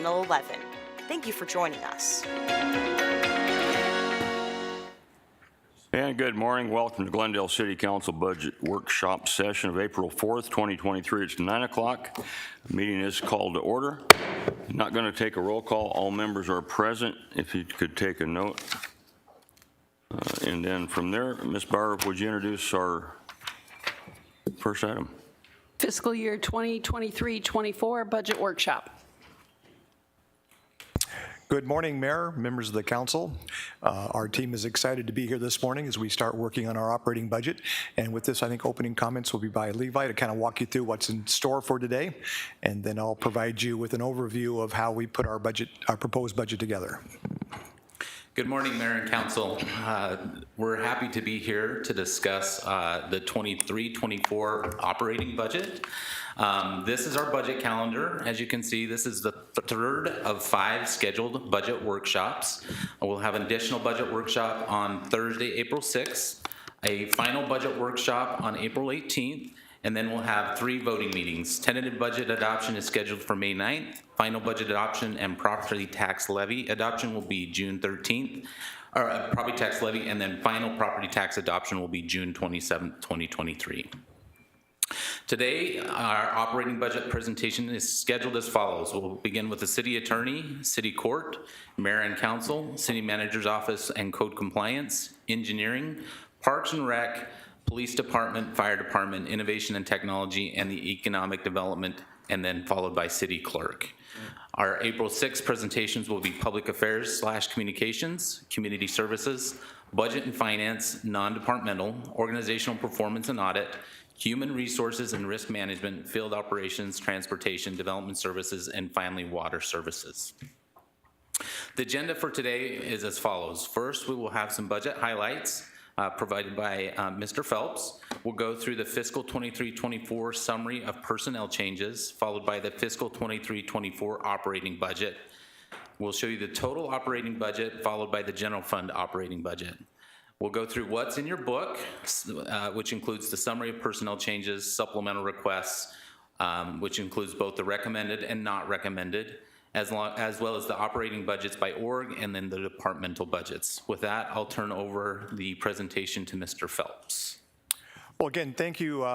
Channel 11. Thank you for joining us. And good morning. Welcome to Glendale City Council Budget Workshop session of April 4th, 2023. It's 9 o'clock. The meeting is called to order. I'm not going to take a roll call. All members are present. If you could take a note. And then from there, Ms. Barr, would you introduce our first item? Fiscal year 2023-24 budget workshop. Good morning, Mayor, members of the council. Our team is excited to be here this morning as we start working on our operating budget. And with this, I think opening comments will be by Levi to kind of walk you through what's in store for today. And then I'll provide you with an overview of how we put our budget, our proposed budget together. Good morning, Mayor and Council. We're happy to be here to discuss the 23-24 operating budget. This is our budget calendar. As you can see, this is the third of 5 scheduled budget workshops. We'll have an additional budget workshop on Thursday, April 6th, a final budget workshop on April 18th, and then we'll have 3 voting meetings. Tentative budget adoption is scheduled for May 9th. Final budget adoption and property tax levy adoption will be June 13th, or property tax levy, and then final property tax adoption will be June 27th, 2023. Today, our operating budget presentation is scheduled as follows. We'll begin with the city attorney, city court, mayor and council, city manager's office and code compliance, engineering, parks and rec, police department, fire department, innovation and technology, and the economic development, and then followed by city clerk. Our April 6th presentations will be public affairs / communications, community services, budget and finance, non-departmental, organizational performance and audit, human resources and risk management, field operations, transportation, development services, and finally water services. The agenda for today is as follows. First, we will have some budget highlights provided by Mr. Phelps. We'll go through the fiscal 23-24 summary of personnel changes, followed by the fiscal 23-24 operating budget. We'll show you the total operating budget, followed by the general fund operating budget. We'll go through what's in your book, which includes the summary of personnel changes, supplemental requests, which includes both the recommended and not recommended, as well as the operating budgets by org and then the departmental budgets. With that, I'll turn over the presentation to Mr. Phelps. Well, again, thank you,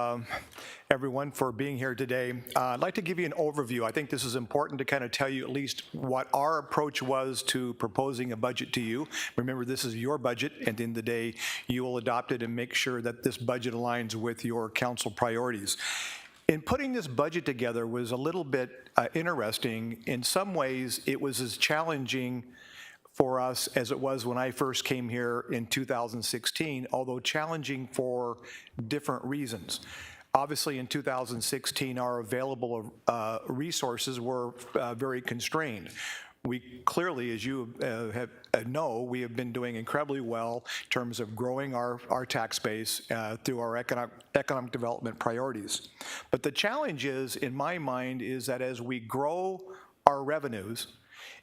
everyone, for being here today. I'd like to give you an overview. I think this is important to kind of tell you at least what our approach was to proposing a budget to you. Remember, this is your budget. At the end of the day, you will adopt it and make sure that this budget aligns with your council priorities. In putting this budget together was a little bit interesting. In some ways, it was as challenging for us as it was when I first came here in 2016, although challenging for different reasons. Obviously, in 2016, our available resources were very constrained. We clearly, as you know, we have been doing incredibly well in terms of growing our tax base through our economic development priorities. But the challenge is, in my mind, is that as we grow our revenues,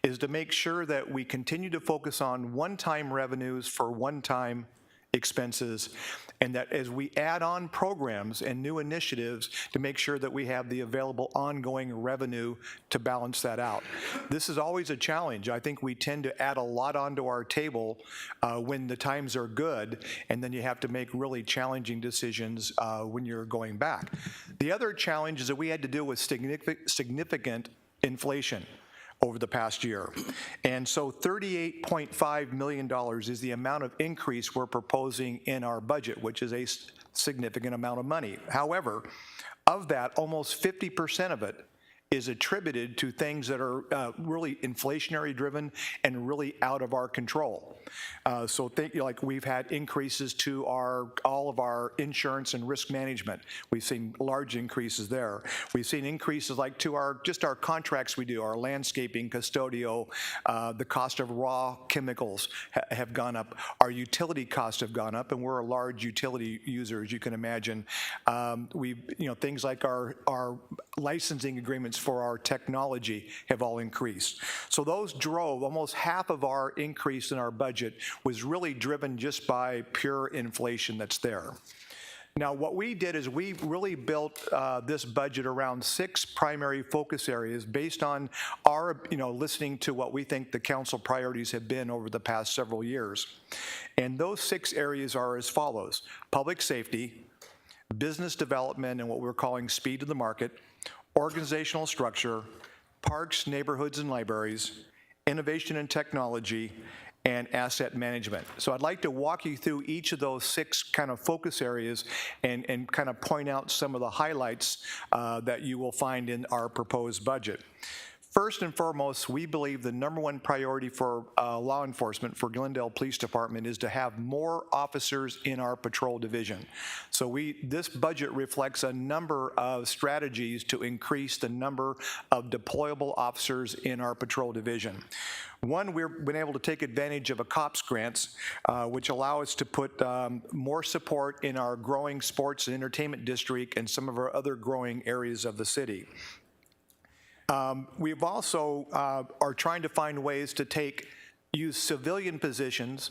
is to make sure that we continue to focus on one-time revenues for one-time expenses, and that as we add on programs and new initiatives to make sure that we have the available ongoing revenue to balance that out. This is always a challenge. I think we tend to add a lot onto our table when the times are good, and then you have to make really challenging decisions when you're going back. The other challenge is that we had to deal with significant inflation over the past year. And so $38.5 million is the amount of increase we're proposing in our budget, which is a significant amount of money. However, of that, almost 50% of it is attributed to things that are really inflationary driven and really out of our control. So think like we've had increases to all of our insurance and risk management. We've seen large increases there. We've seen increases like to our contracts we do, our landscaping, custodial, the cost of raw chemicals have gone up. Our utility costs have gone up, and we're a large utility user, as you can imagine. Things like our licensing agreements for our technology have all increased. So those drove almost half of our increase in our budget was really driven just by pure inflation that's there. Now, what we did is we really built this budget around 6 primary focus areas based on our, listening to what we think the council priorities have been over the past several years. And those 6 areas are as follows: public safety, business development and what we're calling speed to the market, organizational structure, parks, neighborhoods, and libraries, innovation and technology, and asset management. So I'd like to walk you through each of those 6 kind of focus areas and kind of point out some of the highlights that you will find in our proposed budget. First and foremost, we believe the #1 priority for law enforcement for Glendale Police Department is to have more officers in our patrol division. So this budget reflects a number of strategies to increase the number of deployable officers in our patrol division. One, we've been able to take advantage of a COPS grants, which allow us to put more support in our growing sports and entertainment district and some of our other growing areas of the city. We've also are trying to find ways to use civilian positions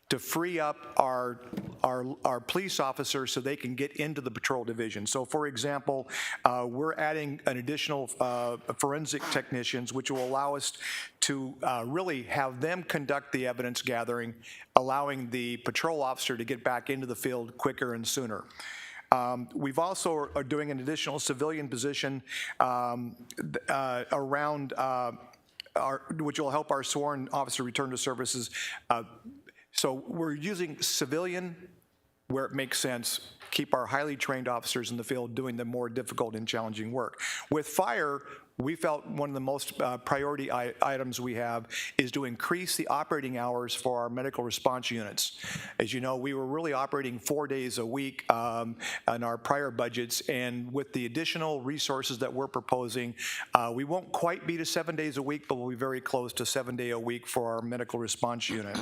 to free up our police officers so they can get into the patrol division. So for example, we're adding an additional forensic technicians, which will allow us to really have them conduct the evidence gathering, allowing the patrol officer to get back into the field quicker and sooner. We've also are doing an additional civilian position around which will help our sworn officer return to services. So we're using civilian where it makes sense, keep our highly trained officers in the field doing the more difficult and challenging work. With fire, we felt one of the most priority items we have is to increase the operating hours for our medical response units. As you know, we were really operating 4 days a week in our prior budgets, and with the additional resources that we're proposing, we won't quite be to 7 days a week, but we'll be very close to 7 day a week for our medical response unit.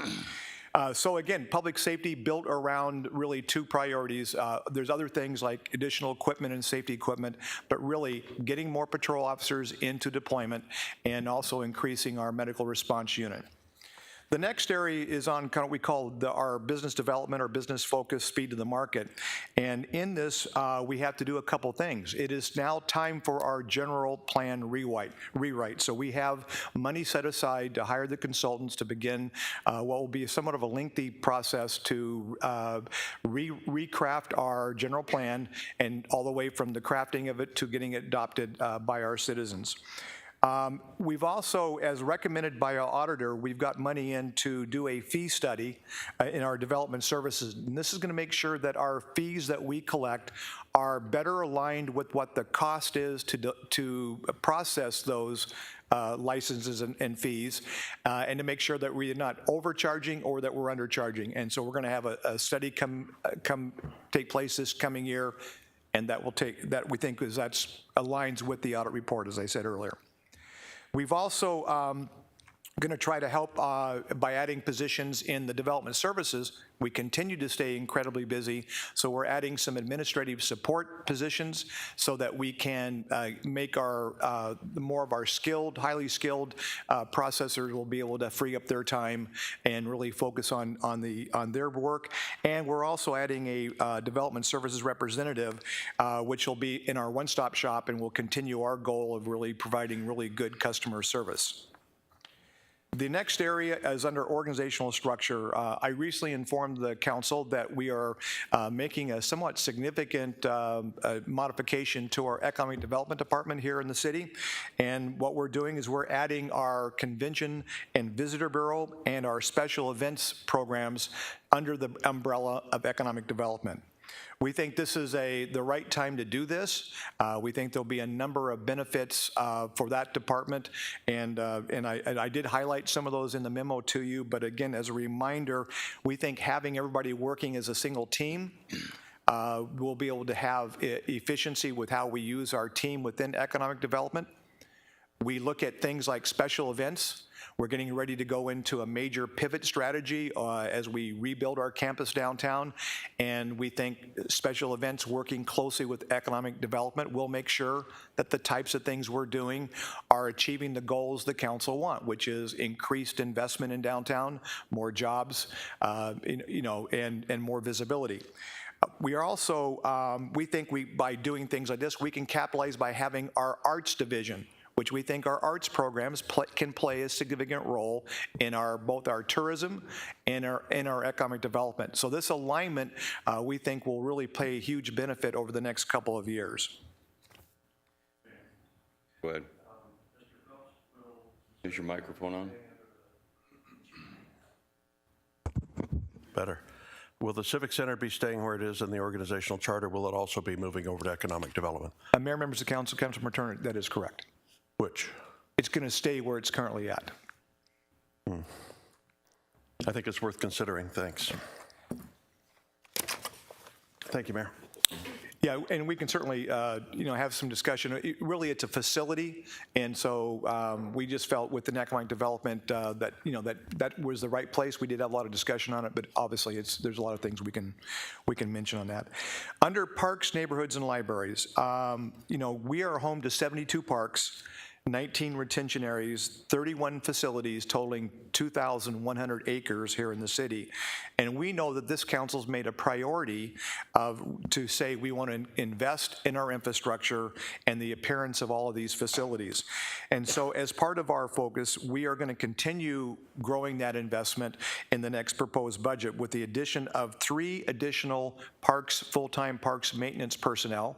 So again, public safety built around really 2 priorities. There's other things like additional equipment and safety equipment, but really getting more patrol officers into deployment and also increasing our medical response unit. The next area is on kind of what we call our business development or business focus speed to the market. And in this, we have to do a couple things. It is now time for our general plan rewrite. So we have money set aside to hire the consultants to begin what will be somewhat of a lengthy process to recraft our general plan, and all the way from the crafting of it to getting it adopted by our citizens. We've also, as recommended by our auditor, we've got money in to do a fee study in our development services. And this is going to make sure that our fees that we collect are better aligned with what the cost is to process those licenses and fees, and to make sure that we're not overcharging or that we're undercharging. And so we're going to have a study take place this coming year, and that we think that aligns with the audit report, as I said earlier. We've also going to try to help by adding positions in the development services. We continue to stay incredibly busy, so we're adding some administrative support positions so that we can make our more of our highly skilled processors will be able to free up their time and really focus on their work. And we're also adding a development services representative, which will be in our one-stop shop, and will continue our goal of really providing really good customer service. The next area is under organizational structure. I recently informed the council that we are making a somewhat significant modification to our economic development department here in the city. And what we're doing is we're adding our convention and visitor bureau and our special events programs under the umbrella of economic development. We think this is the right time to do this. We think there'll be a number of benefits for that department, and I did highlight some of those in the memo to you, but again, as a reminder, we think having everybody working as a single team, we'll be able to have efficiency with how we use our team within economic development. We look at things like special events. We're getting ready to go into a major pivot strategy as we rebuild our campus downtown, and we think special events working closely with economic development will make sure that the types of things we're doing are achieving the goals the council want, which is increased investment in downtown, more jobs, and more visibility. We are also, we think by doing things like this, we can capitalize by having our arts division, which we think our arts programs can play a significant role in both our tourism and our economic development. So this alignment, we think, will really play a huge benefit over the next couple of years. Go ahead. Is your microphone on? Better. Will the Civic Center be staying where it is in the organizational charter? Will it also be moving over to economic development? Mayor, members of council, Councilman Turner, that is correct. Which? It's going to stay where it's currently at. I think it's worth considering. Thanks. Thank you, Mayor. Yeah, and we can certainly, have some discussion. Really, it's a facility, and so we just felt with the economic development that was the right place. We did have a lot of discussion on it, but obviously, there's a lot of things we can mention on that. Under parks, neighborhoods, and libraries, we are home to 72 parks, 19 retention areas, 31 facilities totaling 2,100 acres here in the city. And we know that this council's made a priority to say we want to invest in our infrastructure and the appearance of all of these facilities. And so as part of our focus, we are going to continue growing that investment in the next proposed budget with the addition of 3 additional full-time parks maintenance personnel,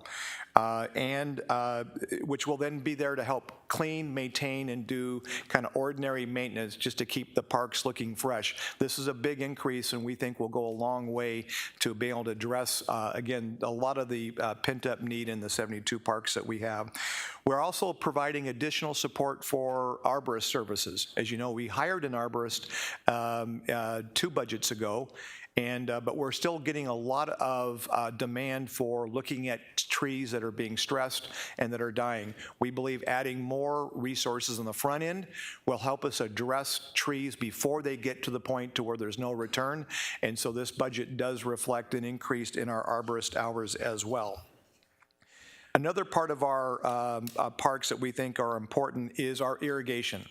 which will then be there to help clean, maintain, and do kind of ordinary maintenance just to keep the parks looking fresh. This is a big increase, and we think will go a long way to be able to address, again, a lot of the pent-up need in the 72 parks that we have. We're also providing additional support for arborist services. As you know, we hired an arborist 2 budgets ago, but we're still getting a lot of demand for looking at trees that are being stressed and that are dying. We believe adding more resources on the front end will help us address trees before they get to the point to where there's no return. And so this budget does reflect an increase in our arborist hours as well. Another part of our parks that we think are important is our irrigation.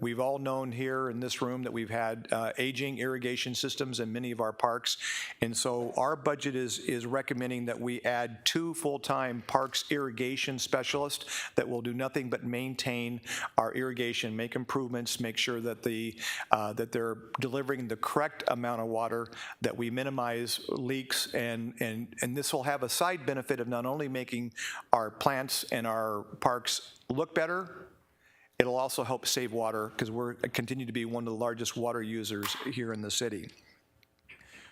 We've all known here in this room that we've had aging irrigation systems in many of our parks, and so our budget is recommending that we add 2 full-time parks irrigation specialists that will do nothing but maintain our irrigation, make improvements, make sure that that they're delivering the correct amount of water, that we minimize leaks, and this will have a side benefit of not only making our plants and our parks look better. It'll also help save water because we're continue to be one of the largest water users here in the city.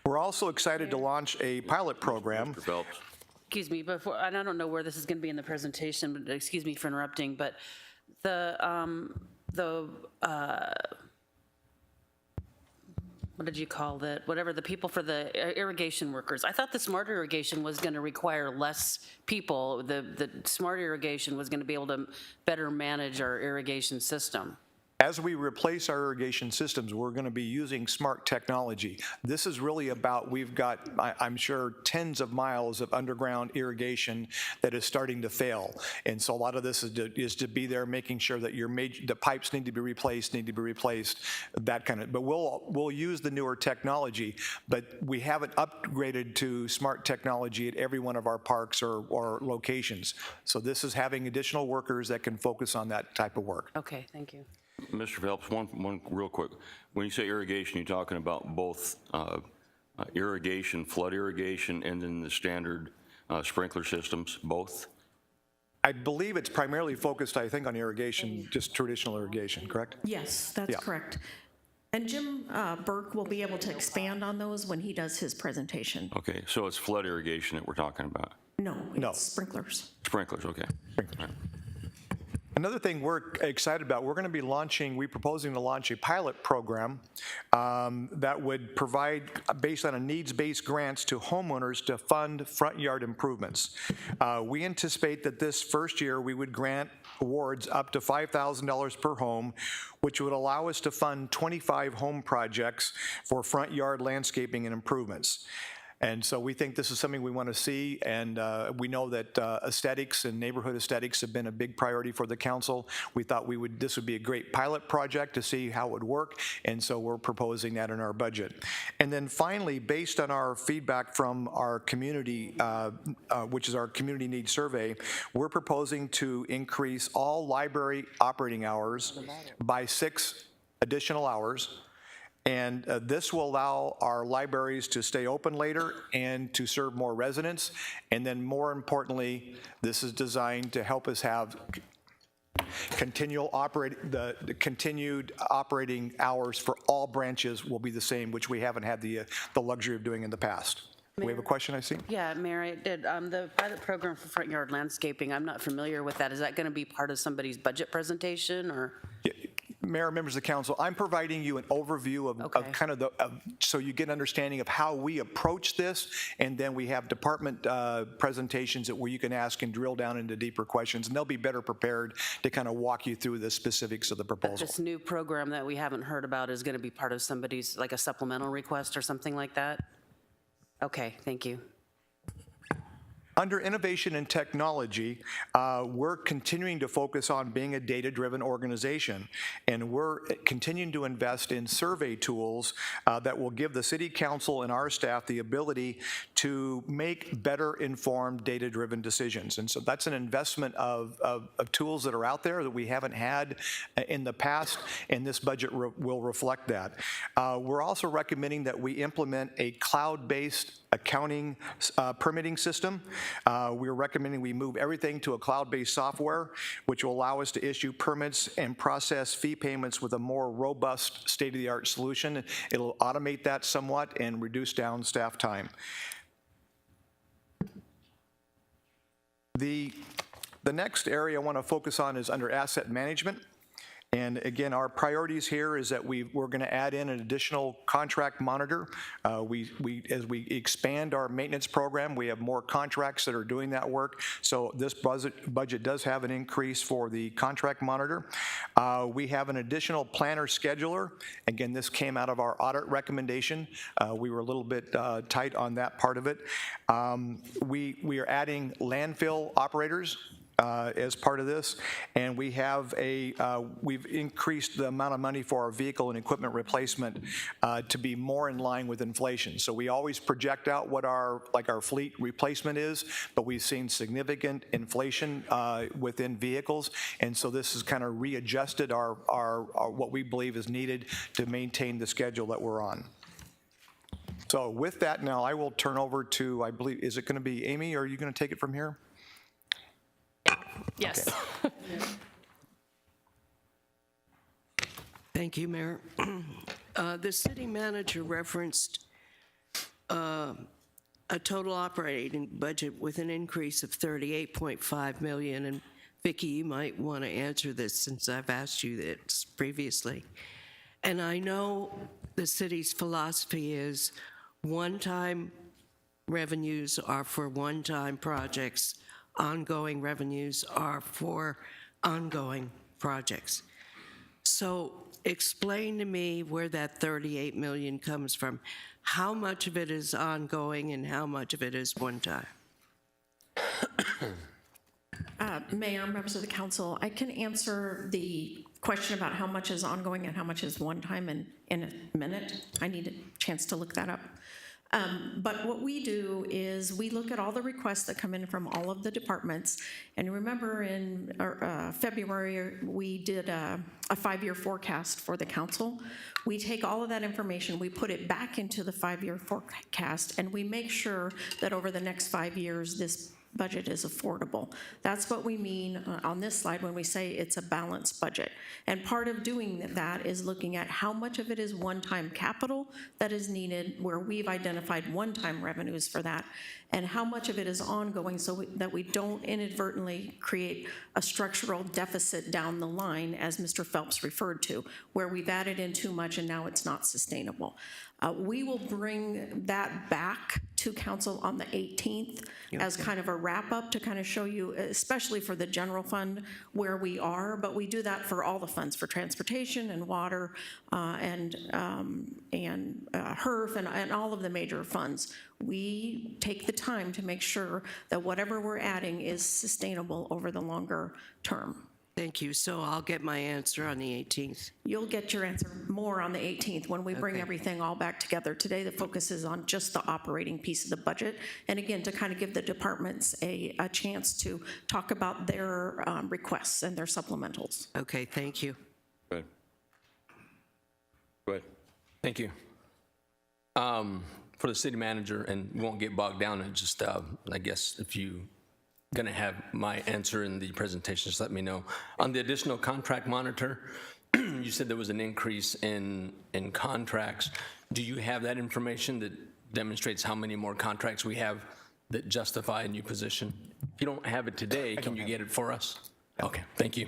We're also excited to launch a pilot program. Mr. Phelps. Excuse me, and I don't know where this is going to be in the presentation, but excuse me for interrupting, but what did you call that? Whatever, the people for the irrigation workers. I thought the smart irrigation was going to require less people. The smart irrigation was going to be able to better manage our irrigation system. As we replace our irrigation systems, we're going to be using smart technology. This is really about, we've got, I'm sure, tens of miles of underground irrigation that is starting to fail. And so a lot of this is to be there making sure that the pipes need to be replaced, that kind of, but we'll use the newer technology, but we haven't upgraded to smart technology at every one of our parks or locations. So this is having additional workers that can focus on that type of work. Okay, thank you. Mr. Phelps, one real quick. When you say irrigation, you're talking about both irrigation, flood irrigation, and then the standard sprinkler systems, both? I believe it's primarily focused, I think, on irrigation, just traditional irrigation, correct? Yes, that's Yeah. correct. And Jim Burke will be able to expand on those when he does his presentation. Okay, so it's flood irrigation that we're talking about. No, No. it's sprinklers. Sprinklers, okay. Another thing we're excited about, we're proposing to launch a pilot program that would provide, based on a needs-based grants to homeowners to fund front yard improvements. We anticipate that this first year we would grant awards up to $5,000 per home, which would allow us to fund 25 home projects for front yard landscaping and improvements. And so we think this is something we want to see, and we know that aesthetics and neighborhood aesthetics have been a big priority for the council. We thought this would be a great pilot project to see how it would work, and so we're proposing that in our budget. And then finally, based on our feedback from our community, which is our community needs survey, we're proposing to increase all library operating hours by 6 additional hours. And this will allow our libraries to stay open later and to serve more residents. And then more importantly, this is designed to help us have the continued operating hours for all branches will be the same, which we haven't had the luxury of doing in the past. We have a question, I see? Yeah, Mayor, I did, the pilot program for front yard landscaping, I'm not familiar with that. Is that going to be part of somebody's budget presentation, or? Mayor, members of the council, I'm providing you an overview of kind of so you get an understanding of how we approach this, and then we have department presentations where you can ask and drill down into deeper questions, and they'll be better prepared to kind of walk you through the specifics of the proposal. This new program that we haven't heard about is going to be part of somebody's, like a supplemental request or something like that? Okay, thank you. Under innovation and technology, we're continuing to focus on being a data-driven organization, and we're continuing to invest in survey tools that will give the city council and our staff the ability to make better informed data-driven decisions. And so that's an investment of tools that are out there that we haven't had in the past, and this budget will reflect that. We're also recommending that we implement a cloud-based accounting permitting system. We're recommending we move everything to a cloud-based software, which will allow us to issue permits and process fee payments with a more robust state-of-the-art solution. It'll automate that somewhat and reduce down staff time. The next area I want to focus on is under asset management. And again, our priorities here is that we're going to add in an additional contract monitor. As we expand our maintenance program, we have more contracts that are doing that work. So this budget does have an increase for the contract monitor. We have an additional planner scheduler. Again, this came out of our audit recommendation. We were a little bit tight on that part of it. We are adding landfill operators as part of this, and we have we've increased the amount of money for our vehicle and equipment replacement to be more in line with inflation. So we always project out what our fleet replacement is, but we've seen significant inflation within vehicles, and so this has kind of readjusted our what we believe is needed to maintain the schedule that we're on. So with that, now I will turn over to, I believe, is it going to be Amy, or are you going to take it from here? Yes. Okay. Thank you, Mayor. The city manager referenced a total operating budget with an increase of $38.5 million, and Vicki, you might want to answer this since I've asked you this previously. And I know the city's philosophy is one-time revenues are for one-time projects. Ongoing revenues are for ongoing projects. So explain to me where that $38 million comes from. How much of it is ongoing and how much of it is one time? Mayor, members of the council, I can answer the question about how much is ongoing and how much is one time in a minute. I need a chance to look that up. But what we do is we look at all the requests that come in from all of the departments. And remember in February, we did a 5-year forecast for the council. We take all of that information, we put it back into the 5-year forecast, and we make sure that over the next 5 years, this budget is affordable. That's what we mean on this slide when we say it's a balanced budget. And part of doing that is looking at how much of it is one-time capital that is needed, where we've identified one-time revenues for that, and how much of it is ongoing so that we don't inadvertently create a structural deficit down the line, as Mr. Phelps referred to, where we've added in too much and now it's not sustainable. We will bring that back to council on the 18th as kind of a wrap-up to kind of show you, especially for the general fund, where we are. But we do that for all the funds, for transportation and water and HERF and all of the major funds. We take the time to make sure that whatever we're adding is sustainable over the longer term. Thank you. So I'll get my answer on the 18th. You'll get your answer more on the 18th when we bring everything all back together. Today, the focus is on just the operating piece of the budget. And again, to kind of give the departments a chance to talk about their requests and their supplementals. Okay, thank you. Good. Go ahead. Thank you. For the city manager, and we won't get bogged down in just, I guess, if you going to have my answer in the presentation, just let me know. On the additional contract monitor, you said there was an increase in contracts. Do you have that information that demonstrates how many more contracts we have that justify a new position? If you don't have it today, can you get it for us? Okay, thank you.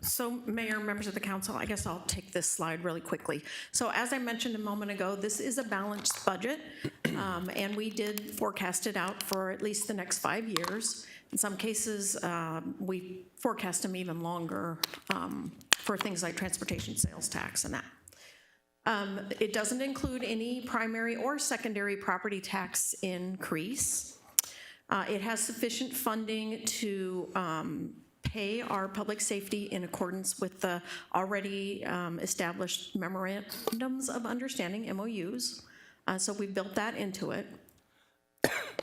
So, Mayor, members of the council, I guess I'll take this slide really quickly. So as I mentioned a moment ago, this is a balanced budget, and we did forecast it out for at least the next 5 years. In some cases, we forecast them even longer for things like transportation sales tax and that. It doesn't include any primary or secondary property tax increase. It has sufficient funding to pay our public safety in accordance with the already established memorandums of understanding, MOUs. So we built that into it.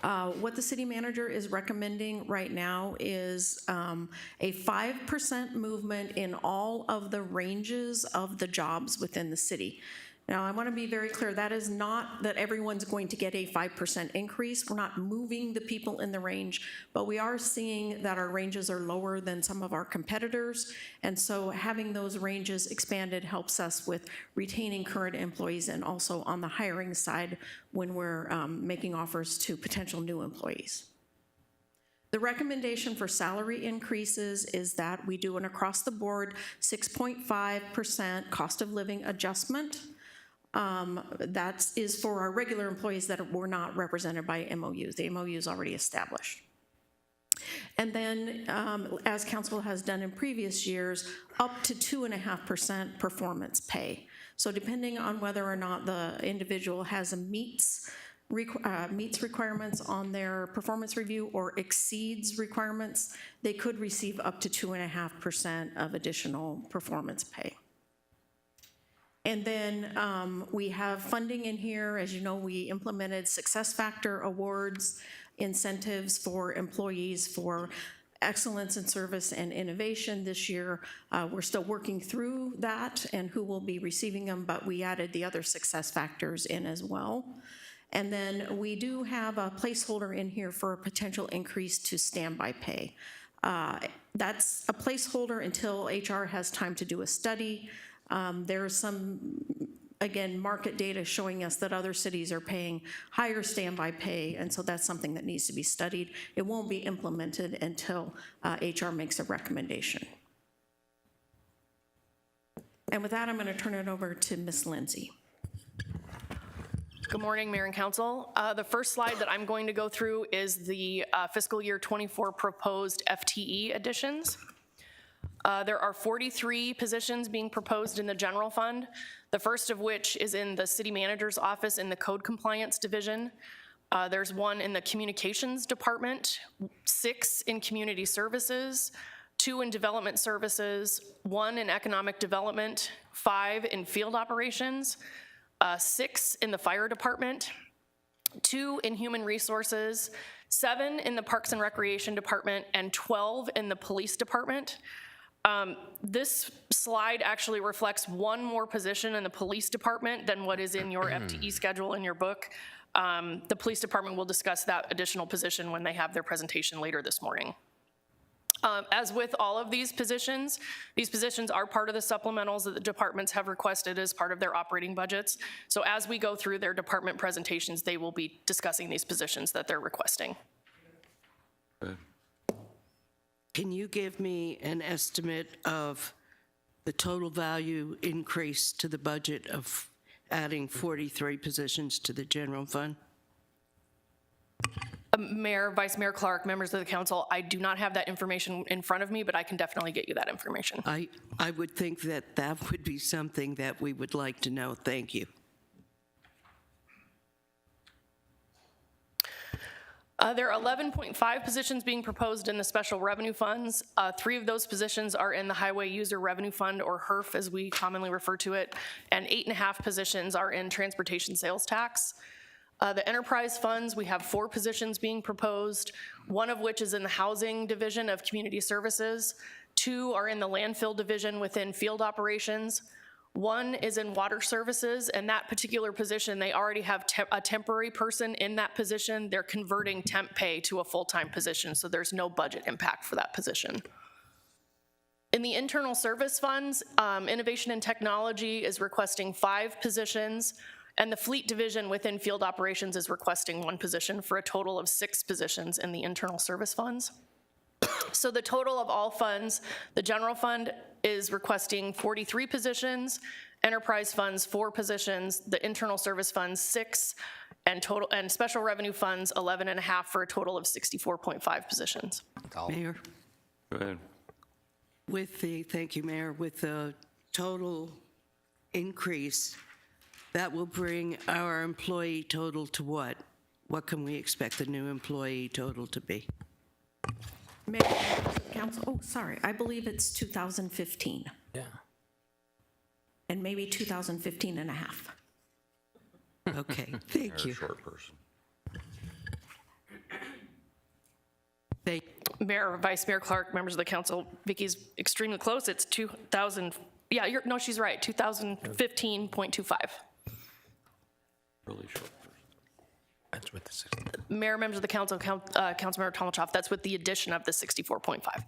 What the city manager is recommending right now is a 5% movement in all of the ranges of the jobs within the city. Now, I want to be very clear, that is not that everyone's going to get a 5% increase. We're not moving the people in the range, but we are seeing that our ranges are lower than some of our competitors. And so having those ranges expanded helps us with retaining current employees and also on the hiring side when we're making offers to potential new employees. The recommendation for salary increases is that we do an across-the-board 6.5% cost of living adjustment. That is for our regular employees that were not represented by MOUs. The MOU is already established. And then, as council has done in previous years, up to 2.5% performance pay. So depending on whether or not the individual has a meets requirements on their performance review or exceeds requirements, they could receive up to 2.5% of additional performance pay. And then we have funding in here. As you know, we implemented success factor awards, incentives for employees for excellence in service and innovation this year. We're still working through that and who will be receiving them, but we added the other success factors in as well. And then we do have a placeholder in here for a potential increase to standby pay. That's a placeholder until HR has time to do a study. There's some, again, market data showing us that other cities are paying higher standby pay, and so that's something that needs to be studied. It won't be implemented until HR makes a recommendation. And with that, I'm going to turn it over to Ms. Lindsay. Good morning, Mayor and Council. The first slide that I'm going to go through is the fiscal year 24 proposed FTE additions. There are 43 positions being proposed in the general fund, the first of which is in the city manager's office in the code compliance division. There's one in the communications department, 6 in community services, 2 in development services, 1 in economic development, 5 in field operations, 6 in the fire department, 2 in human resources, 7 in the parks and recreation department, and 12 in the police department. This slide actually reflects 1 more position in the police department than what is in your FTE schedule in your book. The police department will discuss that additional position when they have their presentation later this morning. As with all of these positions are part of the supplementals that the departments have requested as part of their operating budgets. So as we go through their department presentations, they will be discussing these positions that they're requesting. Can you give me an estimate of the total value increase to the budget of adding 43 positions to the general fund? Mayor, Vice Mayor Clark, members of the council, I do not have that information in front of me, but I can definitely get you that information. I would think that that would be something that we would like to know. Thank you. There are 11.5 positions being proposed in the special revenue funds. 3 of those positions are in the Highway User Revenue Fund, or HERF as we commonly refer to it, and 8.5 positions are in transportation sales tax. The enterprise funds, we have 4 positions being proposed, 1 of which is in the housing division of community services, 2 are in the landfill division within field operations, 1 is in water services, and that particular position, they already have a temporary person in that position. They're converting temp pay to a full-time position, so there's no budget impact for that position. In the internal service funds, innovation and technology is requesting 5 positions, and the fleet division within field operations is requesting 1 position for a total of 6 positions in the internal service funds. So the total of all funds, the general fund is requesting 43 positions, enterprise funds 4 positions, the internal service funds 6, and special revenue funds 11.5 for a total of 64.5 positions. Mayor, Go ahead. thank you, Mayor, with the total increase, that will bring our employee total to what? What can we expect the new employee total to be? Mayor, members of the council, oh, sorry, I believe it's 2015, Yeah. and maybe 2015 and a half. Okay, thank you. Short person. Thank Mayor, Vice Mayor Clark, members of the council, Vicky's extremely close. It's 2000, yeah, no, she's right, 2015.25. Really short person. That's with the 6. Mayor, members of the council, Councilmember Tomachov, that's with the addition of the 64.5.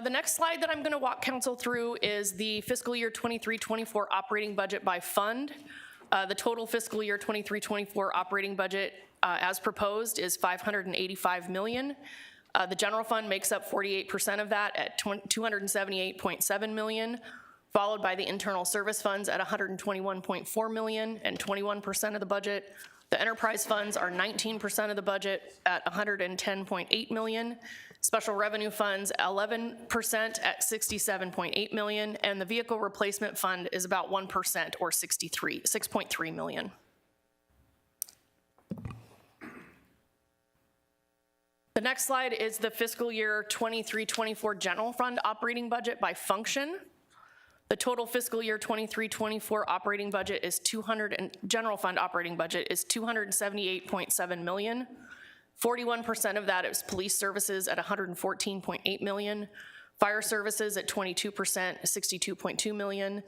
The next slide that I'm going to walk council through is the fiscal year 23-24 operating budget by fund. The total fiscal year 23-24 operating budget as proposed is $585 million. The general fund makes up 48% of that at $278.7 million. Followed by the internal service funds at $121.4 million and 21% of the budget. The enterprise funds are 19% of the budget at $110.8 million. Special revenue funds 11% at $67.8 million, and the vehicle replacement fund is about 1% or $6.3 million. The next slide is the fiscal year 23-24 general fund operating budget by function. The total fiscal year 23-24 operating budget is general fund operating budget is $278.7 million. 41% of that is police services at $114.8 million. Fire services at 22%, $62.2 million.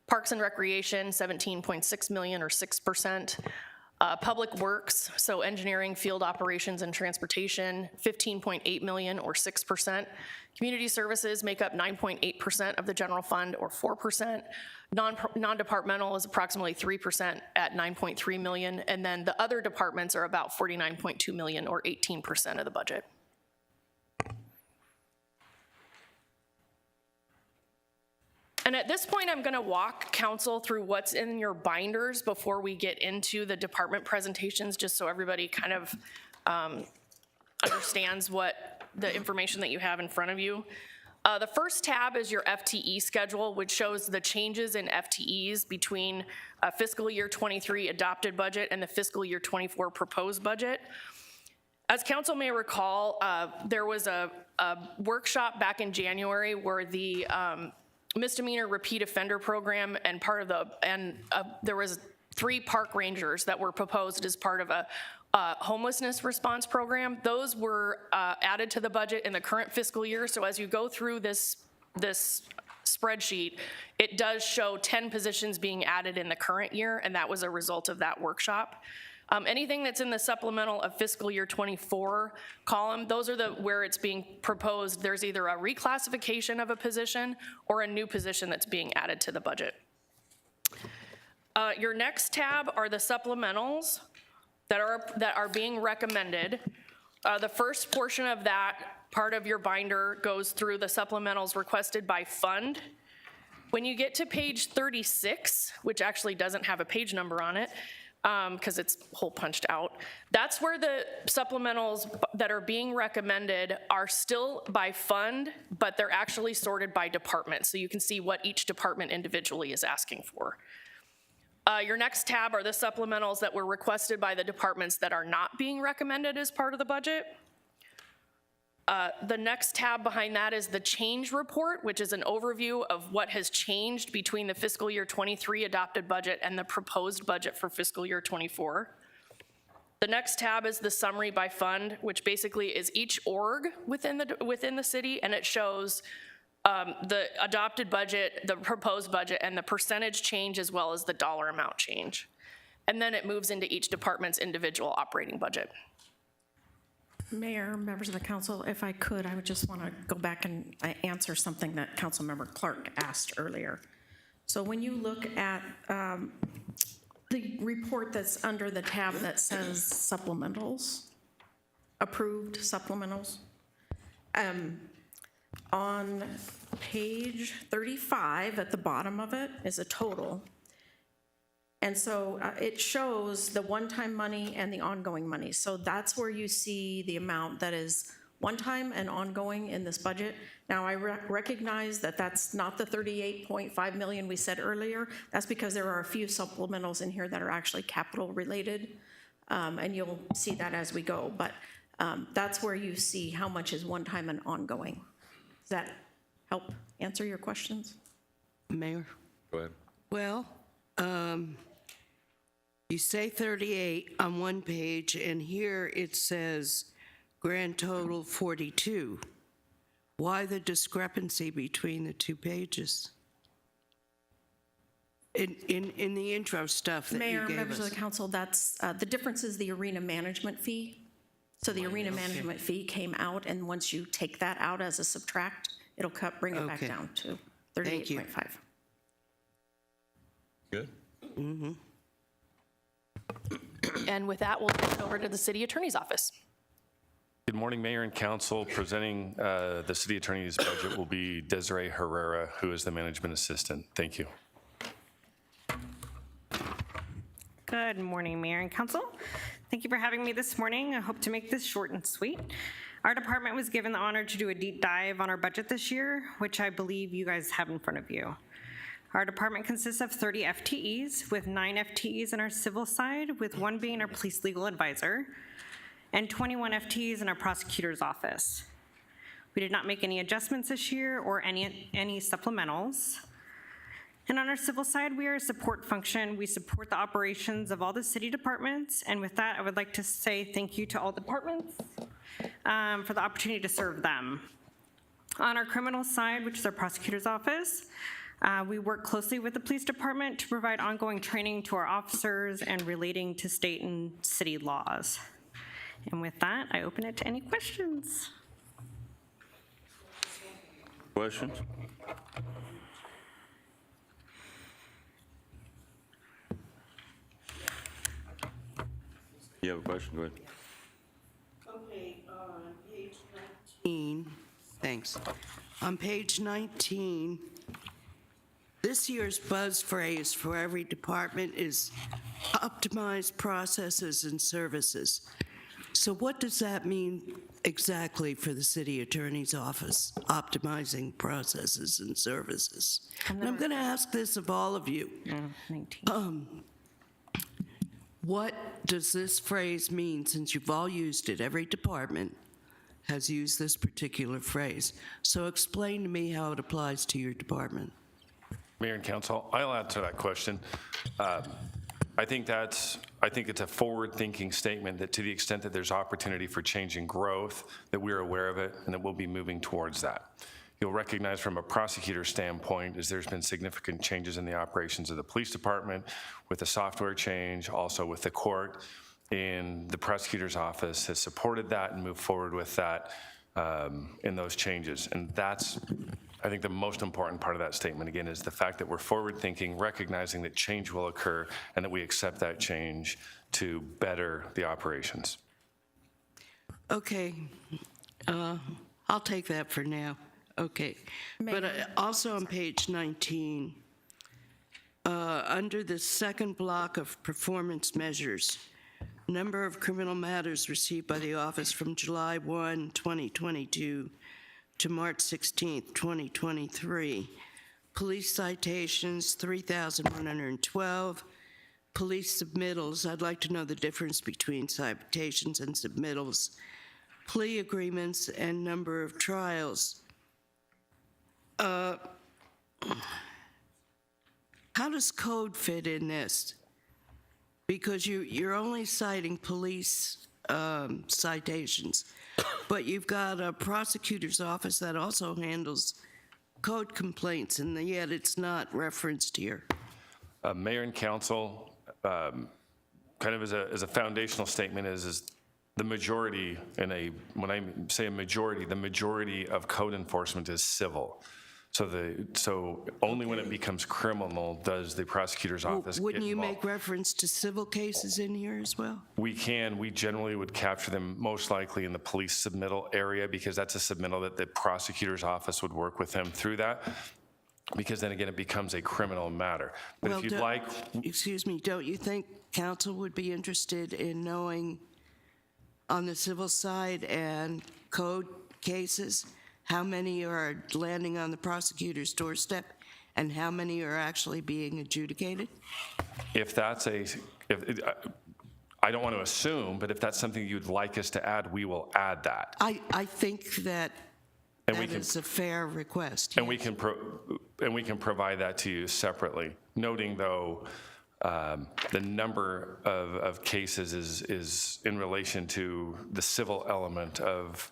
Parks and recreation, $17.6 million or 6%. Public works, so engineering, field operations, and transportation, $15.8 million or 6%. Community services make up 9.8% of the general fund or 4%. Non-departmental is approximately 3% at $9.3 million. And then the other departments are about $49.2 million or 18% of the budget. And at this point, I'm going to walk council through what's in your binders before we get into the department presentations, just so everybody kind of understands what the information that you have in front of you. The first tab is your FTE schedule, which shows the changes in FTEs between fiscal year 23 adopted budget and the fiscal year 24 proposed budget. As council may recall, there was a workshop back in January where the misdemeanor repeat offender program and there was 3 park rangers that were proposed as part of a homelessness response program. Those were added to the budget in the current fiscal year. So as you go through this spreadsheet, it does show 10 positions being added in the current year, and that was a result of that workshop. Anything that's in the supplemental of fiscal year 24 column, those are where it's being proposed. There's either a reclassification of a position or a new position that's being added to the budget. Your next tab are the supplementals that are being recommended. The first portion of that part of your binder goes through the supplementals requested by fund. When you get to page 36, which actually doesn't have a page number on it, because it's hole punched out, that's where the supplementals that are being recommended are still by fund, but they're actually sorted by department, so you can see what each department individually is asking for. Your next tab are the supplementals that were requested by the departments that are not being recommended as part of the budget. The next tab behind that is the change report, which is an overview of what has changed between the fiscal year 23 adopted budget and the proposed budget for fiscal year 24. The next tab is the summary by fund, which basically is each org within the city, and it shows the adopted budget, the proposed budget, and the percentage change as well as the dollar amount change. And then it moves into each department's individual operating budget. Mayor, members of the council, if I could, I would just want to go back and answer something that Councilmember Clark asked earlier. So when you look at the report that's under the tab that says supplementals, approved supplementals, on page 35 at the bottom of it is a total. And so it shows the one-time money and the ongoing money. So that's where you see the amount that is one-time and ongoing in this budget. Now, I recognize that that's not the 38.5 million we said earlier. That's because there are a few supplementals in here that are actually capital related, and you'll see that as we go. But that's where you see how much is one-time and ongoing. Does that help answer your questions? Mayor? Go ahead. Well, you say 38 on one page, and here it says grand total 42. Why the discrepancy between the two pages? In the intro stuff that Mayor, you gave members us. of the council, that's, the difference is the arena management fee. So the arena management fee came out, and once you take that out as a subtract, it'll bring it back Okay. down to Thank you. 38.5. Good. And with that, we'll turn it over to the city attorney's office. Good morning, Mayor and Council. Presenting the city attorney's budget will be Desiree Herrera, who is the management assistant. Thank you. Good morning, Mayor and Council. Thank you for having me this morning. I hope to make this short and sweet. Our department was given the honor to do a deep dive on our budget this year, which I believe you guys have in front of you. Our department consists of 30 FTEs, with 9 FTEs in our civil side, with 1 being our police legal advisor, and 21 FTEs in our prosecutor's office. We did not make any adjustments this year or any supplementals. And on our civil side, we are a support function. We support the operations of all the city departments. And with that, I would like to say thank you to all departments for the opportunity to serve them. On our criminal side, which is our prosecutor's office, we work closely with the police department to provide ongoing training to our officers and relating to state and city laws. And with that, I open it to any questions. Questions? You have a question? Go ahead. Okay, on page 19, thanks. On page 19, this year's buzz phrase for every department is optimize processes and services. So what does that mean exactly for the city attorney's office, optimizing processes and services? And I'm going to ask this of all of you. 19. What does this phrase mean, since you've all used it? Every department has used this particular phrase. So explain to me how it applies to your department. Mayor and Council, I'll answer that question. I think it's a forward-thinking statement that to the extent that there's opportunity for change and growth, that we're aware of it and that we'll be moving towards that. You'll recognize from a prosecutor standpoint is there's been significant changes in the operations of the police department with the software change, also with the court, and the prosecutor's office has supported that and moved forward with that in those changes. And that's, I think, the most important part of that statement, again, is the fact that we're forward-thinking, recognizing that change will occur and that we accept that change to better the operations. Okay, I'll take that for now. Okay. But also on page 19, under the second block of performance measures, number of criminal matters received by the office from July 1, 2022 to March 16, 2023. Police citations, 3,112. Police submittals, I'd like to know the difference between citations and submittals. Plea agreements and number of trials. How does code fit in this? Because you're only citing police citations, but you've got a prosecutor's office that also handles code complaints, and yet it's not referenced here. Mayor and council, kind of as a foundational statement is the majority when I say a majority, the majority of code enforcement is civil. So only when it becomes criminal does the prosecutor's office get Wouldn't you involved. make reference to civil cases in here as well? We generally would capture them most likely in the police submittal area because that's a submittal that the prosecutor's office would work with them through that, because then again, it becomes a criminal matter. But Well, if you'd like, Excuse me, don't you think council would be interested in knowing on the civil side and code cases, how many are landing on the prosecutor's doorstep and how many are actually being adjudicated? if that's I don't want to assume, but if that's something you'd like us to add, we will add that. I think that And we that can- is a fair request. And we can provide that to you separately, noting though, the number of cases is in relation to the civil element of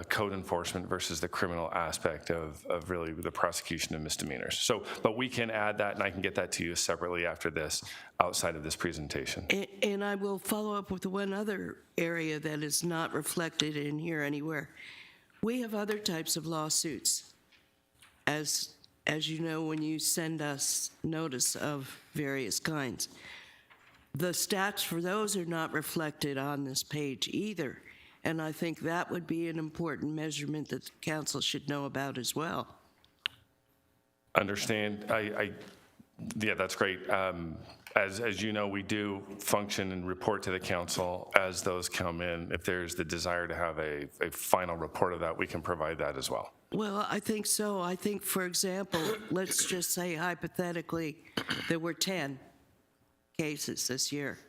code enforcement versus the criminal aspect of really the prosecution of misdemeanors. So, but we can add that, and I can get that to you separately after this, outside of this presentation. And I will follow up with one other area that is not reflected in here anywhere. We have other types of lawsuits. As you know, when you send us notice of various kinds. The stats for those are not reflected on this page either. And I think that would be an important measurement that the council should know about as well. Understand, yeah, that's great. As you know, we do function and report to the council as those come in. If there's the desire to have a final report of that, we can provide that as well. Well, I think so. I think, for example, let's just say hypothetically, there were 10 cases this year,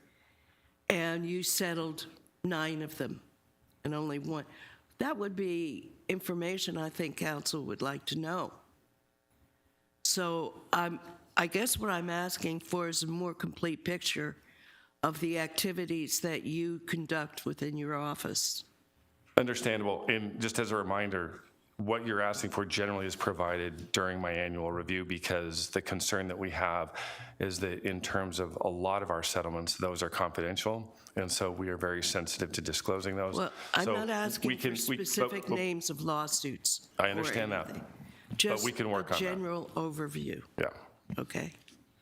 and you settled 9 of them, and only 1. That would be information I think council would like to know. So I guess what I'm asking for is a more complete picture of the activities that you conduct within your office. Understandable. And just as a reminder, what you're asking for generally is provided during my annual review, because the concern that we have is that in terms of a lot of our settlements, those are confidential. And so we are very sensitive to disclosing those. Well, I'm So not asking we can- for we- but- specific but- names of lawsuits. I or understand that. anything. But we can work on Just that. a general overview. Yeah. Okay.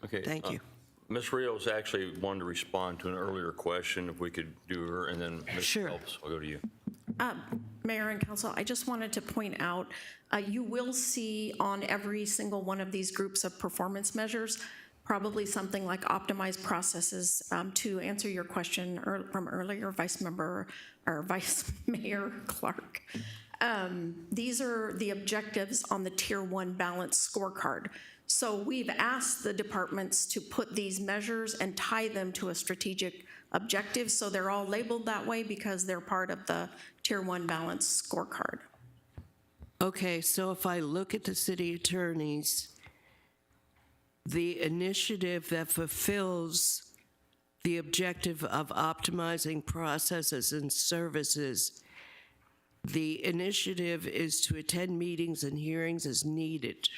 Okay. Thank you. Ms. Rios actually wanted to respond to an earlier question, if we could do her, and then Ms. Sure. Phelps, I'll go to you. Mayor and council, I just wanted to point out, you will see on every single one of these groups of performance measures, probably something like optimized processes. To answer your question from earlier, Vice Mayor Clark. These are the objectives on the Tier 1 balanced scorecard. So we've asked the departments to put these measures and tie them to a strategic objective, so they're all labeled that way because they're part of the Tier 1 balanced scorecard. Okay, so if I look at the city attorneys, the initiative that fulfills the objective of optimizing processes and services, the initiative is to attend meetings and hearings as needed.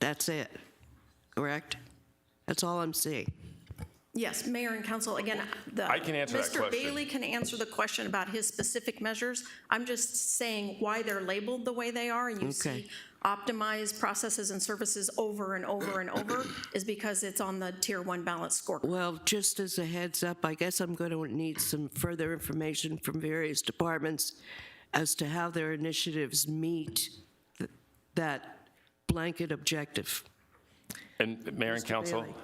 That's it, correct? That's all I'm seeing. Yes, Mayor and Council, again, I can answer that Mr. question. Bailey can answer the question about his specific measures. I'm just saying why they're labeled the way they are, and you Okay. see optimized processes and services over and over and over, is because it's on the Tier 1 balanced scorecard. Well, just as a heads up, I guess I'm going to need some further information from various departments as to how their initiatives meet that blanket objective. And Mayor and Council, Bailey.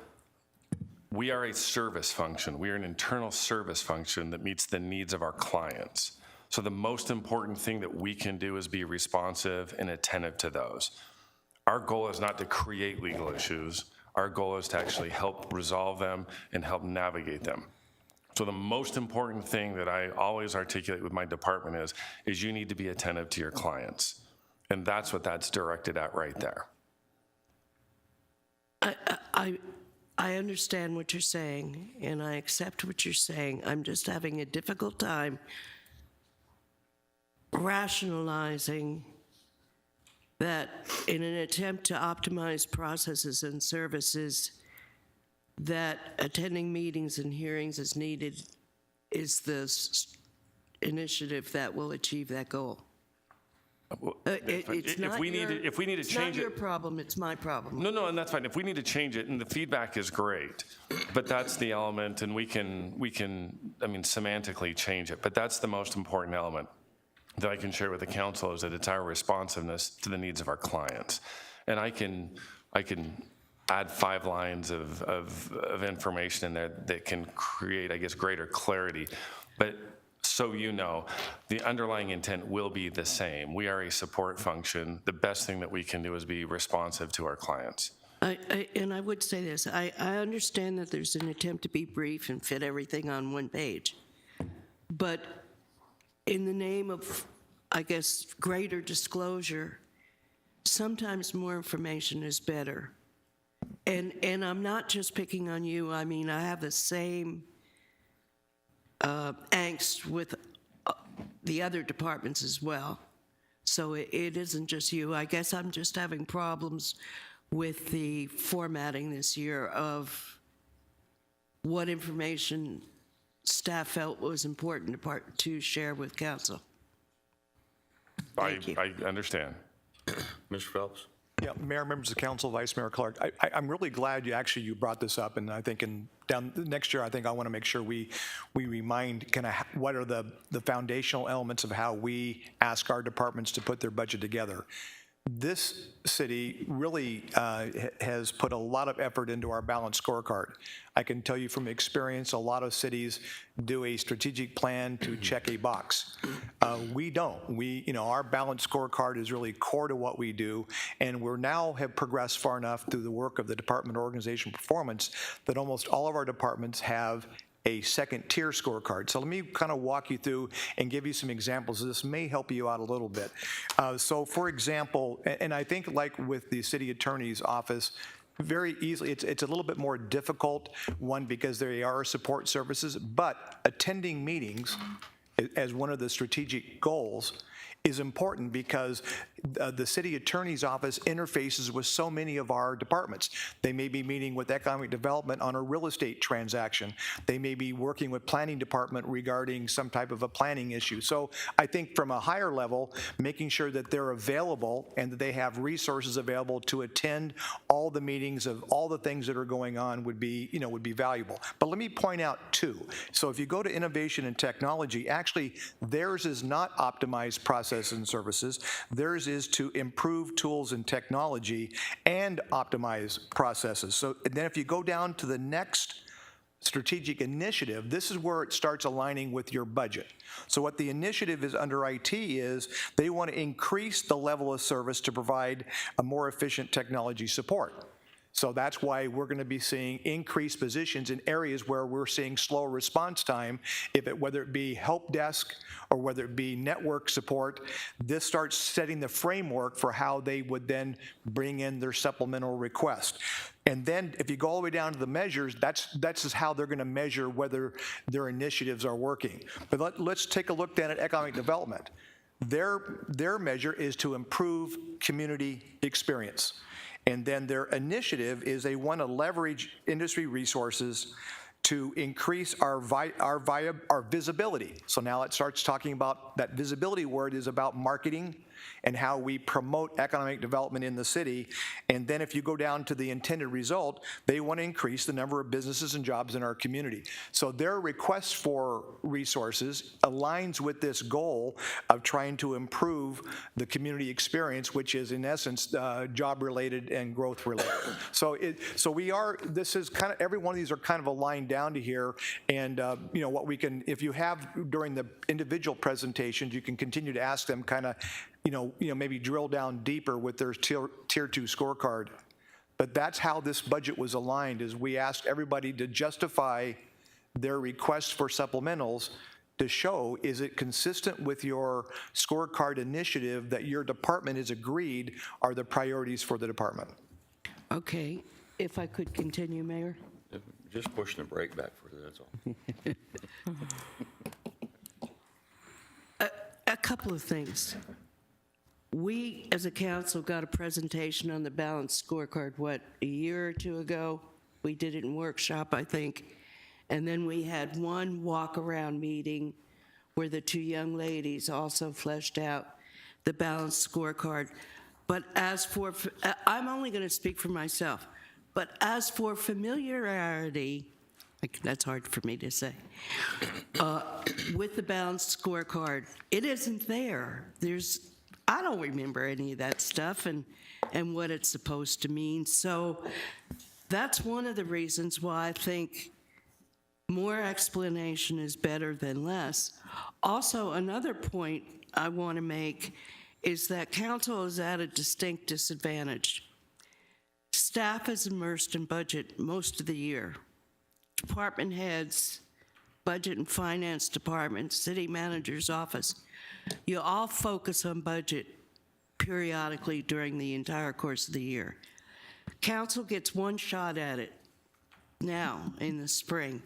we are a service function. We are an internal service function that meets the needs of our clients. So the most important thing that we can do is be responsive and attentive to those. Our goal is not to create legal issues. Our goal is to actually help resolve them and help navigate them. So the most important thing that I always articulate with my department is you need to be attentive to your clients. And that's what that's directed at right there. I understand what you're saying, and I accept what you're saying. I'm just having a difficult time rationalizing that in an attempt to optimize processes and services, that attending meetings and hearings as needed is the initiative that will achieve that goal. It's not If we need to it's not change your it, problem, it's my problem. no, and that's fine. If we need to change it, and the feedback is great, but that's the element, and we can, I mean, semantically change it, but that's the most important element that I can share with the council is that it's our responsiveness to the needs of our clients. And I can add 5 lines of information in there that can create, I guess, greater clarity. But so you know, the underlying intent will be the same. We are a support function. The best thing that we can do is be responsive to our clients. And I would say this, I understand that there's an attempt to be brief and fit everything on one page. But in the name of, I guess, greater disclosure, sometimes more information is better. And I'm not just picking on you. I mean, I have the same angst with the other departments as well. So it isn't just you. I guess I'm just having problems with the formatting this year of what information staff felt was important to share with council. Thank you. I understand. Mr. Phelps? Yeah, Mayor, members of the council, Vice Mayor Clark, I'm really glad you brought this up, and I think down next year, I think I want to make sure we remind kind of what are the foundational elements of how we ask our departments to put their budget together. This city really has put a lot of effort into our balanced scorecard. I can tell you from experience, a lot of cities do a strategic plan to check a box. We don't. Our balanced scorecard is really core to what we do, and we're now have progressed far enough through the work of the Department of Organization Performance that almost all of our departments have a second-tier scorecard. So let me kind of walk you through and give you some examples. This may help you out a little bit. So for example, and I think like with the city attorney's office, very easily, it's a little bit more difficult, one, because they are support services, but attending meetings as one of the strategic goals is important because the city attorney's office interfaces with so many of our departments. They may be meeting with economic development on a real estate transaction. They may be working with planning department regarding some type of a planning issue. So I think from a higher level, making sure that they're available and that they have resources available to attend all the meetings of all the things that are going on would be valuable. But let me point out 2. So if you go to innovation and technology, actually theirs is not optimized process and services. Theirs is to improve tools and technology and optimize processes. So then if you go down to the next strategic initiative, this is where it starts aligning with your budget. So what the initiative is under IT is they want to increase the level of service to provide a more efficient technology support. So that's why we're going to be seeing increased positions in areas where we're seeing slow response time, whether it be help desk or whether it be network support. This starts setting the framework for how they would then bring in their supplemental request. And then if you go all the way down to the measures, that's just how they're going to measure whether their initiatives are working. But let's take a look then at economic development. Their measure is to improve community experience. And then their initiative is they want to leverage industry resources to increase our visibility. So now it starts talking about, that visibility word is about marketing and how we promote economic development in the city. And then if you go down to the intended result, they want to increase the number of businesses and jobs in our community. So their request for resources aligns with this goal of trying to improve the community experience, which is in essence job-related and growth-related. So this is kind of, every one of these are kind of aligned down to here. And what we can, if you have during the individual presentations, you can continue to ask them kind of, maybe drill down deeper with their tier 2 scorecard. But that's how this budget was aligned, is we asked everybody to justify their requests for supplementals to show, is it consistent with your scorecard initiative that your department has agreed are the priorities for the department? Okay, if I could continue, Mayor? Just pushing the brake back for you, that's all. A couple of things. We, as a council, got a presentation on the balanced scorecard, a year or two ago? We did it in workshop, I think. And then we had one walk-around meeting where the two young ladies also fleshed out the balanced scorecard. But as for, I'm only going to speak for myself, but as for familiarity, that's hard for me to say, with the balanced scorecard, it isn't there. I don't remember any of that stuff and what it's supposed to mean. So that's one of the reasons why I think more explanation is better than less. Also, another point I want to make is that council is at a distinct disadvantage. Staff is immersed in budget most of the year. Department heads, budget and finance department, city manager's office, you all focus on budget periodically during the entire course of the year. Council gets one shot at it now in the spring.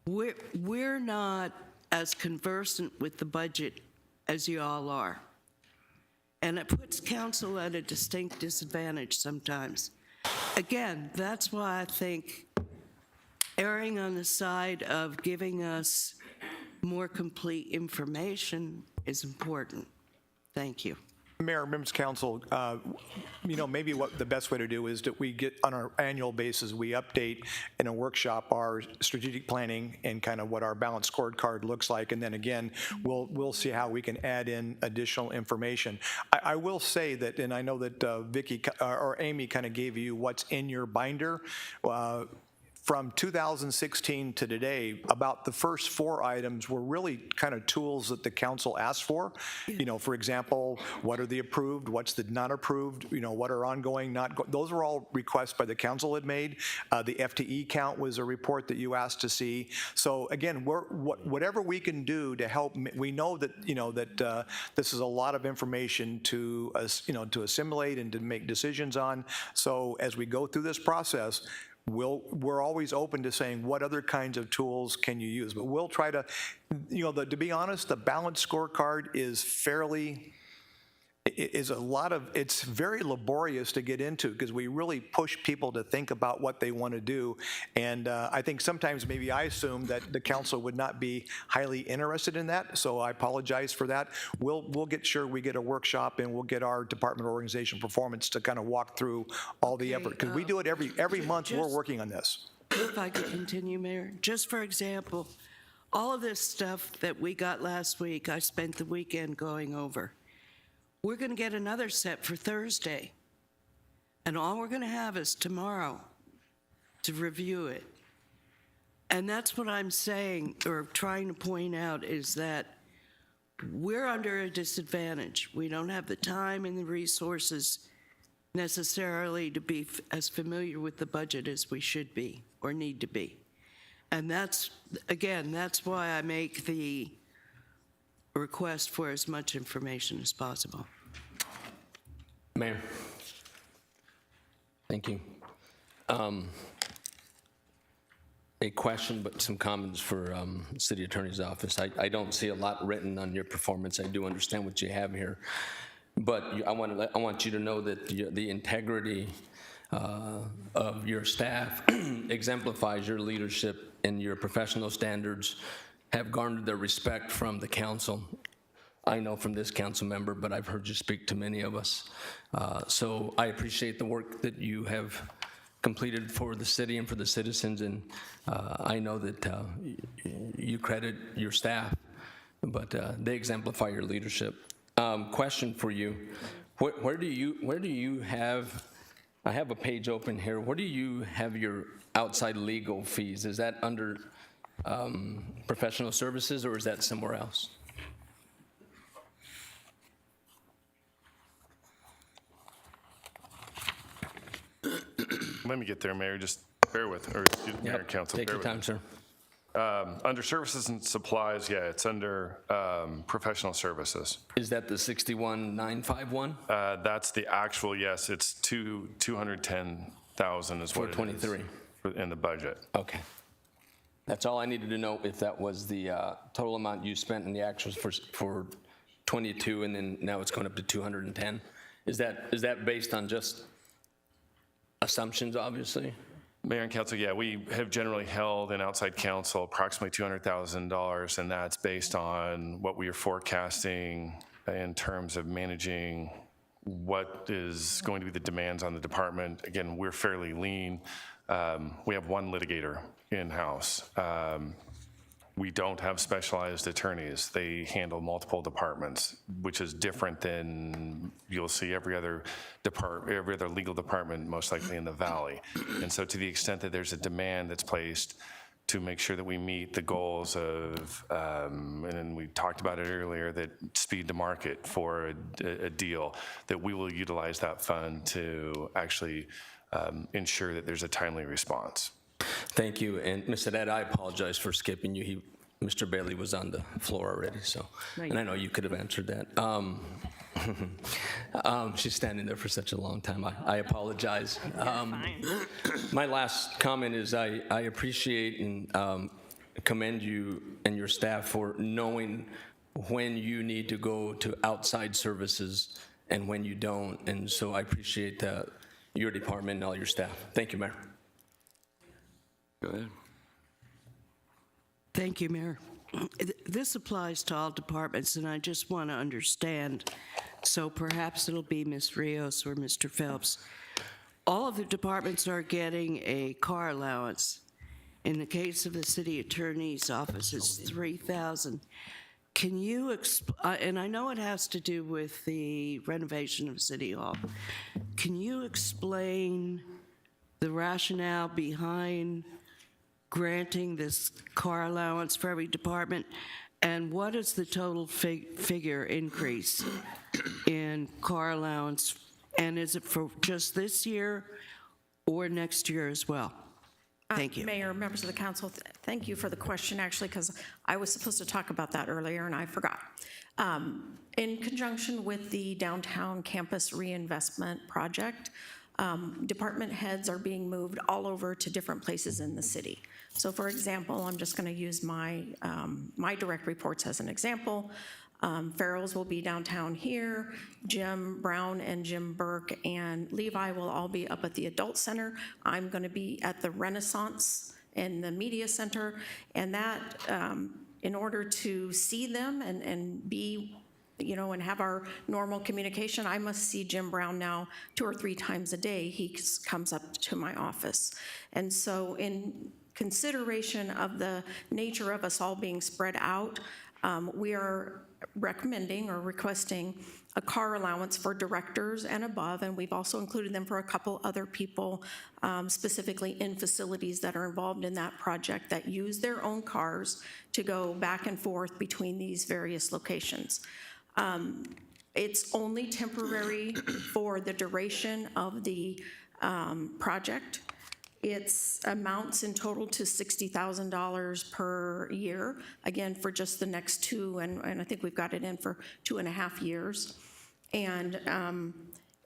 We're not as conversant with the budget as you all are. And it puts council at a distinct disadvantage sometimes. Again, that's why I think erring on the side of giving us more complete information is important. Thank you. Mayor, members of council, maybe what the best way to do is that we get on our annual basis, we update in a workshop our strategic planning and kind of what our balanced scorecard looks like. And then again, we'll see how we can add in additional information. I will say that, and I know that Vicki or Amy kind of gave you what's in your binder. From 2016 to today, about the first 4 items were really kind of tools that the council asked for. For example, what are the approved, what's the not approved, what are ongoing, those are all requests by the council had made. The FTE count was a report that you asked to see. So again, whatever we can do to help, we know that, that this is a lot of information to assimilate and to make decisions on. So as we go through this process, we're always open to saying what other kinds of tools can you use, but we'll try to, to be honest, the balanced scorecard is it's very laborious to get into because we really push people to think about what they want to do. And I think sometimes maybe I assume that the council would not be highly interested in that. So I apologize for that. We'll get sure we get a workshop and we'll get our Department of Organization Performance to kind of walk through all the effort. Because we do it every month. We're working on this. If I could continue, Mayor, just for example, all of this stuff that we got last week, I spent the weekend going over. We're going to get another set for Thursday, and all we're going to have is tomorrow to review it. And that's what I'm saying, or trying to point out, is that we're under a disadvantage. We don't have the time and the resources necessarily to be as familiar with the budget as we should be or need to be. And that's why I make the request for as much information as possible. Mayor. Thank you. A question, but some comments for City Attorney's Office. I don't see a lot written on your performance. I do understand what you have here, but I want you to know that the integrity of your staff exemplifies your leadership and your professional standards have garnered the respect from the council. I know from this council member, but I've heard you speak to many of us. So I appreciate the work that you have completed for the city and for the citizens, and I know that you credit your staff, but they exemplify your leadership. Question for you: where do you have? I have a page open here. Where do you have your outside legal fees? Is that under professional services, or is that somewhere else? Let me get there, Mayor, just bear with, or Mayor and Council, Take bear your with time, me. sir. Under services and supplies, yeah, it's under professional services. Is that the 61,951? That's the actual, yes, it's 210,000 is what it is. For 23. In the budget. Okay. That's all I needed to know, if that was the total amount you spent in the actuals for 22, and then now it's going up to 210. Is that based on just assumptions, obviously? Mayor and Council, yeah, we have generally held in outside counsel approximately $200,000, and that's based on what we are forecasting in terms of managing what is going to be the demands on the department. Again, we're fairly lean. We have one litigator in-house. We don't have specialized attorneys. They handle multiple departments, which is different than you'll see every other legal department, most likely in the Valley. And so to the extent that there's a demand that's placed to make sure that we meet the goals of, and then we talked about it earlier, that speed to market for a deal, that we will utilize that fund to actually ensure that there's a timely response. Thank you. And Mr. Ed, I apologize for skipping you. Mr. Bailey was on the floor already, so, and I know you could have answered that. She's standing there for such a long time. I apologize. My last comment is I appreciate and commend you and your staff for knowing when you need to go to outside services and when you don't. And so I appreciate your department and all your staff. Thank you, Mayor. Go ahead. Thank you, Mayor. This applies to all departments, and I just want to understand, so perhaps it'll be Ms. Rios or Mr. Phelps. All of the departments are getting a car allowance. In the case of the city attorney's office, it's $3,000. Can you, and I know it has to do with the renovation of City Hall. Can you explain the rationale behind granting this car allowance for every department, and what is the total figure increase in car allowance, and is it for just this year or next year as well? Thank you. Mayor, members of the council, thank you for the question, actually, because I was supposed to talk about that earlier and I forgot. In conjunction with the downtown campus reinvestment project, department heads are being moved all over to different places in the city. So for example, I'm just going to use my direct reports as an example. Farrell's will be downtown here. Jim Brown and Jim Burke and Levi will all be up at the Adult Center. I'm going to be at the Renaissance in the Media Center. And that, in order to see them and be, you know, and have our normal communication, I must see Jim Brown now 2 or 3 times a day. He comes up to my office. And so in consideration of the nature of us all being spread out, we are recommending or requesting a car allowance for directors and above, and we've also included them for a couple other people, specifically in facilities that are involved in that project that use their own cars to go back and forth between these various locations. It's only temporary for the duration of the project. It amounts in total to $60,000 per year, again, for just the next 2, and I think we've got it in for 2.5 years. And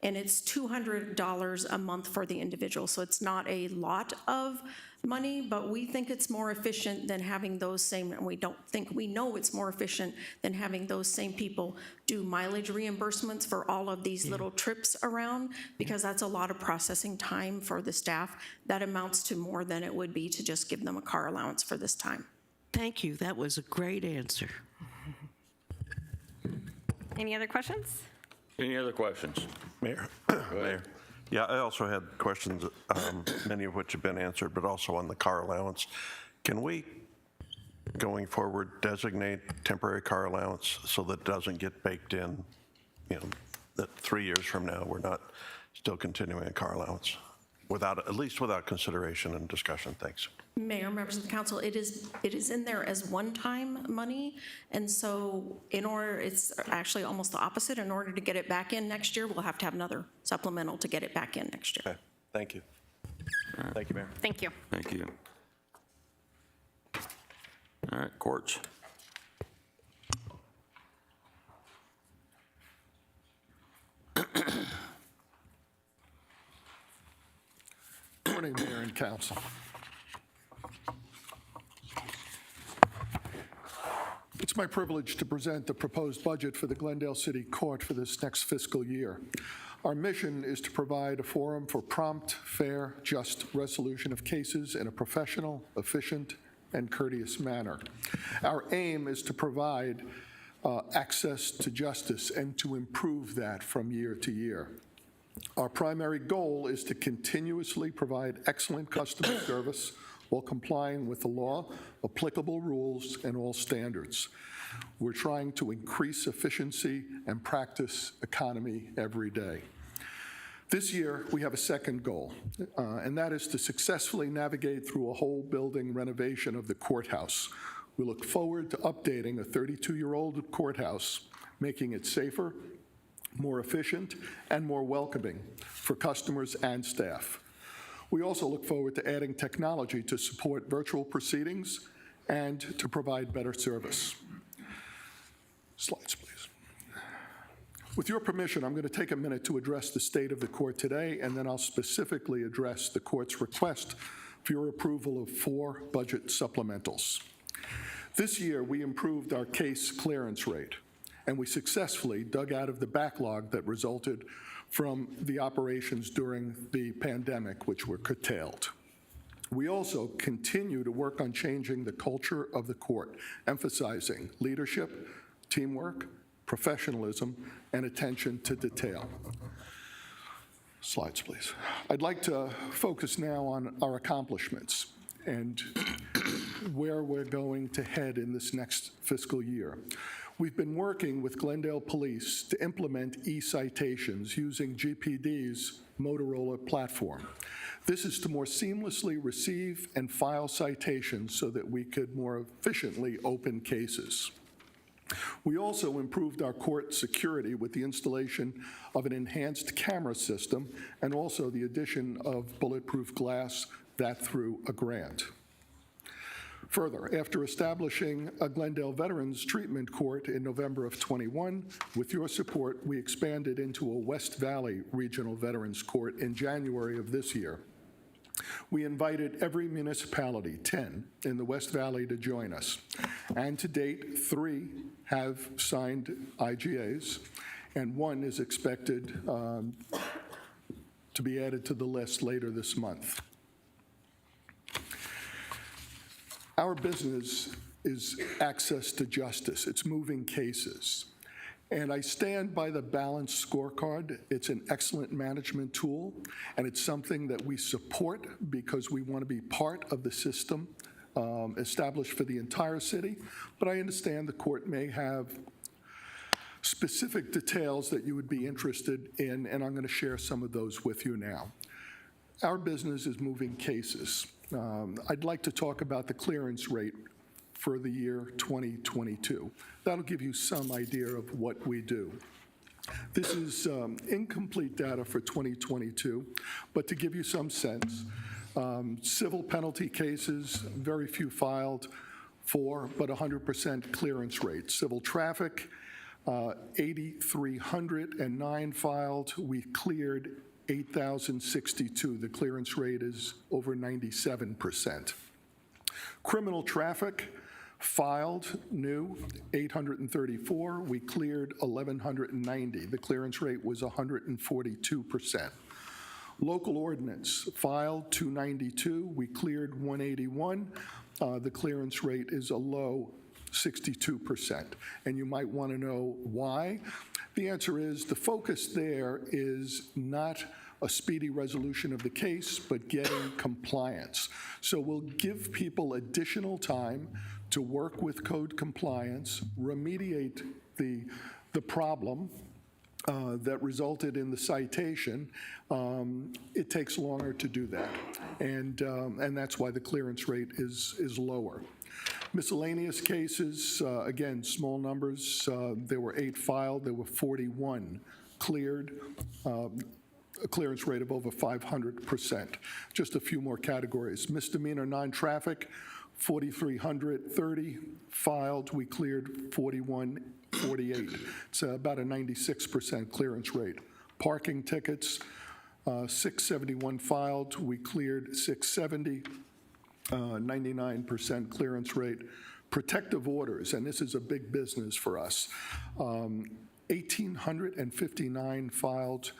and it's $200 a month for the individual. So it's not a lot of money, but we think it's more efficient than having those same, and we know it's more efficient than having those same people do mileage reimbursements for all of these little trips around, because that's a lot of processing time for the staff. That amounts to more than it would be to just give them a car allowance for this time. Thank you. That was a great answer. Any other questions? Any other questions? Mayor. Mayor. Yeah, I also had questions, many of which have been answered, but also on the car allowance. Can we, going forward, designate temporary car allowance so that it doesn't get baked in, that 3 years from now, we're not still continuing a car allowance, at least without consideration and discussion? Thanks. Mayor, members of the council, it is in there as one-time money, and so it's actually almost the opposite. In order to get it back in next year, we'll have to have another supplemental to get it back in next year. Okay, thank you. Thank you, Mayor. Thank you. Thank you. All right, courts. Morning, Mayor and Council. It's my privilege to present the proposed budget for the Glendale City Court for this next fiscal year. Our mission is to provide a forum for prompt, fair, just resolution of cases in a professional, efficient, and courteous manner. Our aim is to provide access to justice and to improve that from year to year. Our primary goal is to continuously provide excellent customer service while complying with the law, applicable rules, and all standards. We're trying to increase efficiency and practice economy every day. This year, we have a second goal, and that is to successfully navigate through a whole building renovation of the courthouse. We look forward to updating a 32-year-old courthouse, making it safer, more efficient, and more welcoming for customers and staff. We also look forward to adding technology to support virtual proceedings and to provide better service. Slides, please. With your permission, I'm going to take a minute to address the state of the court today, and then I'll specifically address the court's request for your approval of 4 budget supplementals. This year, we improved our case clearance rate, and we successfully dug out of the backlog that resulted from the operations during the pandemic, which were curtailed. We also continue to work on changing the culture of the court, emphasizing leadership, teamwork, professionalism, and attention to detail. Slides, please. I'd like to focus now on our accomplishments and where we're going to head in this next fiscal year. We've been working with Glendale Police to implement e-citations using GPD's Motorola platform. This is to more seamlessly receive and file citations so that we could more efficiently open cases. We also improved our court security with the installation of an enhanced camera system and also the addition of bulletproof glass, that through a grant. Further, after establishing a Glendale Veterans Treatment Court in November of '21, with your support, we expanded into a West Valley Regional Veterans Court in January of this year. We invited every municipality, 10, in the West Valley to join us. And to date, 3 have signed IGAs, and 1 is expected to be added to the list later this month. Our business is access to justice. It's moving cases. And I stand by the balanced scorecard. It's an excellent management tool, and it's something that we support because we want to be part of the system established for the entire city. But I understand the court may have specific details that you would be interested in, and I'm going to share some of those with you now. Our business is moving cases. I'd like to talk about the clearance rate for the year 2022. That'll give you some idea of what we do. This is incomplete data for 2022, but to give you some sense, civil penalty cases, very few filed, 4, but 100% clearance rate. Civil traffic, 8,309 filed. We cleared 8,062. The clearance rate is over 97%. Criminal traffic filed new 834. We cleared 1,190. The clearance rate was 142%. Local ordinance filed 292. We cleared 181. The clearance rate is a low 62%. And you might want to know why. The answer is the focus there is not a speedy resolution of the case, but getting compliance. So we'll give people additional time to work with code compliance, remediate the problem that resulted in the citation. It takes longer to do that, and that's why the clearance rate is lower. Miscellaneous cases, again, small numbers. There were 8 filed. There were 41 cleared. A clearance rate of over 500%. Just a few more categories. Misdemeanor non-traffic, 4,330 filed. We cleared 4148. It's about a 96% clearance rate. Parking tickets, 671 filed. We cleared 670, 99% clearance rate. Protective orders, and this is a big business for us. 1,859 filed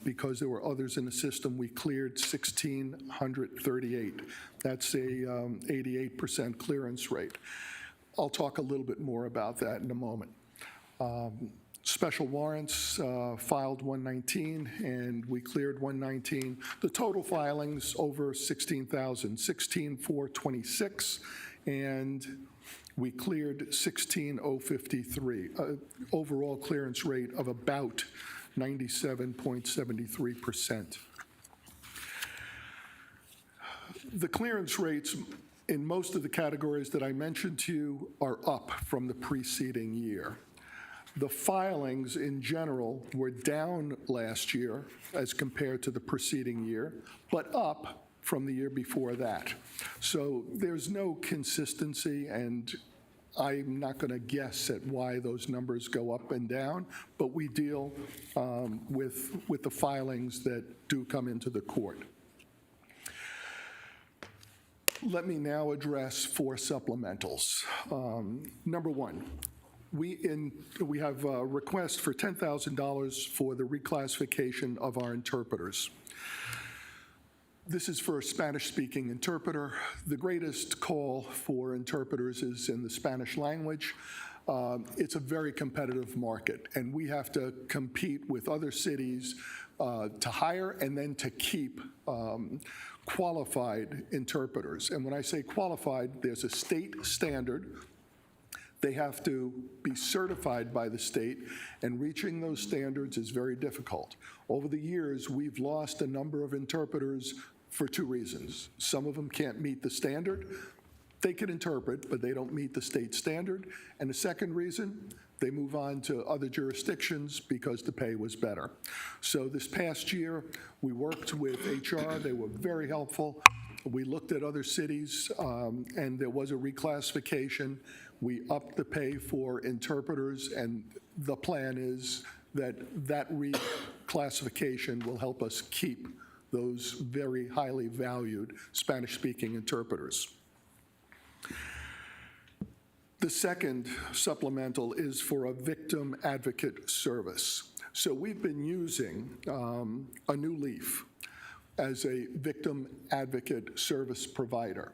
because there were others in the system. We cleared 1,638. That's a 88% clearance rate. I'll talk a little bit more about that in a moment. Special warrants filed 119, and we cleared 119. The total filings over 16,000, 16,426, and we cleared 16,053. Overall clearance rate of about 97.73%. The clearance rates in most of the categories that I mentioned to you are up from the preceding year. The filings in general were down last year as compared to the preceding year, but up from the year before that. So there's no consistency, and I'm not going to guess at why those numbers go up and down, but we deal with the filings that do come into the court. Let me now address 4 supplementals. Number 1, we have a request for $10,000 for the reclassification of our interpreters. This is for a Spanish-speaking interpreter. The greatest call for interpreters is in the Spanish language. It's a very competitive market, and we have to compete with other cities to hire and then to keep qualified interpreters. And when I say qualified, there's a state standard. They have to be certified by the state, and reaching those standards is very difficult. Over the years, we've lost a number of interpreters for 2 reasons. Some of them can't meet the standard. They can interpret, but they don't meet the state standard. And the second reason, they move on to other jurisdictions because the pay was better. So this past year, we worked with HR. They were very helpful. We looked at other cities, and there was a reclassification. We upped the pay for interpreters, and the plan is that that reclassification will help us keep those very highly valued Spanish-speaking interpreters. The second supplemental is for a victim advocate service. So we've been using a new leaf as a victim advocate service provider.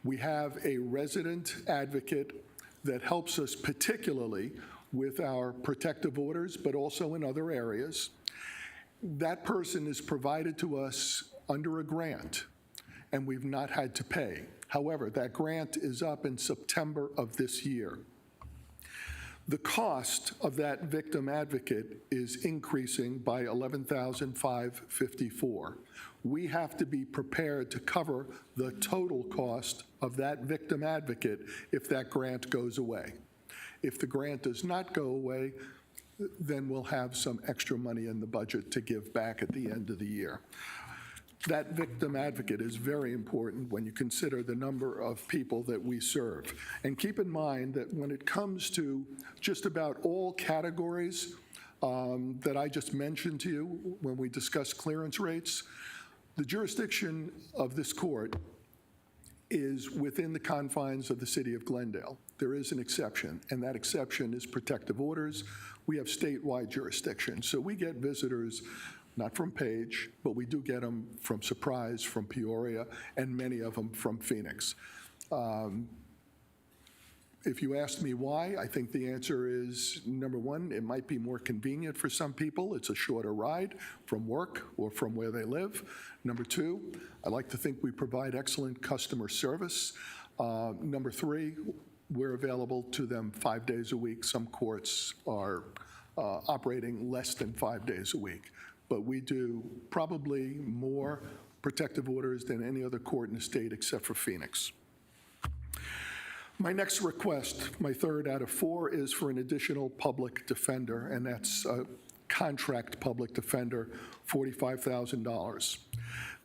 We have a resident advocate that helps us particularly with our protective orders, but also in other areas. That person is provided to us under a grant, and we've not had to pay. However, that grant is up in September of this year. The cost of that victim advocate is increasing by $11,554. We have to be prepared to cover the total cost of that victim advocate if that grant goes away. If the grant does not go away, then we'll have some extra money in the budget to give back at the end of the year. That victim advocate is very important when you consider the number of people that we serve. And keep in mind that when it comes to just about all categories that I just mentioned to you when we discussed clearance rates, the jurisdiction of this court is within the confines of the city of Glendale. There is an exception, and that exception is protective orders. We have statewide jurisdiction, so we get visitors not from Page, but we do get them from Surprise, from Peoria, and many of them from Phoenix. If you asked me why, I think the answer is, number one, it might be more convenient for some people. It's a shorter ride from work or from where they live. Number two, I like to think we provide excellent customer service. Number three, we're available to them 5 days a week. Some courts are operating less than 5 days a week. But we do probably more protective orders than any other court in the state except for Phoenix. My next request, my third out of four, is for an additional public defender, and that's a contract public defender, $45,000.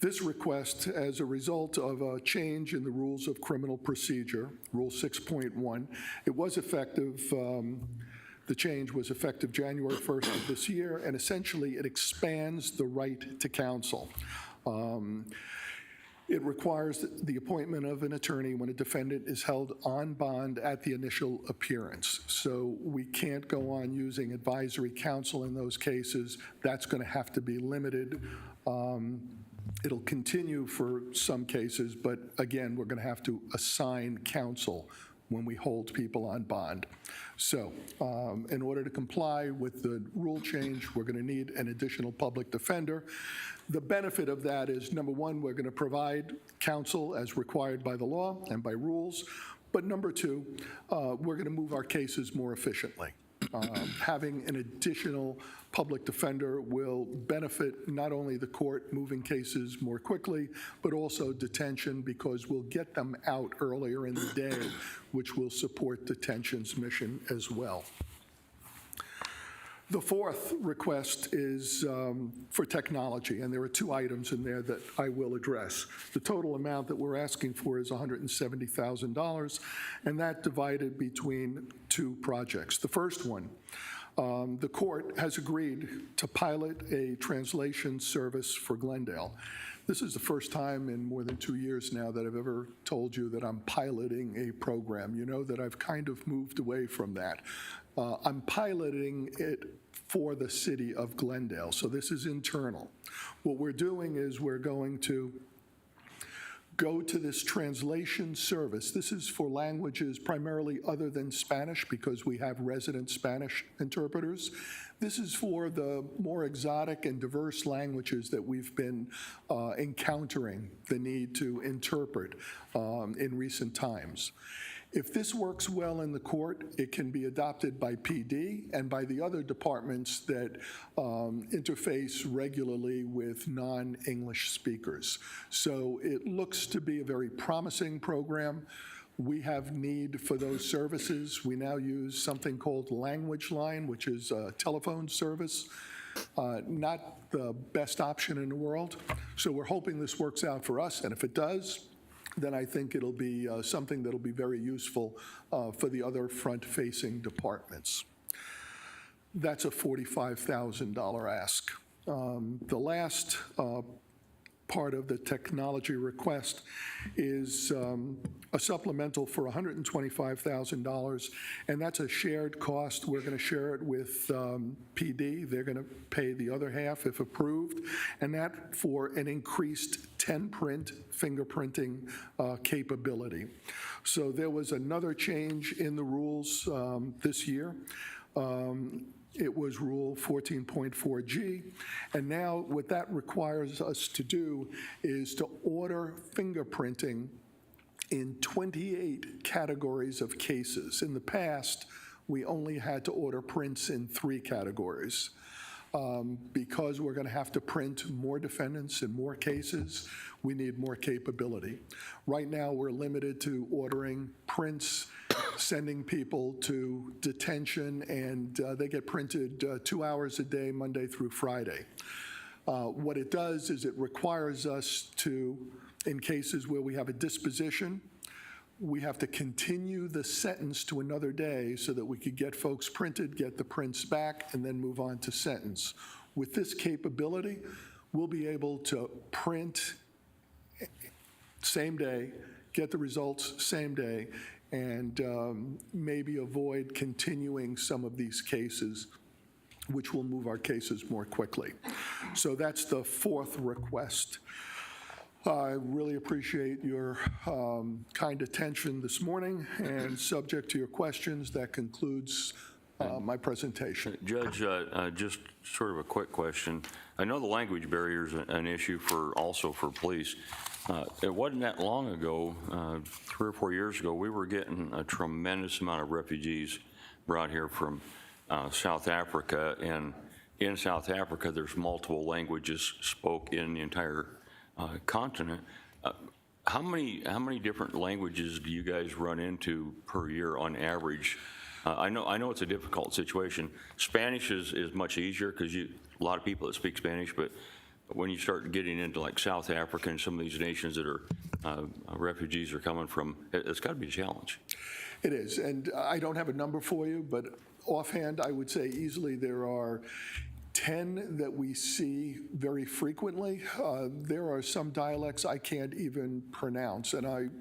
This request, as a result of a change in the rules of criminal procedure, Rule 6.1, it was effective, the change was effective January 1st of this year, and essentially it expands the right to counsel. It requires the appointment of an attorney when a defendant is held on bond at the initial appearance. So we can't go on using advisory counsel in those cases. That's going to have to be limited. It'll continue for some cases, but again, we're going to have to assign counsel when we hold people on bond. So in order to comply with the rule change, we're going to need an additional public defender. The benefit of that is, number one, we're going to provide counsel as required by the law and by rules. But number two, we're going to move our cases more efficiently. Having an additional public defender will benefit not only the court moving cases more quickly, but also detention, because we'll get them out earlier in the day, which will support detention's mission as well. The fourth request is for technology, and there are two items in there that I will address. The total amount that we're asking for is $170,000, and that divided between two projects. The first one, the court has agreed to pilot a translation service for Glendale. This is the first time in more than 2 years now that I've ever told you that I'm piloting a program. You know that I've kind of moved away from that. I'm piloting it for the city of Glendale, so this is internal. What we're doing is we're going to go to this translation service. This is for languages primarily other than Spanish, because we have resident Spanish interpreters. This is for the more exotic and diverse languages that we've been encountering the need to interpret in recent times. If this works well in the court, it can be adopted by PD and by the other departments that interface regularly with non-English speakers. So it looks to be a very promising program. We have need for those services. We now use something called Language Line, which is a telephone service. Not the best option in the world. So we're hoping this works out for us, and if it does, then I think it'll be something that'll be very useful for the other front-facing departments. That's a $45,000 ask. The last part of the technology request is a supplemental for $125,000, and that's a shared cost. We're going to share it with PD. They're going to pay the other half if approved, and that for an increased 10-print fingerprinting capability. So there was another change in the rules this year. It was Rule 14.4G, and now what that requires us to do is to order fingerprinting in 28 categories of cases. In the past, we only had to order prints in 3 categories. Because we're going to have to print more defendants in more cases, we need more capability. Right now, we're limited to ordering prints, sending people to detention, and they get printed 2 hours a day, Monday through Friday. What it does is it requires us to, in cases where we have a disposition, we have to continue the sentence to another day so that we could get folks printed, get the prints back, and then move on to sentence. With this capability, we'll be able to print same day, get the results same day, and maybe avoid continuing some of these cases, which will move our cases more quickly. So that's the fourth request. I really appreciate your kind attention this morning, and subject to your questions, that concludes my presentation. Judge, just sort of a quick question. I know the language barrier is an issue also for police. It wasn't that long ago, 3 or 4 years ago, we were getting a tremendous amount of refugees brought here from South Africa, and in South Africa, there's multiple languages spoke in the entire continent. How many different languages do you guys run into per year on average? I know it's a difficult situation. Spanish is much easier because a lot of people that speak Spanish, but when you start getting into like South Africa and some of these nations that are refugees are coming from, it's got to be a challenge. It is, and I don't have a number for you, but offhand, I would say easily there are 10 that we see very frequently. There are some dialects I can't even pronounce, and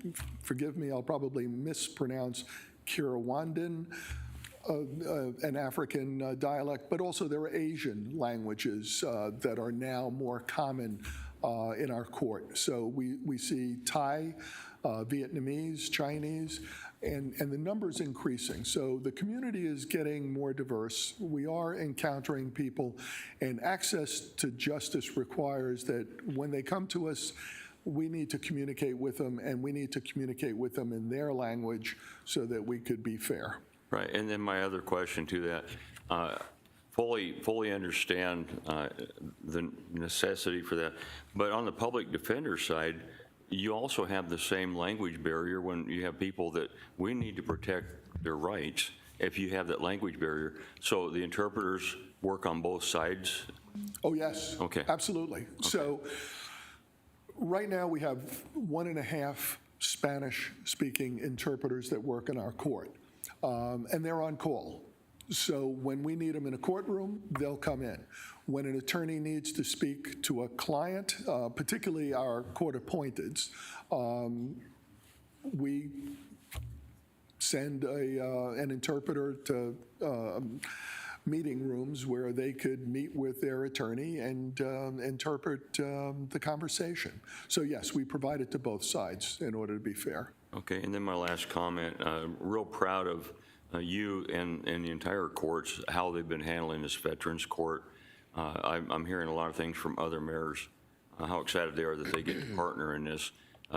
forgive me, I'll probably mispronounce Kinyarwanda, an African dialect, but also there are Asian languages that are now more common in our court. So we see Thai, Vietnamese, Chinese, and the number's increasing. So the community is getting more diverse. We are encountering people, and access to justice requires that when they come to us, we need to communicate with them, and we need to communicate with them in their language so that we could be fair. Right, and then my other question to that, fully understand the necessity for that, but on the public defender side, you also have the same language barrier when you have people that we need to protect their rights if you have that language barrier. So the interpreters work on both sides? Oh, yes. Okay. Absolutely. Okay. So right now we have 1.5 Spanish-speaking interpreters that work in our court, and they're on call. So when we need them in a courtroom, they'll come in. When an attorney needs to speak to a client, particularly our court appointeds, we send an interpreter to meeting rooms where they could meet with their attorney and interpret the conversation. So yes, we provide it to both sides in order to be fair. Okay, and then my last comment, real proud of you and the entire courts, how they've been handling this Veterans Court. I'm hearing a lot of things from other mayors, how excited they are that they get to partner in this,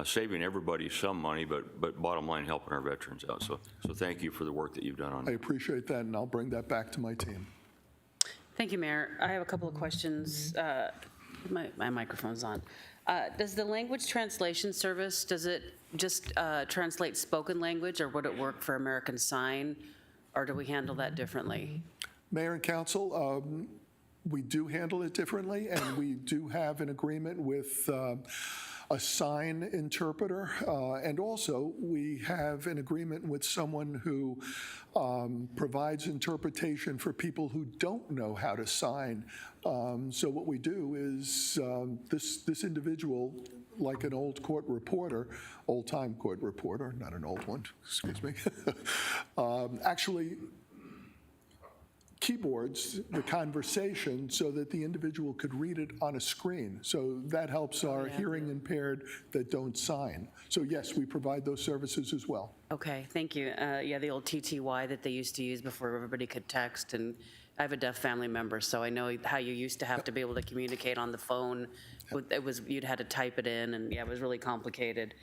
saving everybody some money, but bottom line, helping our veterans out. So thank you for the work that you've done on I it. appreciate that, and I'll bring that back to my team. Thank you, Mayor. I have a couple of questions. My microphone's on. Does the language translation service, does it just translate spoken language, or would it work for American Sign, or do we handle that differently? Mayor and council, we do handle it differently, and we do have an agreement with a sign interpreter, and also we have an agreement with someone who provides interpretation for people who don't know how to sign. So what we do is this individual, like an old court reporter, old-time court reporter, not an old one, excuse me, actually keyboards the conversation so that the individual could read it on a screen. So that helps our hearing impaired that don't sign. So yes, we provide those services as well. Okay, thank you. Yeah, the old TTY that they used to use before everybody could text, and I have a deaf family member, so I know how you used to have to be able to communicate on the phone. You'd had to type it in, and yeah, it was really complicated.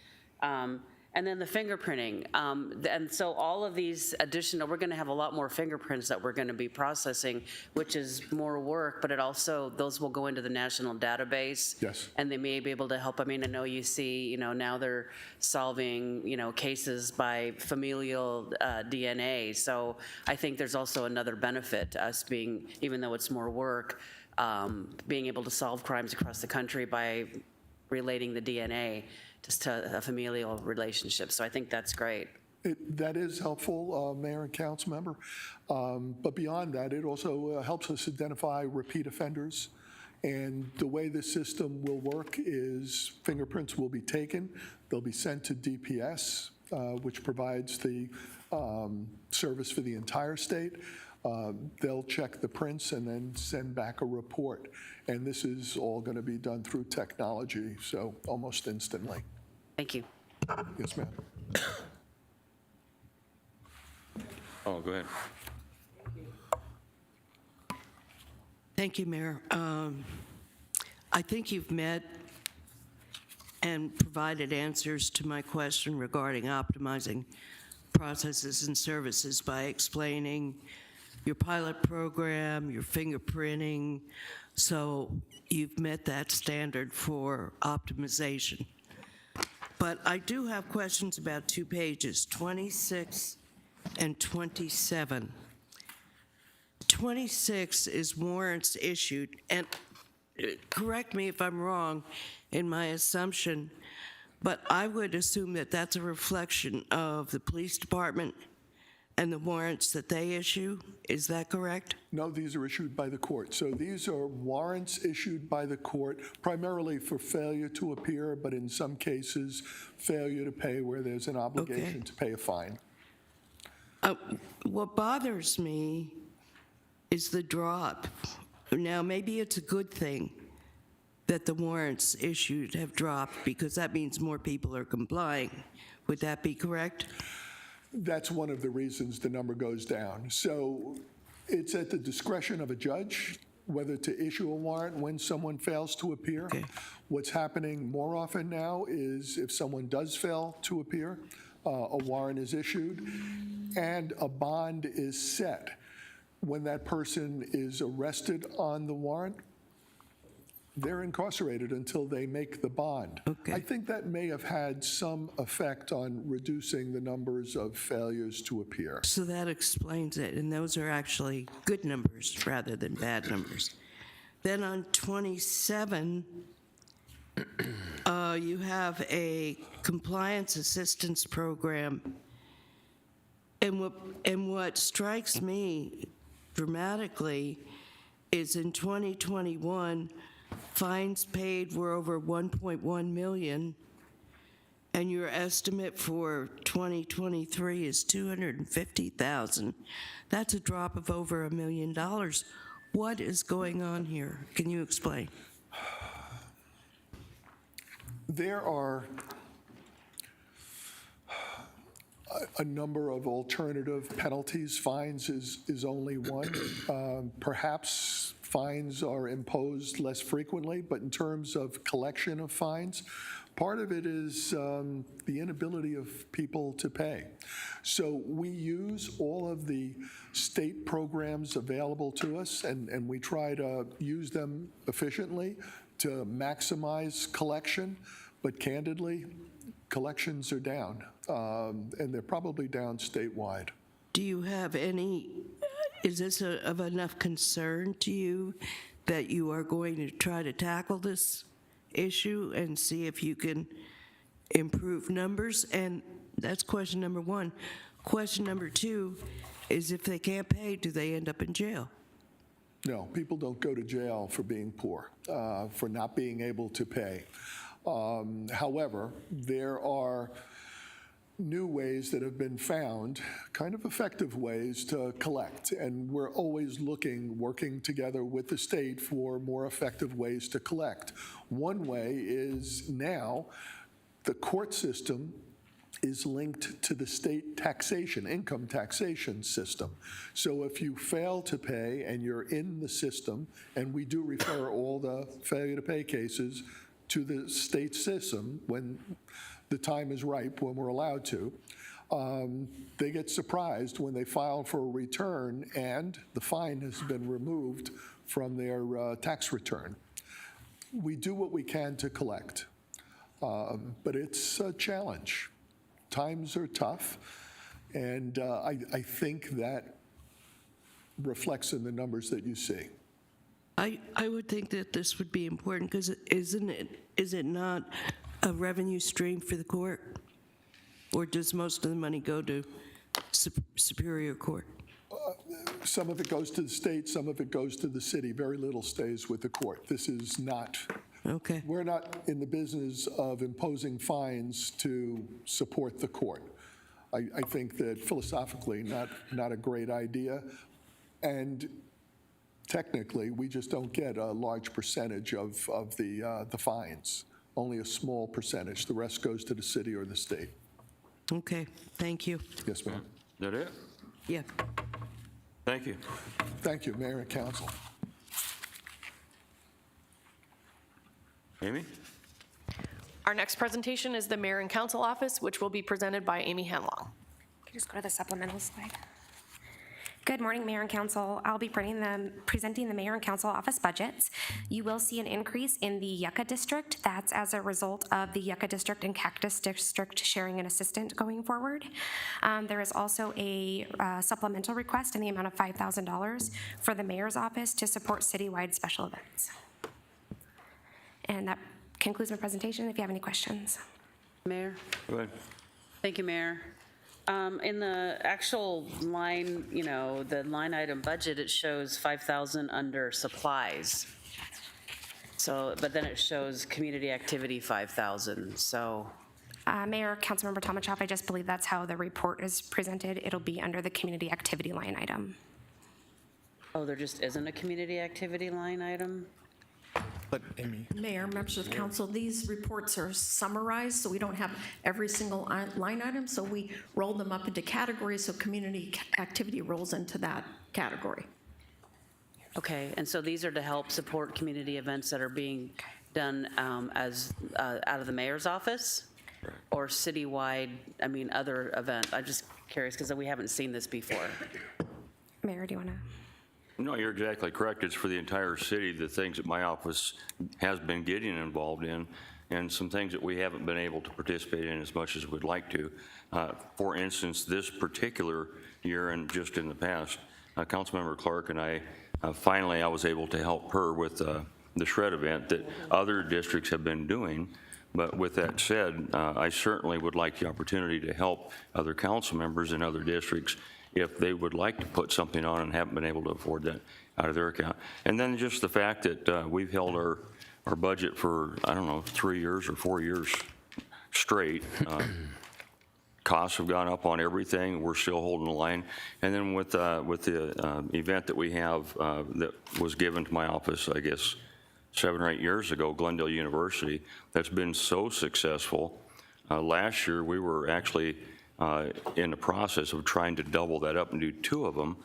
And then the fingerprinting. And so all of these additional, we're going to have a lot more fingerprints that we're going to be processing, which is more work, but it also, those will go into the national database. Yes. And they may be able to help. I mean, I know you see, now they're solving, cases by familial DNA. So I think there's also another benefit to us being, even though it's more work, being able to solve crimes across the country by relating the DNA just to a familial relationship. So I think that's great. That is helpful, Mayor and council member. But beyond that, it also helps us identify repeat offenders. And the way the system will work is fingerprints will be taken, they'll be sent to DPS, which provides the service for the entire state. They'll check the prints and then send back a report. And this is all going to be done through technology, so almost instantly. Thank you. Yes, ma'am. Oh, go ahead. Thank you, Mayor. I think you've met and provided answers to my question regarding optimizing processes and services by explaining your pilot program, your fingerprinting. So you've met that standard for optimization. But I do have questions about 2 pages, 26 and 27. 26 is warrants issued, and correct me if I'm wrong in my assumption, but I would assume that that's a reflection of the police department and the warrants that they issue. Is that correct? No, these are issued by the court. So these are warrants issued by the court, primarily for failure to appear, but in some cases, failure to pay where there's an obligation to pay a fine. What bothers me is the drop. Now, maybe it's a good thing that the warrants issued have dropped because that means more people are complying. Would that be correct? That's one of the reasons the number goes down. So it's at the discretion of a judge whether to issue a warrant when someone fails to appear. Okay. What's happening more often now is if someone does fail to appear, a warrant is issued and a bond is set. When that person is arrested on the warrant, they're incarcerated until they make the bond. Okay. I think that may have had some effect on reducing the numbers of failures to appear. So that explains it, and those are actually good numbers rather than bad numbers. Then on 27, you have a compliance assistance program. And what strikes me dramatically is in 2021, fines paid were over 1.1 million, and your estimate for 2023 is 250,000. That's a drop of over $1 million. What is going on here? Can you explain? There are a number of alternative penalties. Fines is only one. Perhaps fines are imposed less frequently, but in terms of collection of fines, part of it is the inability of people to pay. So we use all of the state programs available to us, and we try to use them efficiently to maximize collection, but candidly, collections are down, and they're probably down statewide. Do you have any, is this of enough concern to you that you are going to try to tackle this issue and see if you can improve numbers? And that's question number one. Question number two is if they can't pay, do they end up in jail? No, people don't go to jail for being poor, for not being able to pay. However, there are new ways that have been found, kind of effective ways to collect, and we're always working together with the state for more effective ways to collect. One way is now the court system is linked to the state taxation, income taxation system. So if you fail to pay and you're in the system, and we do refer all the failure to pay cases to the state system when the time is ripe, when we're allowed to, they get surprised when they file for a return and the fine has been removed from their tax return. We do what we can to collect, but it's a challenge. Times are tough, and I think that reflects in the numbers that you see. I would think that this would be important because is it not a revenue stream for the court? Or does most of the money go to Superior Court? Some of it goes to the state, some of it goes to the city. Very little stays with the court. This is not, Okay. we're not in the business of imposing fines to support the court. I think that philosophically, not a great idea. And technically, we just don't get a large percentage of the fines, only a small percentage. The rest goes to the city or the state. Okay, thank you. Yes, ma'am. Is that it? Yeah. Thank you. Thank you, Mayor and Council. Amy? Our next presentation is the Mayor and Council Office, which will be presented by Amy Hanlong. Can you just go to the supplemental slide? Good morning, Mayor and Council. I'll be presenting the Mayor and Council Office budgets. You will see an increase in the Yucca District. That's as a result of the Yucca District and Cactus District sharing an assistant going forward. There is also a supplemental request in the amount of $5,000 for the Mayor's Office to support citywide special events. And that concludes my presentation. If you have any questions. Mayor? Go ahead. Thank you, Mayor. In the actual line, the line item budget, it shows 5,000 under supplies. So, but then it shows community activity 5,000, so. Mayor, Councilmember Tomachoff, I just believe that's how the report is presented. It'll be under the community activity line item. Oh, there just isn't a community activity line item? But Amy, Mayor, members of the council, these reports are summarized, so we don't have every single line item, so we roll them up into categories, so community activity rolls into that category. Okay, and so these are to help support community events that are being done as out of the mayor's office? Or citywide, other event? I'm just curious because we haven't seen this before. Mayor, do you want to? No, you're exactly correct. It's for the entire city, the things that my office has been getting involved in, and some things that we haven't been able to participate in as much as we'd like to. For instance, this particular year and just in the past, Councilmember Clark and I, finally I was able to help her with the shred event that other districts have been doing. But with that said, I certainly would like the opportunity to help other council members in other districts if they would like to put something on and haven't been able to afford that out of their account. And then just the fact that we've held our budget for, 3 years or 4 years straight. Costs have gone up on everything. We're still holding the line. And then with the event that we have that was given to my office, I guess, 7 or 8 years ago, Glendale University, that's been so successful. Last year, we were actually in the process of trying to double that up and do 2 of them.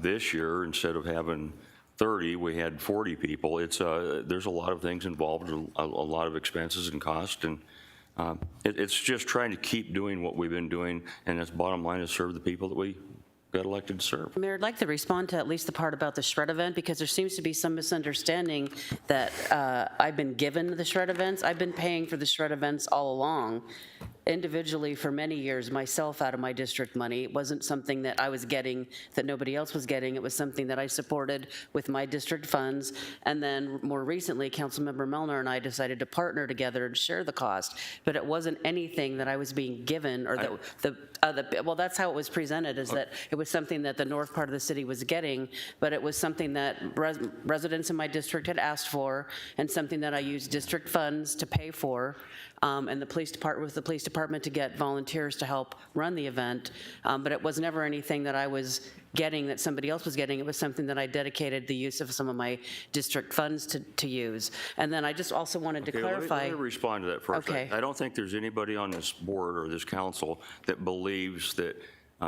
This year, instead of having 30, we had 40 people. There's a lot of things involved, a lot of expenses and cost, and it's just trying to keep doing what we've been doing, and its bottom line is serve the people that we got elected to serve. Mayor, I'd like to respond to at least the part about the shred event, because there seems to be some misunderstanding that I've been given the shred events. I've been paying for the shred events all along, individually for many years, myself out of my district money. It wasn't something that I was getting that nobody else was getting. It was something that I supported with my district funds. And then more recently, Councilmember Melner and I decided to partner together and share the cost. But it wasn't anything that I was being given, or well, that's how it was presented, is that it was something that the north part of the city was getting, but it was something that residents in my district had asked for, and something that I used district funds to pay for, and the police department to get volunteers to help run the event. But it was never anything that I was getting that somebody else was getting. It was something that I dedicated the use of some of my district funds to use. And then I just also wanted to clarify. Let me respond to that first. Okay. I don't think there's anybody on this board or this council that believes that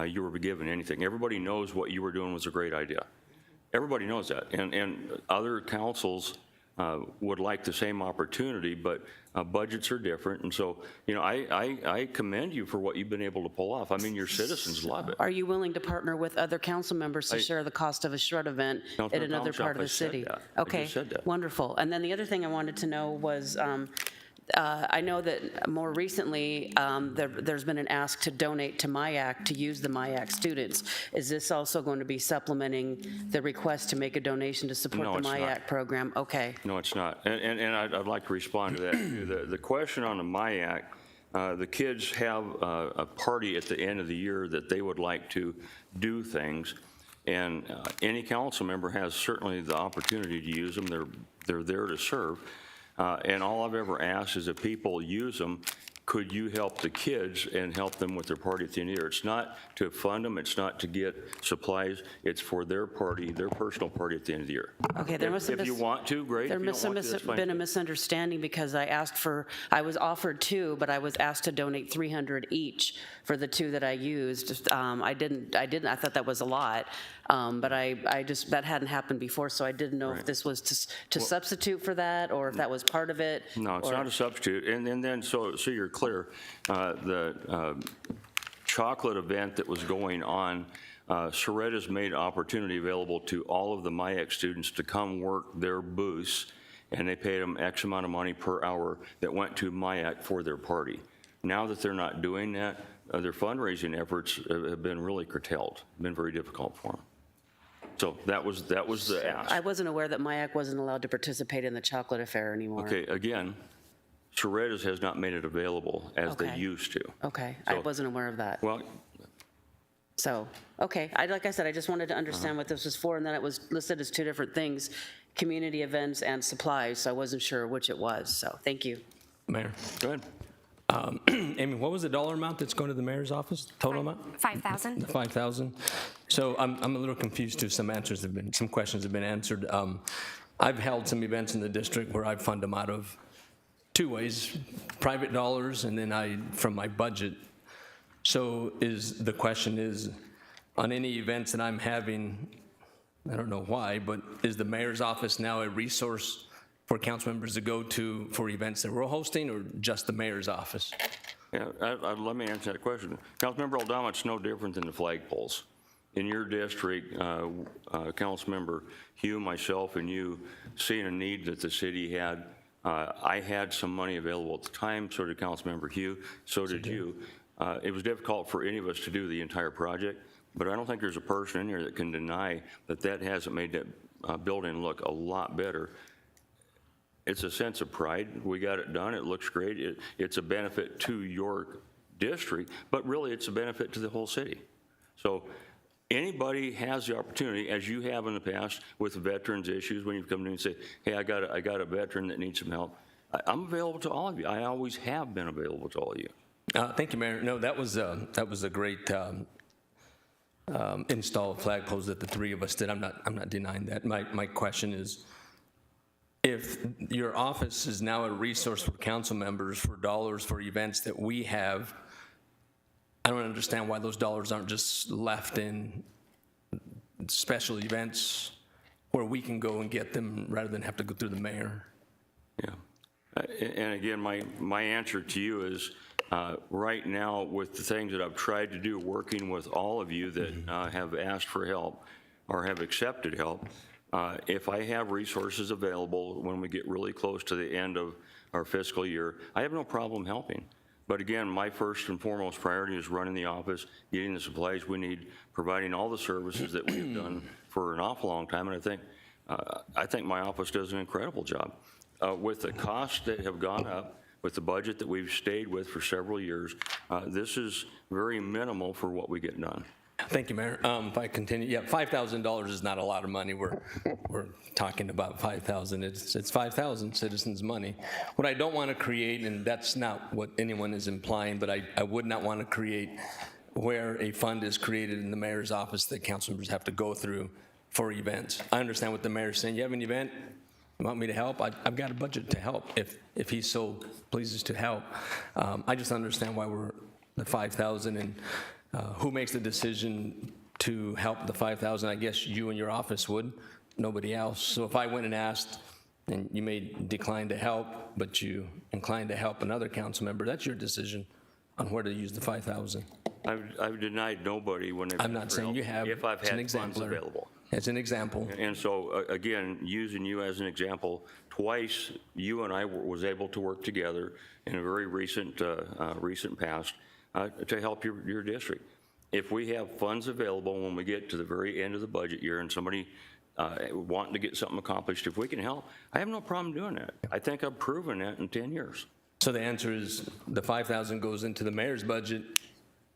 you were given anything. Everybody knows what you were doing was a great idea. Everybody knows that. And other councils would like the same opportunity, but budgets are different. And so, I commend you for what you've been able to pull off. I mean, your citizens love it. Are you willing to partner with other council members to share the cost of a shred event in another part of the city? I Okay, just said that. wonderful. And then the other thing I wanted to know was, I know that more recently, there's been an ask to donate to MIAC to use the MIAC students. Is this also going to be supplementing the request to make a donation to support No, the it's not. MIAC program? Okay. No, it's not. And I'd like to respond to that, too. The question on the MIAC, the kids have a party at the end of the year that they would like to do things, and any council member has certainly the opportunity to use them. They're there to serve. And all I've ever asked is if people use them, could you help the kids and help them with their party at the end of the year? It's not to fund them, it's not to get supplies, it's for their party, their personal party at the end of the year. Okay, there must have If you want to, great. There If you must don't have want to, that's fine, been a too. misunderstanding because I was offered 2, but I was asked to donate 300 each for the 2 that I used. I thought that was a lot, but that hadn't happened before, so I didn't know if this was to substitute for that or if that was part of it. No, it's or- not a substitute. And then, so you're clear, the chocolate event that was going on, Soretta's made opportunity available to all of the MIAC students to come work their booths, and they paid them X amount of money per hour that went to MIAC for their party. Now that they're not doing that, their fundraising efforts have been really curtailed, been very difficult for them. So that was the ask. I wasn't aware that MIAC wasn't allowed to participate in the chocolate affair anymore. Okay, again, Soretta's has not made it available as they Okay. used to. Okay, I So- wasn't aware of that. Well, So, okay, like I said, I just wanted to understand what this was for, and then it was listed as 2 different things, community events and supplies, so I wasn't sure which it was, so thank you. Mayor. go ahead. Amy, what was the dollar amount that's going to the mayor's office, total amount? 5,000. 5,000. So I'm a little confused too. Some questions have been answered. I've held some events in the district where I fund them out of 2 ways, private dollars and then from my budget. So the question is, on any events that I'm having, I don't know why, but is the mayor's office now a resource for council members to go to for events that we're hosting, or just the mayor's office? Yeah, let me answer that question. Councilmember Aldama, it's no different than the flagpoles. In your district, Councilmember Hugh, myself, and you, seeing a need that the city had, I had some money available at the time, so did Councilmember Hugh, so did you. It was difficult for any of us to do the entire project, but I don't think there's a person in here that can deny that hasn't made that building look a lot better. It's a sense of pride. We got it done. It looks great. It's a benefit to your district, but really it's a benefit to the whole city. So anybody has the opportunity, as you have in the past with veterans issues, when you come to me and say, hey, I got a veteran that needs some help. I'm available to all of you. I always have been available to all of you. Thank you, Mayor. No, that was a great install of flagpoles that the 3 of us did. I'm not denying that. My question is, if your office is now a resource for council members for dollars for events that we have, I don't understand why those dollars aren't just left in special events where we can go and get them rather than have to go through the mayor. Yeah. And again, my answer to you is, right now, with the things that I've tried to do, working with all of you that have asked for help or have accepted help, if I have resources available when we get really close to the end of our fiscal year, I have no problem helping. But again, my first and foremost priority is running the office, getting the supplies we need, providing all the services that we have done for an awful long time, and I think my office does an incredible job. With the costs that have gone up, with the budget that we've stayed with for several years, this is very minimal for what we get done. Thank you, Mayor. If I continue, yeah, $5,000 is not a lot of money. We're talking about 5,000. It's 5,000 citizens' money. What I don't want to create, and that's not what anyone is implying, but I would not want to create where a fund is created in the mayor's office that council members have to go through for events. I understand what the mayor's saying. You have an event, you want me to help? I've got a budget to help if he so pleases to help. I just understand why we're at 5,000 and who makes the decision to help the 5,000? I guess you and your office would, nobody else. So if I went and asked, and you may decline to help, but you inclined to help another council member, that's your decision on where to use the 5,000. I've denied nobody when they've. I'm not saying you have. If I've It's an had funds exemplar. available. As an example. And so, again, using you as an example, twice you and I was able to work together in a very recent past to help your district. If we have funds available when we get to the very end of the budget year and somebody wanting to get something accomplished, if we can help, I have no problem doing that. I think I've proven that in 10 years. So the answer is the 5,000 goes into the mayor's budget.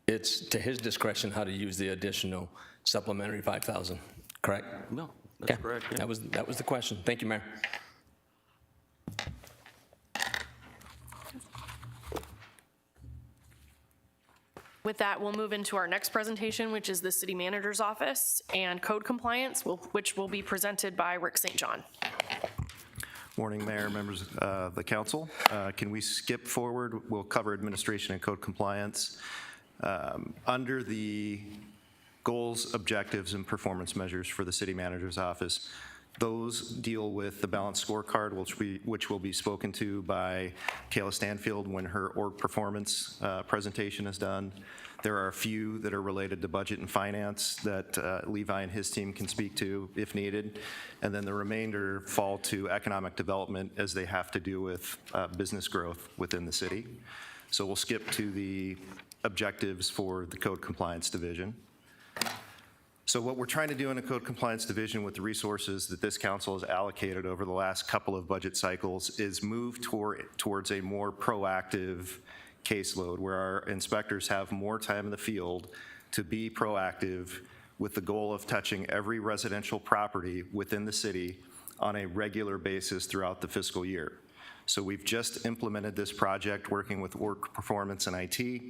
It's to his discretion how to use the additional supplementary 5,000, correct? No, that's Okay. correct. yeah. That was the question. Thank you, Mayor. With that, we'll move into our next presentation, which is the city manager's office and code compliance, which will be presented by Rick St. John. Morning, Mayor, members of the council. Can we skip forward? We'll cover administration and code compliance. Under the goals, objectives, and performance measures for the city manager's office, those deal with the balanced scorecard, which will be spoken to by Kayla Stanfield when her org performance presentation is done. There are a few that are related to budget and finance that Levi and his team can speak to if needed. And then the remainder fall to economic development as they have to do with business growth within the city. So we'll skip to the objectives for the Code Compliance Division. So what we're trying to do in the Code Compliance Division with the resources that this council has allocated over the last couple of budget cycles is move towards a more proactive caseload where our inspectors have more time in the field to be proactive with the goal of touching every residential property within the city on a regular basis throughout the fiscal year. So we've just implemented this project working with work performance and IT,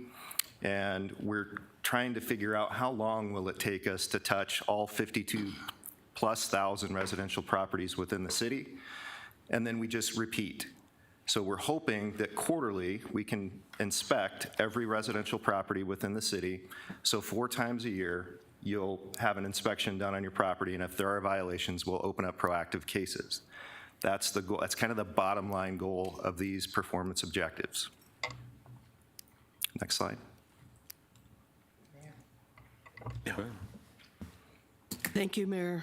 and we're trying to figure out how long will it take us to touch all 52,000+ residential properties within the city, and then we just repeat. So we're hoping that quarterly we can inspect every residential property within the city. So 4 times a year, you'll have an inspection done on your property, and if there are violations, we'll open up proactive cases. That's the goal. That's kind of the bottom line goal of these performance objectives. Next slide. Thank you, Mayor.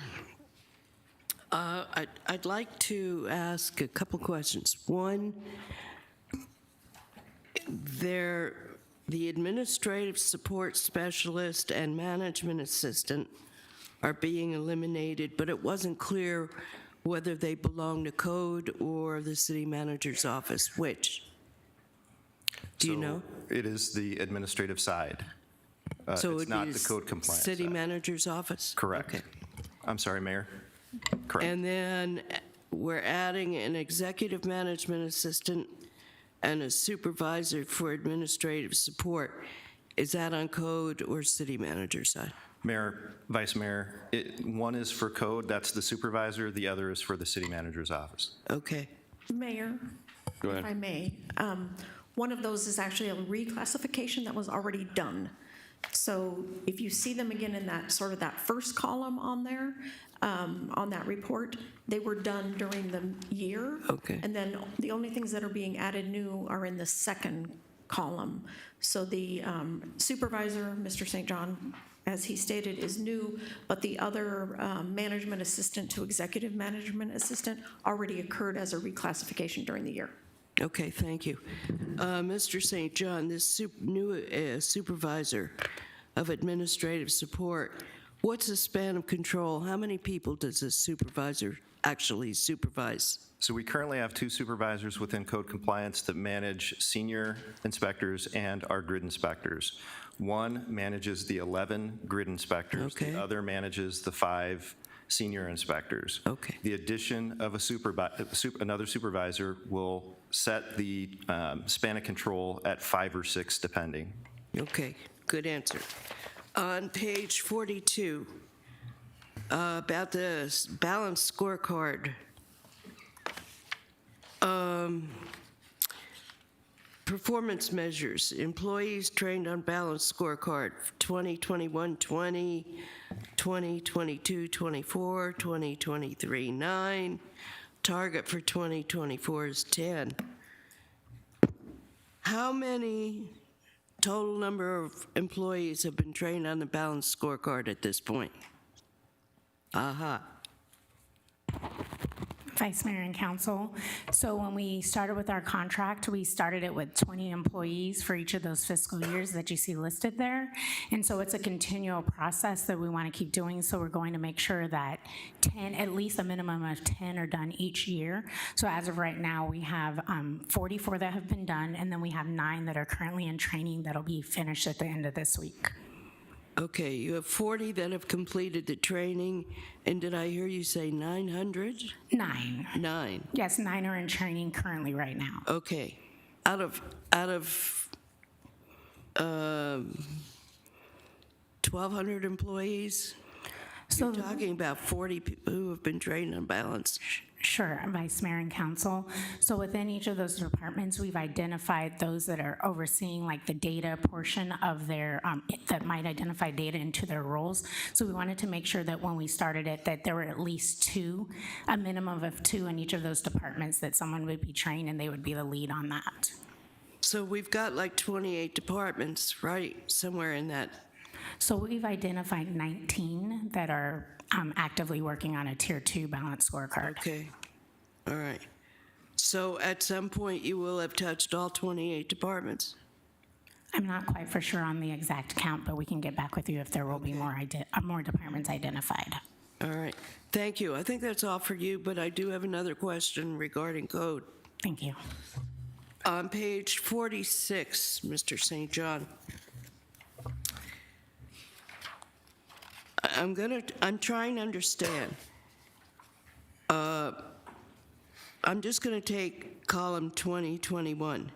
I'd like to ask a couple questions. One, the administrative support specialist and management assistant are being eliminated, but it wasn't clear whether they belong to code or the city manager's office. Which? Do you know? It is the administrative side. So it's it'd not be the code compliance City side. manager's office? Correct. Okay. I'm sorry, Mayor. Correct. And then we're adding an executive management assistant and a supervisor for administrative support. Is that on code or city manager side? Mayor, Vice Mayor, one is for code, that's the supervisor, the other is for the city manager's office. Okay. Mayor, Go ahead. if I may, one of those is actually a reclassification that was already done. So if you see them again in that sort of that first column on there, on that report, they were done during the year. Okay. And then the only things that are being added new are in the second column. So the supervisor, Mr. St. John, as he stated, is new, but the other management assistant to executive management assistant already occurred as a reclassification during the year. Okay, thank you. Mr. St. John, this new supervisor of administrative support, what's the span of control? How many people does this supervisor actually supervise? So we currently have 2 supervisors within code compliance that manage senior inspectors and our grid inspectors. One manages the 11 grid inspectors. Okay. The other manages the 5 senior inspectors. Okay. The addition of another supervisor will set the span of control at 5 or 6, depending. Okay, good answer. On page 42, about the balanced scorecard, performance measures, employees trained on balanced scorecard, 2021-20, 2022-24, 2023-9, target for 2024 is 10. How many total number of employees have been trained on the balanced scorecard at this point? Aha. Vice Mayor and Council. So when we started with our contract, we started it with 20 employees for each of those fiscal years that you see listed there. And so it's a continual process that we want to keep doing. So we're going to make sure that 10, at least a minimum of 10 are done each year. So as of right now, we have 44 that have been done, and then we have 9 that are currently in training that'll be finished at the end of this week. Okay, you have 40 that have completed the training, and did I hear you say 900? 9. 9. Yes, 9 are in training currently right now. Okay. Out of 1,200 employees? So you're talking about 40 people who have been trained on balance. Sure, Vice Mayor and Council. So within each of those departments, we've identified those that are overseeing like the data portion of their, that might identify data into their roles. So we wanted to make sure that when we started it, that there were at least 2, a minimum of 2 in each of those departments, that someone would be trained and they would be the lead on that. So we've got like 28 departments, right? Somewhere in that. So we've identified 19 that are actively working on a Tier 2 balanced scorecard. Okay, all right. So at some point, you will have touched all 28 departments? I'm not quite for sure on the exact count, but we can get back with you if there will be more departments identified. All right, thank you. I think that's all for you, but I do have another question regarding code. Thank you. On page 46, Mr. St. John, I'm trying to understand. I'm just gonna take column 2021.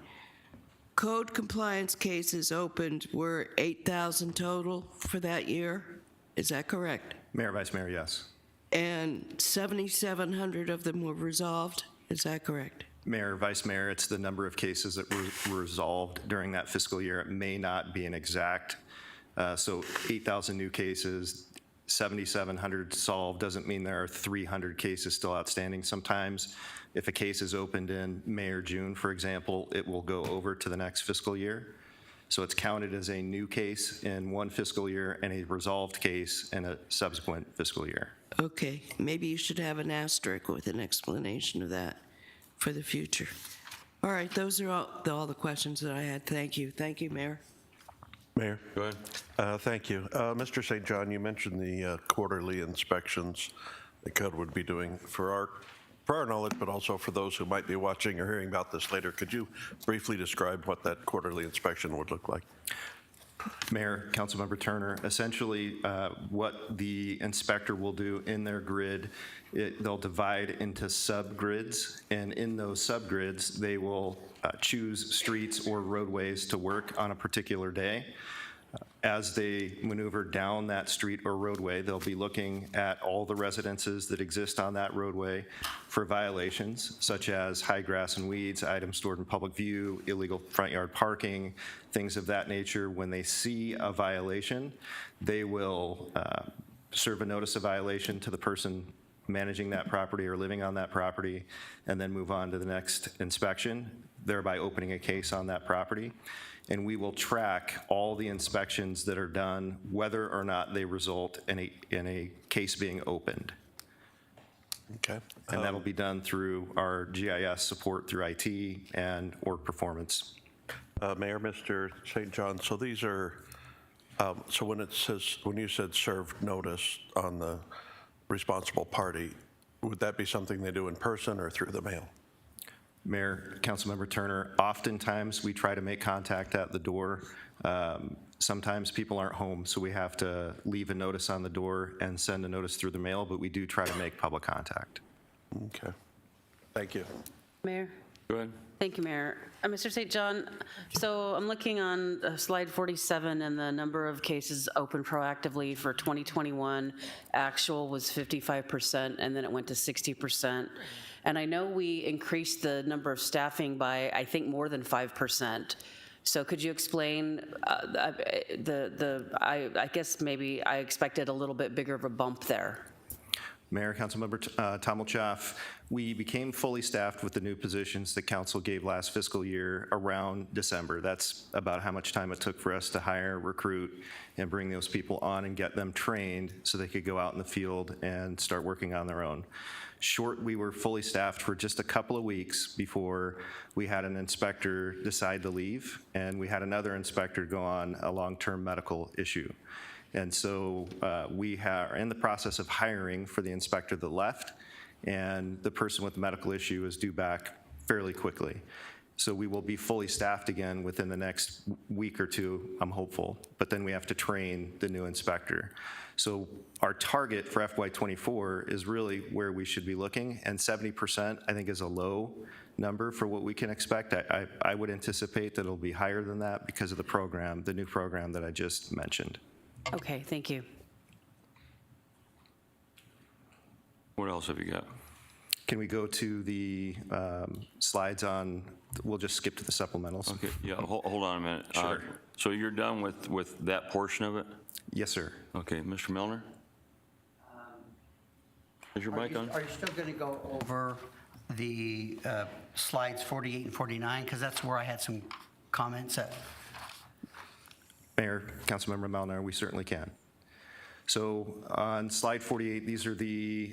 Code compliance cases opened were 8,000 total for that year. Is that correct? Mayor, Vice Mayor, yes. And 7,700 of them were resolved. Is that correct? Mayor, Vice Mayor, it's the number of cases that were resolved during that fiscal year. It may not be an exact, so 8,000 new cases, 7,700 solved doesn't mean there are 300 cases still outstanding. Sometimes if a case is opened in May or June, for example, it will go over to the next fiscal year. So it's counted as a new case in one fiscal year and a resolved case in a subsequent fiscal year. Okay, maybe you should have an asterisk with an explanation of that for the future. All right, those are all the questions that I had. Thank you. Thank you, Mayor. Mayor? Go ahead. Thank you. Mr. St. John, you mentioned the quarterly inspections that CODE would be doing for our knowledge, but also for those who might be watching or hearing about this later. Could you briefly describe what that quarterly inspection would look like? Mayor, Councilmember Turner, essentially what the inspector will do in their grid, they'll divide into subgrids, and in those subgrids, they will choose streets or roadways to work on a particular day. As they maneuver down that street or roadway, they'll be looking at all the residences that exist on that roadway for violations, such as high grass and weeds, items stored in public view, illegal front yard parking, things of that nature. When they see a violation, they will serve a notice of violation to the person managing that property or living on that property, and then move on to the next inspection, thereby opening a case on that property. And we will track all the inspections that are done, whether or not they result in a case being opened. Okay. And that'll be done through our GIS support through IT and org performance. Mayor, Mr. St. John, so these are, so when you said served notice on the responsible party, would that be something they do in person or through the mail? Mayor, Councilmember Turner, oftentimes we try to make contact at the door. Sometimes people aren't home, so we have to leave a notice on the door and send a notice through the mail, but we do try to make public contact. Okay. Thank you. Mayor? Go ahead. Thank you, Mayor. Mr. St. John, so I'm looking on slide 47 and the number of cases open proactively for 2021. Actual was 55%, and then it went to 60%. And I know we increased the number of staffing by, I think, more than 5%. So could you explain, I guess maybe I expected a little bit bigger of a bump there. Mayor, Councilmember Tom Mulchaff, we became fully staffed with the new positions that council gave last fiscal year around December. That's about how much time it took for us to hire, recruit, and bring those people on and get them trained so they could go out in the field and start working on their own. We were fully staffed for just a couple of weeks before we had an inspector decide to leave, and we had another inspector go on a long-term medical issue. And so we are in the process of hiring for the inspector that left, and the person with the medical issue is due back fairly quickly. So we will be fully staffed again within the next week or two, I'm hopeful, but then we have to train the new inspector. So our target for FY24 is really where we should be looking, and 70% I think is a low number for what we can expect. I would anticipate that it'll be higher than that because of the program, the new program that I just mentioned. Okay, thank you. What else have you got? Can we go to the slides on, we'll just skip to the supplementals. Okay, yeah, hold on a minute. Sure. So you're done with that portion of it? Yes, sir. Okay, Mr. Milner? Is your mic on? Are you still going to go over the slides 48 and 49? Because that's where I had some comments. Mayor, Councilmember Melnar, we certainly can. So on slide 48, these are the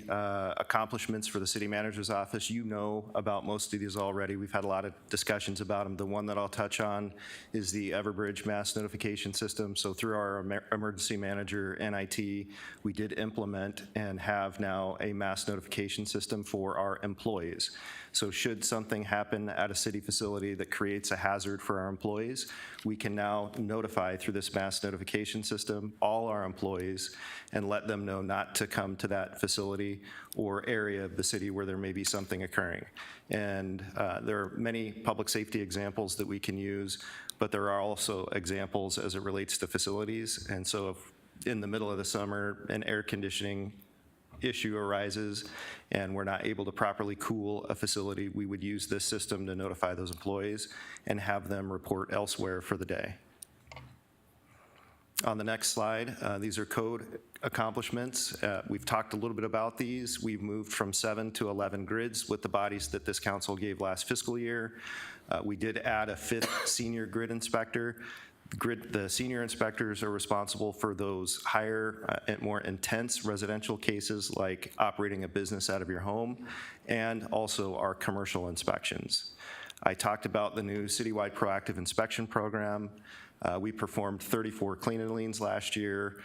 accomplishments for the city manager's office. You know about most of these already. We've had a lot of discussions about them. The one that I'll touch on is the Everbridge mass notification system. So through our emergency manager, NIT, we did implement and have now a mass notification system for our employees. So should something happen at a city facility that creates a hazard for our employees, we can now notify through this mass notification system all our employees and let them know not to come to that facility or area of the city where there may be something occurring. And there are many public safety examples that we can use, but there are also examples as it relates to facilities. And so if in the middle of the summer an air conditioning issue arises and we're not able to properly cool a facility, we would use this system to notify those employees and have them report elsewhere for the day. On the next slide, these are code accomplishments. We've talked a little bit about these. We've moved from 7 to 11 grids with the bodies that this council gave last fiscal year. We did add a 5th senior grid inspector. The senior inspectors are responsible for those higher and more intense residential cases like operating a business out of your home and also our commercial inspections. I talked about the new citywide proactive inspection program. We performed 34 clean and leans last year.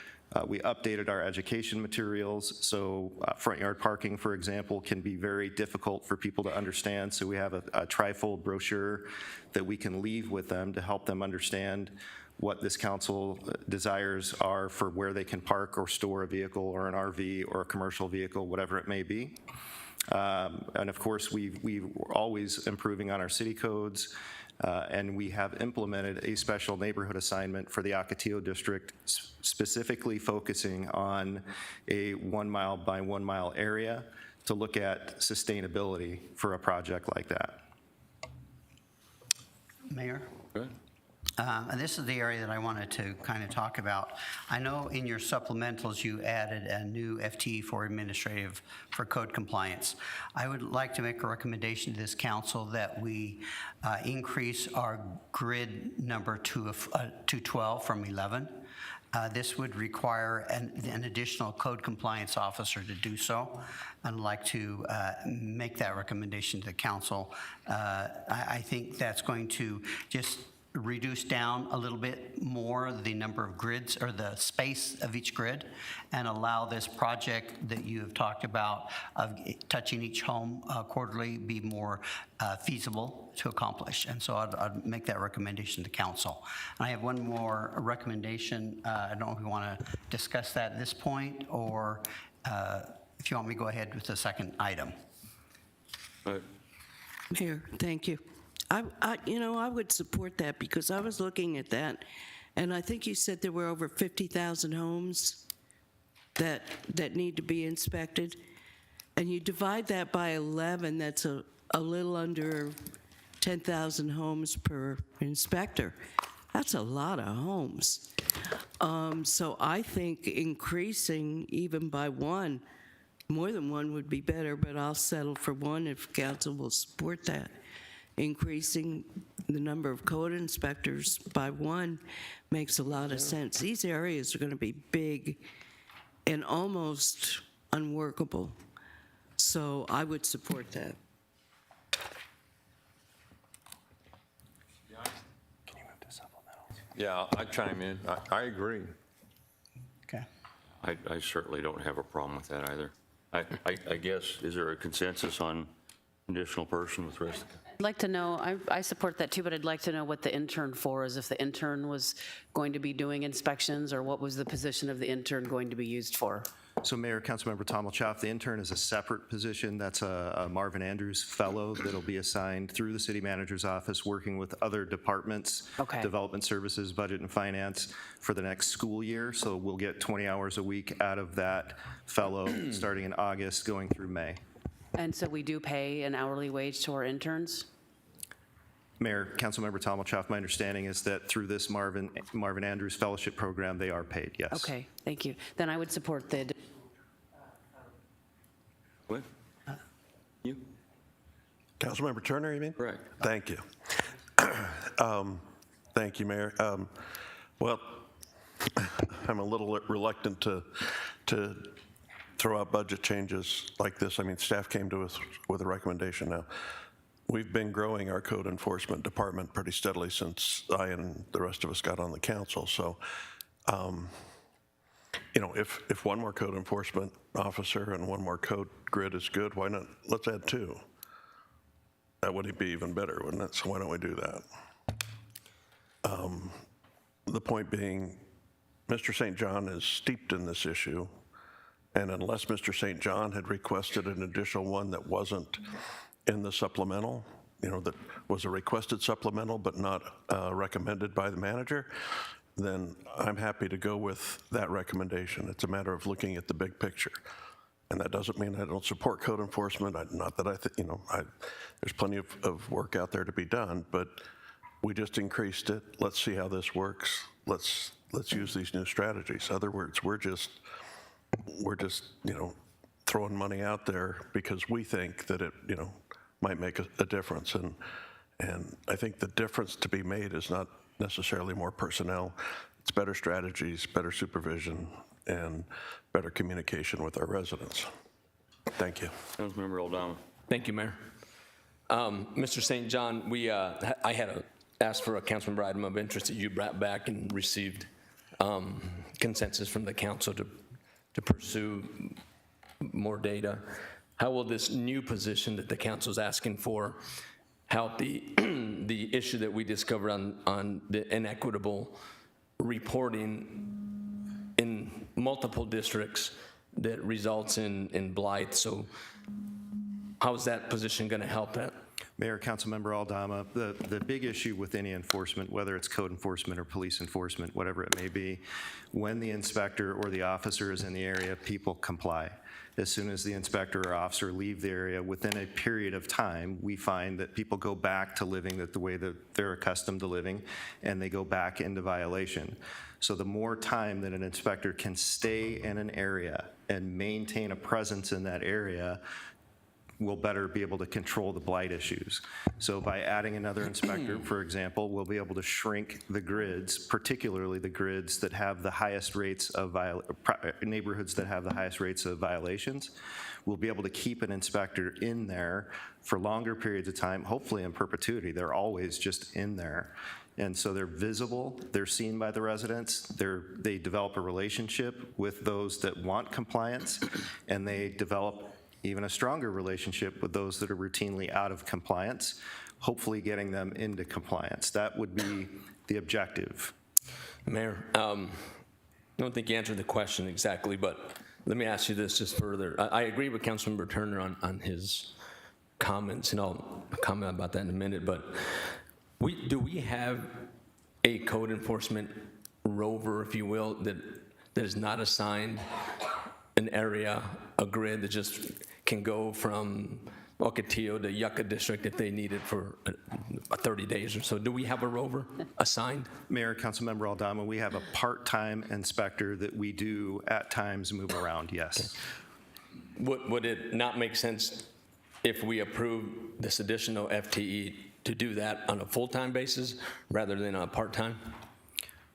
We updated our education materials, so front yard parking, for example, can be very difficult for people to understand, so we have a trifold brochure that we can leave with them to help them understand what this council desires are for where they can park or store a vehicle or an RV or a commercial vehicle, whatever it may be. And of course, we're always improving on our city codes. And we have implemented a special neighborhood assignment for the Ocotillo District, specifically focusing on a 1 mile by 1 mile area to look at sustainability for a project like that. Mayor? Go ahead. And this is the area that I wanted to kind of talk about. I know in your supplementals you added a new FTE for code compliance. I would like to make a recommendation to this council that we increase our grid number to 12 from 11. This would require an additional code compliance officer to do so. I'd like to make that recommendation to the council. I think that's going to just reduce down a little bit more the number of grids or the space of each grid and allow this project that you have talked about of touching each home quarterly be more feasible to accomplish. And so I'd make that recommendation to council. And I have one more recommendation. I don't know if we want to discuss that at this point or if you want me to go ahead with the second item. Mayor, thank you. I would support that because I was looking at that, and I think you said there were over 50,000 homes that need to be inspected, and you divide that by 11, that's a little under 10,000 homes per inspector. That's a lot of homes. So I think increasing even by one more than one would be better, but I'll settle for one if council will support that. Increasing the number of code inspectors by one makes a lot of sense. These areas are going to be big and almost unworkable. So I would support that. Yeah, I chime in. I agree. Okay. I certainly don't have a problem with that either. I guess, is there a consensus on additional person with rest? I'd like to know, I support that too, but I'd like to know what the intern for is, if the intern was going to be doing inspections, or what was the position of the intern going to be used for? So Mayor, Councilmember Tom Malchoff, the intern is a separate position. That's a Marvin Andrews Fellow that'll be assigned through the city manager's office, working with other departments, Okay. development services, budget and finance for the next school year. So we'll get 20 hours a week out of that fellow starting in August, going through May. And so we do pay an hourly wage to our interns? Mayor, Councilmember Tom Malchoff, my understanding is that through this Marvin Andrews Fellowship Program, they are paid, yes. Okay, thank you. Then I would support the. What? You? Councilmember Turner, you mean? Correct. Thank you. Thank you, Mayor. Well, I'm a little reluctant to throw out budget changes like this. I mean, staff came to us with a recommendation now. We've been growing our code enforcement department pretty steadily since I and the rest of us got on the council. So, you know, if one more code enforcement officer and one more code grid is good, why not? Let's add two. That would be even better, wouldn't it? So why don't we do that? The point being, Mr. St. John is steeped in this issue, and unless Mr. St. John had requested an additional one that wasn't in the supplemental, you know, that was a requested supplemental but not recommended by the manager, then I'm happy to go with that recommendation. It's a matter of looking at the big picture. And that doesn't mean I don't support code enforcement. Not that I think, you know, there's plenty of work out there to be done, but we just increased it. Let's see how this works. Let's use these new strategies. In other words, we're just, you know, throwing money out there because we think that it, you know, might make a difference. And I think the difference to be made is not necessarily more personnel. It's better strategies, better supervision, and better communication with our residents. Thank you. Councilmember Aldama. Thank you, Mayor. Mr. St. John, I had asked for a councilmember item of interest that you brought back and received consensus from the council to pursue more data. How will this new position that the council is asking for help the issue that we discovered on the inequitable reporting in multiple districts that results in blight? So how is that position going to help that? Mayor, Councilmember Aldama, the big issue with any enforcement, whether it's code enforcement or police enforcement, whatever it may be, when the inspector or the officer is in the area, people comply. As soon as the inspector or officer leave the area, within a period of time, we find that people go back to living the way that they're accustomed to living, and they go back into violation. So the more time that an inspector can stay in an area and maintain a presence in that area, we'll better be able to control the blight issues. So by adding another inspector, for example, we'll be able to shrink the grids, particularly the grids that have the highest rates of neighborhoods that have the highest rates of violations. We'll be able to keep an inspector in there for longer periods of time, hopefully in perpetuity. They're always just in there. And so they're visible, they're seen by the residents, they develop a relationship with those that want compliance, and they develop even a stronger relationship with those that are routinely out of compliance, hopefully getting them into compliance. That would be the objective. Mayor, I don't think you answered the question exactly, but let me ask you this just further. I agree with Councilmember Turner on his comments, and I'll comment about that in a minute, but do we have a code enforcement rover, if you will, that is not assigned an area, a grid that just can go from Ocotillo to Yucca District if they need it for 30 days or so? Do we have a rover assigned? Mayor, Councilmember Aldama, we have a part-time inspector that we do at times move around, yes. would it not make sense if we approve this additional FTE to do that on a full-time basis rather than a part-time?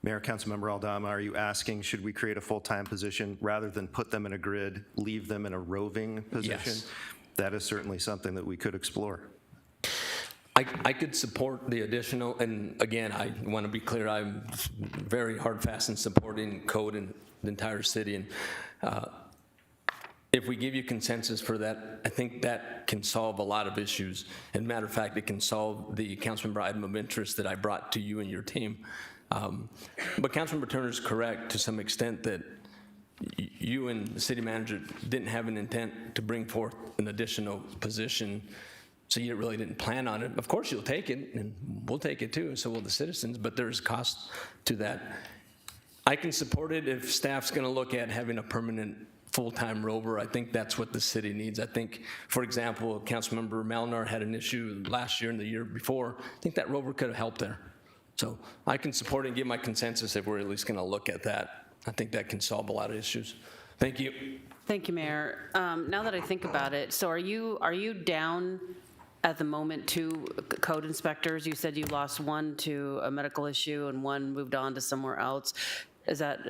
Mayor, Councilmember Aldama, are you asking, should we create a full-time position rather than put them in a grid, leave them in a roving position? Yes. That is certainly something that we could explore. I could support the additional, and again, I want to be clear, I'm very hard fast in supporting code in the entire city. And if we give you consensus for that, I think that can solve a lot of issues. And matter of fact, it can solve the councilmember item of interest that I brought to you and your team. But Councilmember Turner is correct to some extent that you and the city manager didn't have an intent to bring forth an additional position, so you really didn't plan on it. Of course you'll take it, and we'll take it too, and so will the citizens, but there's cost to that. I can support it if staff's gonna look at having a permanent full-time rover. I think that's what the city needs. I think, for example, Councilmember Malnar had an issue last year and the year before. I think that rover could have helped there. So I can support it and give my consensus if we're at least gonna look at that. I think that can solve a lot of issues. Thank you. Thank you, Mayor. Now that I think about it, so are you down at the moment 2 code inspectors? You said you lost 1 to a medical issue and 1 moved on to somewhere else. Is that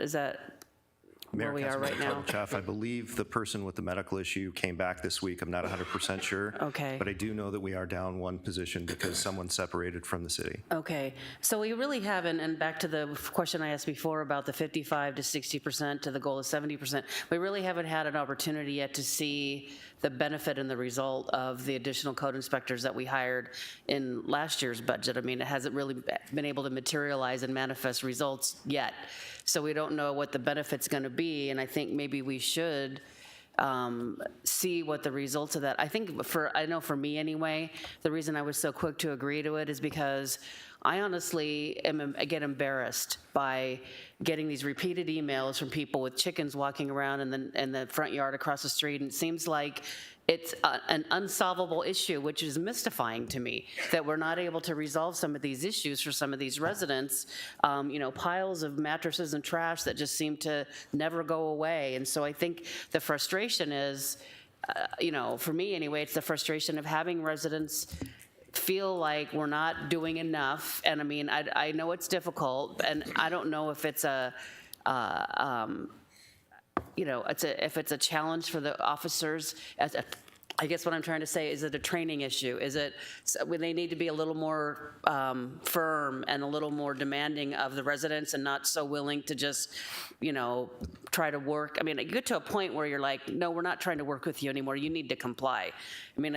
where we are right now? Chaff, I believe the person with the medical issue came back this week. I'm not 100% sure. Okay. But I do know that we are down 1 position because someone separated from the city. Okay, so we really haven't, and back to the question I asked before about the 55 to 60% to the goal of 70%, we really haven't had an opportunity yet to see the benefit and the result of the additional code inspectors that we hired in last year's budget. I mean, it hasn't really been able to materialize and manifest results yet. So we don't know what the benefit's gonna be, and I think maybe we should see what the results of that. I know for me anyway, the reason I was so quick to agree to it is because I honestly get embarrassed by getting these repeated emails from people with chickens walking around in the front yard across the street, and it seems like it's an unsolvable issue, which is mystifying to me, that we're not able to resolve some of these issues for some of these residents. Piles of mattresses and trash that just seem to never go away. And so I think the frustration is, for me anyway, it's the frustration of having residents feel like we're not doing enough. And I mean, I know it's difficult, and I don't know if it's if it's a challenge for the officers. I guess what I'm trying to say, is it a training issue? Is it, they need to be a little more firm and a little more demanding of the residents and not so willing to just, try to work. I mean, you get to a point where you're like, no, we're not trying to work with you anymore. You need to comply. I mean,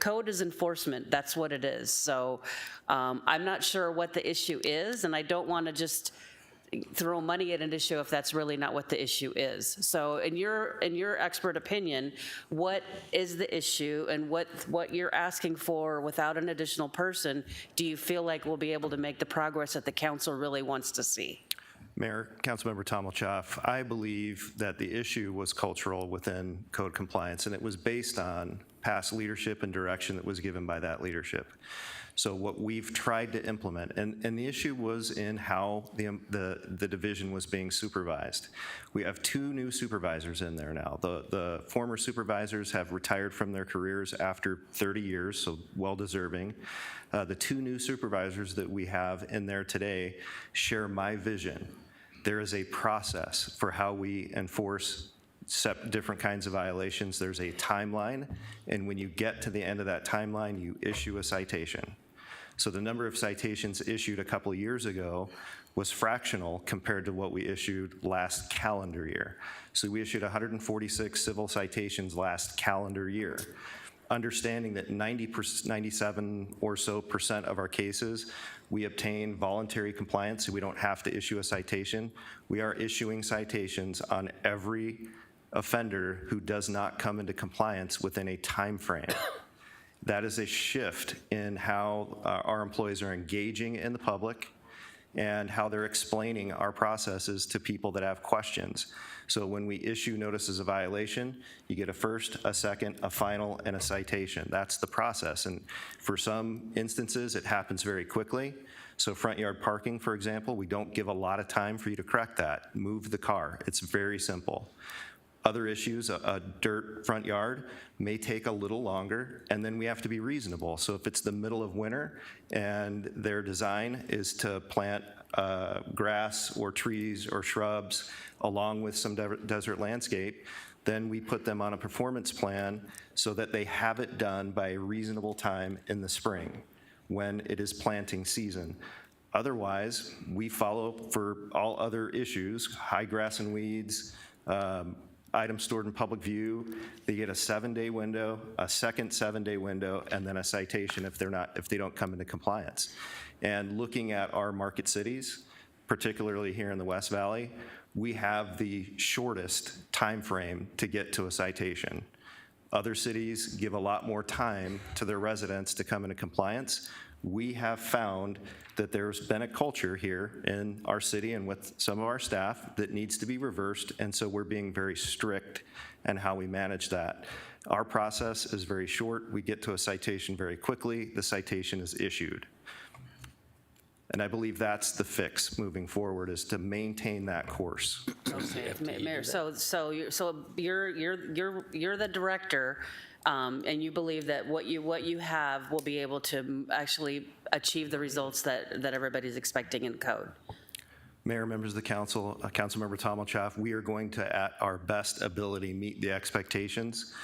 code is enforcement. That's what it is. So I'm not sure what the issue is, and I don't want to just throw money at an issue if that's really not what the issue is. So in your expert opinion, what is the issue, and what you're asking for without an additional person, do you feel like we'll be able to make the progress that the council really wants to see? Mayor, Councilmember Tommelchaff, I believe that the issue was cultural within code compliance, and it was based on past leadership and direction that was given by that leadership. So what we've tried to implement, and the issue was in how the division was being supervised. We have 2 new supervisors in there now. The former supervisors have retired from their careers after 30 years, so well-deserving. The 2 new supervisors that we have in there today share my vision. There is a process for how we enforce different kinds of violations. There's a timeline, and when you get to the end of that timeline, you issue a citation. So the number of citations issued a couple of years ago was fractional compared to what we issued last calendar year. So we issued 146 civil citations last calendar year. Understanding that 97 or so % of our cases, we obtain voluntary compliance, so we don't have to issue a citation. We are issuing citations on every offender who does not come into compliance within a time frame. That is a shift in how our employees are engaging in the public and how they're explaining our processes to people that have questions. So when we issue notices of violation, you get a first, a second, a final, and a citation. That's the process. And for some instances, it happens very quickly. So front yard parking, for example, we don't give a lot of time for you to correct that. Move the car. It's very simple. Other issues, a dirt front yard may take a little longer, and then we have to be reasonable. So if it's the middle of winter and their design is to plant grass or trees or shrubs along with some desert landscape, then we put them on a performance plan so that they have it done by a reasonable time in the spring when it is planting season. Otherwise, we follow for all other issues, high grass and weeds, items stored in public view. They get a 7-day window, a second 7-day window, and then a citation if they don't come into compliance. And looking at our market cities, particularly here in the West Valley, we have the shortest time frame to get to a citation. Other cities give a lot more time to their residents to come into compliance. We have found that there's been a culture here in our city and with some of our staff that needs to be reversed, and so we're being very strict in how we manage that. Our process is very short. We get to a citation very quickly. The citation is issued. And I believe that's the fix moving forward, is to maintain that course. Okay, Mayor, so you're the director, and you believe that what you have will be able to actually achieve the results that everybody's expecting in code. Mayor, members of the council, Councilmember Tomalchoff, we are going to, at our best ability, meet the expectations.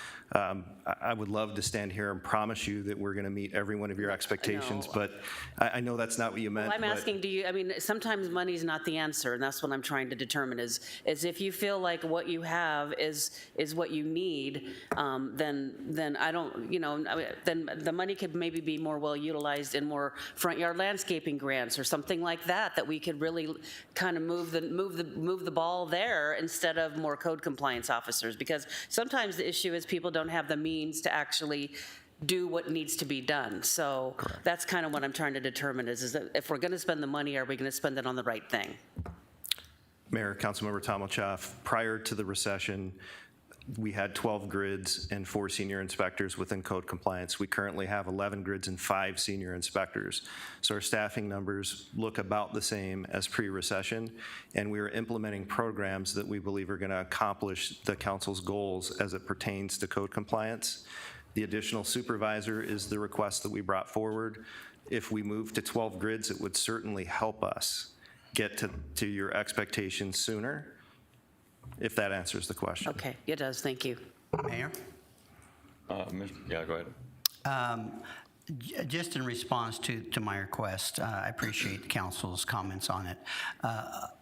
I would love to stand here and promise you that we're going to meet every one of your expectations, but I know that's not what you meant. Well, I'm asking, sometimes money's not the answer, and that's what I'm trying to determine is if you feel like what you have is what you need, then I don't, then the money could maybe be more well utilized in more front yard landscaping grants or something like that we could really kind of move the ball there instead of more code compliance officers, because sometimes the issue is people don't have the means to actually do what needs to be done. So that's kind of what I'm trying to determine is that if we're going to spend the money, are we going to spend it on the right thing? Mayor, Councilmember Tomalchoff, prior to the recession, we had 12 grids and 4 senior inspectors within code compliance. We currently have 11 grids and 5 senior inspectors. So our staffing numbers look about the same as pre-recession, and we are implementing programs that we believe are going to accomplish the council's goals as it pertains to code compliance. The additional supervisor is the request that we brought forward. If we move to 12 grids, it would certainly help us get to your expectations sooner, if that answers the question. Okay, it does. Thank you. Mayor? Yeah, go ahead. Just in response to my request, I appreciate the council's comments on it.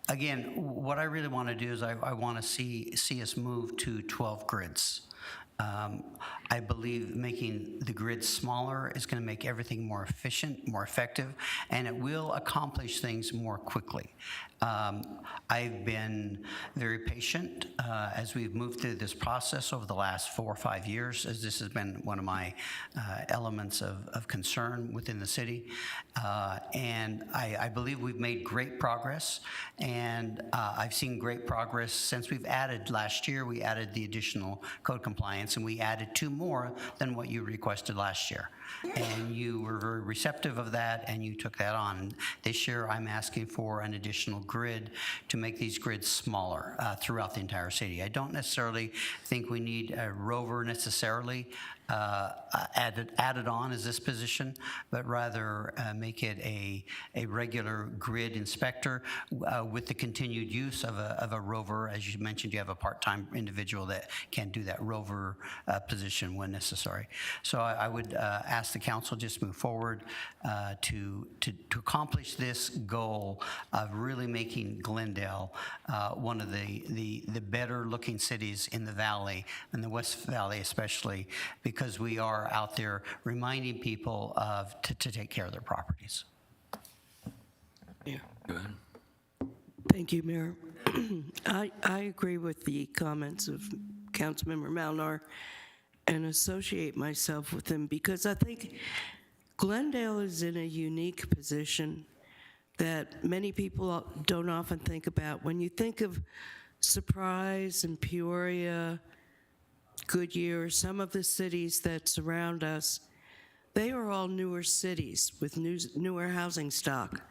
Again, what I really want to do is I want to see us move to 12 grids. I believe making the grid smaller is going to make everything more efficient, more effective, and it will accomplish things more quickly. I've been very patient as we've moved through this process over the last 4 or 5 years, as this has been one of my elements of concern within the city. And I believe we've made great progress, and I've seen great progress since we've added last year. We added the additional code compliance, and we added 2 more than what you requested last year. And you were very receptive of that, and you took that on. This year, I'm asking for an additional grid to make these grids smaller throughout the entire city. I don't necessarily think we need a rover necessarily added on as this position, but rather make it a regular grid inspector with the continued use of a rover. As you mentioned, you have a part-time individual that can do that rover position when necessary. So I would ask the council just move forward to accomplish this goal of really making Glendale one of the better looking cities in the valley, in the West Valley especially, because we are out there reminding people to take care of their properties. Yeah. Go ahead. Thank you, Mayor. I agree with the comments of Councilmember Malnar and associate myself with him because I think Glendale is in a unique position that many people don't often think about. When you think of Surprise and Peoria, Goodyear, some of the cities that surround us, they are all newer cities with newer housing stock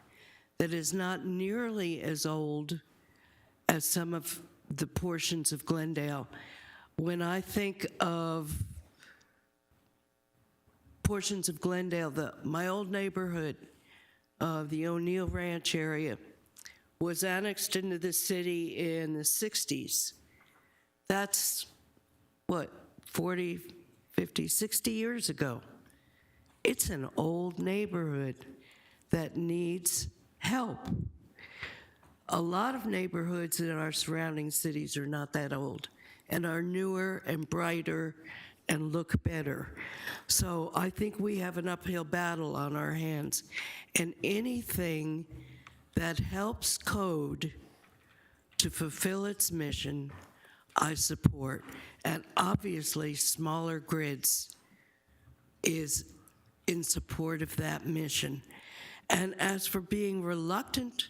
that is not nearly as old as some of the portions of Glendale. When I think of portions of Glendale, my old neighborhood, the O'Neill Ranch area, was annexed into the city in the 60s. That's, what, 40, 50, 60 years ago. It's an old neighborhood that needs help. A lot of neighborhoods in our surrounding cities are not that old and are newer and brighter and look better. So I think we have an uphill battle on our hands. And anything that helps code to fulfill its mission, I support. And obviously, smaller grids is in support of that mission. And as for being reluctant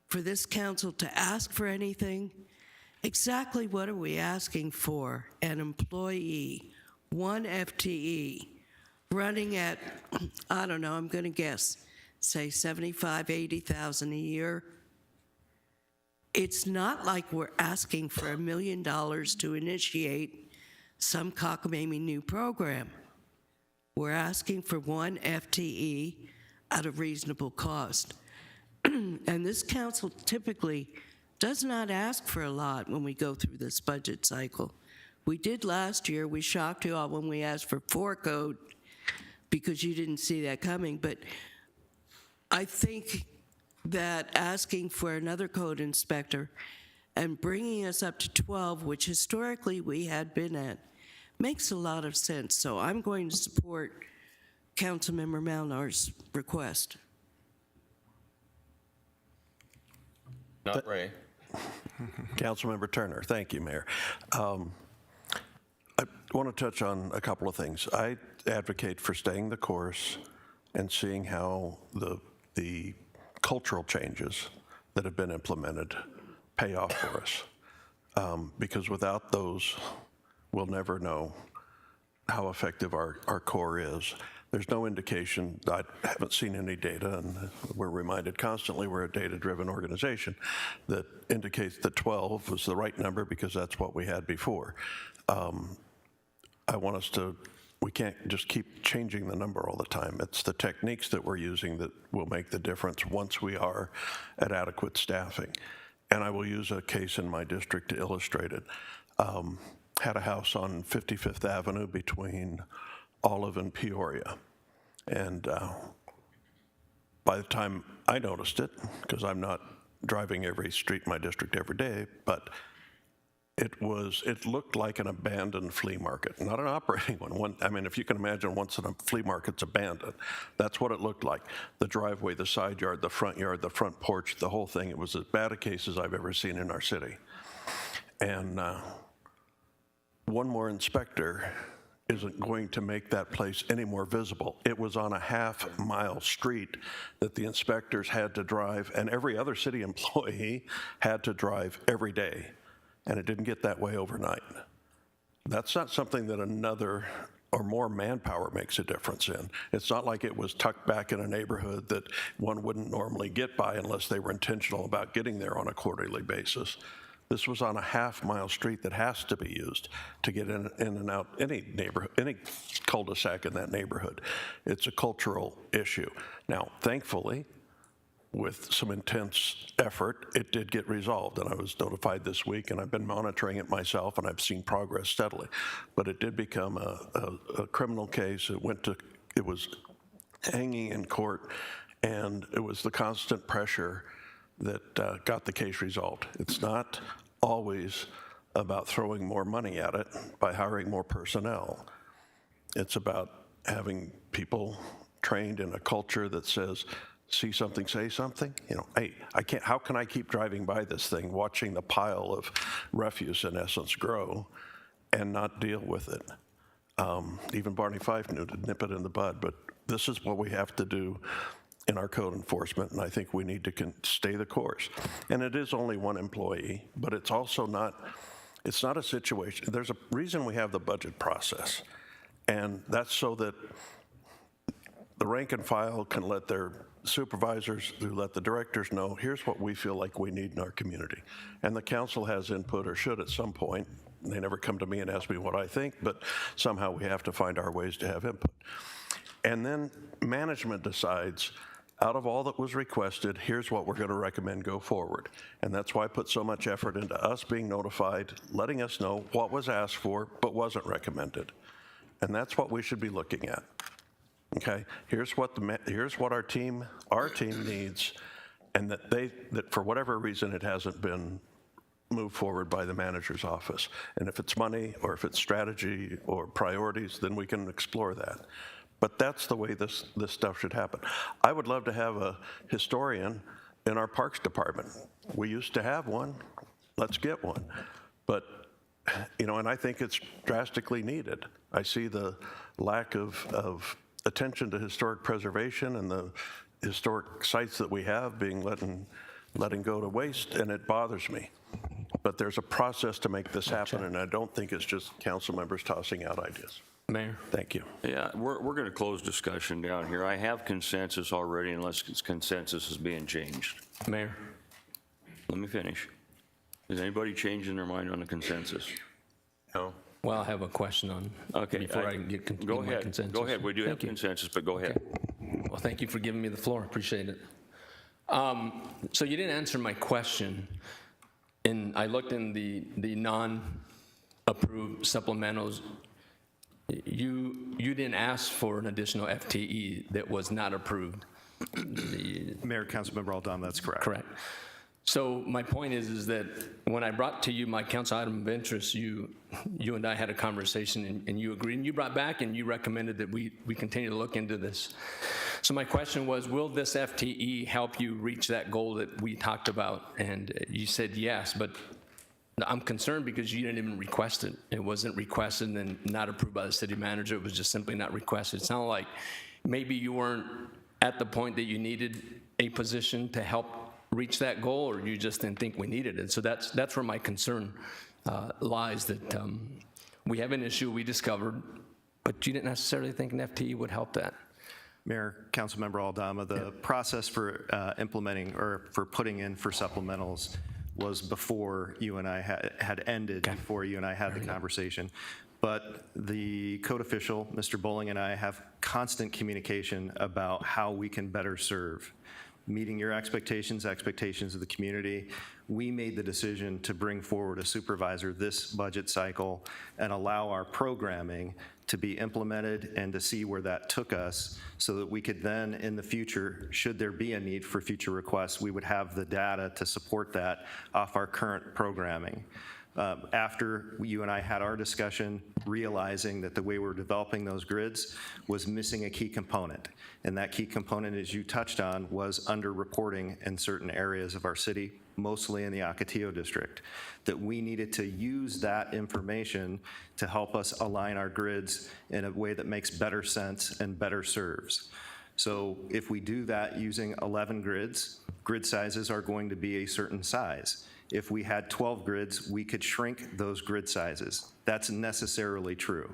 for this council to ask for anything, exactly what are we asking for? An employee, one FTE, running at, I don't know, I'm going to guess, say 75, 80,000 a year. It's not like we're asking for $1 million to initiate some cockamamie new program. We're asking for one FTE at a reasonable cost. And this council typically does not ask for a lot when we go through this budget cycle. We did last year. We shocked you all when we asked for 4 code because you didn't see that coming. But I think that asking for another code inspector and bringing us up to 12, which historically we had been at, makes a lot of sense. So I'm going to support Councilmember Malnar's request. Not Ray. Councilmember Turner, thank you, Mayor. I want to touch on a couple of things. I advocate for staying the course and seeing how the cultural changes that have been implemented pay off for us. Because without those, we'll never know how effective our core is. There's no indication, I haven't seen any data, and we're reminded constantly we're a data-driven organization, that indicates that 12 was the right number because that's what we had before. I want us to, we can't just keep changing the number all the time. It's the techniques that we're using that will make the difference once we are at adequate staffing. And I will use a case in my district to illustrate it. Had a house on 55th Avenue between Olive and Peoria. And by the time I noticed it, because I'm not driving every street in my district every day, but it looked like an abandoned flea market, not an operating one. I mean, if you can imagine once a flea market's abandoned, that's what it looked like. The driveway, the side yard, the front porch, the whole thing. It was as bad a case as I've ever seen in our city. And one more inspector isn't going to make that place any more visible. It was on a half-mile street that the inspectors had to drive, and every other city employee had to drive every day, and it didn't get that way overnight. That's not something that another or more manpower makes a difference in. It's not like it was tucked back in a neighborhood that one wouldn't normally get by unless they were intentional about getting there on a quarterly basis. This was on a half-mile street that has to be used to get in and out any neighborhood, any cul-de-sac in that neighborhood. It's a cultural issue. Now, thankfully, with some intense effort, it did get resolved, and I was notified this week, and I've been monitoring it myself, and I've seen progress steadily. But it did become a criminal case. It was hanging in court, and it was the constant pressure that got the case resolved. It's not always about throwing more money at it by hiring more personnel. It's about having people trained in a culture that says, see something, say something. You know, hey, how can I keep driving by this thing, watching the pile of refuse in essence grow and not deal with it? Even Barney Fife knew to nip it in the bud, but this is what we have to do in our code enforcement, and I think we need to stay the course. And it is only one employee, but it's also not, it's not a situation, there's a reason we have the budget process, and that's so that the rank and file can let their supervisors, who let the directors know, here's what we feel like we need in our community. And the council has input, or should at some point. They never come to me and ask me what I think, but somehow we have to find our ways to have input. And then management decides, out of all that was requested, here's what we're going to recommend go forward. And that's why I put so much effort into us being notified, letting us know what was asked for but wasn't recommended. And that's what we should be looking at. Okay, here's what our team needs, and that for whatever reason it hasn't been moved forward by the manager's office. And if it's money or if it's strategy or priorities, then we can explore that. But that's the way this stuff should happen. I would love to have a historian in our Parks Department. We used to have one. Let's get one. But, you know, and I think it's drastically needed. I see the lack of attention to historic preservation and the historic sites that we have being letting go to waste, and it bothers me. But there's a process to make this happen, and I don't think it's just council members tossing out ideas. Mayor? Thank you. Yeah, we're going to close discussion down here. I have consensus already unless consensus is being changed. Mayor? Let me finish. Is anybody changing their mind on the consensus? No. Well, I have a question on, before I get Go my ahead. consensus. Go ahead. We do have consensus, but go ahead. Well, thank you for giving me the floor. Appreciate it. So you didn't answer my question. And I looked in the non-approved supplementals. You didn't ask for an additional FTE that was not approved. Mayor, Councilmember Aldama, that's correct. Correct. So my point is that when I brought to you my council item of interest, you and I had a conversation and you agreed, and you brought back and you recommended that we continue to look into this. So my question was, will this FTE help you reach that goal that we talked about? And you said yes, but I'm concerned because you didn't even request it. It wasn't requested and not approved by the city manager. It was just simply not requested. It sounded like maybe you weren't at the point that you needed a position to help reach that goal, or you just didn't think we needed it. So that's where my concern lies, that we have an issue we discovered, but you didn't necessarily think an FTE would help that. Mayor, Councilmember Aldama, the process for implementing or for putting in for supplementals was before you and I had ended, before you and I had the conversation. But the code official, Mr. Bowling, and I have constant communication about how we can better serve. Meeting your expectations of the community, we made the decision to bring forward a supervisor this budget cycle and allow our programming to be implemented and to see where that took us so that we could then, in the future, should there be a need for future requests, we would have the data to support that off our current programming. After you and I had our discussion, realizing that the way we're developing those grids was missing a key component. And that key component, as you touched on, was underreporting in certain areas of our city, mostly in the Ocotillo district, that we needed to use that information to help us align our grids in a way that makes better sense and better serves. So if we do that using 11 grids, grid sizes are going to be a certain size. If we had 12 grids, we could shrink those grid sizes. That's necessarily true,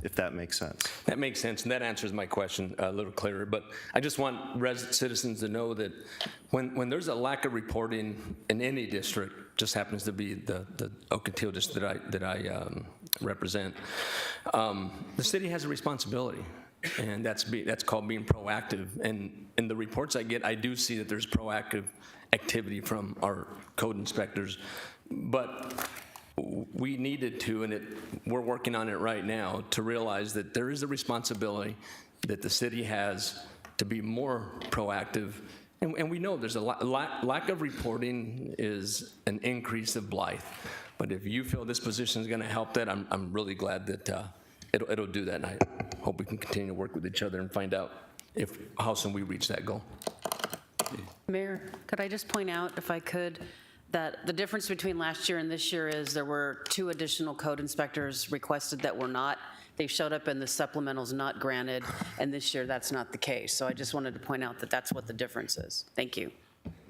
if that makes sense. That makes sense, and that answers my question a little clearer. But I just want citizens to know that when there's a lack of reporting in any district, just happens to be the Ocotillo district that I represent, the city has a responsibility. And that's called being proactive. And in the reports I get, I do see that there's proactive activity from our code inspectors. But we needed to, and we're working on it right now, to realize that there is a responsibility that the city has to be more proactive. And we know there's a lack of reporting is an increase of blight. But if you feel this position is going to help that, I'm really glad that it'll do that. And I hope we can continue to work with each other and find out how soon we reach that goal. Mayor, could I just point out, if I could, that the difference between last year and this year is there were 2 additional code inspectors requested that were not. They showed up in the supplementals not granted, and this year that's not the case. So I just wanted to point out that that's what the difference is. Thank you.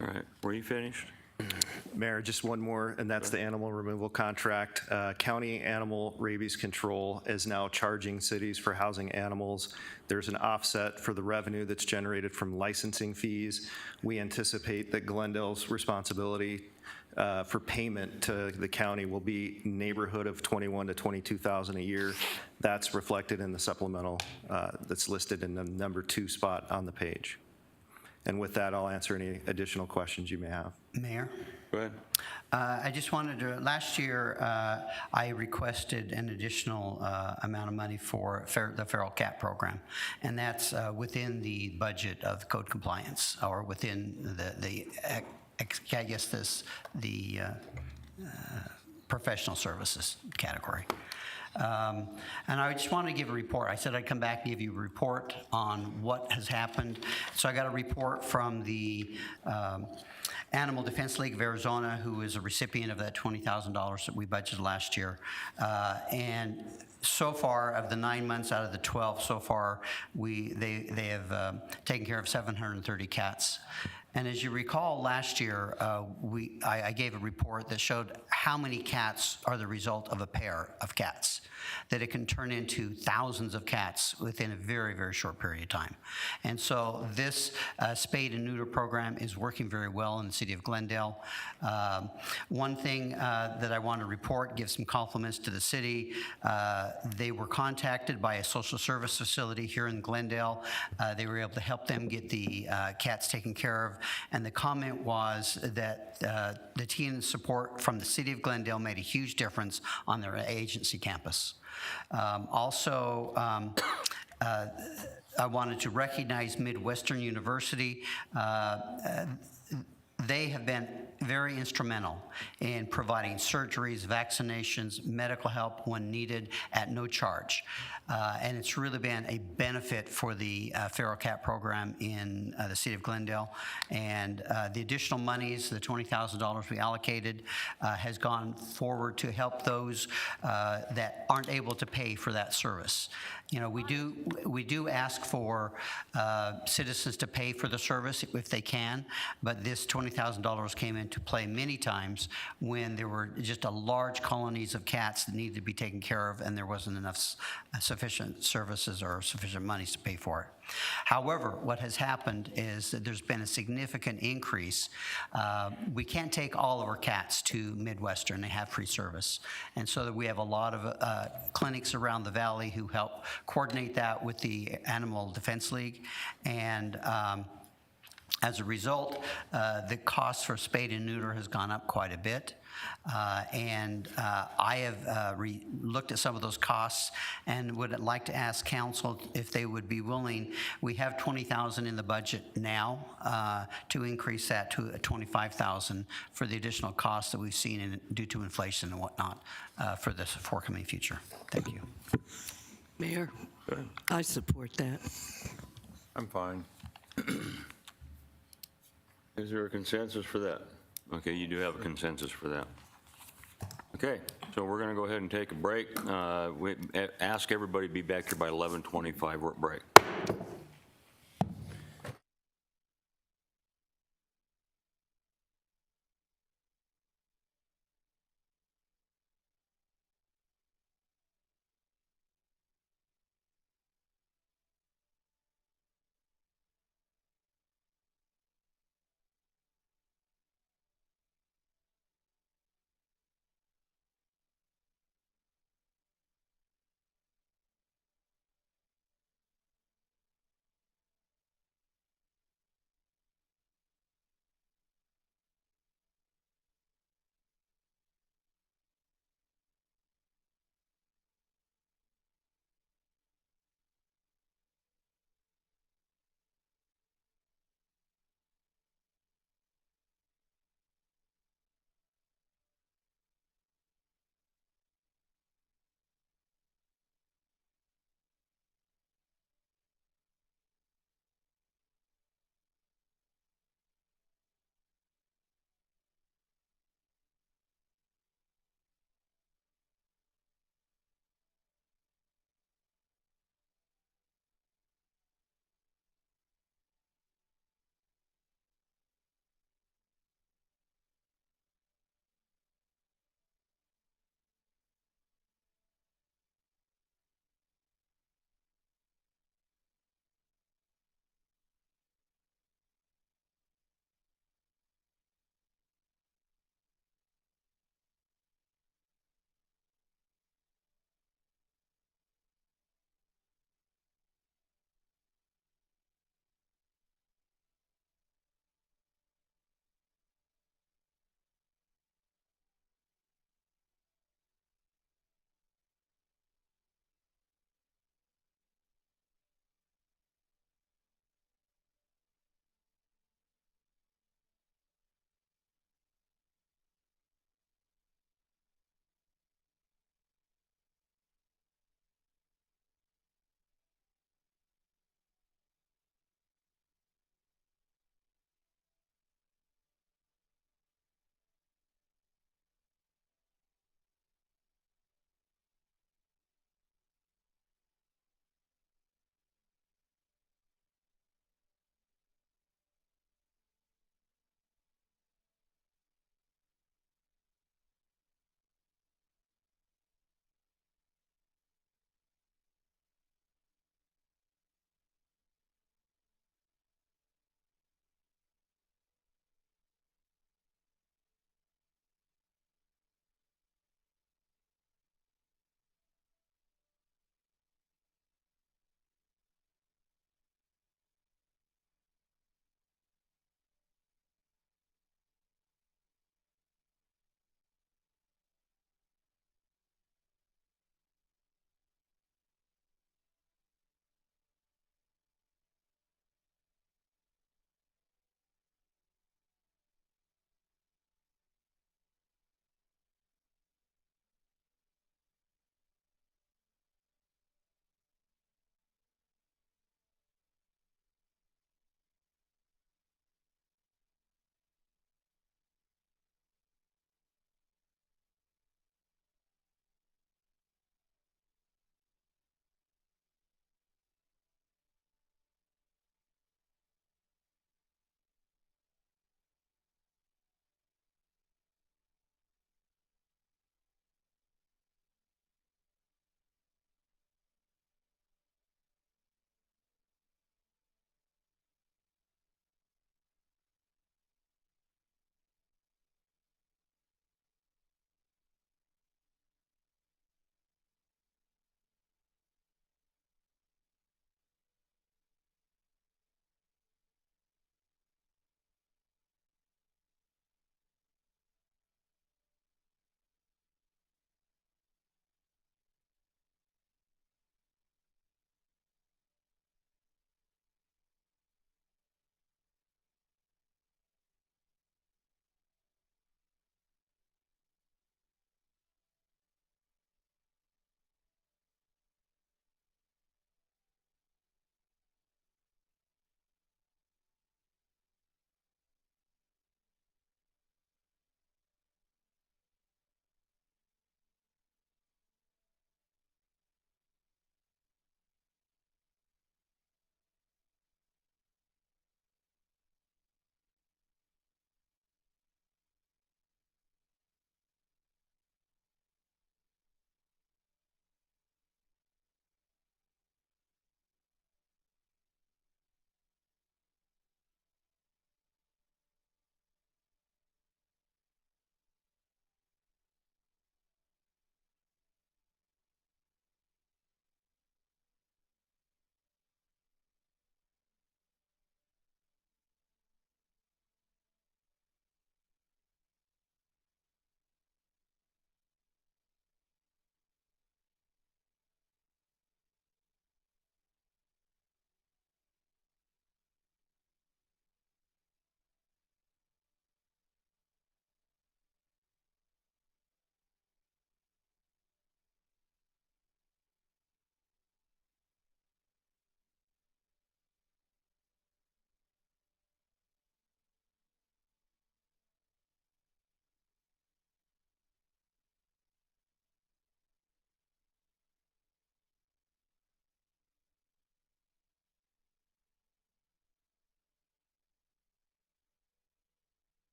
All right. Were you finished? Mayor, just one more, and that's the animal removal contract. County Animal Rabies Control is now charging cities for housing animals. There's an offset for the revenue that's generated from licensing fees. We anticipate that Glendale's responsibility for payment to the county will be neighborhood of $21,000 to $22,000 a year. That's reflected in the supplemental that's listed in the number 2 spot on the page. And with that, I'll answer any additional questions you may have. Mayor? Go ahead. I just wanted to, last year, I requested an additional amount of money for the feral cat program, and that's within the budget of code compliance, or within I guess the professional services category. And I just want to give a report. I said I'd come back and give you a report on what has happened. So I got a report from the Animal Defense League of Arizona, who is a recipient of that $20,000 that we budgeted last year. And so far, of the 9 months out of the 12, so far, they have taken care of 730 cats. And as you recall, last year, I gave a report that showed how many cats are the result of a pair of cats, that it can turn into thousands of cats within a very, very short period of time. And so this spade and neuter program is working very well in the city of Glendale. One thing that I want to report, give some compliments to the city. They were contacted by a social service facility here in Glendale. They were able to help them get the cats taken care of. And the comment was that the team and support from the city of Glendale made a huge difference on their agency campus. Also, I wanted to recognize Midwestern University. They have been very instrumental in providing surgeries, vaccinations, medical help when needed at no charge. And it's really been a benefit for the feral cat program in the city of Glendale. And the additional monies, the $20,000 we allocated, has gone forward to help those that aren't able to pay for that service. You know, we do ask for citizens to pay for the service if they can, but this $20,000 came into play many times when there were just a large colonies of cats that needed to be taken care of, and there wasn't enough sufficient services or sufficient monies to pay for it. However, what has happened is that there's been a significant increase. We can't take all of our cats to Midwestern. They have free service. And so that we have a lot of clinics around the valley who help coordinate that with the Animal Defense League. And as a result, the cost for spade and neuter has gone up quite a bit. I have looked at some of those costs and would like to ask council if they would be willing. We have $20,000 in the budget now to increase that to $25,000 for the additional costs that we've seen due to inflation and whatnot for the forthcoming future. Thank you. Mayor, I support that. I'm fine. Is there a consensus for that? Okay, you do have a consensus for that. Okay, so we're going to go ahead and take a break. We ask everybody to be back here by 11:25. We're at break.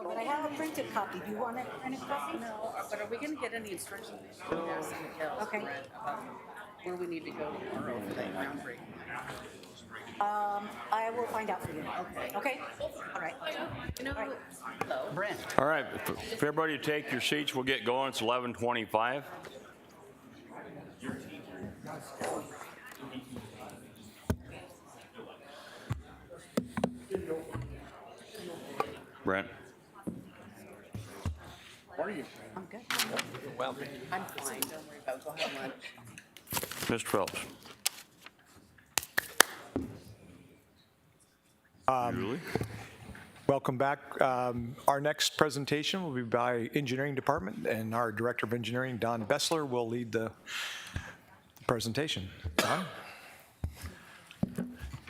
But I have a printed copy. Do you want a printed copy? No, but are we going to get any instructions from somebody else? Okay. About where we need to go tomorrow for that groundbreaking? I will find out for you. Okay. Okay? All right. You know, Brent. All right, if everybody take your seats, we'll get going. It's 11:25. Brent? I'm good. Well, I'm fine. Don't worry about it. Go have lunch. Mr. Phelps? Julie? Welcome back. Our next presentation will be by Engineering Department, and our Director of Engineering, Don Bessler, will lead the presentation. Don?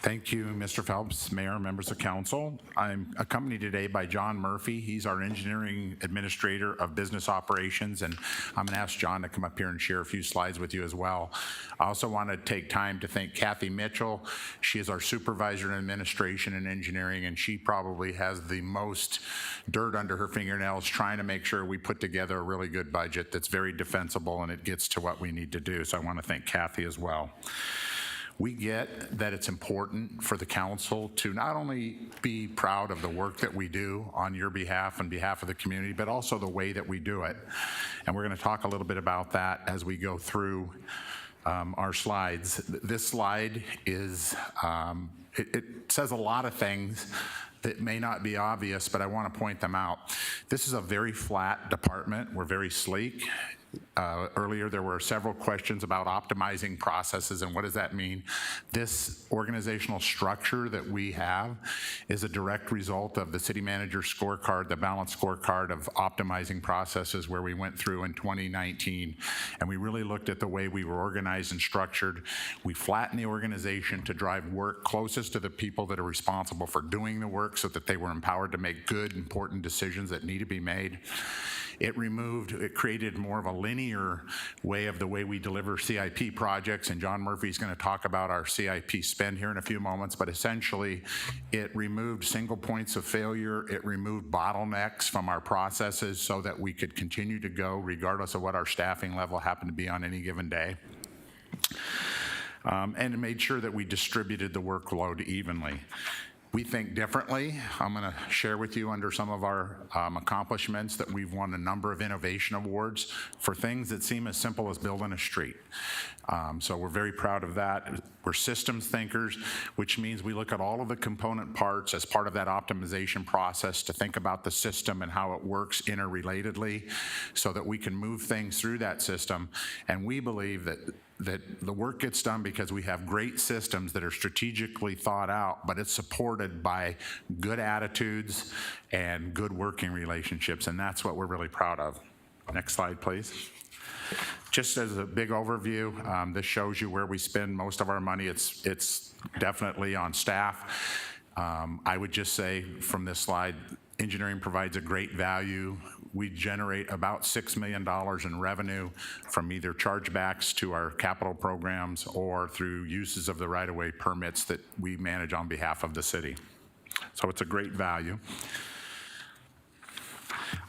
Thank you, Mr. Phelps, Mayor, members of council. I'm accompanied today by John Murphy. He's our Engineering Administrator of Business Operations, and I'm going to ask John to come up here and share a few slides with you as well. I also want to take time to thank Kathy Mitchell. She is our Supervisor in Administration and Engineering, and she probably has the most dirt under her fingernails trying to make sure we put together a really good budget that's very defensible and it gets to what we need to do. So I want to thank Kathy as well. We get that it's important for the council to not only be proud of the work that we do on your behalf and behalf of the community, but also the way that we do it. And we're going to talk a little bit about that as we go through our slides. This slide is, it says a lot of things that may not be obvious, but I want to point them out. This is a very flat department. We're very sleek. Earlier, there were several questions about optimizing processes and what does that mean. This organizational structure that we have is a direct result of the city manager scorecard, the balanced scorecard of optimizing processes where we went through in 2019. And we really looked at the way we were organized and structured. We flattened the organization to drive work closest to the people that are responsible for doing the work so that they were empowered to make good, important decisions that need to be made. It created more of a linear way of the way we deliver CIP projects, and John Murphy's going to talk about our CIP spend here in a few moments, but essentially it removed single points of failure, it removed bottlenecks from our processes so that we could continue to go regardless of what our staffing level happened to be on any given day. And it made sure that we distributed the workload evenly. We think differently. I'm going to share with you under some of our accomplishments that we've won a number of innovation awards for things that seem as simple as building a street. So we're very proud of that. We're systems thinkers, which means we look at all of the component parts as part of that optimization process to think about the system and how it works interrelatedly so that we can move things through that system. And we believe that the work gets done because we have great systems that are strategically thought out, but it's supported by good attitudes and good working relationships, and that's what we're really proud of. Next slide, please. Just as a big overview, this shows you where we spend most of our money. It's definitely on staff. I would just say from this slide, engineering provides a great value. We generate about $6 million in revenue from either chargebacks to our capital programs or through uses of the right-of-way permits that we manage on behalf of the city. So it's a great value.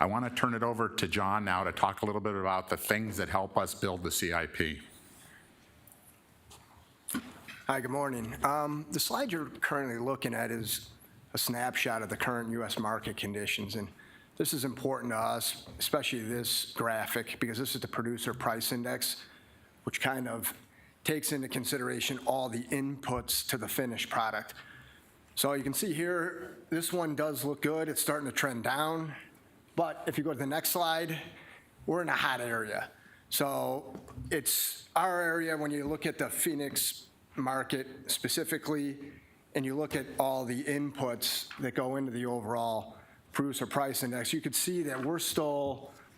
I want to turn it over to John now to talk a little bit about the things that help us build the CIP. Hi, good morning. The slide you're currently looking at is a snapshot of the current U.S. market conditions, and this is important to us, especially this graphic, because this is the producer price index, which kind of takes into consideration all the inputs to the finished product. So you can see here, this one does look good. It's starting to trend down. But if you go to the next slide, we're in a hot area. So it's our area when you look at the Phoenix market specifically, and you look at all the inputs that go into the overall producer price index, you could see that we're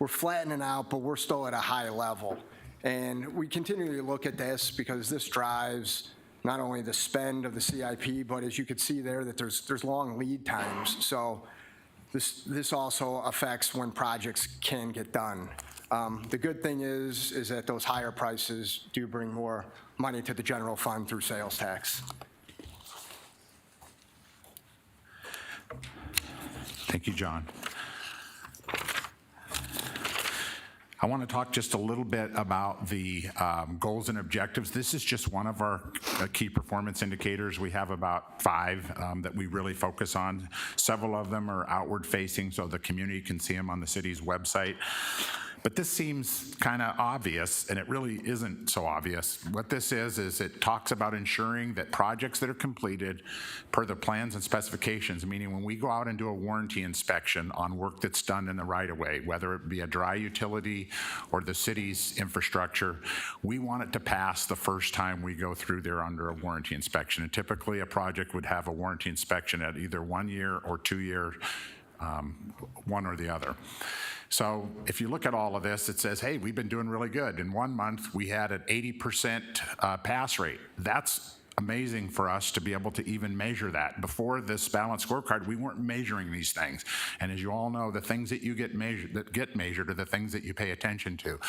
flattening out, but we're still at a high level. And we continually look at this because this drives not only the spend of the CIP, but as you could see there that there's long lead times. So this also affects when projects can get done. The good thing is that those higher prices do bring more money to the general fund through sales tax. Thank you, John. I want to talk just a little bit about the goals and objectives. This is just one of our key performance indicators. We have about 5 that we really focus on. Several of them are outward facing, so the community can see them on the city's website. But this seems kind of obvious, and it really isn't so obvious. What this is it talks about ensuring that projects that are completed per the plans and specifications, meaning when we go out and do a warranty inspection on work that's done in the right-of-way, whether it be a dry utility or the city's infrastructure, we want it to pass the first time we go through there under a warranty inspection. And typically, a project would have a warranty inspection at either 1 year or 2 year, one or the other. So if you look at all of this, it says, hey, we've been doing really good. In 1 month, we had an 80% pass rate. That's amazing for us to be able to even measure that. Before this balanced scorecard, we weren't measuring these things. And as you all know, the things that get measured are the things that you pay attention to.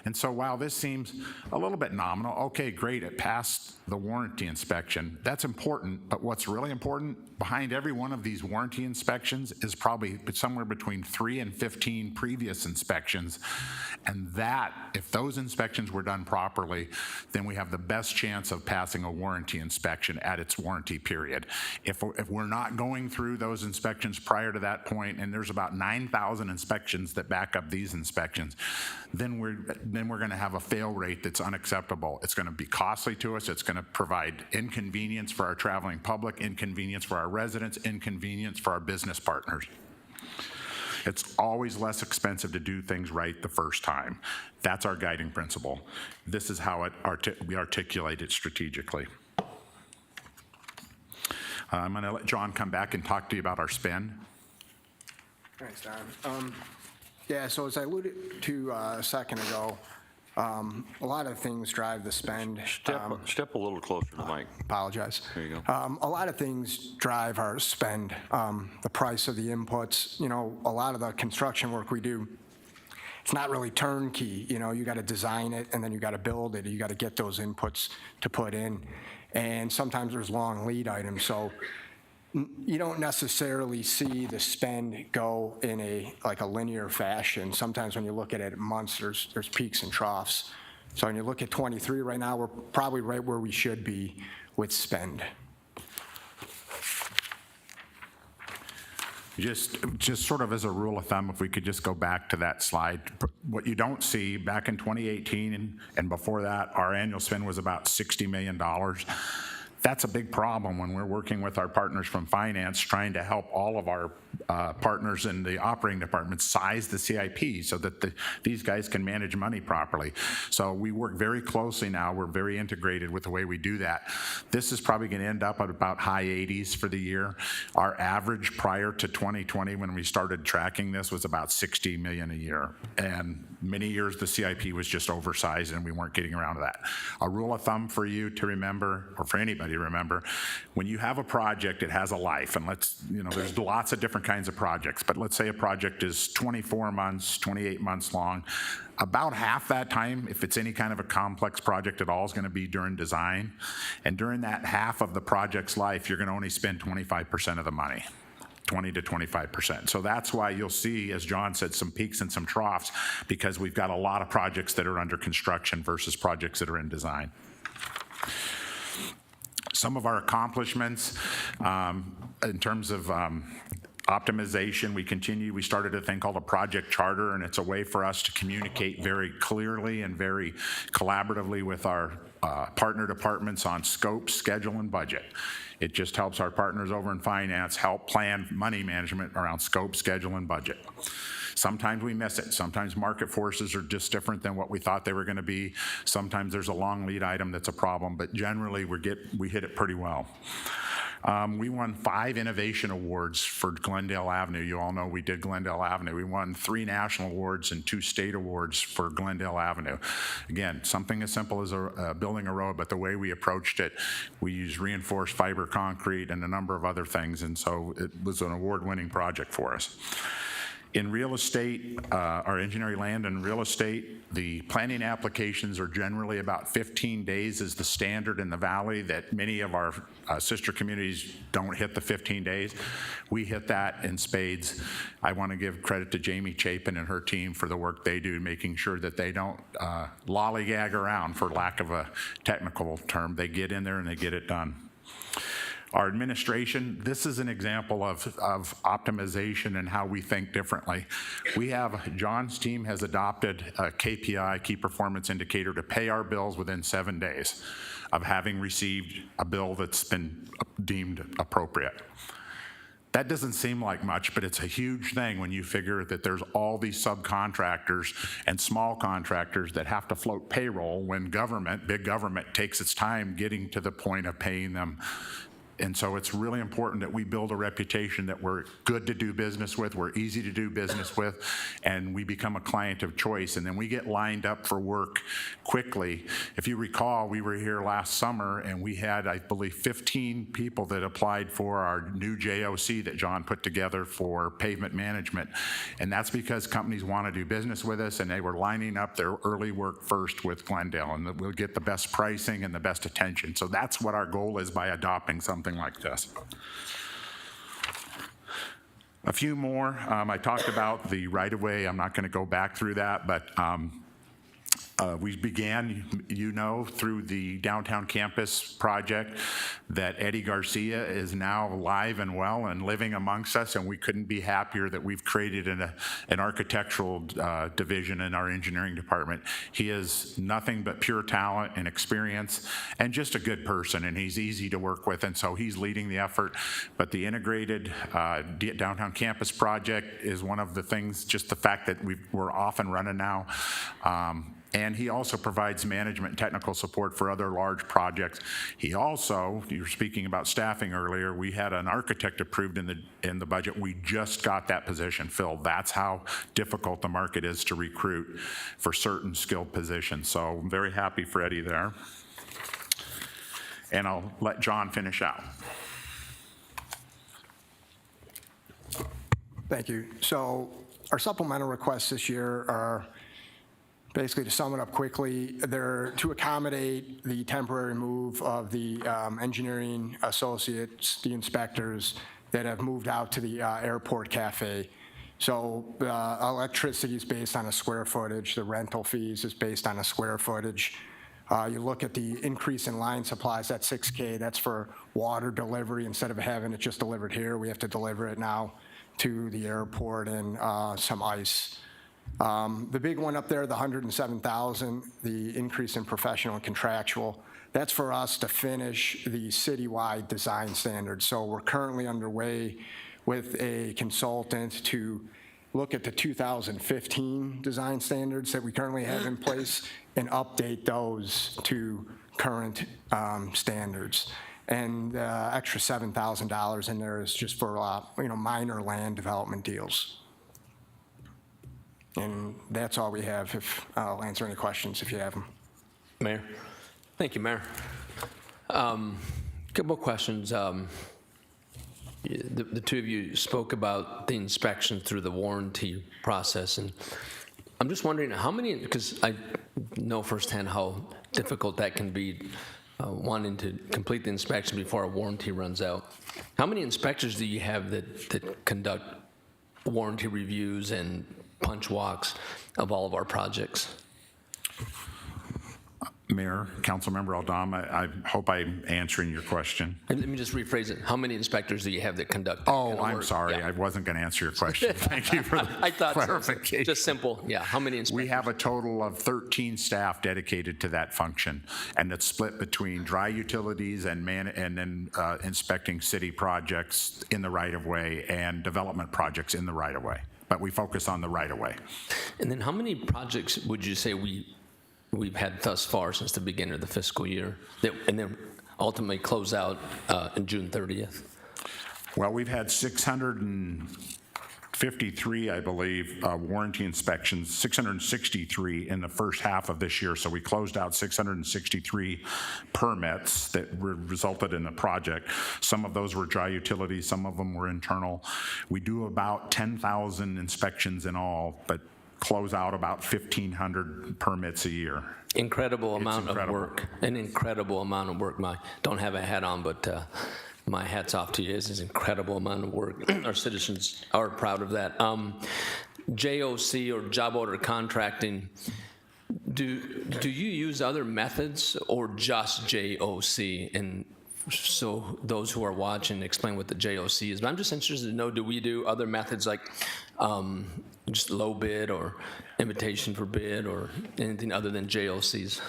And so while this seems a little bit nominal, okay, great, it passed the warranty inspection. That's important, but what's really important, behind every one of these warranty inspections is probably somewhere between 3 and 15 previous inspections. And that, if those inspections were done properly, then we have the best chance of passing a warranty inspection at its warranty period. If we're not going through those inspections prior to that point, and there's about 9,000 inspections that back up these inspections, then we're going to have a fail rate that's unacceptable. It's going to be costly to us. It's going to provide inconvenience for our traveling public, inconvenience for our residents, inconvenience for our business partners. It's always less expensive to do things right the first time. That's our guiding principle. This is how we articulate it strategically. I'm going to let John come back and talk to you about our spend. Thanks, Don. Yeah, so as I alluded to a second ago, a lot of things drive the spend. Step a little closer to the mic. Apologize. There you go. A lot of things drive our spend. The price of the inputs, you know, a lot of the construction work we do, it's not really turnkey. You know, you got to design it and then you got to build it. You got to get those inputs to put in. And sometimes there's long lead items. So you don't necessarily see the spend go in a linear fashion. Sometimes when you look at it months, there's peaks and troughs. So when you look at 23 right now, we're probably right where we should be with spend. Just sort of as a rule of thumb, if we could just go back to that slide, what you don't see, back in 2018 and before that, our annual spend was about $60 million. That's a big problem when we're working with our partners from finance, trying to help all of our partners in the operating department size the CIP so that these guys can manage money properly. So we work very closely now. We're very integrated with the way we do that. This is probably going to end up at about high 80s for the year. Our average prior to 2020, when we started tracking this, was about 60 million a year. And many years the CIP was just oversized and we weren't getting around to that. A rule of thumb for you to remember, or for anybody to remember, when you have a project, it has a life. And there's lots of different kinds of projects, but let's say a project is 24 months, 28 months long. About half that time, if it's any kind of a complex project at all, is going to be during design. And during that half of the project's life, you're going to only spend 25% of the money. 20 to 25%. So that's why you'll see, as John said, some peaks and some troughs, because we've got a lot of projects that are under construction versus projects that are in design. Some of our accomplishments in terms of optimization, we started a thing called a project charter, and it's a way for us to communicate very clearly and very collaboratively with our partner departments on scope, schedule, and budget. It just helps our partners over in finance help plan money management around scope, schedule, and budget. Sometimes we miss it. Sometimes market forces are just different than what we thought they were going to be. Sometimes there's a long lead item that's a problem, but generally we hit it pretty well. We won 5 innovation awards for Glendale Avenue. You all know we did Glendale Avenue. We won 3 national awards and 2 state awards for Glendale Avenue. Again, something as simple as building a road, but the way we approached it, we used reinforced fiber concrete and a number of other things, and so it was an award-winning project for us. In real estate, our engineering land and real estate, the planning applications are generally about 15 days is the standard in the valley, that many of our sister communities don't hit the 15 days. We hit that in spades. I want to give credit to Jamie Chapin and her team for the work they do, making sure that they don't lollygag around, for lack of a technical term. They get in there and they get it done. Our administration, this is an example of optimization and how we think differently. John's team has adopted a KPI, key performance indicator, to pay our bills within 7 days of having received a bill that's been deemed appropriate. That doesn't seem like much, but it's a huge thing when you figure that there's all these subcontractors and small contractors that have to float payroll when big government takes its time getting to the point of paying them. And so it's really important that we build a reputation that we're good to do business with, we're easy to do business with, and we become a client of choice. And then we get lined up for work quickly. If you recall, we were here last summer and we had, I believe, 15 people that applied for our new JOC that John put together for pavement management. And that's because companies want to do business with us, and they were lining up their early work first with Glendale, and we'll get the best pricing and the best attention. So that's what our goal is by adopting something like this. A few more. I talked about the right-of-way. I'm not going to go back through that, but we began, through the downtown campus project, that Eddie Garcia is now alive and well and living amongst us, and we couldn't be happier that we've created an architectural division in our engineering department. He is nothing but pure talent and experience and just a good person, and he's easy to work with, and so he's leading the effort. But the integrated downtown campus project is one of the things, just the fact that we're off and running now. And he also provides management and technical support for other large projects. He also, you were speaking about staffing earlier, we had an architect approved in the budget. We just got that position filled. That's how difficult the market is to recruit for certain skilled positions. So I'm very happy for Eddie there. And I'll let John finish out. Thank you. So our supplemental requests this year are, basically, to sum it up quickly, they're to accommodate the temporary move of the engineering associates, the inspectors that have moved out to the airport cafe. So electricity is based on a square footage. The rental fees is based on a square footage. You look at the increase in line supplies, that's $6K. That's for water delivery. Instead of having it just delivered here, we have to deliver it now to the airport, and some ice. The big one up there, the $107,000, the increase in professional and contractual, that's for us to finish the citywide design standards. So we're currently underway with a consultant to look at the 2015 design standards that we currently have in place and update those to current standards. And extra $7,000 in there is just for minor land development deals. And that's all we have. I'll answer any questions if you have them. Mayor. Thank you, Mayor. Couple of questions. The two of you spoke about the inspection through the warranty process, and I'm just wondering how many, because I know firsthand how difficult that can be, wanting to complete the inspection before a warranty runs out. How many inspectors do you have that conduct warranty reviews and punch walks of all of our projects? Mayor, Councilmember Aldama, I hope I'm answering your question. And let me just rephrase it. How many inspectors do you have that conduct that kind of I'm work? sorry. Yeah. I wasn't going to answer your question. Thank you for the I thought clarification. So. Just simple. Yeah. How many inspectors? We have a total of 13 staff dedicated to that function, and it's split between dry utilities and then inspecting city projects in the right-of-way and development projects in the right-of-way. But we focus on the right-of-way. And then how many projects would you say we've had thus far since the beginning of the fiscal year, and then ultimately close out in June 30th? Well, we've had 650 53, I believe, warranty inspections, 663 in the first half of this year. So we closed out 663 permits that resulted in the project. Some of those were dry utilities, some of them were internal. We do about 10,000 inspections in all, but close out about 1,500 permits a year. Incredible amount of incredible. work, an incredible amount of work. Don't have a hat on, but my hat's off to you. It's an incredible amount of work. Our citizens are proud of that. JOC, or job order contracting, do you use other methods or just JOC? And so those who are watching, explain what the JOC is. But I'm just interested to know, do we do other methods like just low bid or invitation for bid or anything other than JOCs?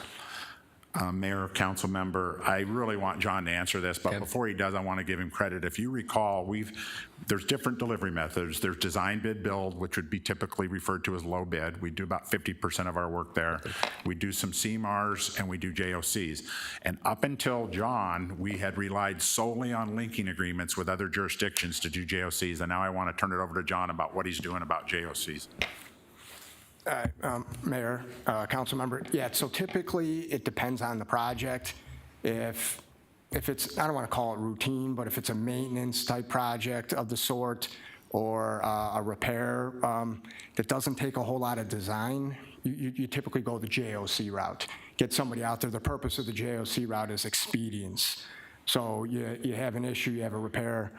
Mayor, council member, I really want John to answer this, but before he does, I want to give him credit. If you recall, there's different delivery methods. There's design bid build, which would be typically referred to as low bid. We do about 50% of our work there. We do some CMARs and we do JOCs. And up until John, we had relied solely on linking agreements with other jurisdictions to do JOCs. And now I want to turn it over to John about what he's doing about JOCs. Mayor, council member, yeah, so typically it depends on the project. If it's, I don't want to call it routine, but if it's a maintenance type project of the sort or a repair that doesn't take a whole lot of design, you typically go the JOC route. Get somebody out there. The purpose of the JOC route is expedience. So you have an issue, you have a repair,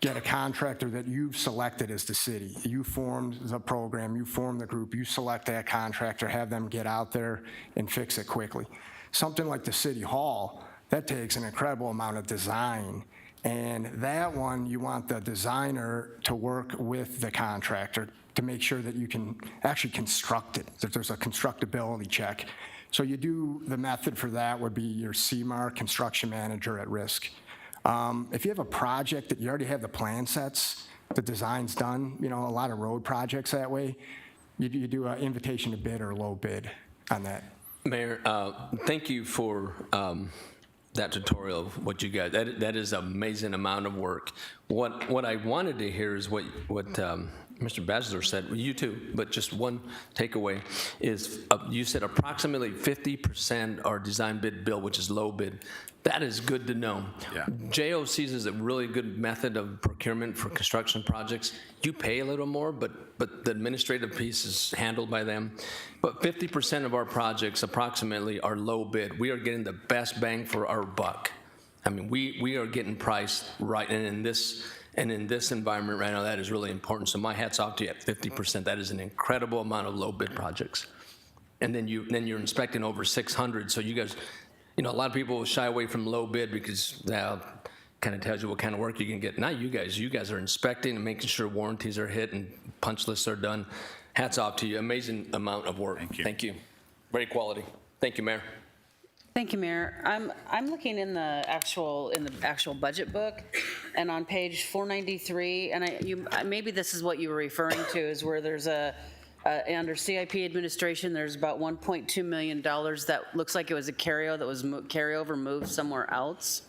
get a contractor that you've selected as the city. You formed the program, you formed the group, you select that contractor, have them get out there and fix it quickly. Something like the city hall, that takes an incredible amount of design. And that one, you want the designer to work with the contractor to make sure that you can actually construct it, that there's a constructability check. So you do, the method for that would be your CMAR, construction manager at risk. If you have a project that you already have the plan sets, the design's done, a lot of road projects that way, you do an invitation to bid or low bid on that. Mayor, thank you for that tutorial of what you guys, that is an amazing amount of work. What I wanted to hear is what Mr. Basler said, you too, but just one takeaway is you said approximately 50% are design bid build, which is low bid. That is good to know. Yeah. JOCs is a really good method of procurement for construction projects. You pay a little more, but the administrative piece is handled by them. But 50% of our projects approximately are low bid. We are getting the best bang for our buck. I mean, we are getting priced right, and in this environment right now, that is really important. So my hat's off to you at 50%. That is an incredible amount of low bid projects. And then you're inspecting over 600. So you guys, a lot of people shy away from low bid because that kind of tells you what kind of work you can get. Not you guys. You guys are inspecting and making sure warranties are hit and punch lists are done. Hats off to you. Amazing amount of work. Thank you. Thank you. Very quality. Thank you, Mayor. Thank you, Mayor. I'm looking in the actual budget book, and on page 493, and maybe this is what you were referring to, is where there's under CIP administration, there's about $1.2 million that looks like it was a carryover moved somewhere else.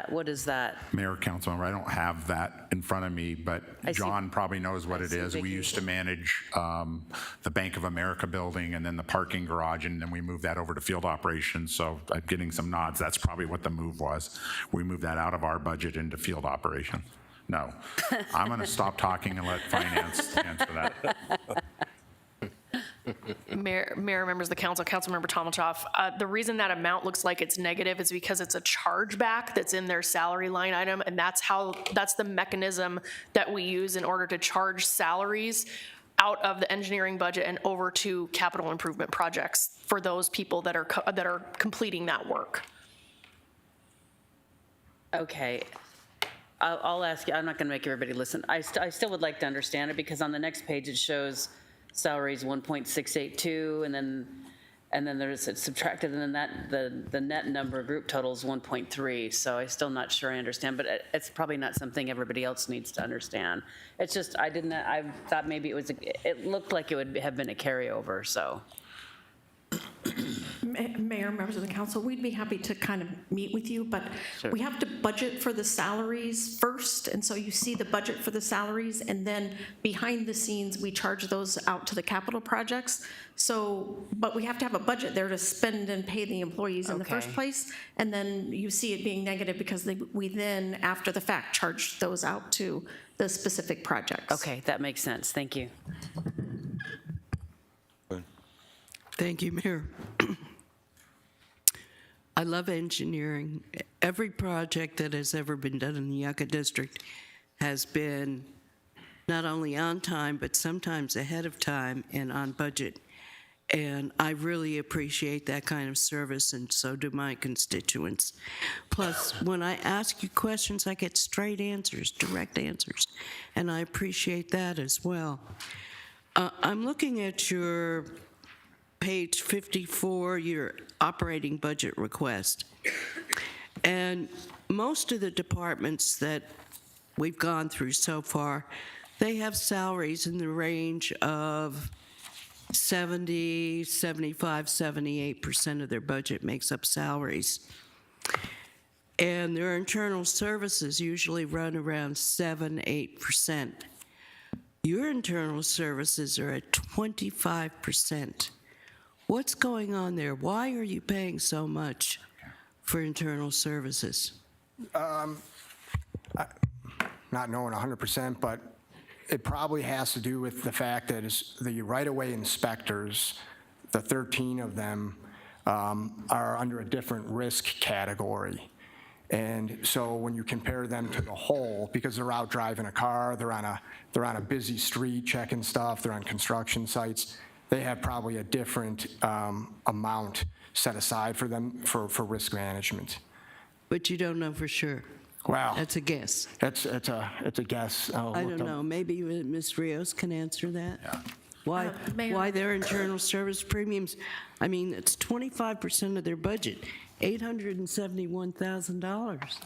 What is that? Mayor, Councilmember, I don't have that in front of me, but John probably knows what it is. We used to manage the Bank of America building and then the parking garage, and then we moved that over to field operations. So I'm getting some nods. That's probably what the move was. We moved that out of our budget into field operations. No, I'm going to stop talking and let finance answer that. Mayor, members of the council, Councilmember Tomalchoff, the reason that amount looks like it's negative is because it's a chargeback that's in their salary line item, and that's the mechanism that we use in order to charge salaries out of the engineering budget and over to capital improvement projects for those people that are completing that work. Okay. I'll ask you, I'm not going to make everybody listen. I still would like to understand it, because on the next page it shows salaries 1.682, and then there's it subtracted, and then the net number group total is 1.3. So I'm still not sure I understand, but it's probably not something everybody else needs to understand. It's just I thought maybe it looked like it would have been a carryover. So Mayor, members of the council, we'd be happy to kind of meet with you, but Sure. we have to budget for the salaries first, and so you see the budget for the salaries, and then behind the scenes, we charge those out to the capital projects. So, but we have to have a budget there to spend and pay the employees in the first Okay. place, and then you see it being negative because we then, after the fact, charge those out to the specific projects. Okay, that makes sense. Thank you. Thank you, Mayor. I love engineering. Every project that has ever been done in the Yucca District has been not only on time, but sometimes ahead of time and on budget. And I really appreciate that kind of service, and so do my constituents. Plus, when I ask you questions, I get straight answers, direct answers, and I appreciate that as well. I'm looking at your page 54, your operating budget request. And most of the departments that we've gone through so far, they have salaries in the range of 70, 75, 78% of their budget makes up salaries. And their internal services usually run around 7, 8%. Your internal services are at 25%. What's going on there? Why are you paying so much for internal services? Not knowing 100%, but it probably has to do with the fact that it's the right-of-way inspectors, the 13 of them, are under a different risk category. And so when you compare them to the whole, because they're out driving a car, they're on a busy street checking stuff, they're on construction sites, they have probably a different amount set aside for them for risk management. But you don't know for sure. Wow. That's a guess. It's a guess. I don't know. Maybe Ms. Rios can answer that. Mayor. Why their internal service premiums, I mean, it's 25% of their budget, $871,000.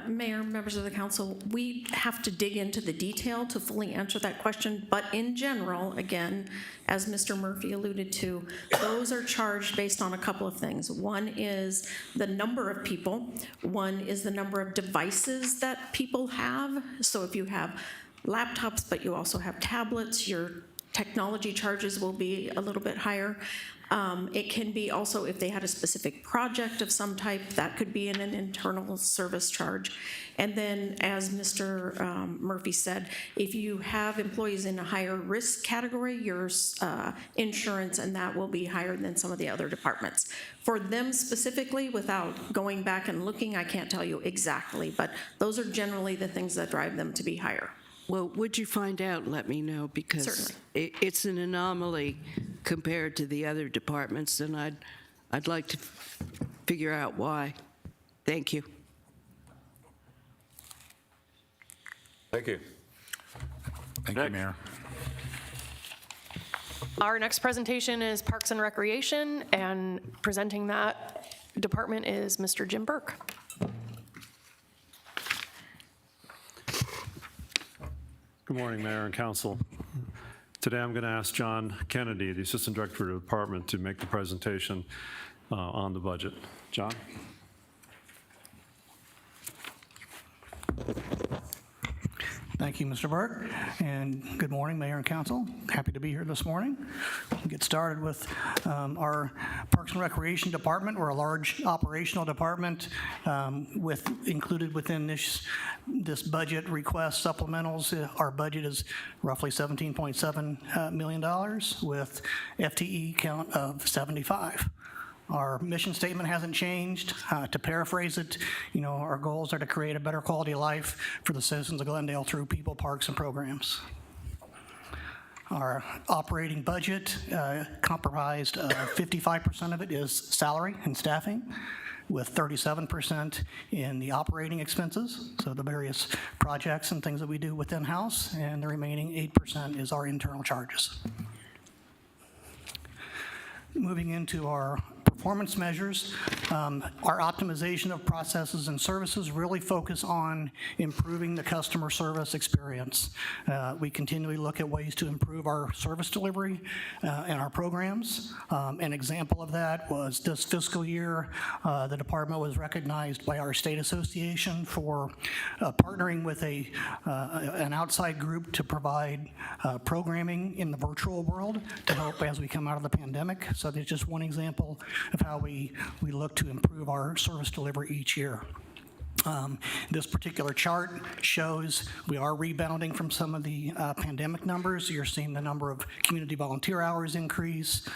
Mayor, members of the council, we have to dig into the detail to fully answer that question, but in general, again, as Mr. Murphy alluded to, those are charged based on a couple of things. One is the number of people. One is the number of devices that people have. So if you have laptops, but you also have tablets, your technology charges will be a little bit higher. It can be also if they had a specific project of some type, that could be in an internal service charge. And then, as Mr. Murphy said, if you have employees in a higher risk category, your insurance and that will be higher than some of the other departments. For them specifically, without going back and looking, I can't tell you exactly, but those are generally the things that drive them to be higher. Well, would you find out and let me know? Because Certainly. it's an anomaly compared to the other departments, and I'd like to figure out why. Thank you. Thank you. Thank you, Mayor. Our next presentation is Parks and Recreation, and presenting that department is Mr. Jim Burke. Good morning, Mayor and Council. Today I'm going to ask John Kennedy, the Assistant Director of the Department, to make the presentation on the budget. John? Thank you, Mr. Burke, and good morning, Mayor and Council. Happy to be here this morning. We'll get started with our Parks and Recreation Department. We're a large operational department included within this budget request supplementals. Our budget is roughly $17.7 million with FTE count of 75. Our mission statement hasn't changed. To paraphrase it, our goals are to create a better quality of life for the citizens of Glendale through people, parks, and programs. Our operating budget comprised of 55% of it is salary and staffing, with 37% in the operating expenses, so the various projects and things that we do within house, and the remaining 8% is our internal charges. Moving into our performance measures, Our optimization of processes and services really focus on improving the customer service experience. We continually look at ways to improve our service delivery and our programs. An example of that was this fiscal year, the department was recognized by our state association for partnering with an outside group to provide programming in the virtual world to help as we come out of the pandemic. So there's just one example of how we look to improve our service delivery each year. This particular chart shows we are rebounding from some of the pandemic numbers. You're seeing the number of community volunteer hours increase,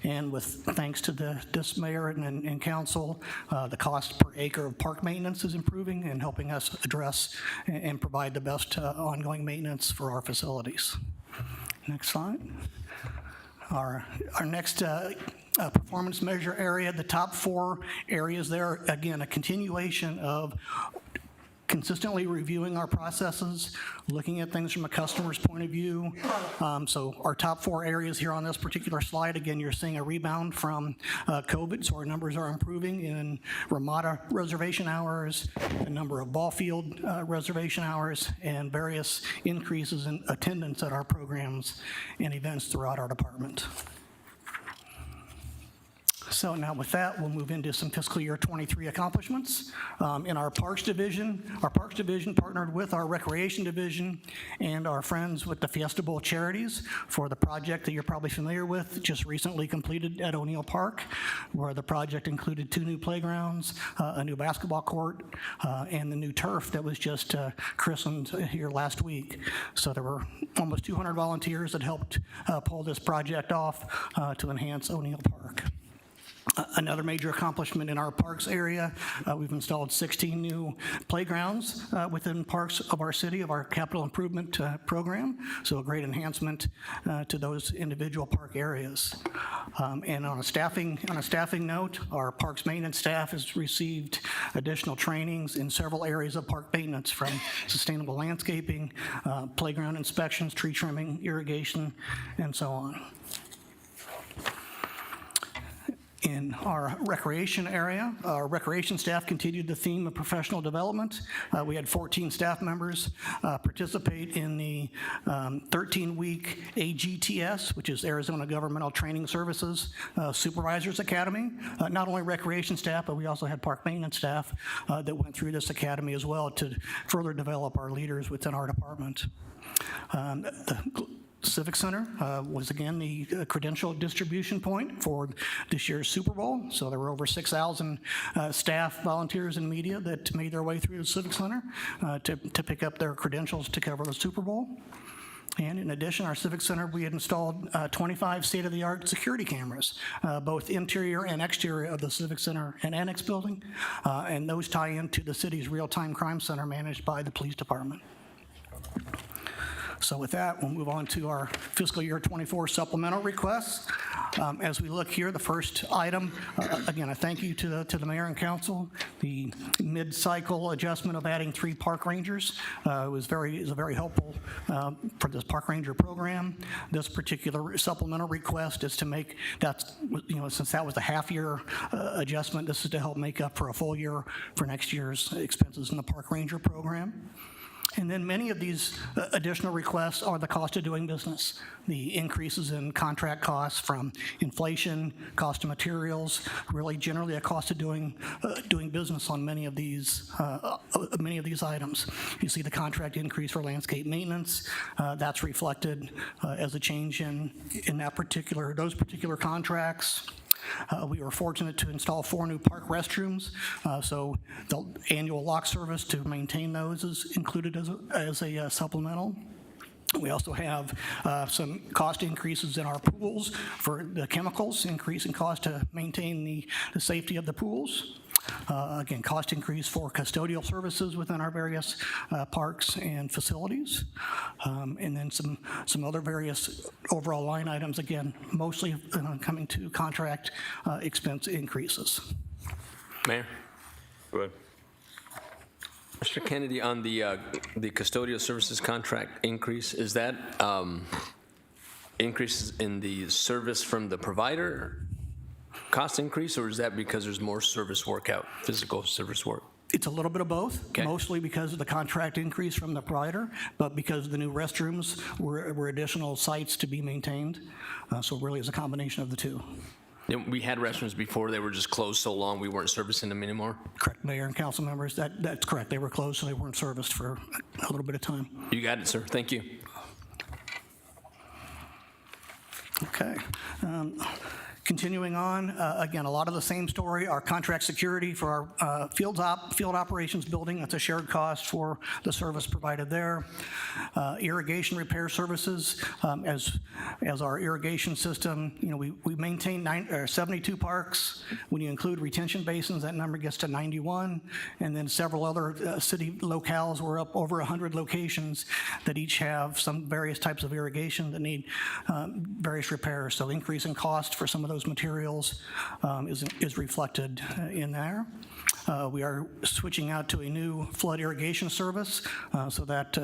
and with thanks to this mayor and council, the cost per acre of park maintenance is improving and helping us address and provide the best ongoing maintenance for our facilities. Next slide. Our next performance measure area, the top 4 areas there, again, a continuation of consistently reviewing our processes, looking at things from a customer's point of view. So our top 4 areas here on this particular slide, again, you're seeing a rebound from COVID, so our numbers are improving in Ramada reservation hours, the number of ball field reservation hours, and various increases in attendance at our programs and events throughout our department. So now with that, we'll move into some fiscal year 23 accomplishments. In our Parks Division partnered with our Recreation Division and our friends with the Fiesta Bowl Charities for the project that you're probably familiar with, just recently completed at O'Neill Park, where the project included 2 new playgrounds, a new basketball court, and the new turf that was just christened here last week. So there were almost 200 volunteers that helped pull this project off to enhance O'Neill Park. Another major accomplishment in our parks area, we've installed 16 new playgrounds within parks of our city, of our capital improvement program, so a great enhancement to those individual park areas. And on a staffing note, our parks maintenance staff has received additional trainings in several areas of park maintenance, from sustainable landscaping, playground inspections, tree trimming, irrigation, and so on. In our recreation area, our recreation staff continued the theme of professional development. We had 14 staff members participate in the 13-week AGTS, which is Arizona Governmental Training Services Supervisors Academy. Not only recreation staff, but we also had park maintenance staff that went through this academy as well to further develop our leaders within our department. The Civic Center was again the credential distribution point for this year's Super Bowl. So there were over 6,000 staff, volunteers, and media that made their way through the Civic Center to pick up their credentials to cover the Super Bowl. And in addition, our Civic Center, we had installed 25 state-of-the-art security cameras, both interior and exterior of the Civic Center and Annex building, and those tie into the city's real-time crime center managed by the police department. So with that, we'll move on to our fiscal year 24 supplemental requests. As we look here, the first item, again, a thank you to the mayor and council. The mid-cycle adjustment of adding 3 park rangers is very helpful for this park ranger program. This particular supplemental request is to make that, since that was a half-year adjustment, this is to help make up for a full year for next year's expenses in the park ranger program. And then many of these additional requests are the cost of doing business. The increases in contract costs from inflation, cost of materials, really generally a cost of doing business on many of these items. You see the contract increase for landscape maintenance. That's reflected as a change in those particular contracts. We were fortunate to install 4 new park restrooms, so the annual lock service to maintain those is included as a supplemental. We also have some cost increases in our pools for the chemicals, increase in cost to maintain the safety of the pools. Again, cost increase for custodial services within our various parks and facilities. And then some other various overall line items, again, mostly coming to contract expense increases. Mayor? Go ahead. Mr. Kennedy, on the custodial services contract increase, is that increases in the service from the provider? cost increase, or is that because there's more service work out, physical service work? It's a little bit of both, mostly because of the contract increase from the provider, but because the new restrooms were additional sites to be maintained. So really it's a combination of the two. We had restrooms before, they were just closed so long we weren't servicing them anymore? Correct, Mayor and council members, that's correct. They were closed, so they weren't serviced for a little bit of time. You got it, sir. Thank you. Okay. Continuing on, again, a lot of the same story. Our contract security for our field operations building, that's a shared cost for the service provided there. Irrigation repair services, as our irrigation system, we maintain 72 parks. When you include retention basins, that number gets to 91. And then several other city locales, we're up over 100 locations that each have some various types of irrigation that need various repairs. So increase in cost for some of those materials is reflected in there. We are switching out to a new flood irrigation service, so that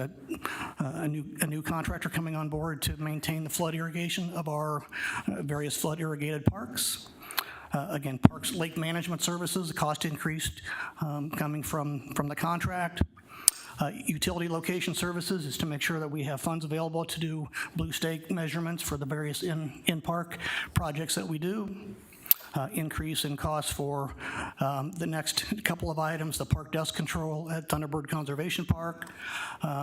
a new contractor coming on board to maintain the flood irrigation of our various flood irrigated parks. Again, Parks Lake Management Services, the cost increased coming from the contract. Utility location services is to make sure that we have funds available to do blue stake measurements for the various in-park projects that we do. Increase in costs for the next couple of items, the park dust control at Thunderbird Conservation Park.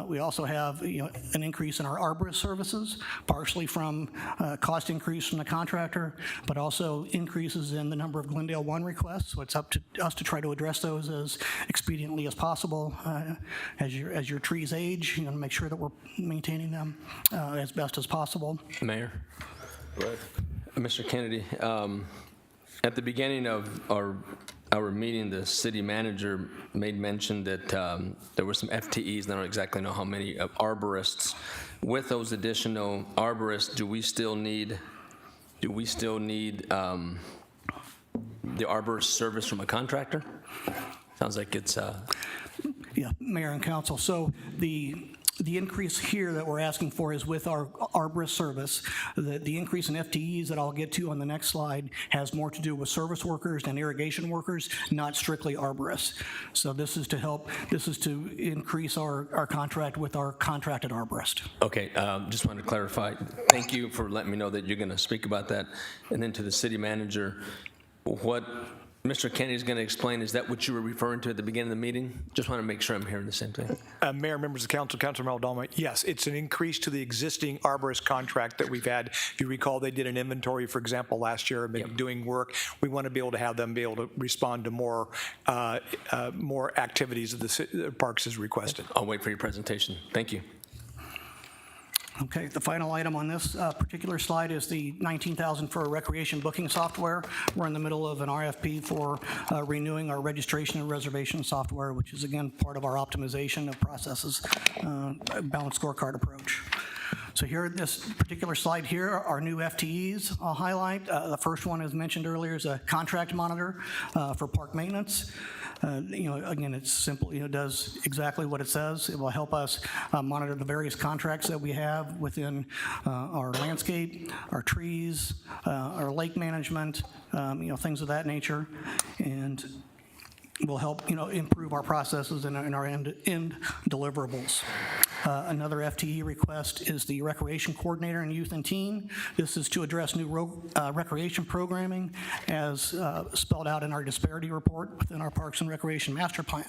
We also have an increase in our arborist services, partially from cost increase from the contractor, but also increases in the number of Glendale 1 requests. So it's up to us to try to address those as expediently as possible. As your trees age, make sure that we're maintaining them as best as possible. Mayor. Mr. Kennedy, at the beginning of our meeting, the city manager made mention that there were some FTEs, and I don't exactly know how many, of arborists. With those additional arborists, do we still need the arborist service from a contractor? Sounds like it's... Yeah, Mayor and Council. So the increase here that we're asking for is with our arborist service. The increase in FTEs that I'll get to on the next slide has more to do with service workers and irrigation workers, not strictly arborists. So this is to increase our contract with our contracted arborist. Okay, just wanted to clarify. Thank you for letting me know that you're going to speak about that. And then to the city manager, what Mr. Kennedy is going to explain, is that what you were referring to at the beginning of the meeting? Just want to make sure I'm hearing the same thing. Mayor, members of the council, Councilor Maldonado, yes, it's an increase to the existing arborist contract that we've had. If you recall, they did an inventory, for example, last year, and been doing work. We want to be able to have them be able to respond to more activities of the parks as requested. I'll wait for your presentation. Thank you. Okay, the final item on this particular slide is the $19,000 for recreation booking software. We're in the middle of an RFP for renewing our registration and reservation software, which is, again, part of our optimization of processes, balanced scorecard approach. So here, this particular slide here, our new FTEs I'll highlight. The first one, as mentioned earlier, is a contract monitor for park maintenance. Again, it's simple, does exactly what it says. It will help us monitor the various contracts that we have within our landscape, our trees, our lake management, things of that nature. And will help, improve our processes and our end deliverables. Another FTE request is the recreation coordinator in youth and teen. This is to address new recreation programming as spelled out in our disparity report within our Parks and Recreation Master Plan.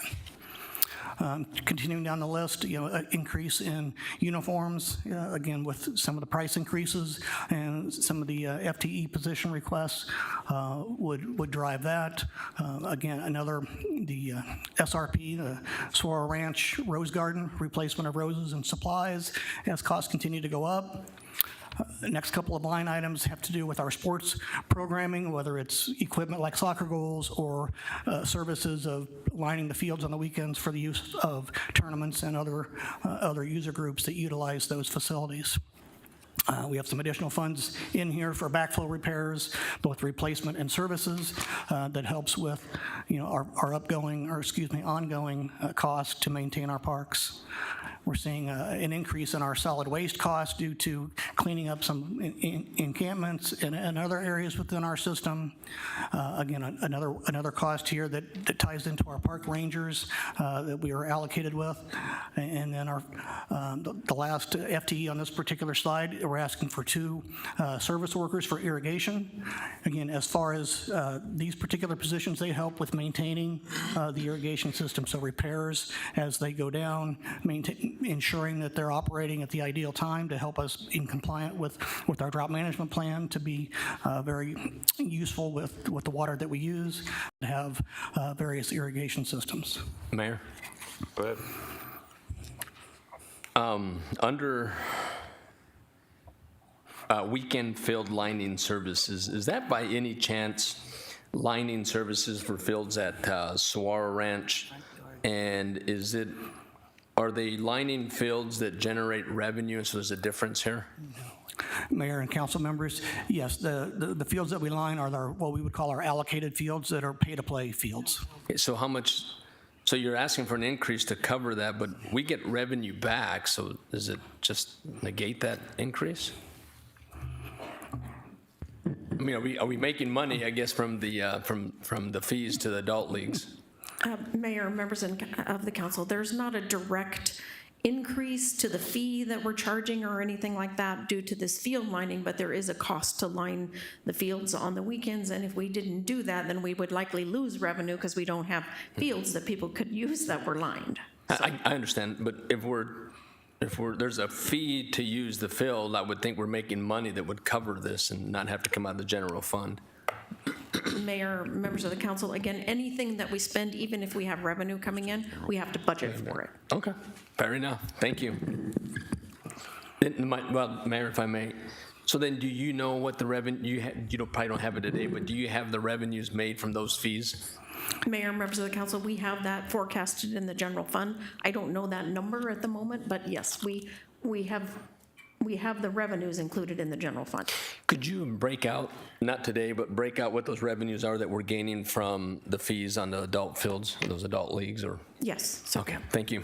Continuing down the list, increase in uniforms, again, with some of the price increases and some of the FTE position requests would drive that. Again, the SRP, the Saguaro Ranch Rose Garden, replacement of roses and supplies as costs continue to go up. The next couple of line items have to do with our sports programming, whether it's equipment like soccer goals or services of lining the fields on the weekends for the use of tournaments and other user groups that utilize those facilities. We have some additional funds in here for backflow repairs, both replacement and services, that helps with our ongoing cost to maintain our parks. We're seeing an increase in our solid waste costs due to cleaning up some encampments and other areas within our system. Again, another cost here that ties into our park rangers that we are allocated with. And then the last FTE on this particular slide, we're asking for 2 service workers for irrigation. Again, as far as these particular positions, they help with maintaining the irrigation system. So repairs as they go down, ensuring that they're operating at the ideal time to help us in compliant with our drought management plan, to be very useful with the water that we use, to have various irrigation systems. Mayor? Go ahead. Under weekend field lining services, is that by any chance lining services for fields at Saguaro Ranch? And are they lining fields that generate revenue, so there's a difference here? Mayor and council members, yes, the fields that we line are what we would call our allocated fields that are pay-to-play fields. Okay, so how much, so you're asking for an increase to cover that, but we get revenue back, so does it just negate that increase? I mean, are we making money, I guess, from the fees to the adult leagues? Mayor, members of the council, there's not a direct increase to the fee that we're charging or anything like that due to this field lining, but there is a cost to line the fields on the weekends, and if we didn't do that, then we would likely lose revenue because we don't have fields that people could use that were lined. I understand, but if there's a fee to use the field, I would think we're making money that would cover this and not have to come out of the general fund. Mayor, members of the council, again, anything that we spend, even if we have revenue coming in, we have to budget for it. Okay, fair enough. Thank you. Well, Mayor, if I may, so then do you know what the revenue, you probably don't have it today, but do you have the revenues made from those fees? Mayor, members of the council, we have that forecasted in the general fund. I don't know that number at the moment, but yes, we have the revenues included in the general fund. Could you break out, not today, but break out what those revenues are that we're gaining from the fees on the adult fields, those adult leagues, or? Yes. Okay, thank you.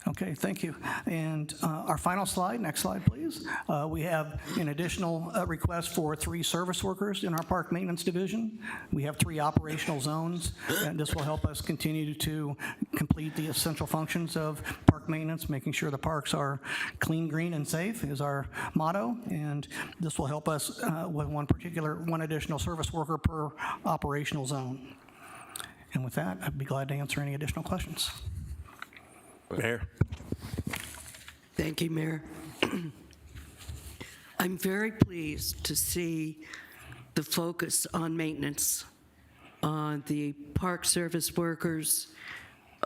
Okay, thank you. And our final slide, next slide, please. We have an additional request for 3 service workers in our park maintenance division. We have 3 operational zones, and this will help us continue to complete the essential functions of park maintenance, making sure the parks are clean, green, and safe is our motto. And this will help us with one additional service worker per operational zone. And with that, I'd be glad to answer any additional questions. Mayor. Thank you, Mayor. I'm very pleased to see the focus on maintenance, on the park service workers,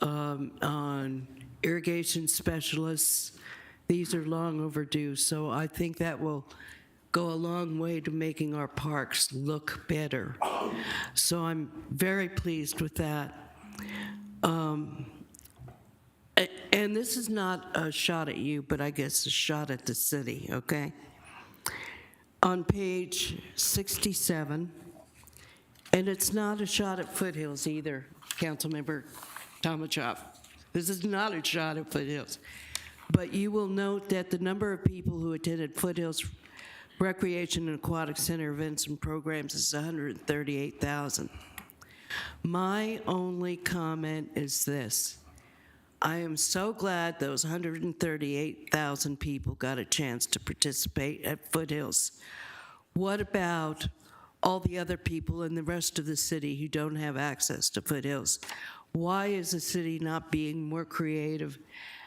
on irrigation specialists. These are long overdue, so I think that will go a long way to making our parks look better. So I'm very pleased with that. And this is not a shot at you, but I guess a shot at the city, okay? On page 67, and it's not a shot at Foothills either, Councilmember Tomachop. This is not a shot at Foothills. But you will note that the number of people who attended Foothills Recreation and Aquatic Center events and programs is 138,000. My only comment is this. I am so glad those 138,000 people got a chance to participate at Foothills. What about all the other people in the rest of the city who don't have access to Foothills? Why is the city not being more creative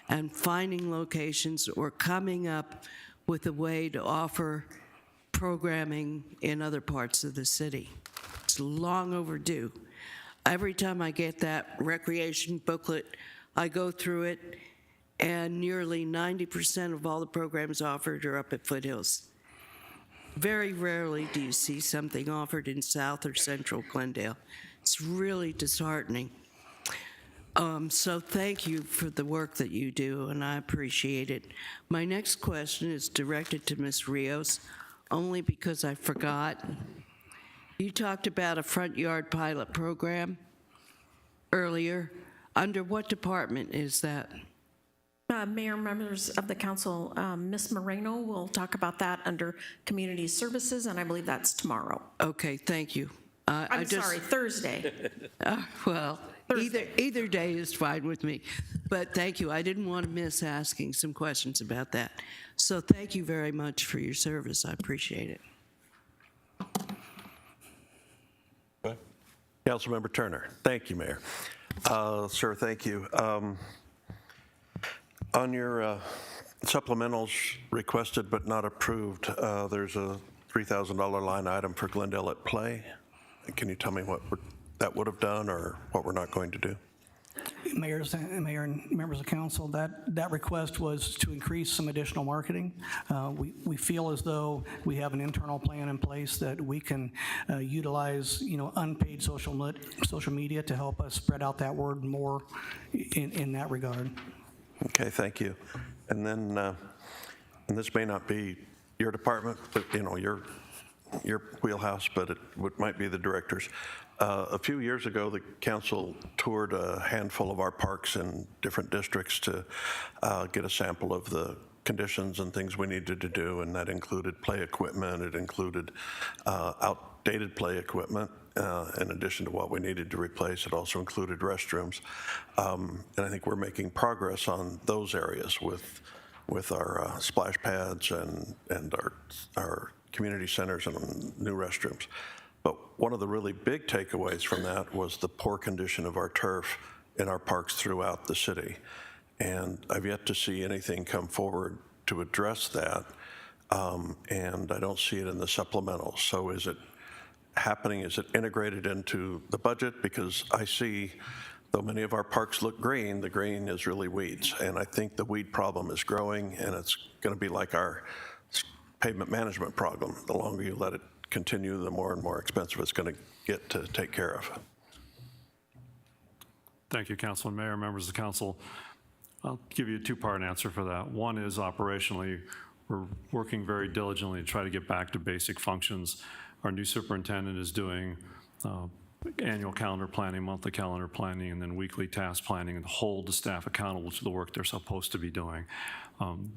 and finding locations or coming up with a way to offer programming in other parts of the city? It's long overdue. Every time I get that recreation booklet, I go through it, and nearly 90% of all the programs offered are up at Foothills. Very rarely do you see something offered in South or Central Glendale. It's really disheartening. So thank you for the work that you do, and I appreciate it. My next question is directed to Ms. Rios, only because I forgot. You talked about a front yard pilot program earlier. Under what department is that? Mayor, members of the council, Ms. Moreno will talk about that under Community Services, and I believe that's tomorrow. Okay, thank you. I'm sorry, Thursday. Well, either day is fine with me, but thank you. I didn't want to miss asking some questions about that. So thank you very much for your service. I appreciate it. Councilmember Turner. Thank you, Mayor. Sir, thank you. On your supplementals requested but not approved, there's a $3,000 line item for Glendale at Play. Can you tell me what that would have done or what we're not going to do? Mayor and members of council, that request was to increase some additional marketing. We feel as though we have an internal plan in place that we can utilize, unpaid social media to help us spread out that word more in that regard. Okay, thank you. And then, and this may not be your department, but your wheelhouse, but it might be the director's. A few years ago, the council toured a handful of our parks in different districts to get a sample of the conditions and things we needed to do, and that included play equipment. It included outdated play equipment. In addition to what we needed to replace, it also included restrooms. And I think we're making progress on those areas with our splash pads and our community centers and new restrooms. But one of the really big takeaways from that was the poor condition of our turf in our parks throughout the city. And I've yet to see anything come forward to address that, and I don't see it in the supplementals. So is it happening? Is it integrated into the budget? Because I see, though many of our parks look green, the green is really weeds. And I think the weed problem is growing, and it's going to be like our pavement management problem. The longer you let it continue, the more and more expensive it's going to get to take care of. Thank you, Councilman Mayor, members of the council. I'll give you a two-part answer for that. One is operationally, we're working very diligently to try to get back to basic functions. Our new superintendent is doing annual calendar planning, monthly calendar planning, and then weekly task planning, and hold the staff accountable to the work they're supposed to be doing.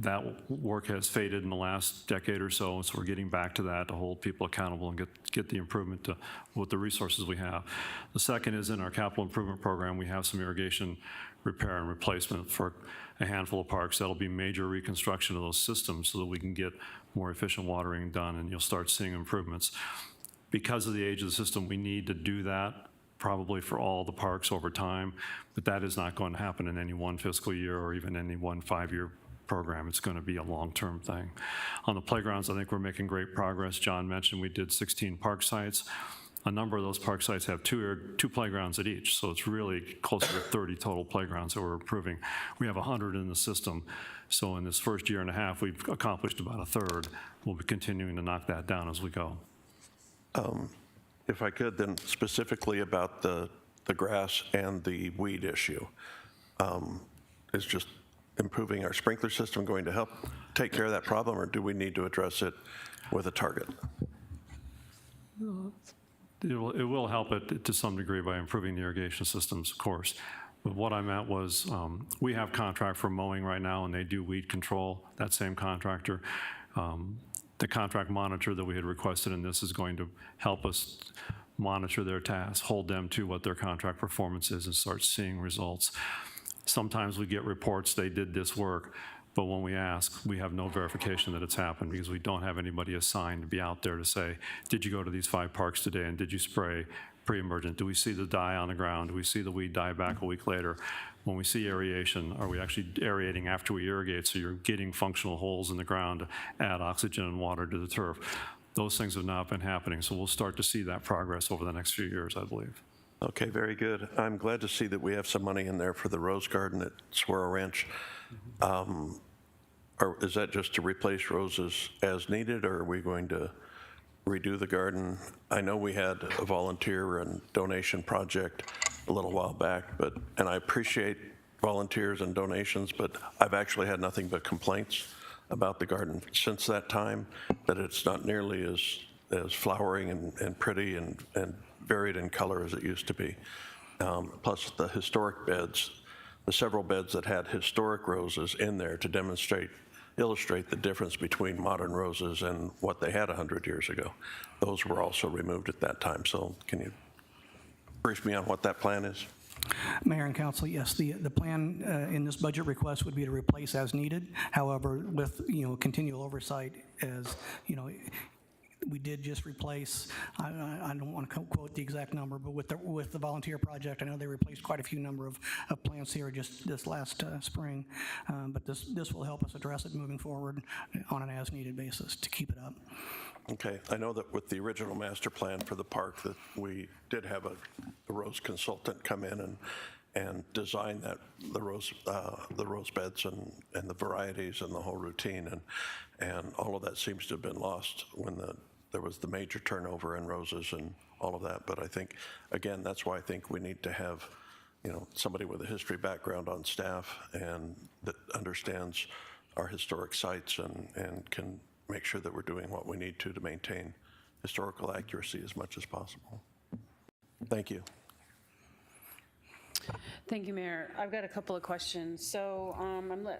That work has faded in the last decade or so we're getting back to that to hold people accountable and get the improvement with the resources we have. The second is in our capital improvement program, we have some irrigation repair and replacement for a handful of parks. That'll be major reconstruction of those systems so that we can get more efficient watering done, and you'll start seeing improvements. Because of the age of the system, we need to do that probably for all the parks over time, but that is not going to happen in any one fiscal year or even any one 5-year program. It's going to be a long-term thing. On the playgrounds, I think we're making great progress. John mentioned we did 16 park sites. A number of those park sites have two playgrounds at each, so it's really closer to 30 total playgrounds that we're improving. We have 100 in the system, so in this first year and a half, we've accomplished about a third. We'll be continuing to knock that down as we go. If I could, then specifically about the grass and the weed issue, is just improving our sprinkler system going to help take care of that problem, or do we need to address it with a target? It will help it to some degree by improving the irrigation systems, of course. But what I meant was we have contract for mowing right now, and they do weed control, that same contractor. The contract monitor that we had requested in this is going to help us monitor their tasks, hold them to what their contract performance is, and start seeing results. Sometimes we get reports they did this work, but when we ask, we have no verification that it's happened because we don't have anybody assigned to be out there to say, did you go to these 5 parks today and did you spray pre-emergent? Do we see the dye on the ground? Do we see the weed die back a week later? When we see aeration, are we actually aerating after we irrigate so you're getting functional holes in the ground to add oxygen and water to the turf? Those things have not been happening, so we'll start to see that progress over the next few years, I believe. Okay, very good. I'm glad to see that we have some money in there for the rose garden at Saguaro Ranch. Is that just to replace roses as needed, or are we going to redo the garden? I know we had a volunteer and donation project a little while back, and I appreciate volunteers and donations, but I've actually had nothing but complaints about the garden since that time, that it's not nearly as flowering and pretty and varied in color as it used to be. plus the historic beds, the several beds that had historic roses in there to illustrate the difference between modern roses and what they had 100 years ago. Those were also removed at that time. So can you brief me on what that plan is? Mayor and council, yes, the plan in this budget request would be to replace as needed. However, with, continual oversight, as, we did just replace, I don't want to quote the exact number, but with the volunteer project, I know they replaced quite a few number of plants here just this last spring. But this will help us address it moving forward on an as-needed basis to keep it up. Okay, I know that with the original master plan for the park that we did have a rose consultant come in and design the rose beds and the varieties and the whole routine, and all of that seems to have been lost when there was the major turnover in roses and all of that. But I think, again, that's why I think we need to have, somebody with a history background on staff and that understands our historic sites and can make sure that we're doing what we need to maintain historical accuracy as much as possible. Thank you. Thank you, Mayor. I've got a couple of questions. So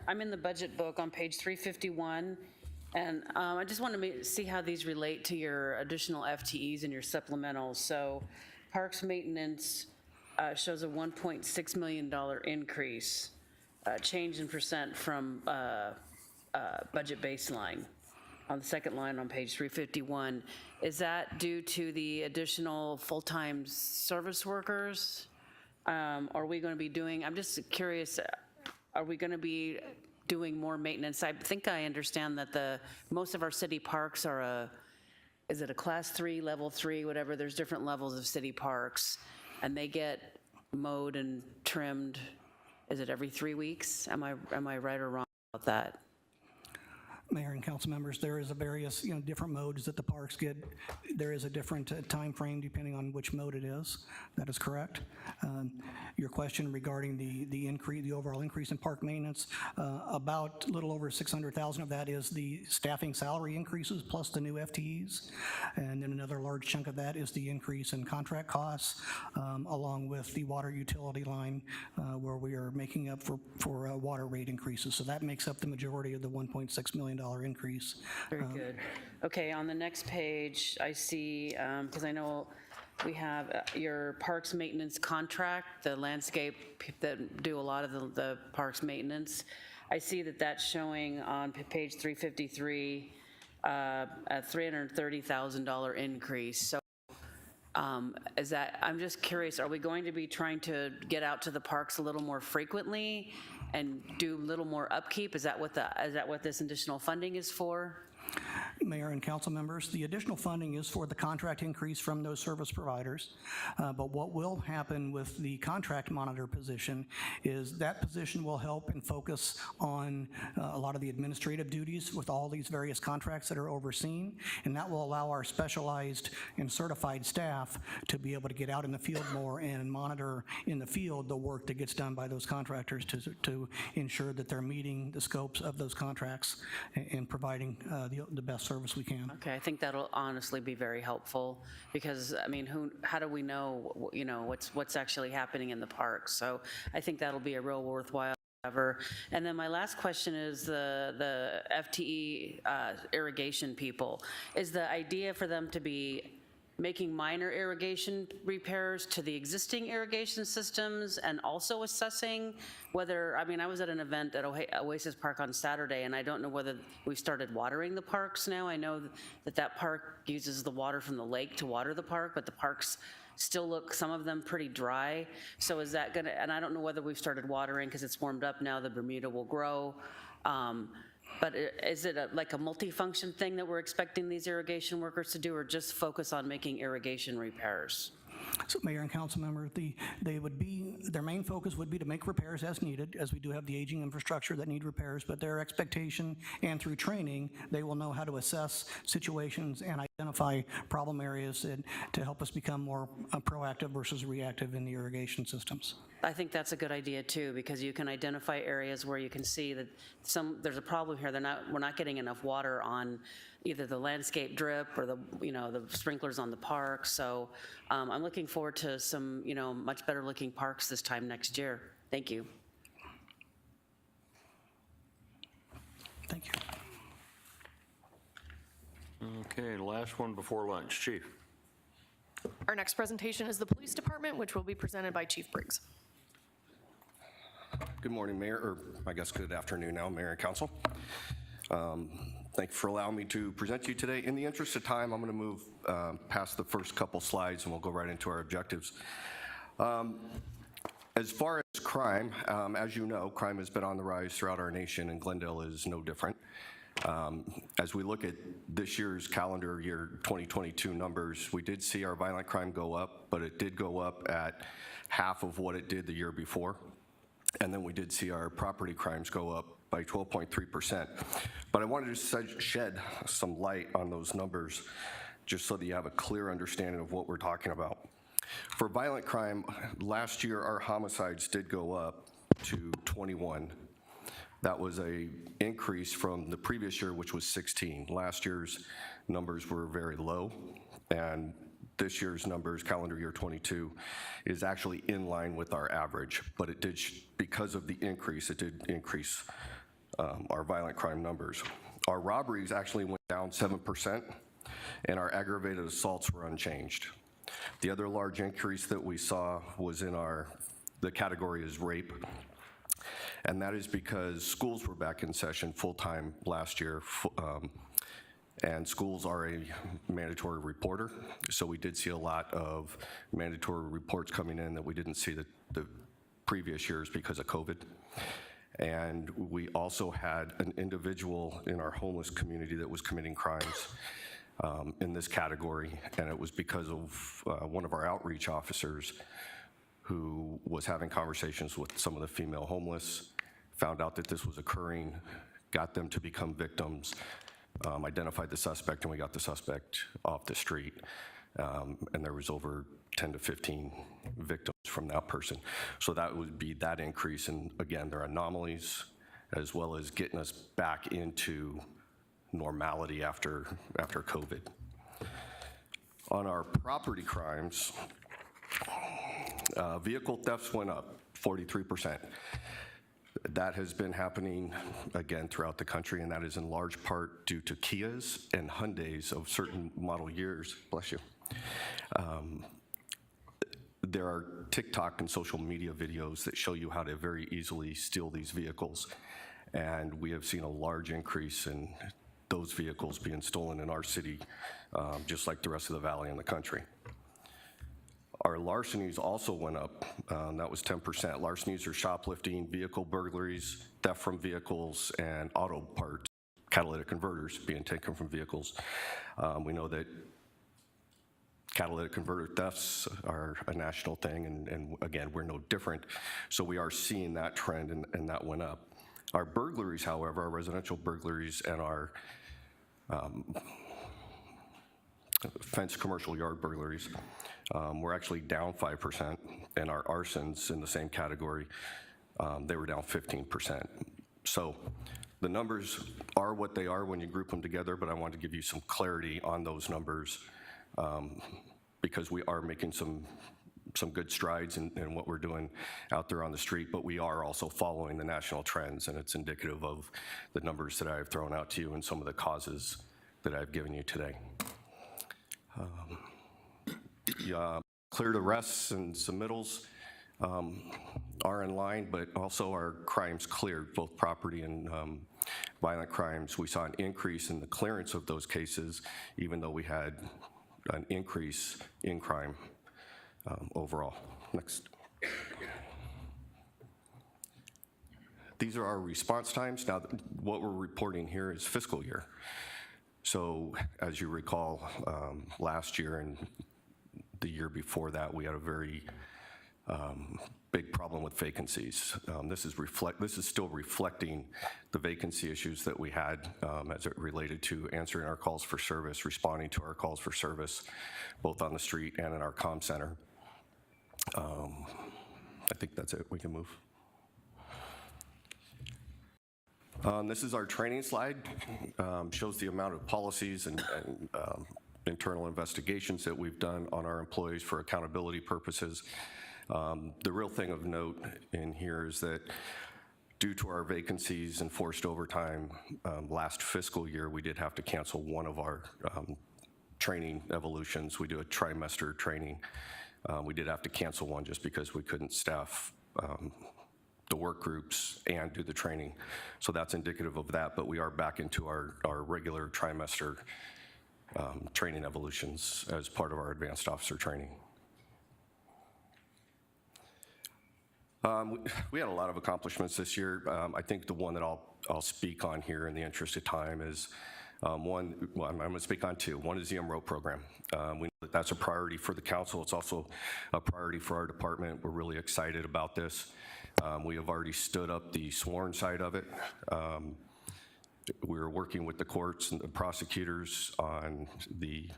I'm in the budget book on page 351, and I just want to see how these relate to your additional FTEs and your supplementals. So Parks Maintenance shows a $1.6 million increase, change in percent from budget baseline on the second line on page 351. Is that due to the additional full-time service workers? Are we going to be doing, I'm just curious, are we going to be doing more maintenance? I think I understand that most of our city parks are is it a class 3, level 3, whatever, there's different levels of city parks, and they get mowed and trimmed, is it every 3 weeks? Am I right or wrong about that? Mayor and council members, there is a various, different modes that the parks get. There is a different time frame depending on which mode it is. That is correct. Your question regarding the overall increase in park maintenance, about a little over 600,000 of that is the staffing salary increases plus the new FTEs, and then another large chunk of that is the increase in contract costs, along with the water utility line, where we are making up for water rate increases. So that makes up the majority of the $1.6 million increase. Very good. Okay, on the next page, I see, because I know we have your parks maintenance contract, the landscape that do a lot of the parks maintenance. I see that that's showing on page 353 a $330,000 increase. So is that, I'm just curious, are we going to be trying to get out to the parks a little more frequently and do a little more upkeep? Is that what this additional funding is for? Mayor and council members, the additional funding is for the contract increase from those service providers. But what will happen with the contract monitor position is that position will help and focus on a lot of the administrative duties with all these various contracts that are overseen, and that will allow our specialized and certified staff to be able to get out in the field more and monitor in the field the work that gets done by those contractors to ensure that they're meeting the scopes of those contracts and providing the best service we can. Okay, I think that'll honestly be very helpful, because I mean, how do we know, what's actually happening in the park? So I think that'll be a real worthwhile endeavor. And then my last question is the FTE irrigation people. Is the idea for them to be making minor irrigation repairs to the existing irrigation systems and also assessing whether, I mean, I was at an event at Oasis Park on Saturday, and I don't know whether we've started watering the parks now. I know that park uses the water from the lake to water the park, but the parks still look, some of them, pretty dry. So is that gonna, and I don't know whether we've started watering because it's warmed up now, the Bermuda will grow. But is it like a multifunction thing that we're expecting these irrigation workers to do, or just focus on making irrigation repairs? So Mayor and council member, their main focus would be to make repairs as needed, as we do have the aging infrastructure that need repairs, but their expectation and through training, they will know how to assess situations and identify problem areas and to help us become more proactive versus reactive in the irrigation systems. I think that's a good idea too, because you can identify areas where you can see that there's a problem here. We're not getting enough water on either the landscape drip or the sprinklers on the park. So I'm looking forward to some, much better looking parks this time next year. Thank you. Thank you. Okay, last one before lunch. Chief. Our next presentation is the Police Department, which will be presented by Chief Briggs. Good morning, Mayor, or I guess good afternoon now, Mayor and Council. Thank you for allowing me to present to you today. In the interest of time, I'm going to move past the first couple slides and we'll go right into our objectives. As far as crime, as you know, crime has been on the rise throughout our nation, and Glendale is no different. As we look at this year's calendar year 2022 numbers, we did see our violent crime go up, but it did go up at half of what it did the year before. And then we did see our property crimes go up by 12.3%. But I wanted to shed some light on those numbers just so that you have a clear understanding of what we're talking about. For violent crime, last year our homicides did go up to 21. That was an increase from the previous year, which was 16. Last year's numbers were very low, and this year's numbers, calendar year 22, is actually in line with our average, but it did, because of the increase, it did increase our violent crime numbers. Our robberies actually went down 7%, and our aggravated assaults were unchanged. The other large increase that we saw was in the category is rape, and that is because schools were back in session full-time last year, and schools are a mandatory reporter, so we did see a lot of mandatory reports coming in that we didn't see the previous years because of COVID. And we also had an individual in our homeless community that was committing crimes in this category, and it was because of one of our outreach officers who was having conversations with some of the female homeless, found out that this was occurring, got them to become victims, identified the suspect, and we got the suspect off the street. And there was over 10 to 15 victims from that person. So that would be that increase. And again, there are anomalies as well as getting us back into normality after COVID. On our property crimes, vehicle thefts went up 43%. That has been happening again throughout the country, and that is in large part due to Kias and Hyundais of certain model years. Bless you. There are TikTok and social media videos that show you how to very easily steal these vehicles, and we have seen a large increase in those vehicles being stolen in our city, just like the rest of the valley and the country. Our larcenies also went up. That was 10%. Larcenies are shoplifting, vehicle burglaries, theft from vehicles, and auto parts, catalytic converters being taken from vehicles. We know that catalytic converter thefts are a national thing, and again, we're no different. So we are seeing that trend, and that went up. Our burglaries, however, our residential burglaries and our fenced commercial yard burglaries, were actually down 5%, and our arsons in the same category, they were down 15%. So the numbers are what they are when you group them together, but I want to give you some clarity on those numbers because we are making some good strides in what we're doing out there on the street, but we are also following the national trends, and it's indicative of the numbers that I've thrown out to you and some of the causes that I've given you today. Cleared arrests and submittals are in line, but also our crimes cleared, both property and violent crimes. We saw an increase in the clearance of those cases, even though we had an increase in crime overall. Next. These are our response times. Now, what we're reporting here is fiscal year. So as you recall, last year and the year before that, we had a very big problem with vacancies. This is still reflecting the vacancy issues that we had as it related to answering our calls for service, responding to our calls for service, both on the street and in our comm center. I think that's it. We can move. This is our training slide. Shows the amount of policies and internal investigations that we've done on our employees for accountability purposes. The real thing of note in here is that due to our vacancies and forced overtime last fiscal year, we did have to cancel one of our training evolutions. We do a trimester training. We did have to cancel one just because we couldn't staff the work groups and do the training. So that's indicative of that, but we are back into our regular trimester training evolutions as part of our advanced officer training. We had a lot of accomplishments this year. I think the one that I'll speak on here in the interest of time is I'm going to speak on two. One is the MRO program. We know that that's a priority for the council. It's also a priority for our department. We're really excited about this. We have already stood up the sworn side of it. We're working with the courts and the prosecutors on the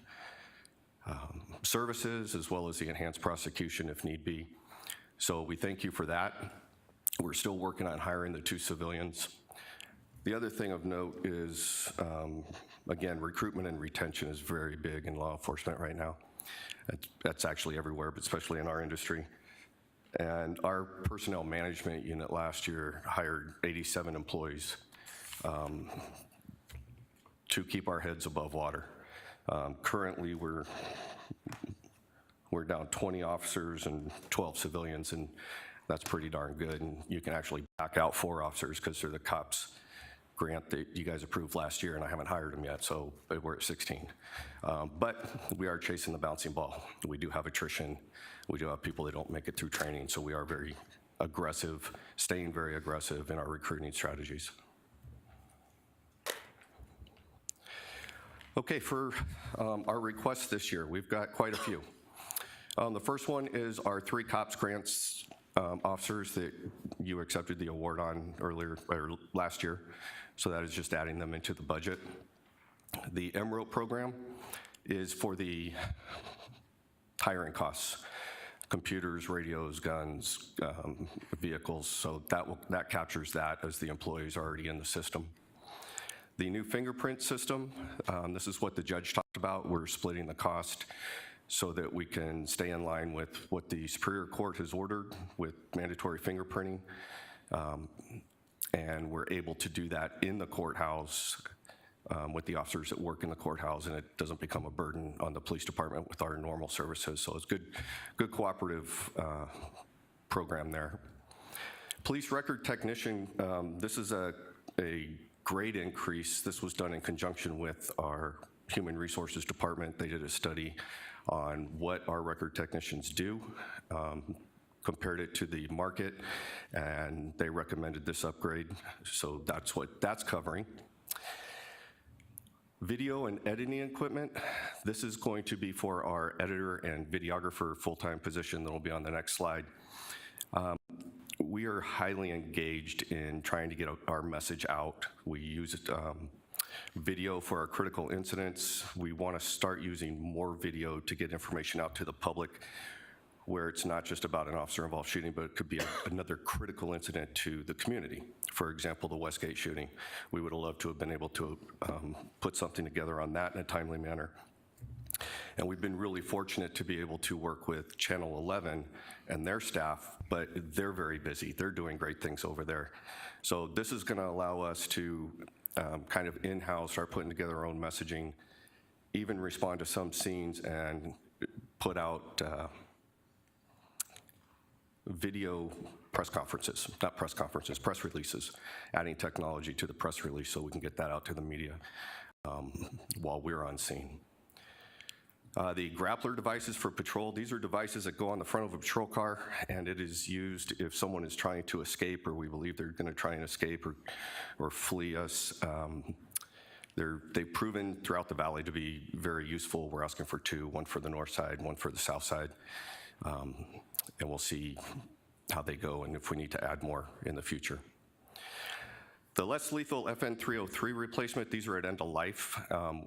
services as well as the enhanced prosecution if need be. So we thank you for that. We're still working on hiring the 2 civilians. The other thing of note is, again, recruitment and retention is very big in law enforcement right now. That's actually everywhere, but especially in our industry. And our personnel management unit last year hired 87 employees to keep our heads above water. Currently, we're down 20 officers and 12 civilians, and that's pretty darn good. And you can actually back out 4 officers because they're the COPS grant that you guys approved last year, and I haven't hired them yet, so we're at 16. But we are chasing the bouncing ball. We do have attrition. We do have people that don't make it through training, so we are very aggressive, staying very aggressive in our recruiting strategies. Okay, for our requests this year, we've got quite a few. The first one is our 3 COPS grants officers that you accepted the award on last year. So that is just adding them into the budget. The MRO program is for the hiring costs, computers, radios, guns, vehicles. So that captures that as the employees are already in the system. The new fingerprint system, this is what the judge talked about. We're splitting the cost so that we can stay in line with what the Superior Court has ordered with mandatory fingerprinting. And we're able to do that in the courthouse with the officers that work in the courthouse, and it doesn't become a burden on the police department with our normal services. So it's good cooperative program there. Police record technician, this is a great increase. This was done in conjunction with our Human Resources Department. They did a study on what our record technicians do, compared it to the market, and they recommended this upgrade. So that's what that's covering. Video and editing equipment. This is going to be for our editor and videographer full-time position that will be on the next slide. We are highly engaged in trying to get our message out. We use video for our critical incidents. We want to start using more video to get information out to the public, where it's not just about an officer-involved shooting, but it could be another critical incident to the community. For example, the Westgate shooting. We would have loved to have been able to put something together on that in a timely manner. And we've been really fortunate to be able to work with Channel 11 and their staff, but they're very busy. They're doing great things over there. So this is going to allow us to kind of in-house start putting together our own messaging, even respond to some scenes and put out video press conferences, not press conferences, press releases, adding technology to the press release so we can get that out to the media while we're on scene. The grappler devices for patrol, these are devices that go on the front of a patrol car, and it is used if someone is trying to escape or we believe they're going to try and escape or flee us. They've proven throughout the valley to be very useful. We're asking for 2, one for the north side, one for the south side. And we'll see how they go and if we need to add more in the future. The less lethal FN 303 replacement, these are at end of life.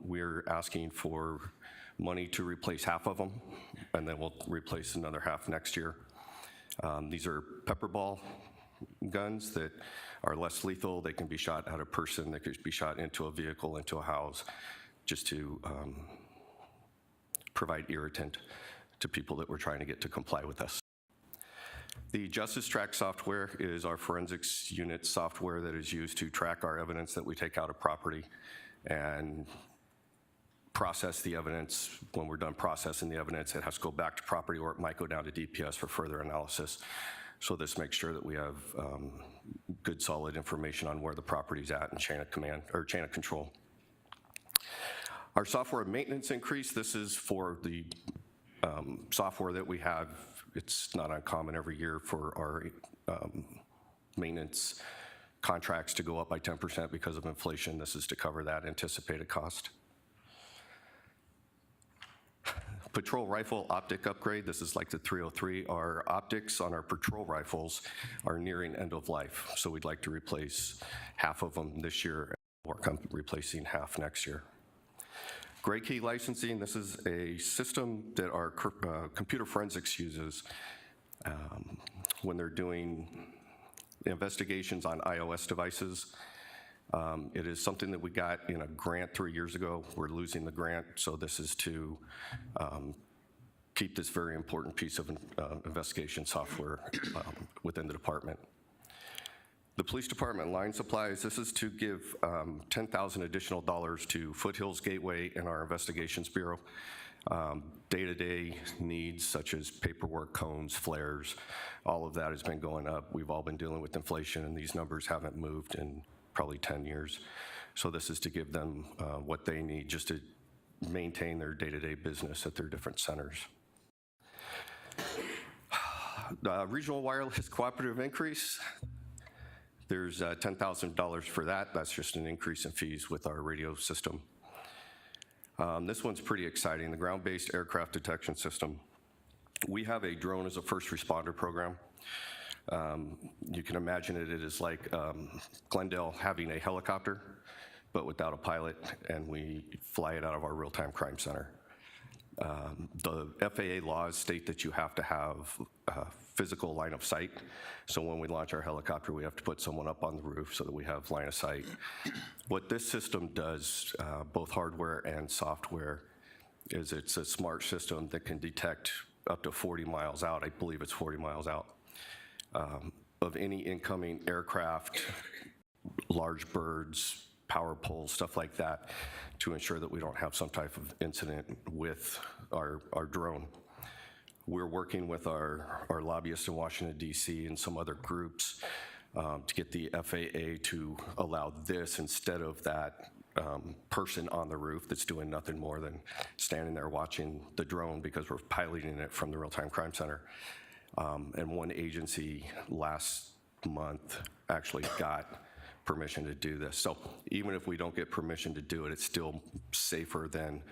We're asking for money to replace half of them, and then we'll replace another half next year. These are pepper ball guns that are less lethal. They can be shot at a person, they could be shot into a vehicle, into a house, just to provide irritant to people that we're trying to get to comply with us. The Justice Track software is our forensics unit software that is used to track our evidence that we take out of property and process the evidence. When we're done processing the evidence, it has to go back to property, or it might go down to DPS for further analysis. So this makes sure that we have good, solid information on where the property's at and chain of command, or chain of control. Our software maintenance increase, this is for the software that we have. It's not uncommon every year for our maintenance contracts to go up by 10% because of inflation. This is to cover that anticipated cost. Patrol rifle optic upgrade, this is like the 303. Our optics on our patrol rifles are nearing end of life, so we'd like to replace half of them this year, or replacing half next year. Gray key licensing, this is a system that our computer forensics uses when they're doing investigations on iOS devices. It is something that we got in a grant 3 years ago. We're losing the grant, so this is to keep this very important piece of investigation software within the department. The police department line supplies, this is to give $10,000 additional to Foothills Gateway and our investigations bureau. Day-to-day needs such as paperwork, cones, flares, all of that has been going up. We've all been dealing with inflation, and these numbers haven't moved in probably 10 years. So this is to give them what they need just to maintain their day-to-day business at their different centers. Regional wireless cooperative increase, there's $10,000 for that. That's just an increase in fees with our radio system. This one's pretty exciting, the ground-based aircraft detection system. We have a drone as a first responder program. You can imagine it is like Glendale having a helicopter, but without a pilot, and we fly it out of our real-time crime center. The FAA laws state that you have to have physical line of sight. So when we launch our helicopter, we have to put someone up on the roof so that we have line of sight. What this system does, both hardware and software, is it's a smart system that can detect up to 40 miles out, I believe it's 40 miles out, of any incoming aircraft, large birds, power poles, stuff like that, to ensure that we don't have some type of incident with our drone. We're working with our lobbyists in Washington, D.C. and some other groups to get the FAA to allow this instead of that person on the roof that's doing nothing more than standing there watching the drone, because we're piloting it from the real-time crime center. And one agency last month actually got permission to do this. So even if we don't get permission to do it, it's still safer than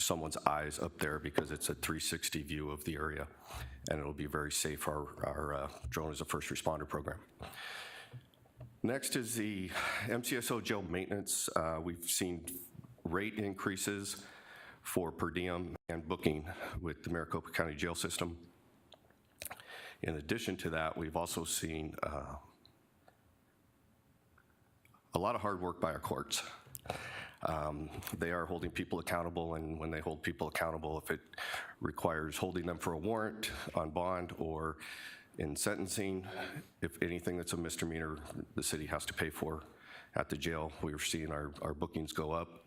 someone's eyes up there, because it's a 360 view of the area, and it'll be very safe for our drone as a first responder program. Next is the MCSO jail maintenance. We've seen rate increases for per diem and booking with the Maricopa County Jail System. In addition to that, we've also seen a lot of hard work by our courts. They are holding people accountable, and when they hold people accountable, if it requires holding them for a warrant on bond or in sentencing, if anything that's a misdemeanor, the city has to pay for at the jail. We're seeing our bookings go up.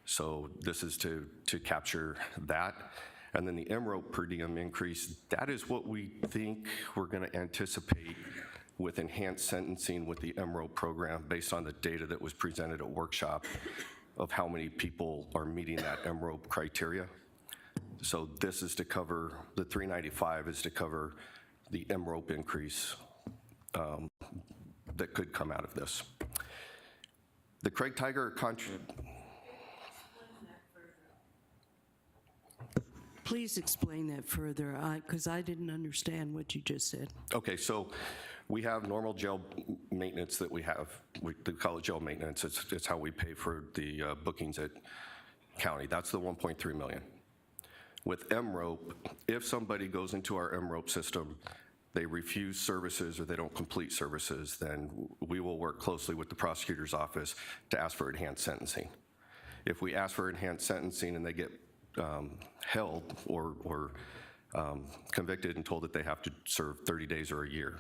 So this is to capture that. And then the MROP per diem increase, that is what we think we're gonna anticipate with enhanced sentencing with the MROP program, based on the data that was presented at workshop of how many people are meeting that MROP criteria. So this is to cover, the 395 is to cover the MROP increase that could come out of this. The Craig Tiger contract. Please explain that further, because I didn't understand what you just said. Okay, so we have normal jail maintenance that we have. We call it jail maintenance. It's how we pay for the bookings at county. That's the 1.3 million. With MROPE, if somebody goes into our MROPE system, they refuse services or they don't complete services, then we will work closely with the prosecutor's office to ask for enhanced sentencing. If we ask for enhanced sentencing and they get held or convicted and told that they have to serve 30 days or a year,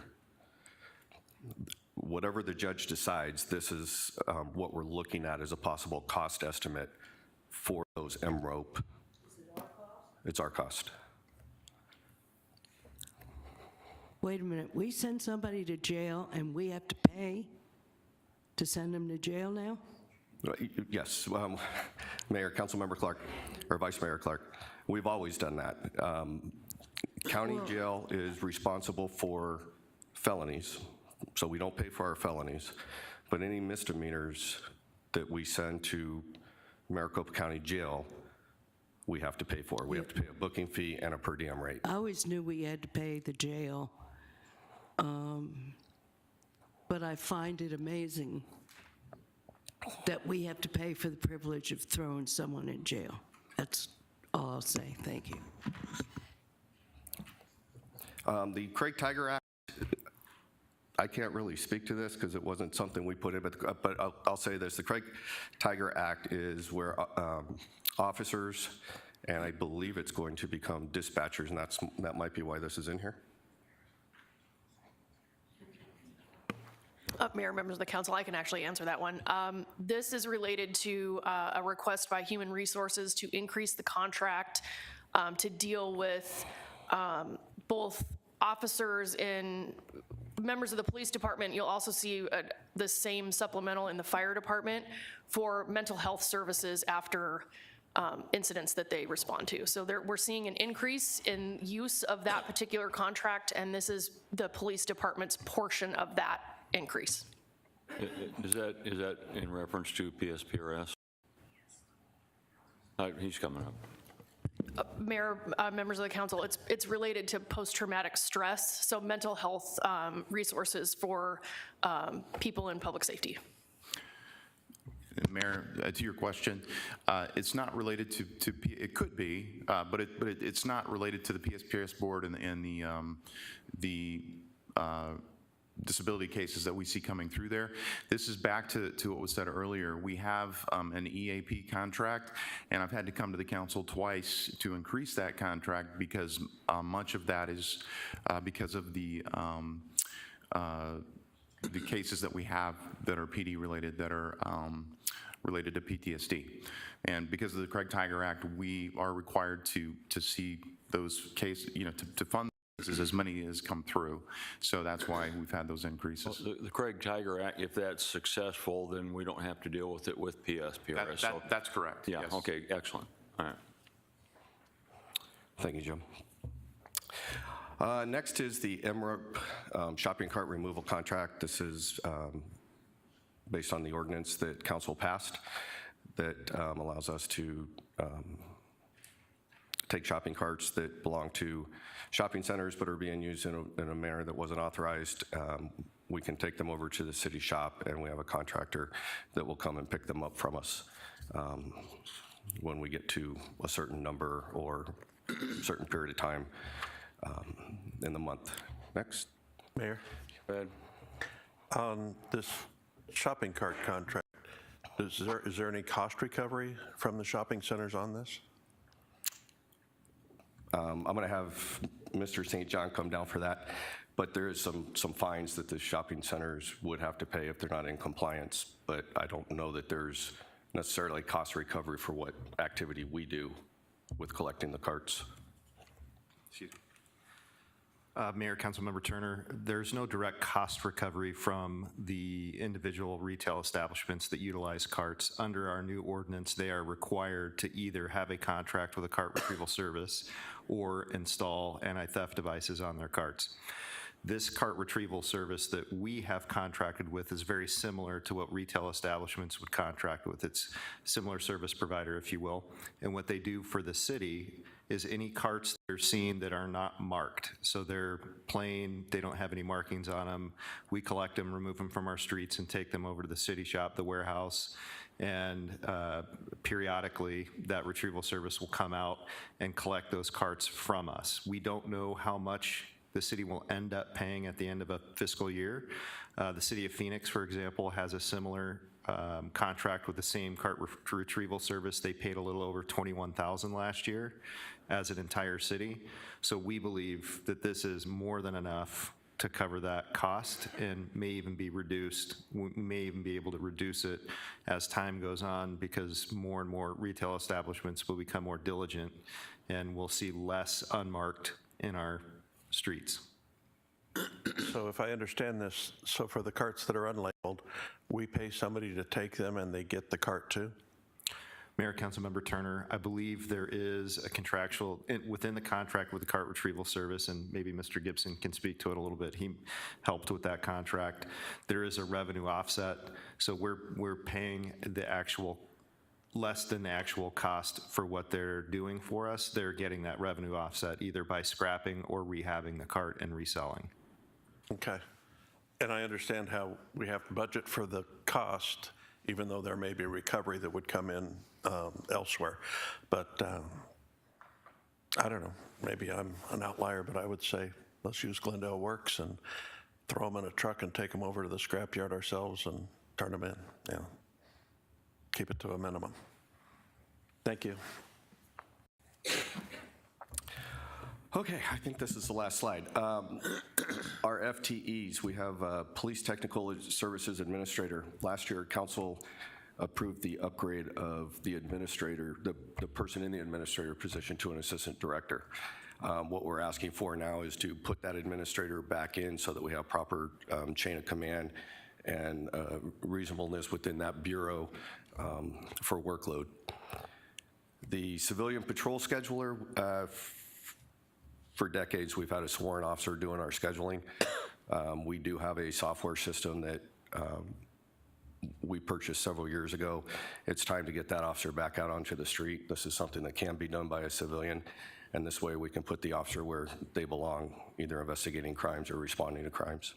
whatever the judge decides, this is what we're looking at as a possible cost estimate for those MROPE. It's our cost. Wait a minute, we send somebody to jail and we have to pay to send them to jail now? Yes, Mayor, Councilmember Clark, or Vice Mayor Clark, we've always done that. County jail is responsible for felonies, so we don't pay for our felonies, but any misdemeanors that we send to Maricopa County Jail, we have to pay for. We have to pay a booking fee and a per diem rate. I always knew we had to pay the jail, but I find it amazing that we have to pay for the privilege of throwing someone in jail. That's all I'll say. Thank you. The Craig Tiger Act, I can't really speak to this because it wasn't something we put in, but I'll say this. The Craig Tiger Act is where officers, and I believe it's going to become dispatchers, and that might be why this is in here. Mayor, members of the council, I can actually answer that one. This is related to a request by Human Resources to increase the contract to deal with both officers and members of the police department. You'll also see the same supplemental in the fire department for mental health services after incidents that they respond to. So we're seeing an increase in use of that particular contract, and this is the police department's portion of that increase. Is that in reference to PSPRS? He's coming up. Mayor, members of the council, it's related to post-traumatic stress, so mental health resources for people in public safety. Mayor, to your question, it's not related to it could be, but it's not related to the PSPRS board and the disability cases that we see coming through there. This is back to what was said earlier. We have an EAP contract, and I've had to come to the council twice to increase that contract because much of that is because of the cases that we have that are PD related, that are related to PTSD. And because of the Craig Tiger Act, we are required to see those cases, to fund as many as come through. So that's why we've had those increases. Well, the Craig Tiger Act, if that's successful, then we don't have to deal with it with PSPRS. That's correct. Yeah, yes. okay, excellent. All right. Thank you, Jim. Next is the MROP shopping cart removal contract. This is based on the ordinance that council passed that allows us to take shopping carts that belong to shopping centers but are being used in a manner that wasn't authorized. We can take them over to the city shop, and we have a contractor that will come and pick them up from us when we get to a certain number or a certain period of time in the month. Next. Mayor? Go ahead. On this shopping cart contract, is there any cost recovery from the shopping centers on this? I'm going to have Mr. St. John come down for that, but there is some fines that the shopping centers would have to pay if they're not in compliance, but I don't know that there's necessarily cost recovery for what activity we do with collecting the carts. Excuse me. Mayor, Councilmember Turner, there's no direct cost recovery from the individual retail establishments that utilize carts. Under our new ordinance, they are required to either have a contract with a cart retrieval service or install anti-theft devices on their carts. This cart retrieval service that we have contracted with is very similar to what retail establishments would contract with. It's similar service provider, if you will. And what they do for the city is any carts they're seeing that are not marked. So they're plain, they don't have any markings on them. We collect them, remove them from our streets, and take them over to the city shop, the warehouse, and periodically that retrieval service will come out and collect those carts from us. We don't know how much the city will end up paying at the end of a fiscal year. The city of Phoenix, for example, has a similar contract with the same cart retrieval service. They paid a little over $21,000 last year as an entire city. So we believe that this is more than enough to cover that cost and may even be reduced. We may even be able to reduce it as time goes on because more and more retail establishments will become more diligent and we'll see less unmarked in our streets. So if I understand this, so for the carts that are unlabeled, we pay somebody to take them and they get the cart too? Mayor, Councilmember Turner, I believe there is a contractual, within the contract with the cart retrieval service, and maybe Mr. Gibson can speak to it a little bit. He helped with that contract. There is a revenue offset, so we're paying the actual, less than the actual cost for what they're doing for us. They're getting that revenue offset either by scrapping or rehabbing the cart and reselling. Okay. And I understand how we have to budget for the cost, even though there may be a recovery that would come in elsewhere. But I don't know, maybe I'm an outlier, but I would say let's use Glendale Works and throw them in a truck and take them over to the scrapyard ourselves and turn them in. Yeah. Keep it to a minimum. Thank you. Okay, I think this is the last slide. Our FTEs, we have Police Technical Services Administrator. Last year, council approved the upgrade of the administrator, the person in the administrator position to an assistant director. What we're asking for now is to put that administrator back in so that we have proper chain of command and reasonableness within that bureau for workload. The civilian patrol scheduler, for decades, we've had a sworn officer doing our scheduling. We do have a software system that we purchased several years ago. It's time to get that officer back out onto the street. This is something that can be done by a civilian, and this way we can put the officer where they belong, either investigating crimes or responding to crimes.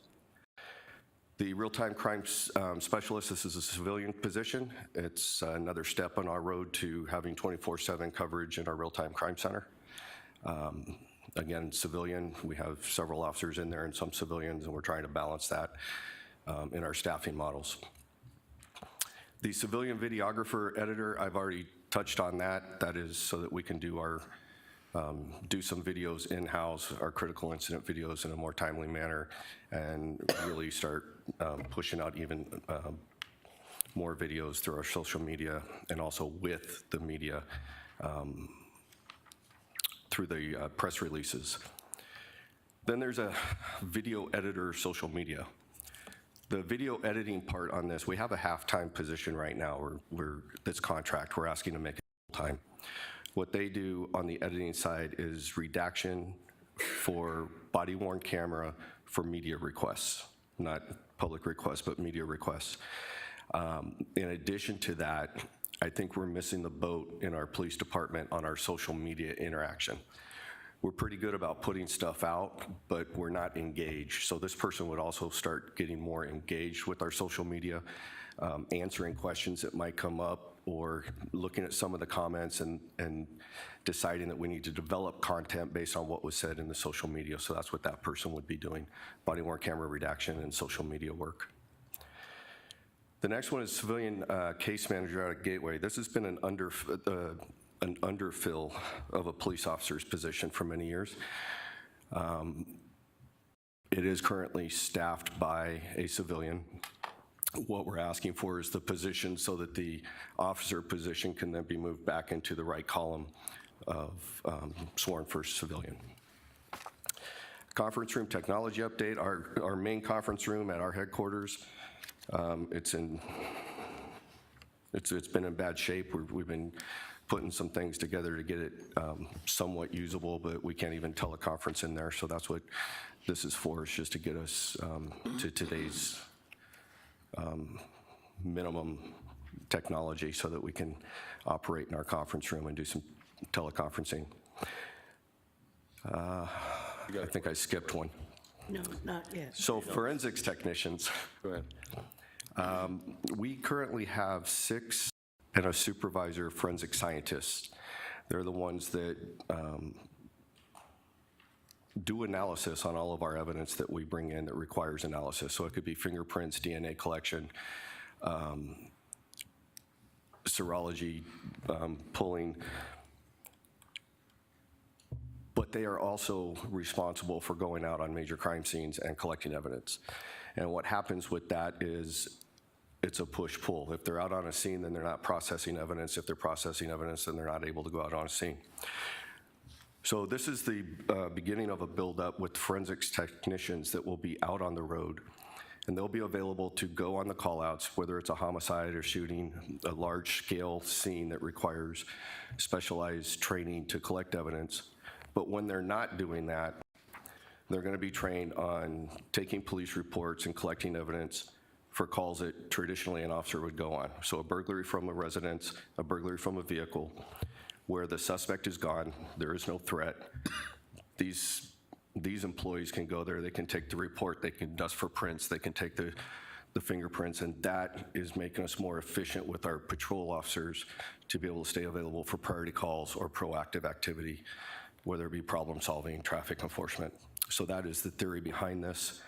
The real-time crime specialist, this is a civilian position. It's another step on our road to having 24/7 coverage in our real-time crime center. Again, civilian, we have several officers in there and some civilians, and we're trying to balance that in our staffing models. The civilian videographer editor, I've already touched on that. That is so that we can do our do some videos in-house, our critical incident videos in a more timely manner, and really start pushing out even more videos through our social media and also with the media through the press releases. Then there's a video editor social media. The video editing part on this, we have a half-time position right now. This contract, we're asking to make it full-time. What they do on the editing side is redaction for body-worn camera for media requests, not public requests, but media requests. In addition to that, I think we're missing the boat in our police department on our social media interaction. We're pretty good about putting stuff out, but we're not engaged. So this person would also start getting more engaged with our social media, answering questions that might come up, or looking at some of the comments and deciding that we need to develop content based on what was said in the social media. So that's what that person would be doing, body-worn camera redaction and social media work. The next one is civilian case manager out of Gateway. This has been an underfill of a police officer's position for many years. It is currently staffed by a civilian. What we're asking for is the position so that the officer position can then be moved back into the right column of sworn first civilian. Conference room technology update. Our main conference room at our headquarters, it's been in bad shape. We've been putting some things together to get it somewhat usable, but we can't even teleconference in there. So that's what this is for, is just to get us to today's minimum technology so that we can operate in our conference room and do some teleconferencing. I think I skipped one. No, not yet. So forensics technicians. Go ahead. We currently have 6 and a supervisor forensic scientists. They're the ones that do analysis on all of our evidence that we bring in that requires analysis. So it could be fingerprints, DNA collection, serology pulling. But they are also responsible for going out on major crime scenes and collecting evidence. And what happens with that is it's a push-pull. If they're out on a scene, then they're not processing evidence. If they're processing evidence, then they're not able to go out on a scene. So this is the beginning of a build-up with forensics technicians that will be out on the road, and they'll be available to go on the call-outs, whether it's a homicide or shooting, a large-scale scene that requires specialized training to collect evidence. But when they're not doing that, they're going to be trained on taking police reports and collecting evidence for calls that traditionally an officer would go on. So a burglary from a residence, a burglary from a vehicle, where the suspect is gone, there is no threat. These employees can go there, they can take the report, they can dust for prints, they can take the fingerprints, and that is making us more efficient with our patrol officers to be able to stay available for priority calls or proactive activity, whether it be problem solving, traffic enforcement. So that is the theory behind this.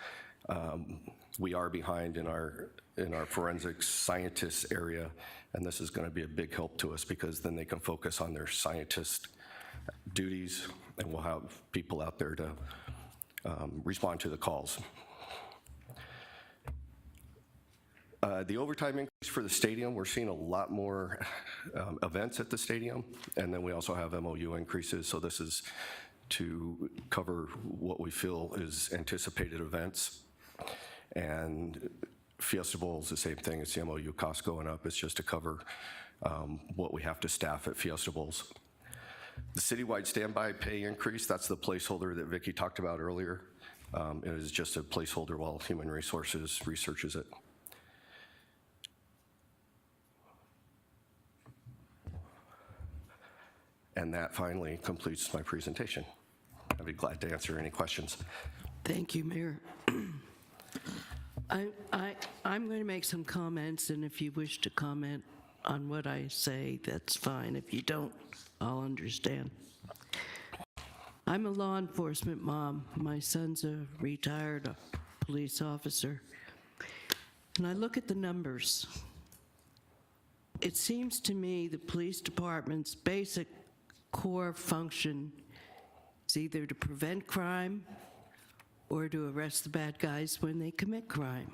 We are behind in our forensics scientists area, and this is going to be a big help to us because then they can focus on their scientist duties, and we'll have people out there to respond to the calls. The overtime increase for the stadium, we're seeing a lot more events at the stadium, and then we also have MOU increases, so this is to cover what we feel is anticipated events. And Fiesta Bowl is the same thing. It's the MOU cost going up. It's just to cover what we have to staff at Fiesta Bowls. The citywide standby pay increase, that's the placeholder that Vicki talked about earlier. It is just a placeholder while Human Resources researches it. And that finally completes my presentation. I'd be glad to answer any questions. Thank you, Mayor. I'm going to make some comments, and if you wish to comment on what I say, that's fine. If you don't, I'll understand. I'm a law enforcement mom. My son's a retired police officer. And I look at the numbers. It seems to me the police department's basic core function is either to prevent crime or to arrest the bad guys when they commit crime.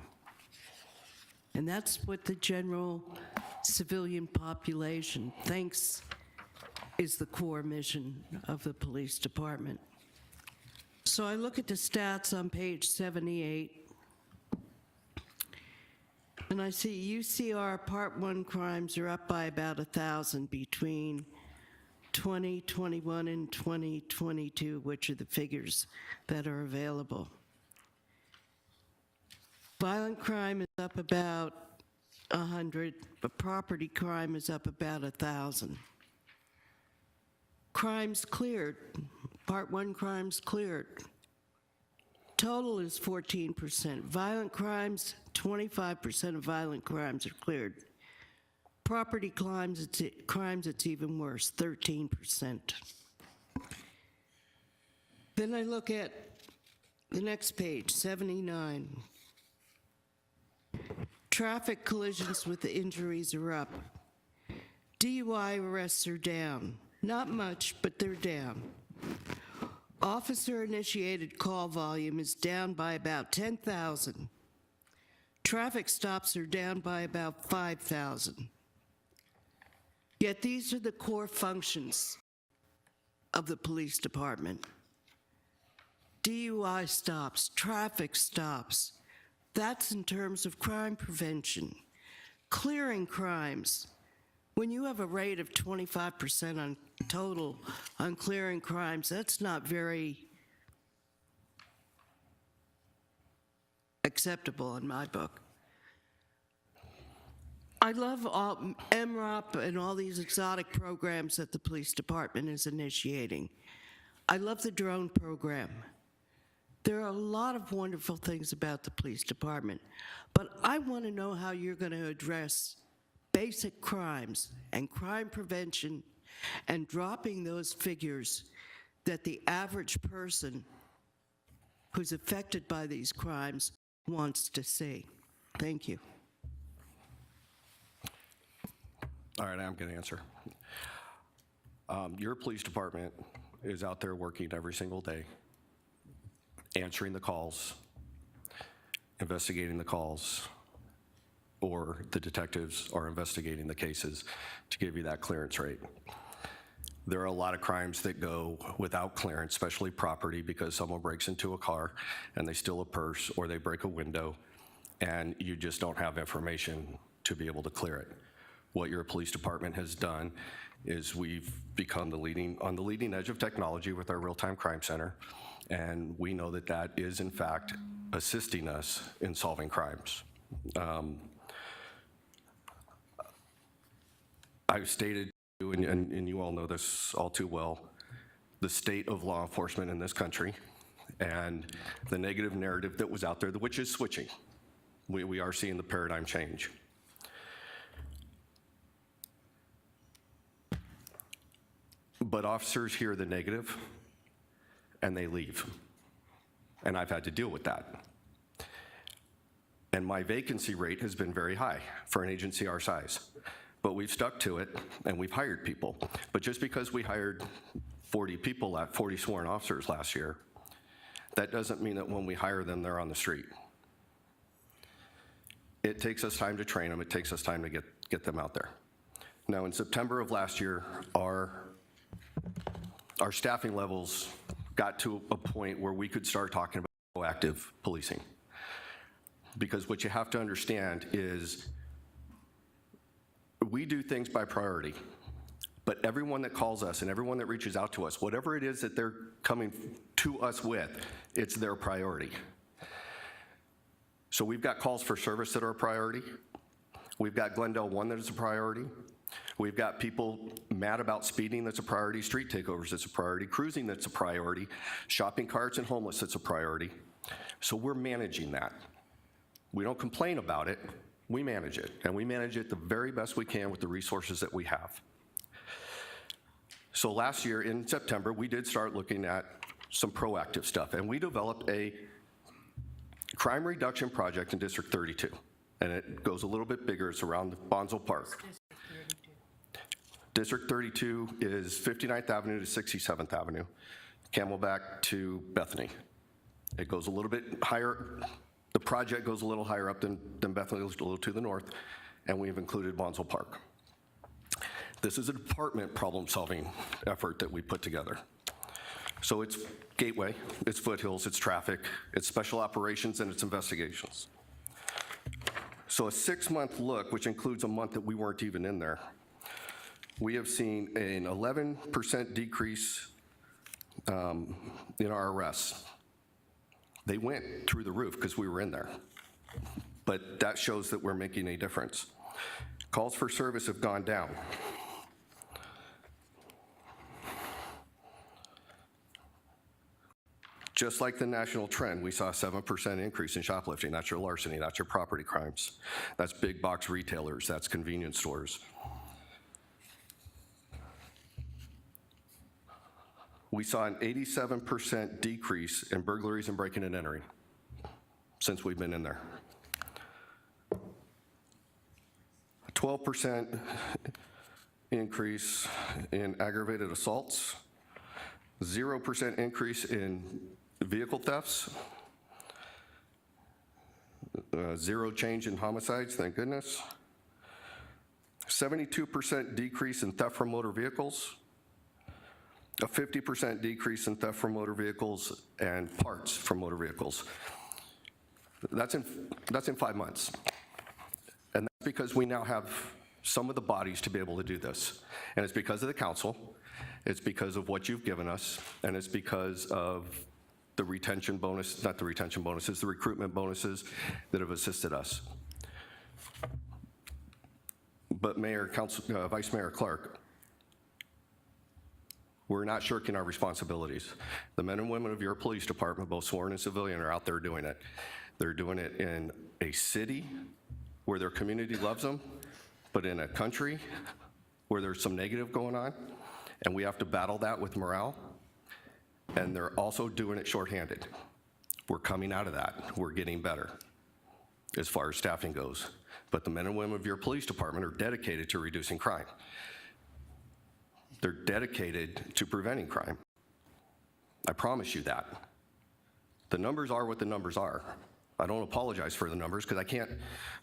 And that's what the general civilian population thinks is the core mission of the police department. So I look at the stats on page 78, and I see UCR Part 1 crimes are up by about 1,000 between 2021 and 2022, which are the figures that are available. Violent crime is up about 100, but property crime is up about 1,000. Crimes cleared, Part 1 crimes cleared. Total is 14%. Violent crimes, 25% of violent crimes are cleared. Property crimes, it's even worse, 13%. Then I look at the next page, 79. Traffic collisions with the injuries are up. DUI arrests are down. Not much, but they're down. Officer-initiated call volume is down by about 10,000. Traffic stops are down by about 5,000. Yet these are the core functions of the police department. DUI stops, traffic stops. That's in terms of crime prevention. Clearing crimes. When you have a rate of 25% on total on clearing crimes, that's not very acceptable in my book. I love all MROP and all these exotic programs that the police department is initiating. I love the drone program. There are a lot of wonderful things about the police department, but I want to know how you're going to address basic crimes and crime prevention and dropping those figures that the average person who's affected by these crimes wants to see. Thank you. All right, I'm going to answer. Your police department is out there working every single day, answering the calls, investigating the calls, or the detectives are investigating the cases to give you that clearance rate. There are a lot of crimes that go without clearance, especially property, because someone breaks into a car and they steal a purse or they break a window and you just don't have information to be able to clear it. What your police department has done is we've become on the leading edge of technology with our real-time crime center, and we know that that is in fact assisting us in solving crimes. I've stated, and you all know this all too well, the state of law enforcement in this country and the negative narrative that was out there, which is switching. We are seeing the paradigm change. But officers hear the negative and they leave. And I've had to deal with that. And my vacancy rate has been very high for an agency our size. But we've stuck to it and we've hired people. But just because we hired 40 people, 40 sworn officers last year, that doesn't mean that when we hire them, they're on the street. It takes us time to train them. It takes us time to get them out there. Now, in September of last year, our staffing levels got to a point where we could start talking about proactive policing. Because what you have to understand is we do things by priority, but everyone that calls us and everyone that reaches out to us, whatever it is that they're coming to us with, it's their priority. So we've got calls for service that are a priority. We've got Glendale 1 that is a priority. We've got people mad about speeding that's a priority, street takeovers that's a priority, cruising that's a priority, shopping carts and homeless that's a priority. So we're managing that. We don't complain about it, we manage it. And we manage it the very best we can with the resources that we have. So last year in September, we did start looking at some proactive stuff, and we developed a crime reduction project in District 32. And it goes a little bit bigger, it's around Bonsall Park. District 32 is 59th Avenue to 67th Avenue, Camelback to Bethany. It goes a little bit higher, the project goes a little higher up than Bethany, a little to the north, and we've included Bonsall Park. This is a department problem-solving effort that we put together. So it's Gateway, it's Foothills, it's traffic, it's special operations, and it's investigations. So a 6-month look, which includes a month that we weren't even in there, we have seen an 11% decrease in our arrests. They went through the roof because we were in there, but that shows that we're making a difference. Calls for service have gone down. Just like the national trend, we saw a 7% increase in shoplifting. That's your larceny, that's your property crimes. That's big box retailers, that's convenience stores. We saw an 87% decrease in burglaries and breaking and entering since we've been in there. 12% increase in aggravated assaults, 0% increase in vehicle thefts, 0 change in homicides, thank goodness, 72% decrease in theft from motor vehicles, a 50% decrease in theft from motor vehicles and parts from motor vehicles. That's in 5 months. And that's because we now have some of the bodies to be able to do this. And it's because of the council, it's because of what you've given us, and it's because of the retention bonus, not the retention bonuses, the recruitment bonuses that have assisted us. But Vice Mayor Clark, We're not shirking our responsibilities. The men and women of your police department, both sworn and civilian, are out there doing it. They're doing it in a city where their community loves them, but in a country where there's some negative going on, and we have to battle that with morale. And they're also doing it shorthanded. We're coming out of that. We're getting better as far as staffing goes. But the men and women of your police department are dedicated to reducing crime. They're dedicated to preventing crime. I promise you that. The numbers are what the numbers are. I don't apologize for the numbers because I can't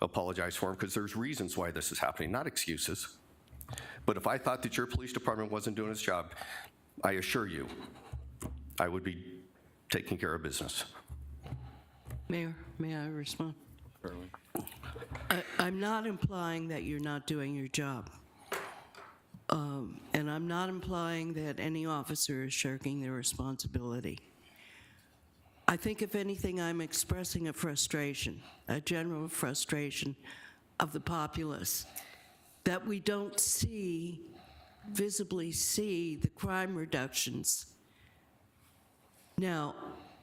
apologize for them because there's reasons why this is happening, not excuses. But if I thought that your police department wasn't doing its job, I assure you, I would be taking care of business. Mayor, may I respond? I'm not implying that you're not doing your job. And I'm not implying that any officer is shirking their responsibility. I think if anything, I'm expressing a frustration, a general frustration of the populace, that we don't visibly see the crime reductions. Now,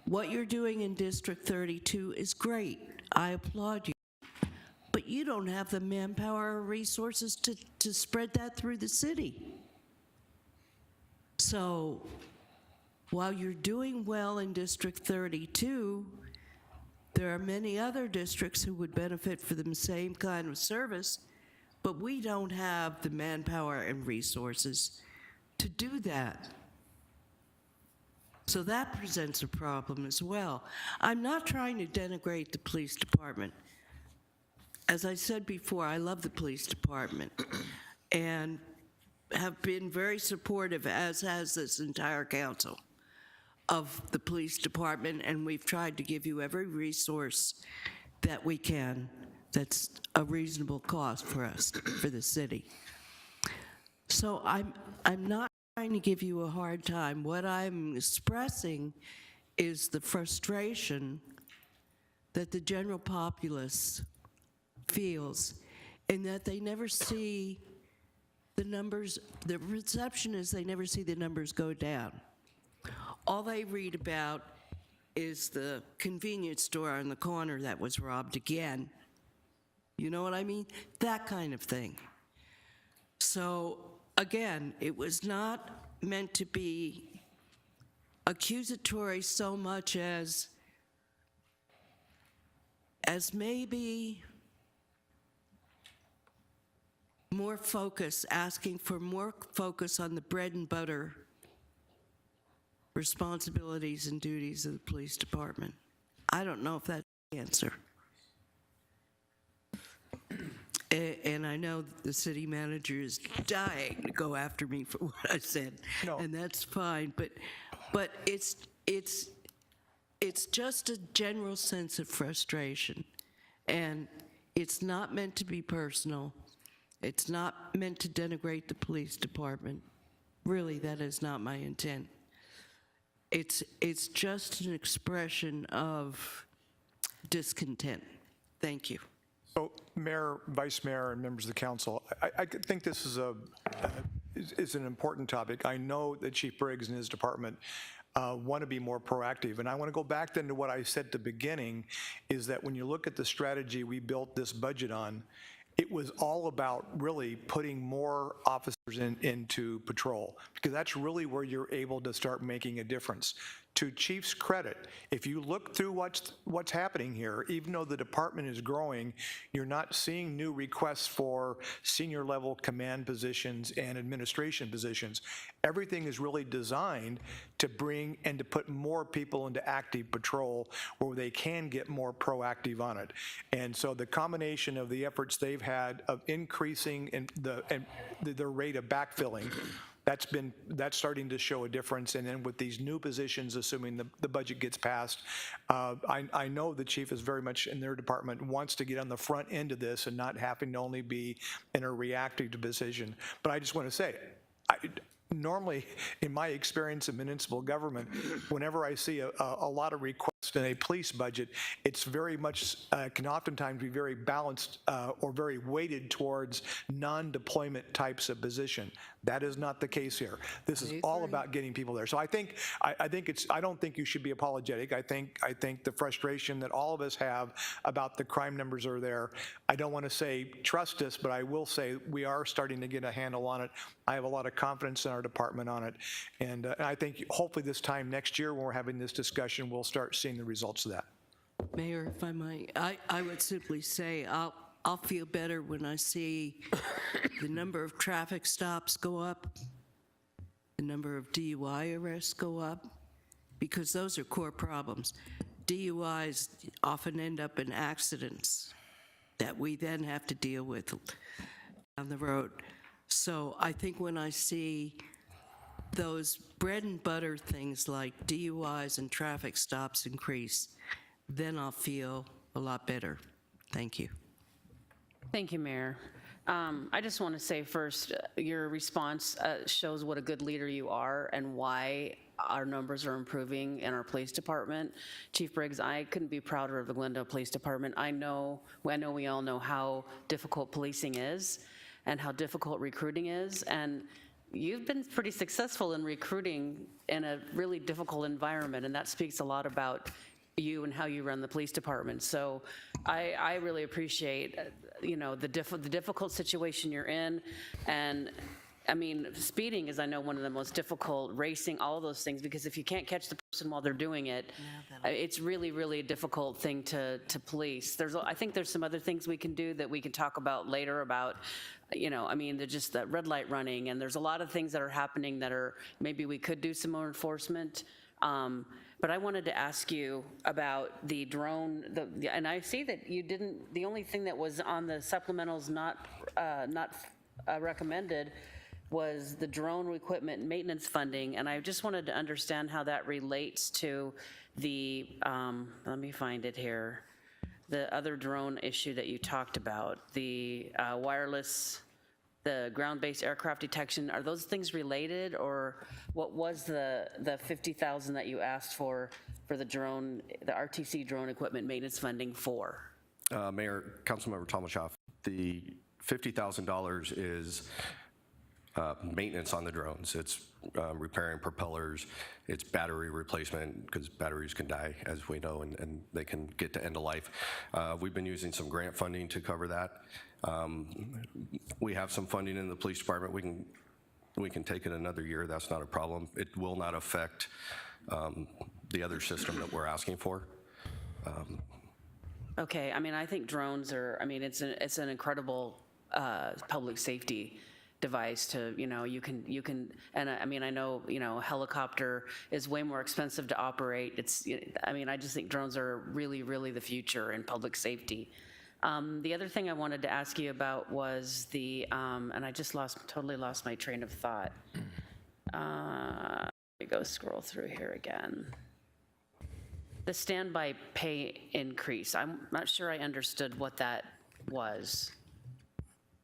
what you're doing in District 32 is great. I applaud you. But you don't have the manpower or resources to spread that through the city. So while you're doing well in District 32, there are many other districts who would benefit from the same kind of service, but we don't have the manpower and resources to do that. So that presents a problem as well. I'm not trying to denigrate the police department. As I said before, I love the police department and have been very supportive, as has this entire council, of the police department, and we've tried to give you every resource that we can that's a reasonable cost for us, for the city. So I'm not trying to give you a hard time. What I'm expressing is the frustration that the general populace feels, in that they never see the numbers, the perception is they never see the numbers go down. All they read about is the convenience store on the corner that was robbed again. You know what I mean? That kind of thing. So again, it was not meant to be accusatory so much as maybe more focus, asking for more focus on the bread and butter responsibilities and duties of the police department. I don't know if that's the answer. And I know the city manager is dying to go after me for what I said, and that's fine. But it's just a general sense of frustration, and it's not meant to be personal. It's not meant to denigrate the police department. Really, that is not my intent. It's just an expression of discontent. Thank you. So, Mayor, Vice Mayor, and members of the council, I think this is an important topic. I know that Chief Briggs and his department want to be more proactive. And I want to go back then to what I said at the beginning, is that when you look at the strategy we built this budget on, it was all about really putting more officers into patrol, because that's really where you're able to start making a difference. To Chief's credit, if you look through what's happening here, even though the department is growing, you're not seeing new requests for senior level command positions and administration positions. Everything is really designed to bring and to put more people into active patrol where they can get more proactive on it. And so the combination of the efforts they've had of increasing the rate of backfilling, that's starting to show a difference. And then with these new positions, assuming the budget gets passed, I know the chief is very much in their department wants to get on the front end of this and not having to only be in a reactive position. But I just want to say, normally, in my experience in municipal government, whenever I see a lot of requests addressed in a police budget, it's very much, can oftentimes be very balanced or very weighted towards non-deployment types of position. That is not the case here. This is all about getting people there. So I think I don't think you should be apologetic. I think the frustration that all of us have about the crime numbers are there. I don't want to say trust us, but I will say we are starting to get a handle on it. I have a lot of confidence in our department on it. And I think hopefully this time next year when we're having this discussion, we'll start seeing the results of that. Mayor, if I might, I would simply say I'll feel better when I see the number of traffic stops go up, the number of DUI arrests go up, because those are core problems. DUIs often end up in accidents that we then have to deal with down the road. So I think when I see those bread and butter things like DUIs and traffic stops increase, then I'll feel a lot better. Thank you. Thank you, Mayor. I just want to say first, your response shows what a good leader you are and why our numbers are improving in our police department. Chief Briggs, I couldn't be prouder of the Glendale Police Department. I know we all know how difficult policing is and how difficult recruiting is, and you've been pretty successful in recruiting in a really difficult environment, and that speaks a lot about you and how you run the police department. So I really appreciate, the difficult situation you're in. And I mean, speeding is, I know, one of the most difficult, racing, all of those things, because if you can't catch the person while they're doing it, it's really, really a difficult thing to police. I think there's some other things we can do that we can talk about later about, just the red light running, and there's a lot of things that are happening that are, maybe we could do some more enforcement. But I wanted to ask you about the drone, and I see that you didn't, the only thing that was on the supplementals not recommended was the drone equipment maintenance funding, and I just wanted to understand how that relates to the, let me find it here, the other drone issue that you talked about, the wireless, the ground-based aircraft detection. Are those things related, or what was the $50,000 that you asked for the drone, the RTC drone equipment maintenance funding for? Mayor, Councilmember Tomashoff, the $50,000 is maintenance on the drones. It's repairing propellers, it's battery replacement, because batteries can die, as we know, and they can get to end of life. We've been using some grant funding to cover that. We have some funding in the police department. We can take it another year. That's not a problem. It will not affect the other system that we're asking for. Okay, I think drones are, it's an incredible public safety device to, you can, and I know, a helicopter is way more expensive to operate. I just think drones are really, really the future in public safety. The other thing I wanted to ask you about was the, and I just totally lost my train of thought. Let me go scroll through here again. The standby pay increase. I'm not sure I understood what that was.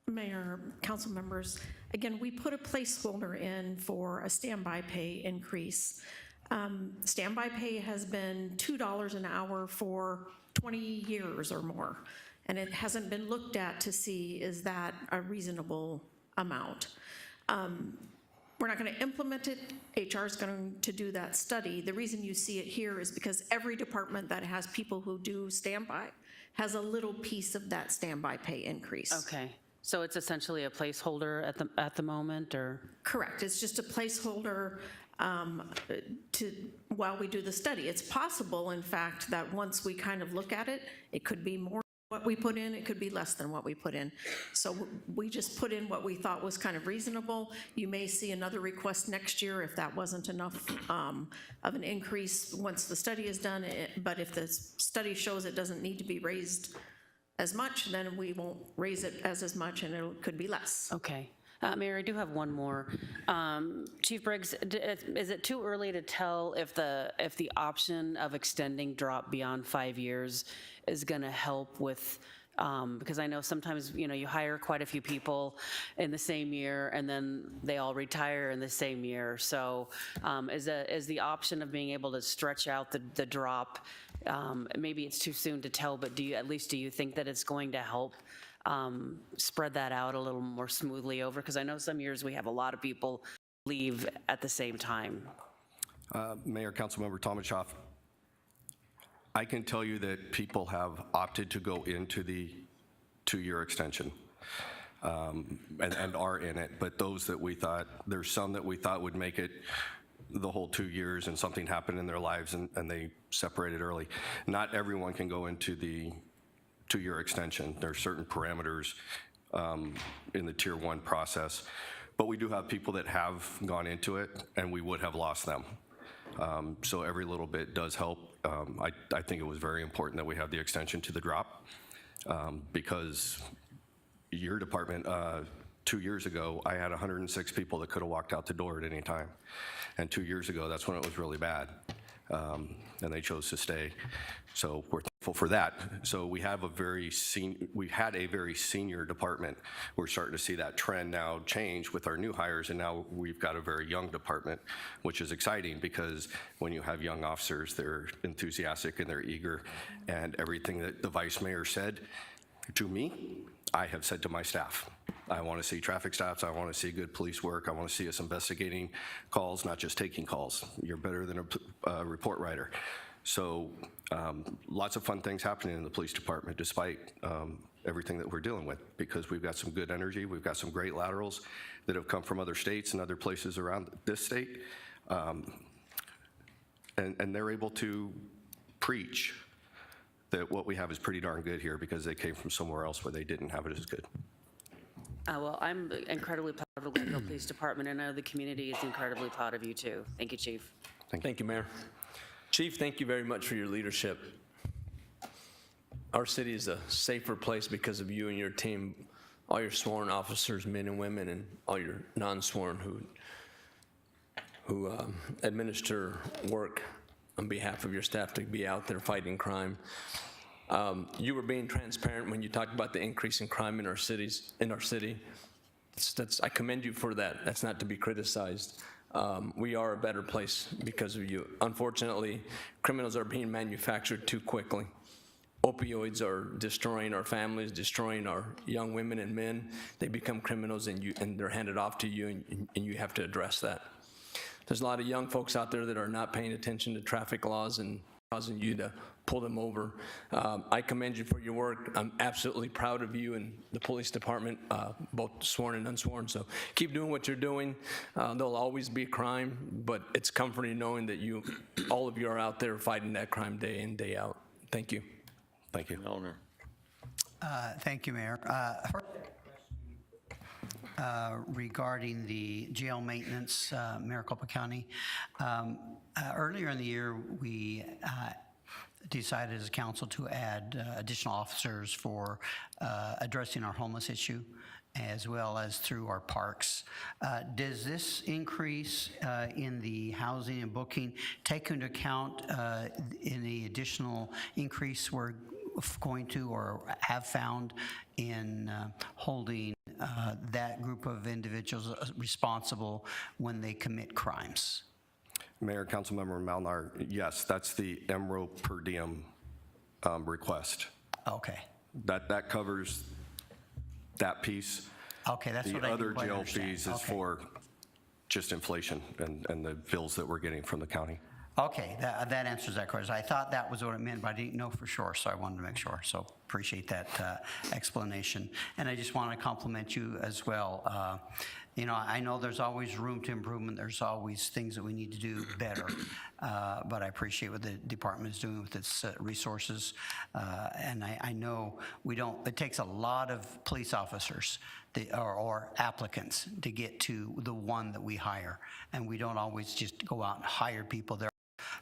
Mayor, council members, again, we put a placeholder in for a standby pay increase. Standby pay has been $2 an hour for 20 years or more, and it hasn't been looked at to see, is that a reasonable amount? We're not going to implement it. HR is going to do that study. The reason you see it here is because every department that has people who do standby has a little piece of that standby pay increase. Okay. So it's essentially a placeholder at the moment, or? Correct. It's just a placeholder while we do the study. It's possible, in fact, that once we kind of look at it, it could be more what we put in, it could be less than what we put in. So we just put in what we thought was kind of reasonable. You may see another request next year if that wasn't enough of an increase once the study is done. But if the study shows it doesn't need to be raised as much, then we won't raise it as much, and it could be less. Okay. Mayor, I do have one more. Chief Briggs, is it too early to tell if the option of extending drop beyond 5 years is going to help with Because I know sometimes, you hire quite a few people in the same year, and then they all retire in the same year. So is the option of being able to stretch out the drop, maybe it's too soon to tell, but do you think that it's going to help spread that out a little more smoothly over? Because I know some years we have a lot of people leave at the same time. Mayor, Councilmember Tomachoff, I can tell you that people have opted to go into the 2-year extension and are in it, but there's some that we thought would make it the whole 2 years and something happened in their lives and they separated early. Not everyone can go into the 2-year extension. There are certain parameters in the Tier 1 process, but we do have people that have gone into it and we would have lost them. So every little bit does help. I think it was very important that we have the extension to the drop because your department, 2 years ago, I had 106 people that could have walked out the door at any time. And 2 years ago, that's when it was really bad. And they chose to stay. So we're thankful for that. So we had a very senior department. We're starting to see that trend now change with our new hires, and now we've got a very young department, which is exciting because when you have young officers, they're enthusiastic and they're eager, and everything that the vice mayor said to me, I have said to my staff. I want to see traffic stops. I want to see good police work. I want to see us investigating calls, not just taking calls. You're better than a report writer. So lots of fun things happening in the police department despite everything that we're dealing with, because we've got some good energy. We've got some great laterals that have come from other states and other places around this state. And they're able to preach that what we have is pretty darn good here because they came from somewhere else where they didn't have it as good. Well, I'm incredibly proud of the Glendale Police Department, and I know the community is incredibly proud of you too. Thank you, Chief. Thank you, Mayor. Chief, thank you very much for your leadership. Our city is a safer place because of you and your team, all your sworn officers, men and women, and all your non-sworn who administer work on behalf of your staff to be out there fighting crime. You were being transparent when you talked about the increase in crime in our city. I commend you for that. That's not to be criticized. We are a better place because of you. Unfortunately, criminals are being manufactured too quickly. Opioids are destroying our families, destroying our young women and men. They become criminals and they're handed off to you, and you have to address that. There's a lot of young folks out there that are not paying attention to traffic laws and causing you to pull them over. I commend you for your work. I'm absolutely proud of you and the police department, both sworn and unsworn. So keep doing what you're doing. There'll always be crime, but it's comforting knowing that all of you are out there fighting that crime day in, day out. Thank you. Thank you. Eleanor. Thank you, Mayor. Regarding the jail maintenance, Maricopa County. Earlier in the year, we decided as a council to add additional officers for addressing our homeless issue, as well as through our parks. Does this increase in the housing and booking take into account any additional increase we're going to or have found in holding that group of individuals responsible when they commit crimes? Mayor, Councilmember Malnar, yes, that's the MRO per diem request. Okay. That covers that piece. Okay, that's what I The other didn't quite jail understand. fees is Okay. for just inflation and the bills that we're getting from the county. Okay, that answers that question. I thought that was what it meant, but I didn't know for sure, so I wanted to make sure. So appreciate that explanation. And I just want to compliment you as well. I know there's always room to improvement. There's always things that we need to do better. But I appreciate what the department is doing with its resources. And I know it takes a lot of police officers or applicants to get to the one that we hire. And we don't always just go out and hire people. There are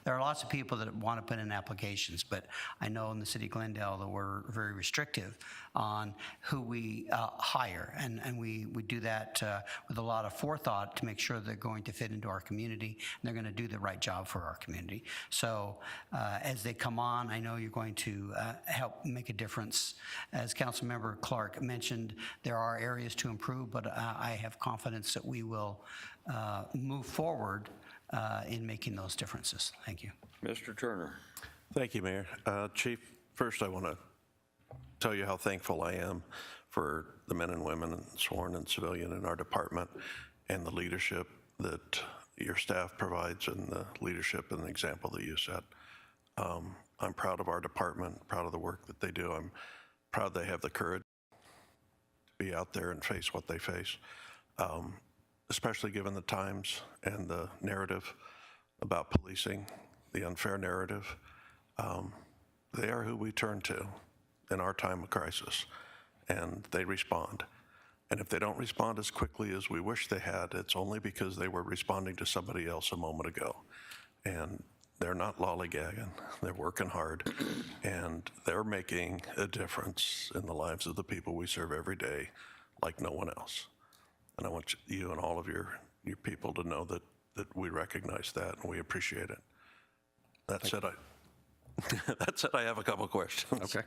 There are lots of people that want to put in applications, but I know in the city of Glendale that we're very restrictive on who we hire, and we do that with a lot of forethought to make sure they're going to fit into our community and they're going to do the right job for our community. So as they come on, I know you're going to help make a difference. As Councilmember Clark mentioned, there are areas to improve, but I have confidence that we will move forward in making those differences. Thank you. Mr. Turner. Thank you, Mayor. Chief, first I want to tell you how thankful I am for the men and women, sworn and civilian, in our department and the leadership that your staff provides and the leadership and the example that you set. I'm proud of our department, proud of the work that they do. I'm proud they have the courage to be out there and face what they face, especially given the times and the narrative about policing, the unfair narrative. They are who we turn to in our time of crisis, and they respond. And if they don't respond as quickly as we wish they had, it's only because they were responding to somebody else a moment ago. And they're not lollygagging, they're working hard, and they're making a difference in the lives of the people we serve every day like no one else. And I want you and all of your people to know that we recognize that and we appreciate it. That said, I have a couple questions. Okay.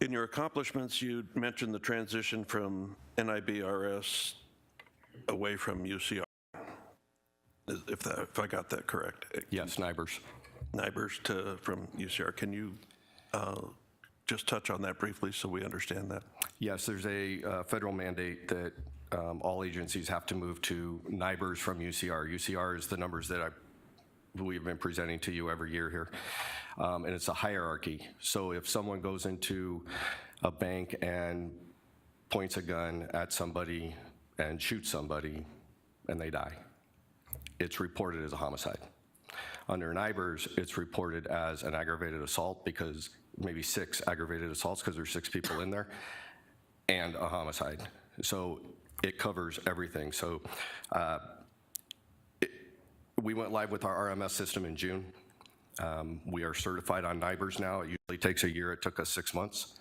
In your accomplishments, you mentioned the transition from NIBRS away from UCR, if I got that correct. Yes, NIBRS. NIBRS from UCR. Can you just touch on that briefly so we understand that? Yes, there's a federal mandate that all agencies have to move to NIBRS from UCR. UCR is the numbers that we've been presenting to you every year here. And it's a hierarchy. So if someone goes into a bank and points a gun at somebody and shoots somebody and they die, it's reported as a homicide. Under NIBRS, it's reported as an aggravated assault, because maybe 6 aggravated assaults because there's 6 people in there, and a homicide. So it covers everything. So we went live with our RMS system in June. We are certified on NIBRS now. It usually takes a year. It took us 6 months.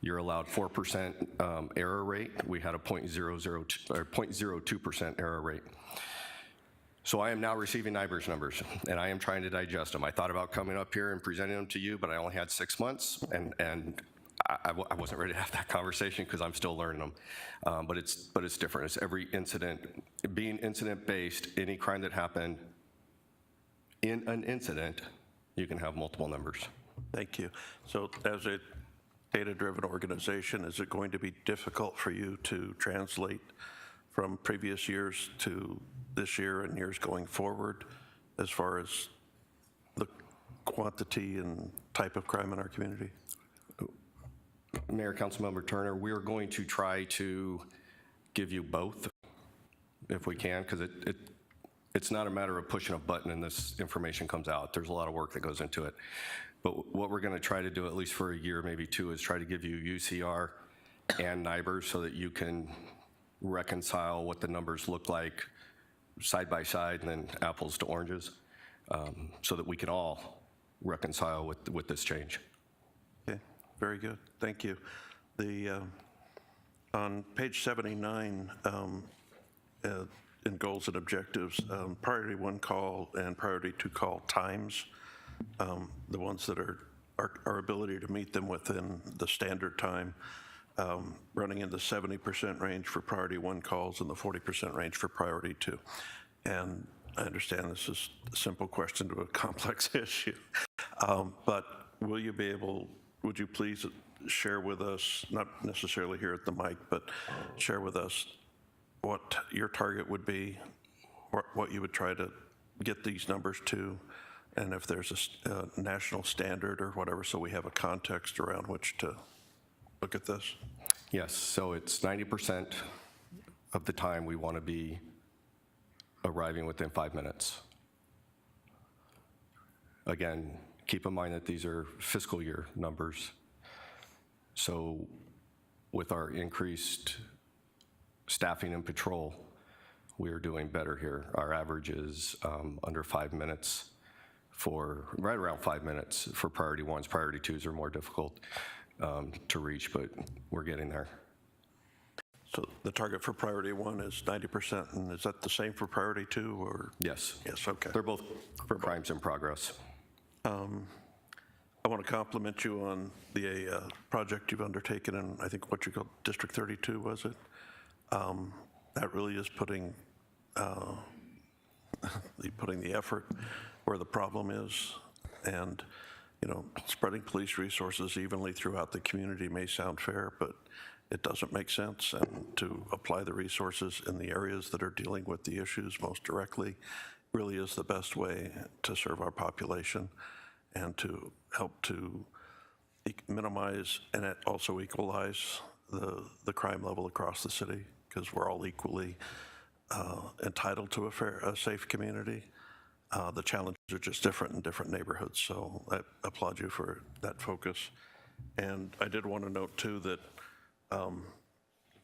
You're allowed 4% error rate. We had a 0.02% error rate. So I am now receiving NIBRS numbers, and I am trying to digest them. I thought about coming up here and presenting them to you, but I only had 6 months, and I wasn't ready to have that conversation because I'm still learning them. But it's different. It's every incident. Being incident-based, any crime that happened in an incident, you can have multiple numbers. Thank you. So as a data-driven organization, is it going to be difficult for you to translate from previous years to this year and years going forward as far as the quantity and type of crime in our community? Mayor, Councilmember Turner, we're going to try to give you both if we can, because it's not a matter of pushing a button and this information comes out. There's a lot of work that goes into it. But what we're going to try to do, at least for a year, maybe 2, is try to give you UCR and NIBRS so that you can reconcile what the numbers look like side by side and then apples to oranges, so that we can all reconcile with this change. Okay, very good. Thank you. On page 79, in goals and objectives, priority 1 call and priority 2 call times, the ones that are our ability to meet them within the standard time, running in the 70% range for priority 1 calls and the 40% range for priority 2. And I understand this is a simple question to a complex issue, but would you please share with us, not necessarily here at the mic, but share with us what your target would be, what you would try to get these numbers to, and if there's a national standard or whatever, so we have a context around which to look at this? Yes, so it's 90% of the time we want to be arriving within 5 minutes. Again, keep in mind that these are fiscal year numbers. So with our increased staffing and patrol, we are doing better here. Our average is under 5 minutes right around 5 minutes for priority ones. Priority twos are more difficult to reach, but we're getting there. So the target for priority one is 90%, and is that the same for priority two, or? Yes. Yes, okay. They're both crimes in progress. I want to compliment you on the project you've undertaken, and I think what you called District 32, was it? That really is putting the effort where the problem is, and spreading police resources evenly throughout the community may sound fair, but it doesn't make sense, and to apply the resources in the areas that are dealing with the issues most directly really is the best way to serve our population and to help to minimize and also equalize the crime level across the city, because we're all equally entitled to a safe community. The challenges are just different in different neighborhoods, so I applaud you for that focus. And I did want to note too that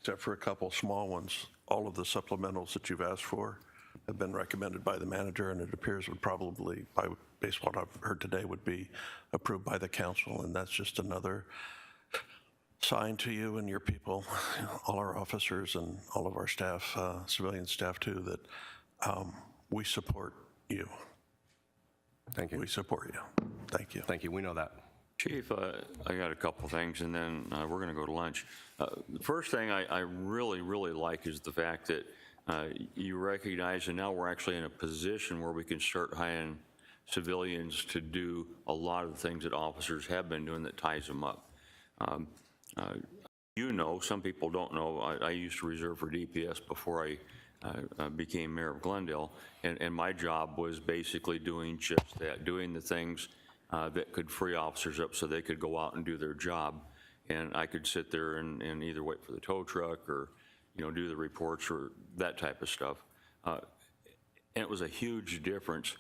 except for a couple small ones, all of the supplementals that you've asked for have been recommended by the manager, and it appears would probably, based on what I've heard today, would be approved by the council, and that's just another sign to you and your people, all our officers and all of our staff, civilian staff too, that we support you. Thank you. We support you. Thank you. Thank you. We know that. Chief, I got a couple things, and then we're going to go to lunch. The first thing I really, really like is the fact that you recognize, and now we're actually in a position where we can start hiring civilians to do a lot of the things that officers have been doing that ties them up. Some people don't know, I used to reserve for DPS before I became mayor of Glendale, and my job was basically doing just that, doing the things that could free officers up so they could go out and do their job. And I could sit there and either wait for the tow truck or, do the reports or that type of stuff. And it was a huge difference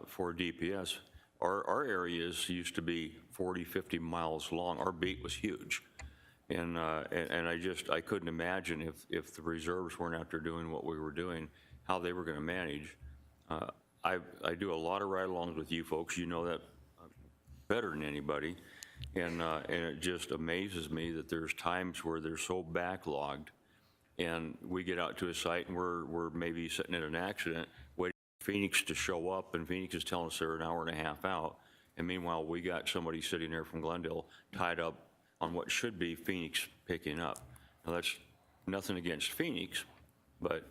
for DPS. Our areas used to be 40, 50 miles long. Our beat was huge. And I couldn't imagine if the reserves weren't out there doing what we were doing, how they were going to manage. I do a lot of ride-alongs with you folks. You know that better than anybody. And it just amazes me that there's times where they're so backlogged, and we get out to a site and we're maybe sitting at an accident waiting for Phoenix to show up, and Phoenix is telling us they're an hour and a half out. And meanwhile, we got somebody sitting there from Glendale tied up on what should be Phoenix picking up. Now, that's nothing against Phoenix, but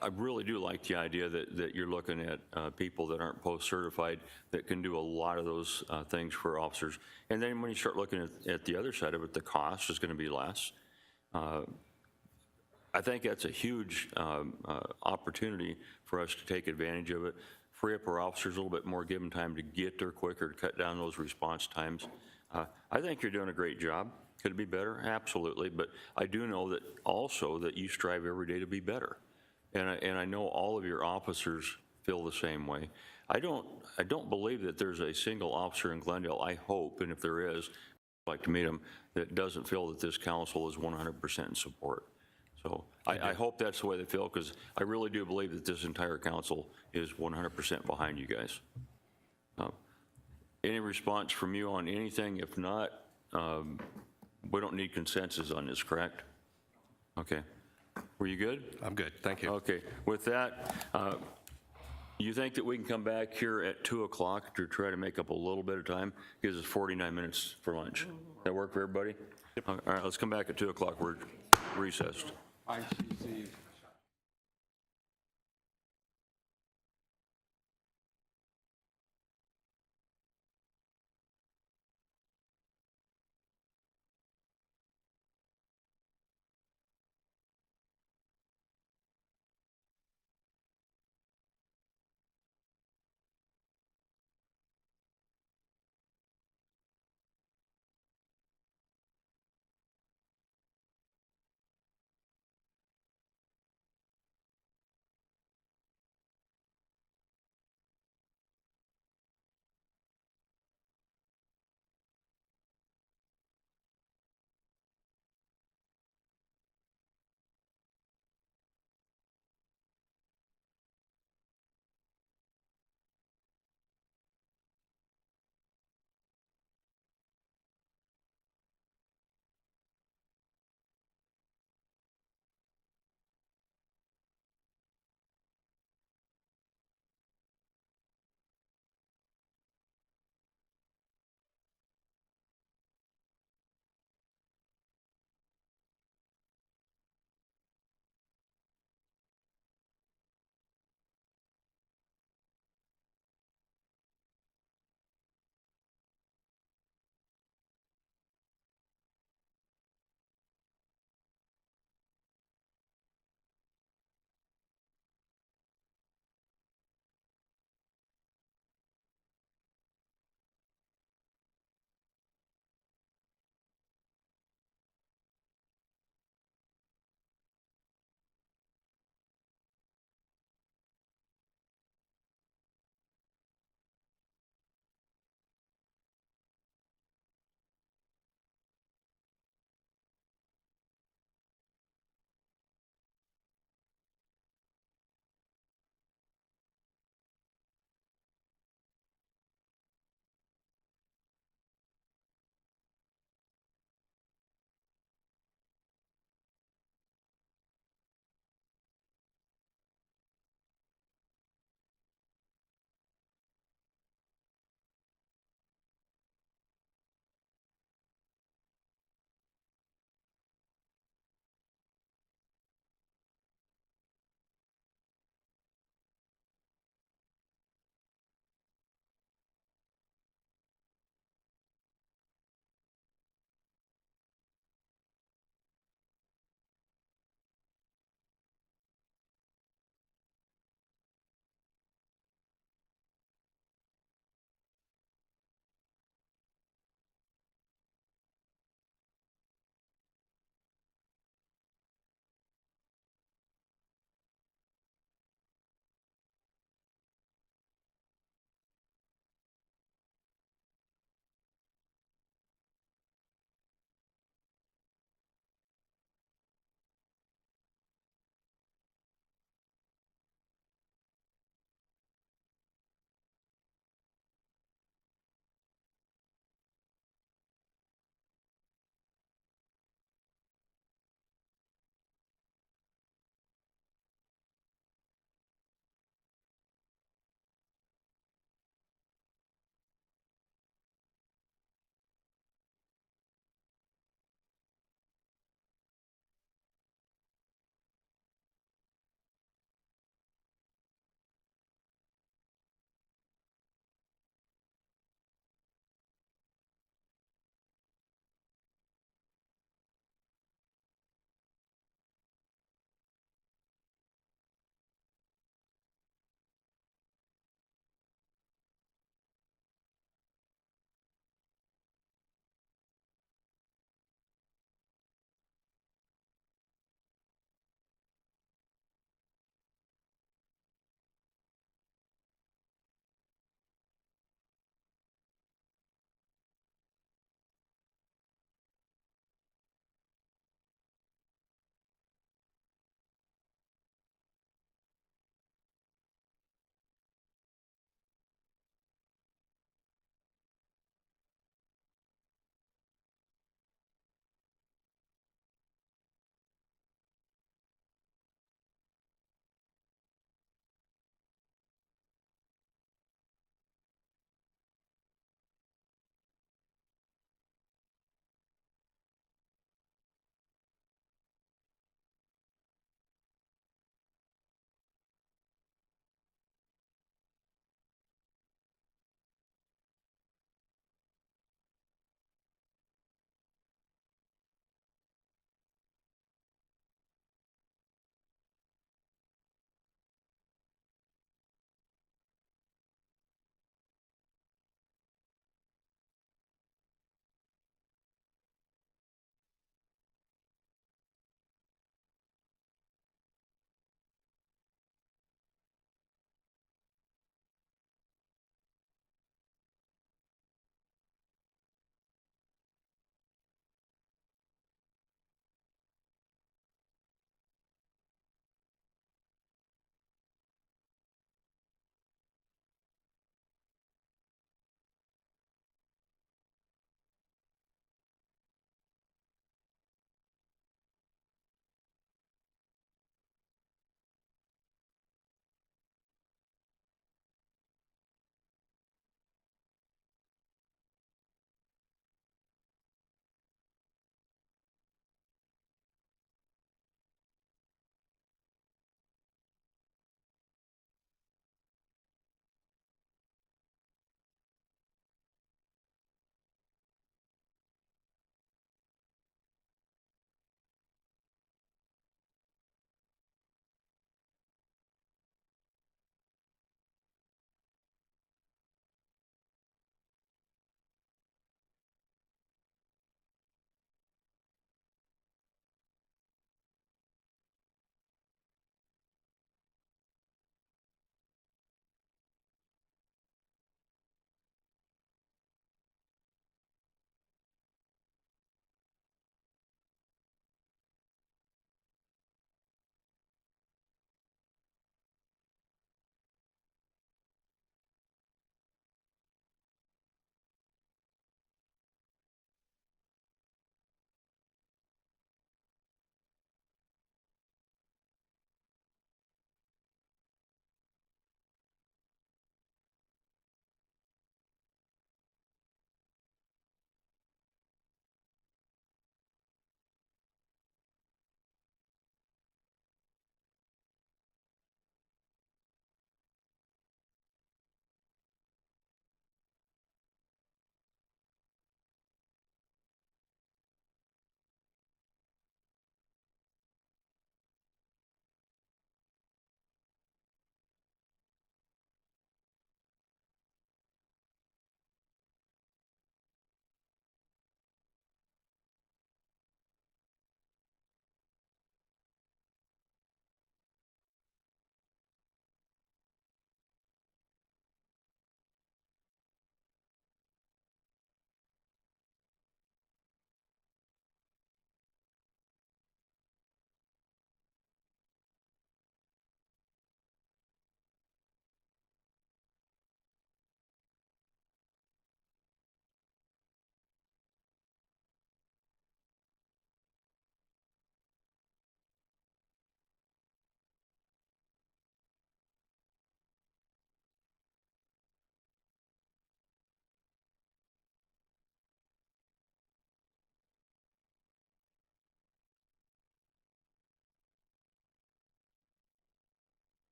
I really do like the idea that you're looking at people that aren't post-certified that can do a lot of those things for officers. And then when you start looking at the other side of it, the cost is going to be less. I think that's a huge opportunity for us to take advantage of it, free up our officers a little bit more, give them time to get there quicker, to cut down those response times. I think you're doing a great job. Could it be better? Absolutely. But I do know that also that you strive every day to be better. And I know all of your officers feel the same way. I don't believe that there's a single officer in Glendale, I hope, and if there is, I'd like to meet them, that doesn't feel that this council is 100% in support. So I hope that's the way they feel, because I really do believe that this entire council is 100% behind you guys. Any response from you on anything? If not, we don't need consensus on this, correct? Okay. Were you good? I'm good. Thank you. Okay. With that, you think that we can come back here at 2 o'clock to try to make up a little bit of time? Gives us 49 minutes for lunch. That work for everybody? Yep. All right, let's come back at 2 o'clock. We're recessed.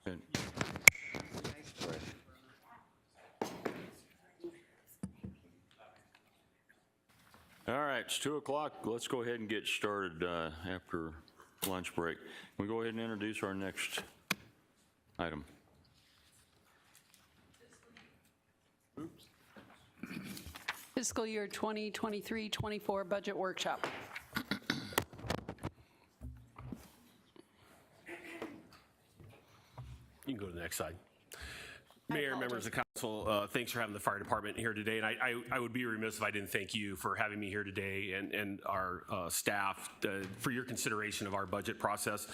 Good. All right, it's 2 o'clock. Let's go ahead and get started after lunch break. We go ahead and introduce our next item. Fiscal year 2023-24 budget workshop. You can go to the next slide. Mayor, members of council, thanks for having the fire department here today. And I would be remiss if I didn't thank you for having me here today and our staff for your consideration of our budget process.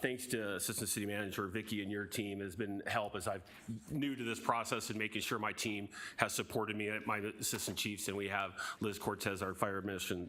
Thanks to Assistant City Manager Vicki and your team has been help as I'm new to this process and making sure my team has supported me, my assistant chiefs, and we have Liz Cortez, our fire administration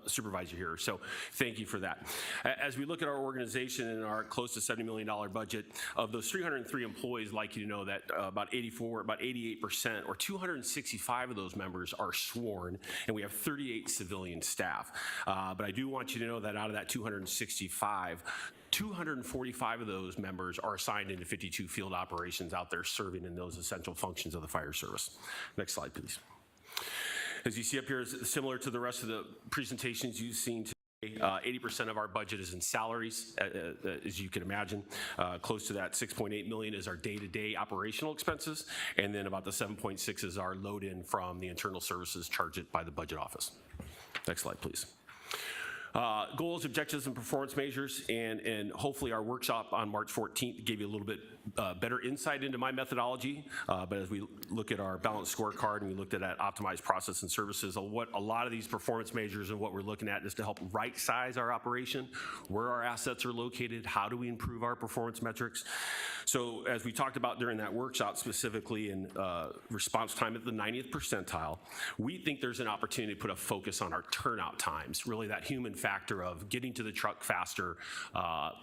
supervisor here. So thank you for that. As we look at our organization and our close to $70 million budget, of those 303 employees, I'd like you to know that about 88%, or 265 of those members are sworn, and we have 38 civilian staff. But I do want you to know that out of that 265, 245 of those members are assigned into 52 field operations out there serving in those essential functions of the fire service. Next slide, please. As you see up here, is similar to the rest of the presentations you've seen today. 80% of our budget is in salaries, as you can imagine. Close to that 6.8 million is our day-to-day operational expenses, and then about the 7.6 is our load-in from the internal services charged by the budget office. Next slide, please. Goals, objectives, and performance measures, and hopefully our workshop on March 14th gave you a little bit better insight into my methodology. But as we look at our balanced scorecard and we looked at that optimized process and services, what a lot of these performance measures and what we're looking at is to help right-size our operation, where our assets are located, how do we improve our performance metrics. So as we talked about during that workshop, specifically in response time at the 90th percentile, we think there's an opportunity to put a focus on our turnout times, really that human factor of getting to the truck faster,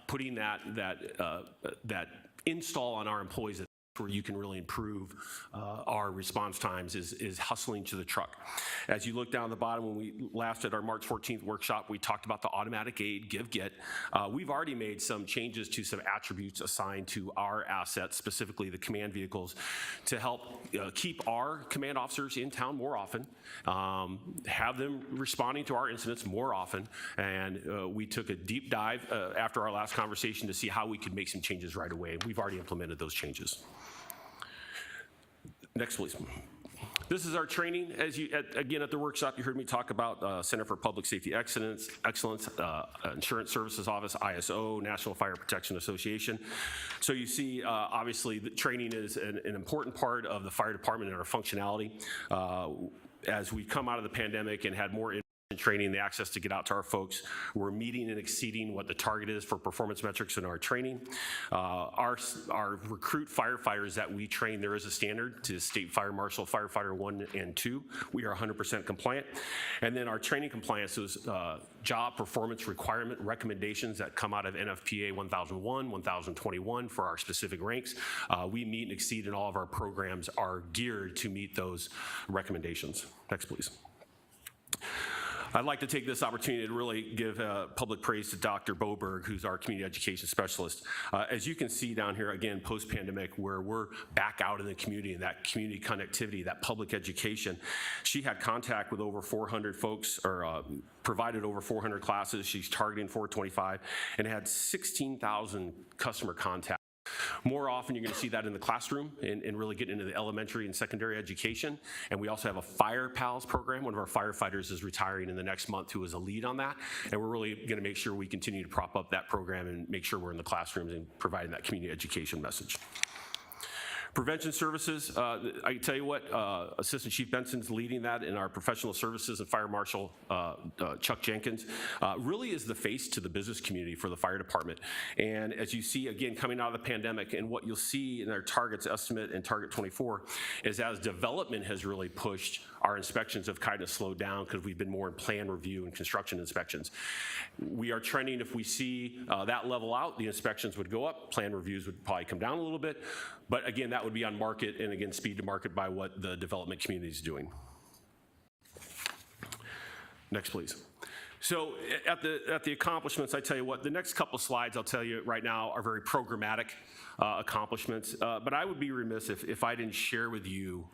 putting that install on our employees where you can really improve our response times is hustling to the truck. As you look down the bottom, when we last at our March 14th workshop, we talked about the automatic aid, give-get. We've already made some changes to some attributes assigned to our assets, specifically the command vehicles, to help keep our command officers in town more often, have them responding to our incidents more often, and we took a deep dive after our last conversation to see how we could make some changes right away. We've already implemented those changes. Next, please. This is our training. As you, again, at the workshop, you heard me talk about Center for Public Safety Excellence, Insurance Services Office, ISO, National Fire Protection Association. So you see, obviously, the training is an important part of the fire department and our functionality. As we come out of the pandemic and had more training, the access to get out to our folks, we're meeting and exceeding what the target is for performance metrics in our training. Our recruit firefighters that we train, there is a standard to State Fire Marshal Firefighter 1 and 2. We are 100% compliant. And then our training compliance is job performance requirement recommendations that come out of NFPA 1001, 1021 for our specific ranks. We meet and exceed, and all of our programs are geared to meet those recommendations. Next, please. I'd like to take this opportunity to really give public praise to Dr. Boberg, who's our community education specialist. As you can see down here, again, post-pandemic, where we're back out in the community and that community connectivity, that public education, she had contact with over 400 folks, or provided over 400 classes. She's targeting 425 and had 16,000 customer contacts. More often, you're going to see that in the classroom and really get into the elementary and secondary education. And we also have a Fire Pals program. One of our firefighters is retiring in the next month who is a lead on that. And we're really going to make sure we continue to prop up that program and make sure we're in the classrooms and providing that community education message. Prevention services, I can tell you what, Assistant Chief Benson's leading that in our professional services, and Fire Marshal Chuck Jenkins really is the face to the business community for the fire department. And as you see, again, coming out of the pandemic, and what you'll see in our targets estimate and target 24 is as development has really pushed, our inspections have kind of slowed down because we've been more in plan review and construction inspections. We are trending, if we see that level out, the inspections would go up, plan reviews would probably come down a little bit. But again, that would be on market, and again, speed to market by what the development community is doing. Next, please. So at the accomplishments, I tell you what, the next couple slides I'll tell you right now are very programmatic accomplishments, but I would be remiss if I didn't share with you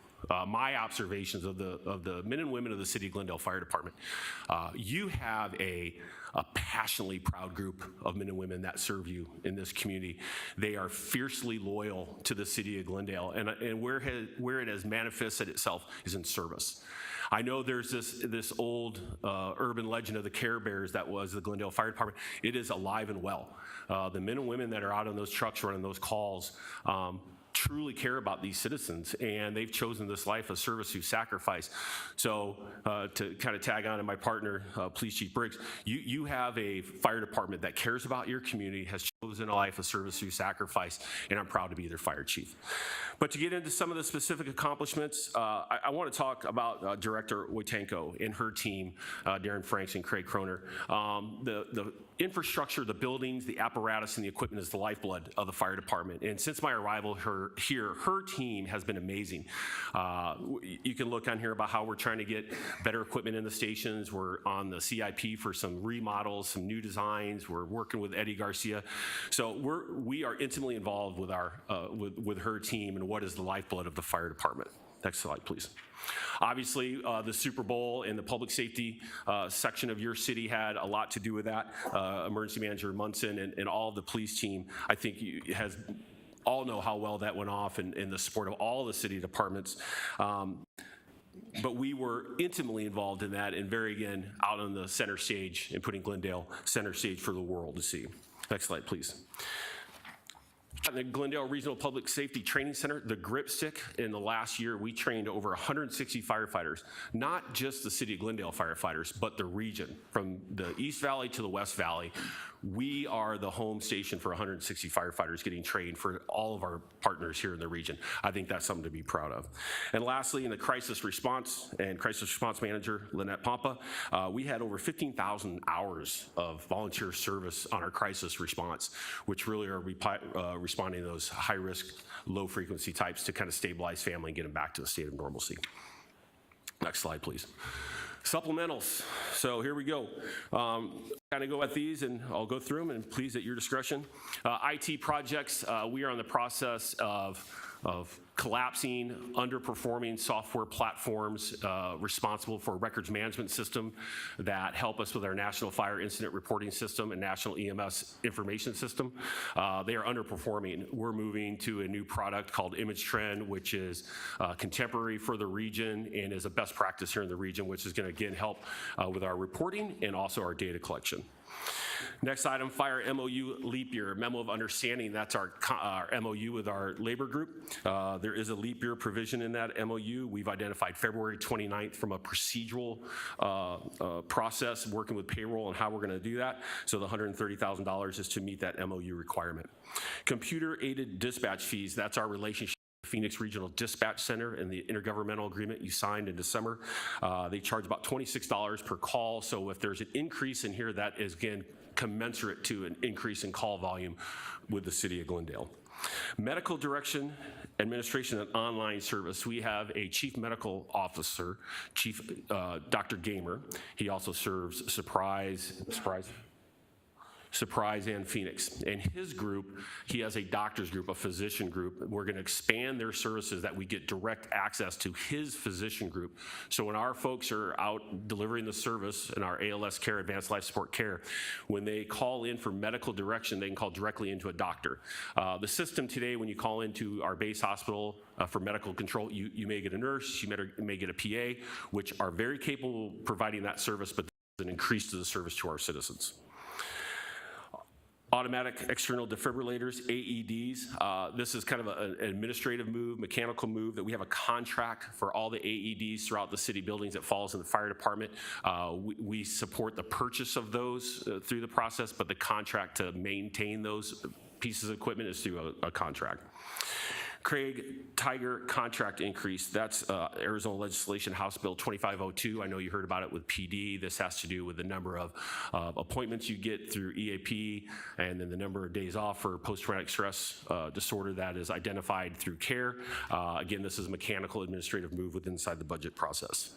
my observations of the men and women of the City of Glendale Fire Department. You have a passionately proud group of men and women that serve you in this community. They are fiercely loyal to the City of Glendale, and where it has manifested itself is in service. I know there's this old urban legend of the Care Bears that was the Glendale Fire Department. It is alive and well. The men and women that are out on those trucks running those calls truly care about these citizens, and they've chosen this life of service through sacrifice. So to kind of tag on to my partner, Police Chief Briggs, you have a fire department that cares about your community, has chosen a life of service through sacrifice, and I'm proud to be their fire chief. But to get into some of the specific accomplishments, I want to talk about Director Wojtanko and her team, Darren Franks and Craig Croner. The infrastructure, the buildings, the apparatus, and the equipment is the lifeblood of the fire department. And since my arrival her team has been amazing. You can look on here about how we're trying to get better equipment in the stations. We're on the CIP for some remodels, some new designs. We're working with Eddie Garcia. So we are intimately involved with with her team and what is the lifeblood of the fire department. Next slide, please. Obviously, the Super Bowl and the public safety section of your city had a lot to do with that. Emergency Manager Munson and all of the police team, I think, all know how well that went off and the support of all the city departments. But we were intimately involved in that and again, out on the center stage and putting Glendale center stage for the world to see. Next slide, please. At the Glendale Regional Public Safety Training Center, the Grip Stick, in the last year, we trained over 160 firefighters, not just the City of Glendale firefighters, but the region, from the East Valley to the West Valley. We are the home station for 160 firefighters getting trained for all of our partners here in the region. I think that's something to be proud of. And lastly, in the crisis response manager, Lynette Pompa, we had over 15,000 hours of volunteer service on our crisis response, which really are responding to those high-risk, low-frequency types to kind of stabilize family and get them back to a state of normalcy. Next slide, please. Supplementals. So here we go. Kind of go at these, and I'll go through them, and please, at your discretion. IT projects, we are in the process of collapsing underperforming software platforms responsible for a records management system that help us with our National Fire Incident Reporting System and National EMS Information System. They are underperforming. We're moving to a new product called ImageTrend, which is contemporary for the region and is a best practice here in the region, which is going to, again, help with our reporting and also our data collection. Next item, fire MOU leap year, memo of understanding. That's our MOU with our labor group. There is a leap year provision in that MOU. We've identified February 29th from a procedural process, working with payroll and how we're going to do that. So the $130,000 is to meet that MOU requirement. Computer-aided dispatch fees, that's our relationship. Phoenix Regional Dispatch Center and the intergovernmental agreement you signed in December. They charge about $26 per call, so if there's an increase in here, that is, again, commensurate to an increase in call volume with the City of Glendale. Medical direction, administration, and online service. We have a chief medical officer, Dr. Gamer. He also serves Surprise and Phoenix. And his group, he has a doctor's group, a physician group. We're going to expand their services that we get direct access to his physician group. So when our folks are out delivering the service in our ALS care, advanced life support care, when they call in for medical direction, they can call directly into a doctor. The system today, when you call into our base hospital for medical control, you may get a nurse, you may get a PA, which are very capable of providing that service, but there's an increase to the service to our citizens. Automatic external defibrillators, AEDs. This is kind of an administrative move, mechanical move, that we have a contract for all the AEDs throughout the city buildings that falls in the fire department. We support the purchase of those through the process, but the contract to maintain those pieces of equipment is through a contract. Craig Tiger contract increase, that's Arizona legislation, House Bill 2502. I know you heard about it with PD. This has to do with the number of appointments you get through EAP and then the number of days off for post-traumatic stress disorder that is identified through CARE. Again, this is a mechanical administrative move inside the budget process.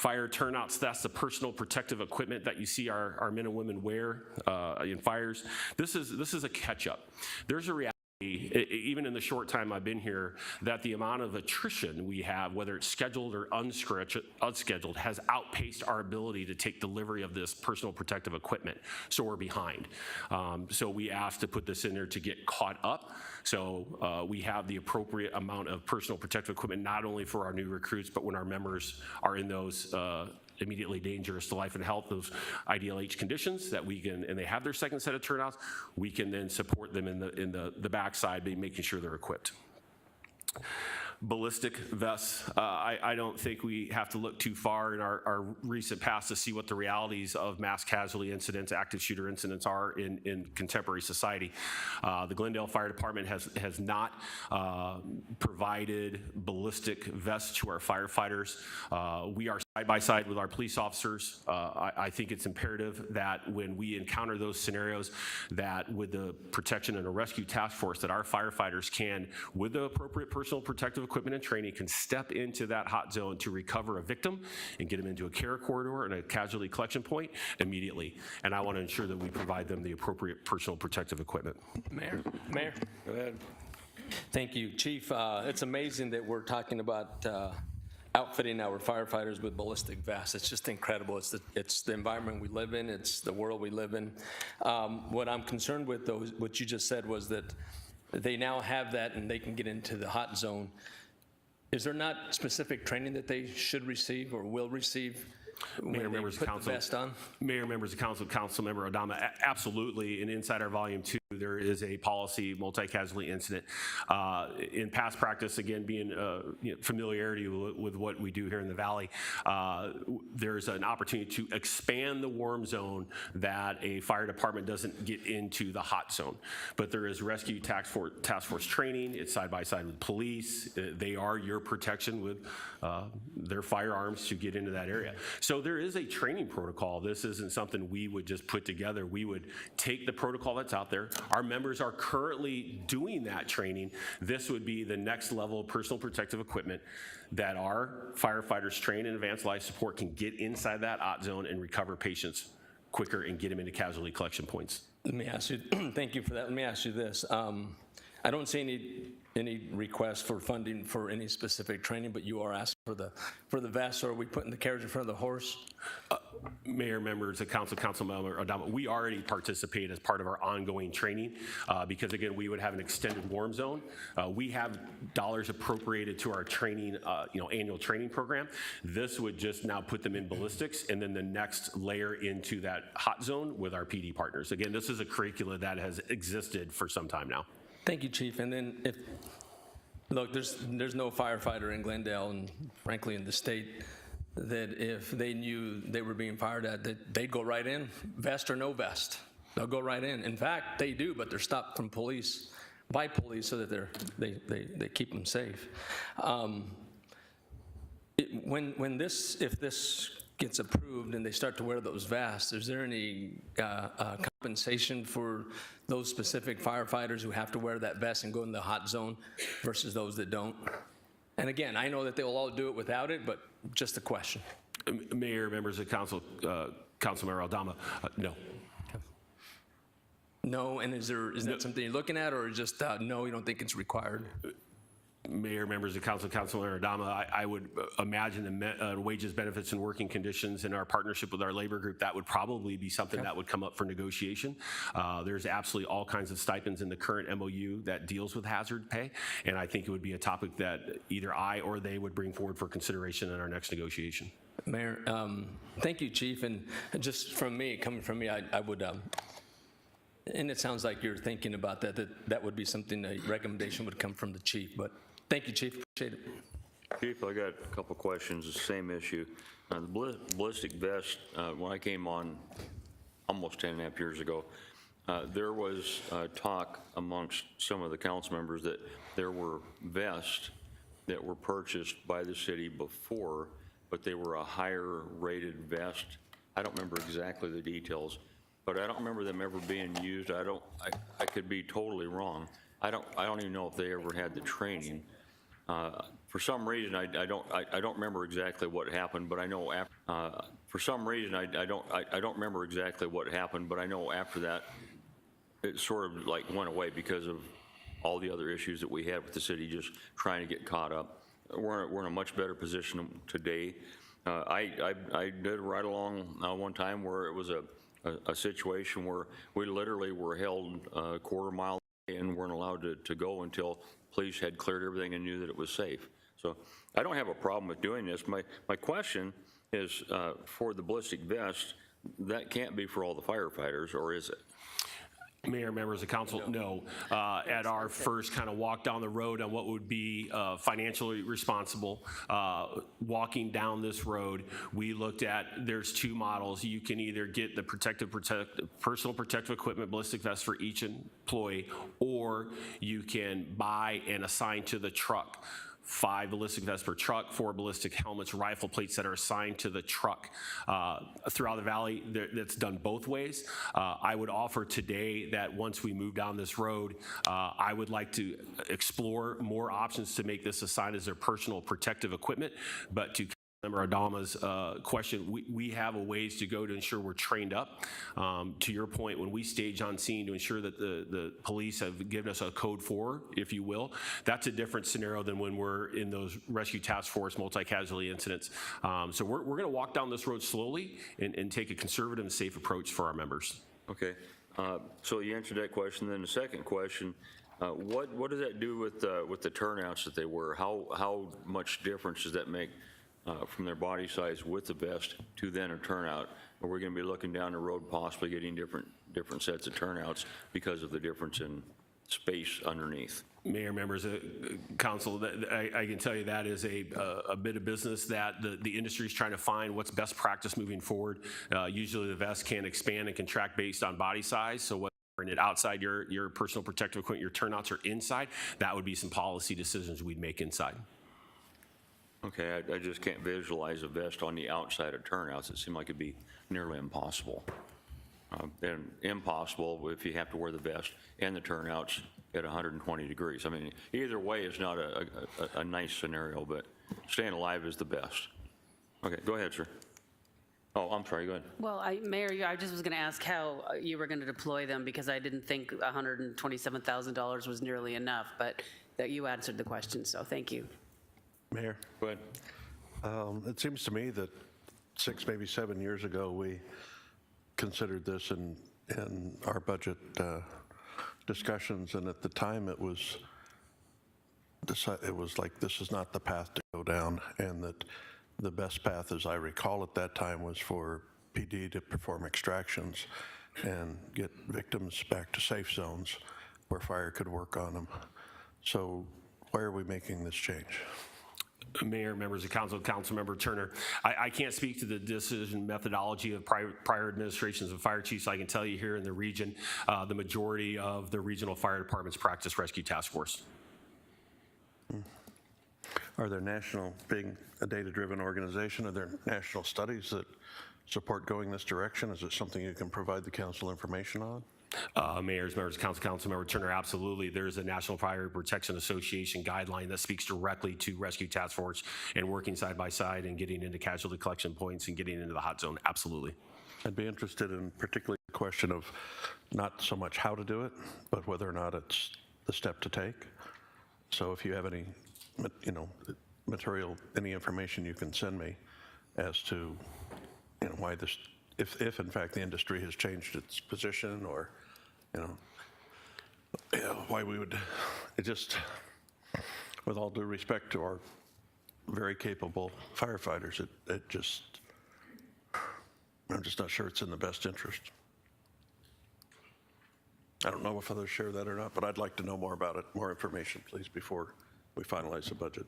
Fire turnouts, that's the personal protective equipment that you see our men and women wear in fires. This is a catch-up. There's a reality, even in the short time I've been here, that the amount of attrition we have, whether it's scheduled or unscheduled, has outpaced our ability to take delivery of this personal protective equipment. So we're behind. So we asked to put this in there to get caught up. So we have the appropriate amount of personal protective equipment, not only for our new recruits, but when our members are in those immediately dangerous to life and health, those IDLH conditions that we can, and they have their second set of turnouts, we can then support them in the backside, by making sure they're equipped. Ballistic vests, I don't think we have to look too far in our recent past to see what the realities of mass casualty incidents, active shooter incidents are in contemporary society. The Glendale Fire Department has not provided ballistic vests to our firefighters. We are side by side with our police officers. I think it's imperative that when we encounter those scenarios, that with the protection and a rescue task force, that our firefighters can, with the appropriate personal protective equipment and training, can step into that hot zone to recover a victim and get them into a care corridor and a casualty collection point immediately. And I want to ensure that we provide them the appropriate personal protective equipment. Mayor, go ahead. Thank you, Chief. It's amazing that we're talking about outfitting our firefighters with ballistic vests. It's just incredible. It's the environment we live in. It's the world we live in. What I'm concerned with, though, what you just said, was that they now have that and they can get into the hot zone. Is there not specific training that they should receive or will receive? Mayor, members of council, Mayor, members of council, Councilmember Adama, absolutely. And inside our volume 2, there is a policy multi-casualty incident. In past practice, again, being familiarity with what we do here in the Valley, there's an opportunity to expand the warm zone that a fire department doesn't get into the hot zone. But there is rescue task force training. It's side by side with police. They are your protection with their firearms to get into that area. So there is a training protocol. This isn't something we would just put together. We would take the protocol that's out there. Our members are currently doing that training. This would be the next level of personal protective equipment that our firefighters trained in advanced life support can get inside that hot zone and recover patients quicker and get them into casualty collection points. Let me ask you, thank you for that. Let me ask you this. I don't see any request for funding for any specific training, but you are asking for the vest. Or are we putting the carriage in front of the horse? Mayor, members of council, Councilmember Adama, we already participate as part of our ongoing training because, again, we would have an extended warm zone. We have dollars appropriated to our training, annual training program. This would just now put them in ballistics and then the next layer into that hot zone with our PD partners. Again, this is a curricula that has existed for some time now. Thank you, Chief. And then look, there's no firefighter in Glendale and frankly in the state that if they knew they were being fired at, that they'd go right in, vest or no vest. They'll go right in. In fact, they do, but they're stopped from police, by police, so that they keep them safe. If this gets approved and they start to wear those vests, is there any compensation for those specific firefighters who have to wear that vest and go in the hot zone versus those that don't? And again, I know that they will all do it without it, but just a question. Mayor, members of council, Councilmember Aldama, no. No, and is that something you're looking at, or just no, you don't think it's required? Mayor, members of council, Councilmember Adama, I would imagine the wages, benefits, and working conditions in our partnership with our labor group, that would probably be something that would come up for negotiation. There's absolutely all kinds of stipends in the current MOU that deals with hazard pay, and I think it would be a topic that either I or they would bring forward for consideration in our next negotiation. Mayor, thank you, Chief, and just coming from me, I would, and it sounds like you're thinking about that would be something, a recommendation would come from the Chief, but thank you, Chief. Appreciate it. Chief, I got a couple questions, the same issue. The ballistic vest, when I came on almost 10.5 years ago, there was talk amongst some of the council members that there were vests that were purchased by the city before, but they were a higher rated vest. I don't remember exactly the details, but I don't remember them ever being used. I could be totally wrong. I don't even know if they ever had the training. For some reason, I don't remember exactly what happened, but I know after, for some reason, I don't remember exactly what happened, but I know after that, it sort of like went away because of all the other issues that we had with the city just trying to get caught up. We're in a much better position today. I did ride along one time where it was a situation where we literally were held a quarter mile and weren't allowed to go until police had cleared everything and knew that it was safe. So I don't have a problem with doing this. My question is for the ballistic vest, that can't be for all the firefighters, or is it? Mayor, members of council, no. At our first kind of walk down the road on what would be financially responsible, walking down this road, we looked at, there's two models. You can either get the personal protective equipment ballistic vest for each employee, or you can buy and assign to the truck 5 ballistic vests per truck, 4 ballistic helmets, rifle plates that are assigned to the truck. Throughout the valley, that's done both ways. I would offer today that once we move down this road, I would like to explore more options to make this assigned as their personal protective equipment. But to Member Adama's question, we have a ways to go to ensure we're trained up. To your point, when we stage on scene to ensure that the police have given us a code 4, if you will, that's a different scenario than when we're in those rescue task force multi-casualty incidents. So we're going to walk down this road slowly and take a conservative and safe approach for our members. Okay, so you answered that question. Then the second question, what does that do with the turnouts that they wear? How much difference does that make from their body size with the vest to then a turnout? Or we're going to be looking down the road possibly getting different sets of turnouts because of the difference in space underneath? Mayor, members of council, I can tell you that is a bit of business that the industry is trying to find what's best practice moving forward. Usually the vest can expand and contract based on body size, so whether it outside your personal protective equipment, your turnouts, or inside, that would be some policy decisions we'd make inside. Okay, I just can't visualize a vest on the outside of turnouts. It seemed like it'd be nearly impossible. And impossible if you have to wear the vest and the turnouts at 120 degrees. I mean, either way is not a nice scenario, but staying alive is the best. Okay, go ahead, sir. Oh, I'm sorry, go ahead. Well, Mayor, I just was going to ask how you were going to deploy them, because I didn't think $127,000 was nearly enough, but that you answered the question, so thank you. Mayor? Go ahead. It seems to me that 6, maybe 7 years ago, we considered this in our budget discussions, and at the time it was like this is not the path to go down, and that the best path, as I recall at that time, was for PD to perform extractions and get victims back to safe zones where fire could work on them. So why are we making this change? Mayor, members of council, Councilmember Turner, I can't speak to the decision methodology of prior administrations of fire chiefs. I can tell you here in the region, the majority of the regional fire departments practice rescue task force. Are there national, being a data-driven organization, are there national studies that support going this direction? Is it something you can provide the council information on? Mayors, members of council, Councilmember Turner, absolutely. There's a National Fire Protection Association guideline that speaks directly to rescue task force and working side by side and getting into casualty collection points and getting into the hot zone. Absolutely. I'd be interested in particularly the question of not so much how to do it, but whether or not it's the step to take. So if you have any, material, any information you can send me as to, why this, if in fact the industry has changed its position, or, why we would, it just, with all due respect to our very capable firefighters, it just, I'm just not sure it's in the best interest. I don't know if others share that or not, but I'd like to know more about it, more information, please, before we finalize the budget.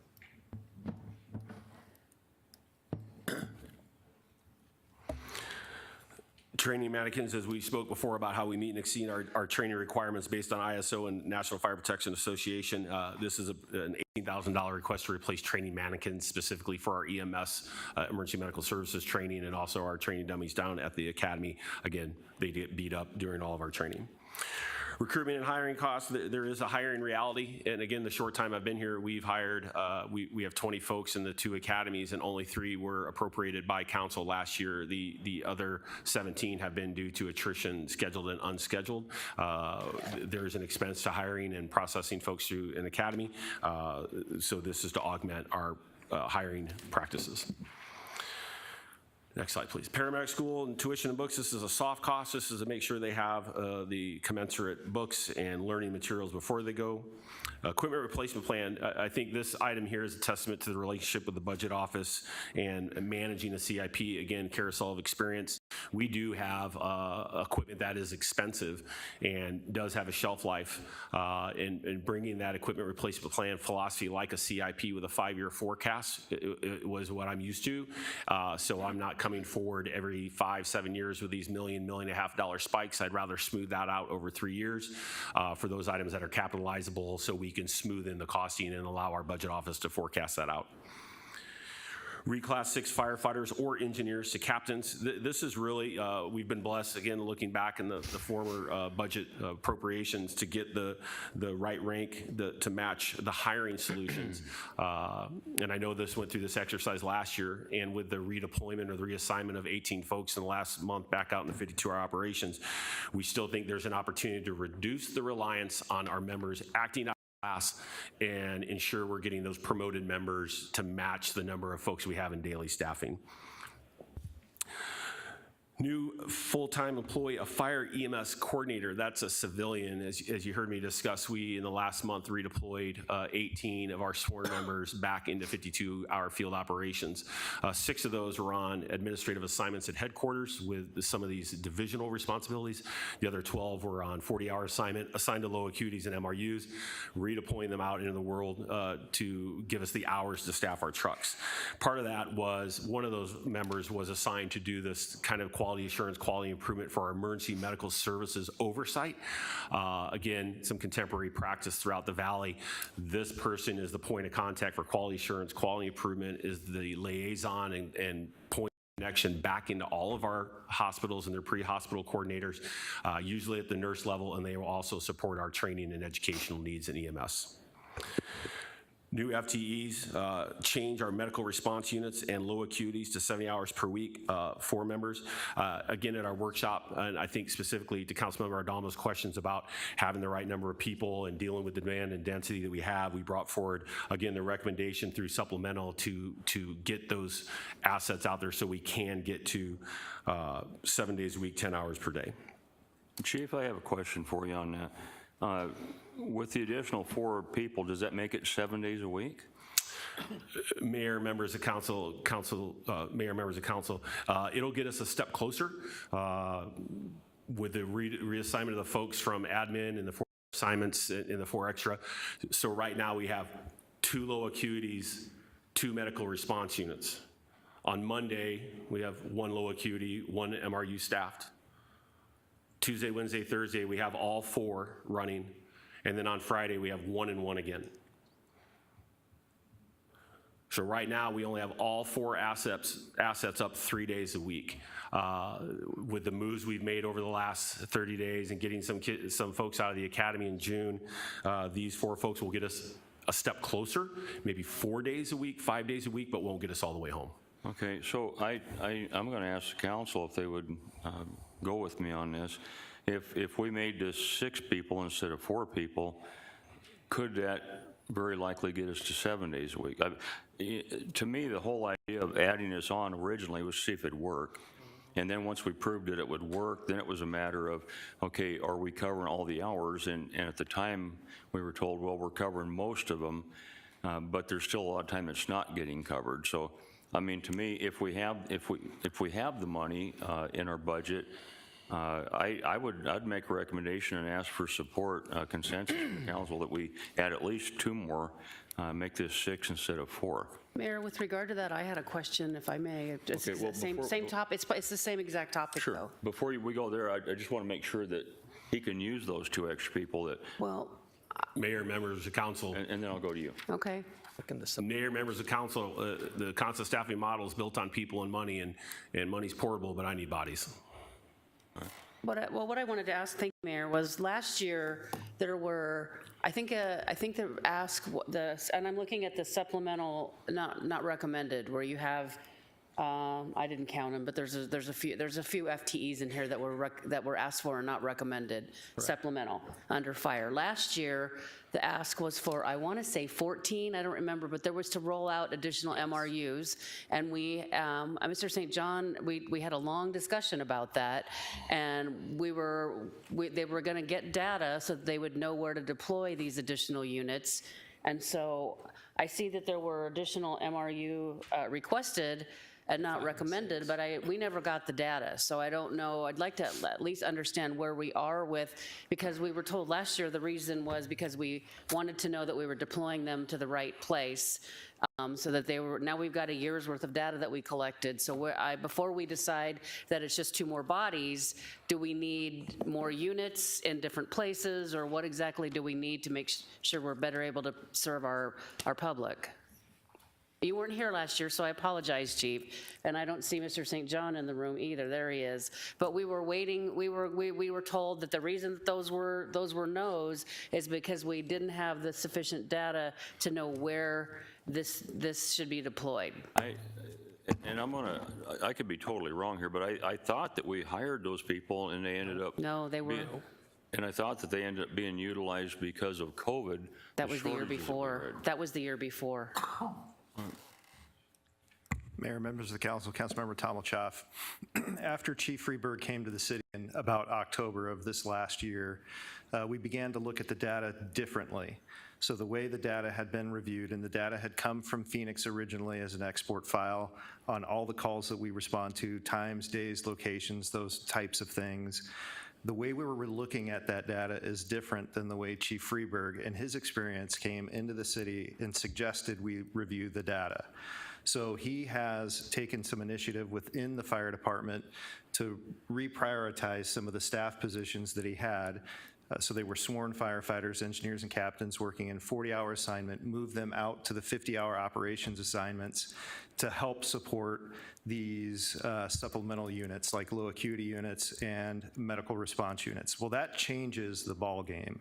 Training mannequins, as we spoke before about how we meet and exceed our training requirements based on ISO and National Fire Protection Association. This is an $18,000 request to replace training mannequins specifically for our EMS, emergency medical services training, and also our training dummies down at the academy. Again, they get beat up during all of our training. Recruitment and hiring costs, there is a hiring reality. And again, the short time I've been here, we've hired, we have 20 folks in the 2 academies, and only 3 were appropriated by council last year. The other 17 have been due to attrition, scheduled and unscheduled. There's an expense to hiring and processing folks through an academy. So this is to augment our hiring practices. Next slide, please. Paramedic school and tuition and books, this is a soft cost. This is to make sure they have the commensurate books and learning materials before they go. Equipment replacement plan, I think this item here is a testament to the relationship with the budget office and managing a CIP. Again, carousel of experience. We do have equipment that is expensive and does have a shelf life, and bringing that equipment replacement plan philosophy like a CIP with a 5-year forecast it was what I'm used to. So I'm not coming forward every 5-7 years with these $1.5 million spikes. I'd rather smooth that out over 3 years for those items that are capitalizable, so we can smooth in the costing and allow our budget office to forecast that out. Reclass 6 firefighters or engineers to captains. This is really, we've been blessed, again, looking back in the former budget appropriations to get the right rank to match the hiring solutions. And I know this went through this exercise last year, and with the redeployment or the reassignment of 18 folks in the last month back out in the 52-hour operations, we still think there's an opportunity to reduce the reliance on our members acting out and ensure we're getting those promoted members to match the number of folks we have in daily staffing. New full-time employee, a fire EMS coordinator. That's a civilian. As you heard me discuss, we in the last month redeployed 18 of our sworn members back into 52-hour field operations. 6 of those were on administrative assignments at headquarters with some of these divisional responsibilities. The other 12 were on 40-hour assignment, assigned to low acuities and MRUs, redeploying them out into the world to give us the hours to staff our trucks. Part of that was one of those members was assigned to do this kind of quality assurance, quality improvement for our emergency medical services oversight. Again, some contemporary practice throughout the valley. This person is the point of contact for quality assurance, quality improvement, is the liaison and point connection back into all of our hospitals and their pre-hospital coordinators, usually at the nurse level, and they will also support our training and educational needs in EMS. New FTEs, change our medical response units and low acuities to 70 hours per week, 4 members. Again, at our workshop, and I think specifically to Councilmember Adama's questions about having the right number of people and dealing with the demand and density that we have, we brought forward, again, the recommendation through supplemental to get those assets out there so we can get to 7 days a week, 10 hours per day. Chief, I have a question for you on that. With the additional 4 people, does that make it 7 days a week? Mayor, members of council, Mayor, members of council, it'll get us a step closer with the reassignment of the folks from admin and the 4 assignments in the 4 extra. So right now we have 2 low acuities, 2 medical response units. On Monday, we have 1 low acuity, 1 MRU staffed. Tuesday, Wednesday, Thursday, we have all 4 running. And then on Friday, we have 1 and 1 again. So right now, we only have all 4 assets up 3 days a week. With the moves we've made over the last 30 days and getting some folks out of the academy in June, these 4 folks will get us a step closer, maybe 4 days a week, 5 days a week, but won't get us all the way home. Okay, so I'm going to ask the council if they would go with me on this. If we made this 6 people instead of 4 people, could that very likely get us to 7 days a week? To me, the whole idea of adding this on originally was to see if it'd work. And then once we proved it would work, then it was a matter of, okay, are we covering all the hours? And at the time, we were told, well, we're covering most of them, but there's still a lot of time that's not getting covered. So, I mean, to me, if we have the money in our budget, I'd make a recommendation and ask for support, consensus from the council that we add at least 2 more, make this 6 instead of 4. Mayor, with regard to that, I had a question, if I may. It's Okay, well, the same topic. It's the same exact topic, Sure. though. Before we go there, I just want to make sure that he can use those 2 extra people that. Well, Mayor, members of council. And then I'll go to you. okay. Mayor, members of council, the constant staffing model is built on people and money, and money's portable, but I need bodies. What I wanted to ask, thank you, Mayor, was last year there were, I think the ask, and I'm looking at the supplemental, not recommended, where you have, I didn't count them, but there's a few FTEs in here that were asked for and not recommended, supplemental under fire. Last year, the ask was for, I want to say 14, I don't remember, but there was to roll out additional MRUs, and we, Mr. St. John, we had a long discussion about that, and they were going to get data so that they would know where to deploy these additional units, and so I see that there were additional MRU requested and not recommended, but we never got the data, so I don't know. I'd like to at least understand where we are with, because we were told last year the reason was because we wanted to know that we were deploying them to the right place, so that they were, now we've got a year's worth of data that we collected, so before we decide that it's just 2 more bodies, do we need more units in different places, or what exactly do we need to make sure we're better able to serve our public? You weren't here last year, so I apologize, Chief. And I don't see Mr. St. John in the room either. There he is. But we were waiting. We were told that the reason that those were no's is because we didn't have the sufficient data to know where this should be deployed. And I could be totally wrong here, but I thought that we hired those people and they ended up. No, they were. And I thought that they ended up being utilized because of COVID. That was the year before. That was the year before. Mayor, members of the council, Councilmember Tommelchoff, after Chief Freeburg came to the city in about October of this last year, we began to look at the data differently. So the way the data had been reviewed, and the data had come from Phoenix originally as an export file on all the calls that we respond to, times, days, locations, those types of things. The way we were looking at that data is different than the way Chief Freeburg and his experience came into the city and suggested we review the data. So he has taken some initiative within the fire department to reprioritize some of the staff positions that he had. So they were sworn firefighters, engineers, and captains working in 40-hour assignment, move them out to the 50-hour operations assignments to help support these supplemental units like low acuity units and medical response units. Well, that changes the ball game.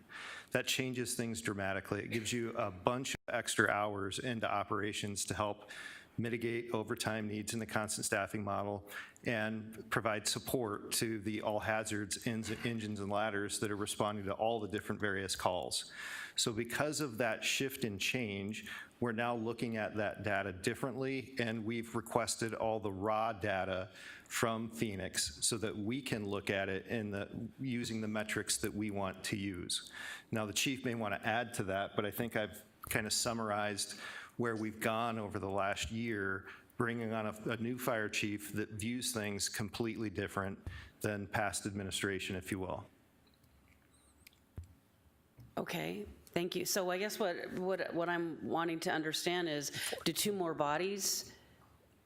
That changes things dramatically. It gives you a bunch of extra hours into operations to help mitigate overtime needs in the constant staffing model and provide support to the all hazards engines and ladders that are responding to all the different various calls. So because of that shift in change, we're now looking at that data differently, and we've requested all the raw data from Phoenix so that we can look at it using the metrics that we want to use. Now, the chief may want to add to that, but I think I've kind of summarized where we've gone over the last year, bringing on a new fire chief that views things completely different than past administration, if you will. Okay, thank you. So I guess what I'm wanting to understand is, do 2 more bodies,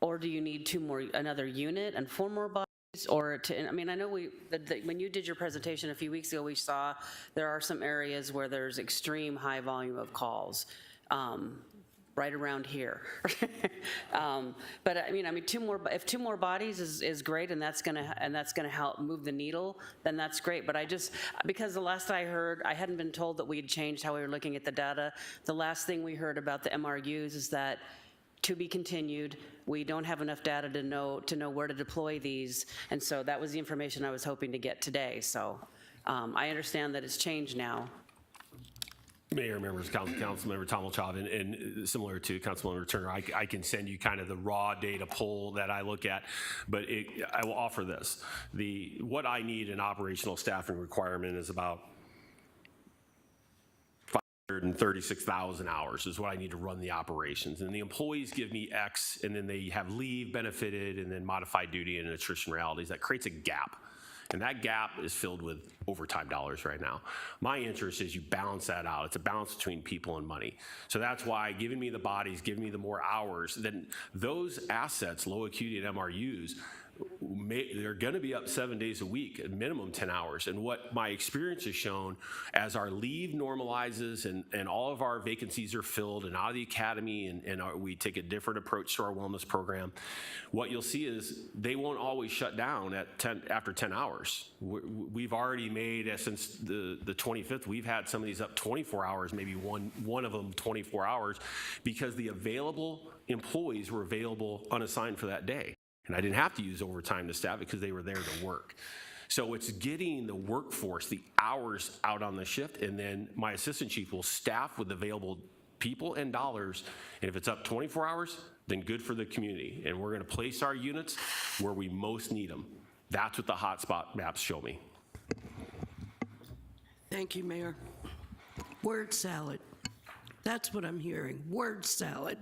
or do you need another unit and 4 more bodies? Or I mean, I know when you did your presentation a few weeks ago, we saw there are some areas where there's extreme high volume of calls. Right around here. But I mean, if 2 more bodies is great, and that's gonna help move the needle, then that's great. But because the last I heard, I hadn't been told that we had changed how we were looking at the data. The last thing we heard about the MRUs is that to be continued. We don't have enough data to know where to deploy these, and so that was the information I was hoping to get today. So I understand that it's changed now. Mayor, members, Councilmember Tommelchoff, and similar to Councilmember Turner, I can send you kind of the raw data poll that I look at, but I will offer this. What I need in operational staffing requirement is about 536,000 hours is what I need to run the operations. And the employees give me X, and then they have leave benefited, and then modified duty and attrition realities. That creates a gap. And that gap is filled with overtime dollars right now. My interest is you balance that out. It's a balance between people and money. So that's why giving me the bodies, giving me the more hours, then those assets, low acuity and MRUs, they're going to be up 7 days a week, at minimum 10 hours. And what my experience has shown, as our leave normalizes and all of our vacancies are filled and out of the academy, and we take a different approach to our wellness program, what you'll see is they won't always shut down at after 10 hours. We've already made, since the 25th, we've had some of these up 24 hours, maybe one of them 24 hours, because the available employees were available unassigned for that day. And I didn't have to use overtime to staff it because they were there to work. So it's getting the workforce, the hours out on the shift, and then my assistant chief will staff with available people and dollars. And if it's up 24 hours, then good for the community. And we're going to place our units where we most need them. That's what the hotspot maps show me. Thank you, Mayor. Word salad. That's what I'm hearing, word salad.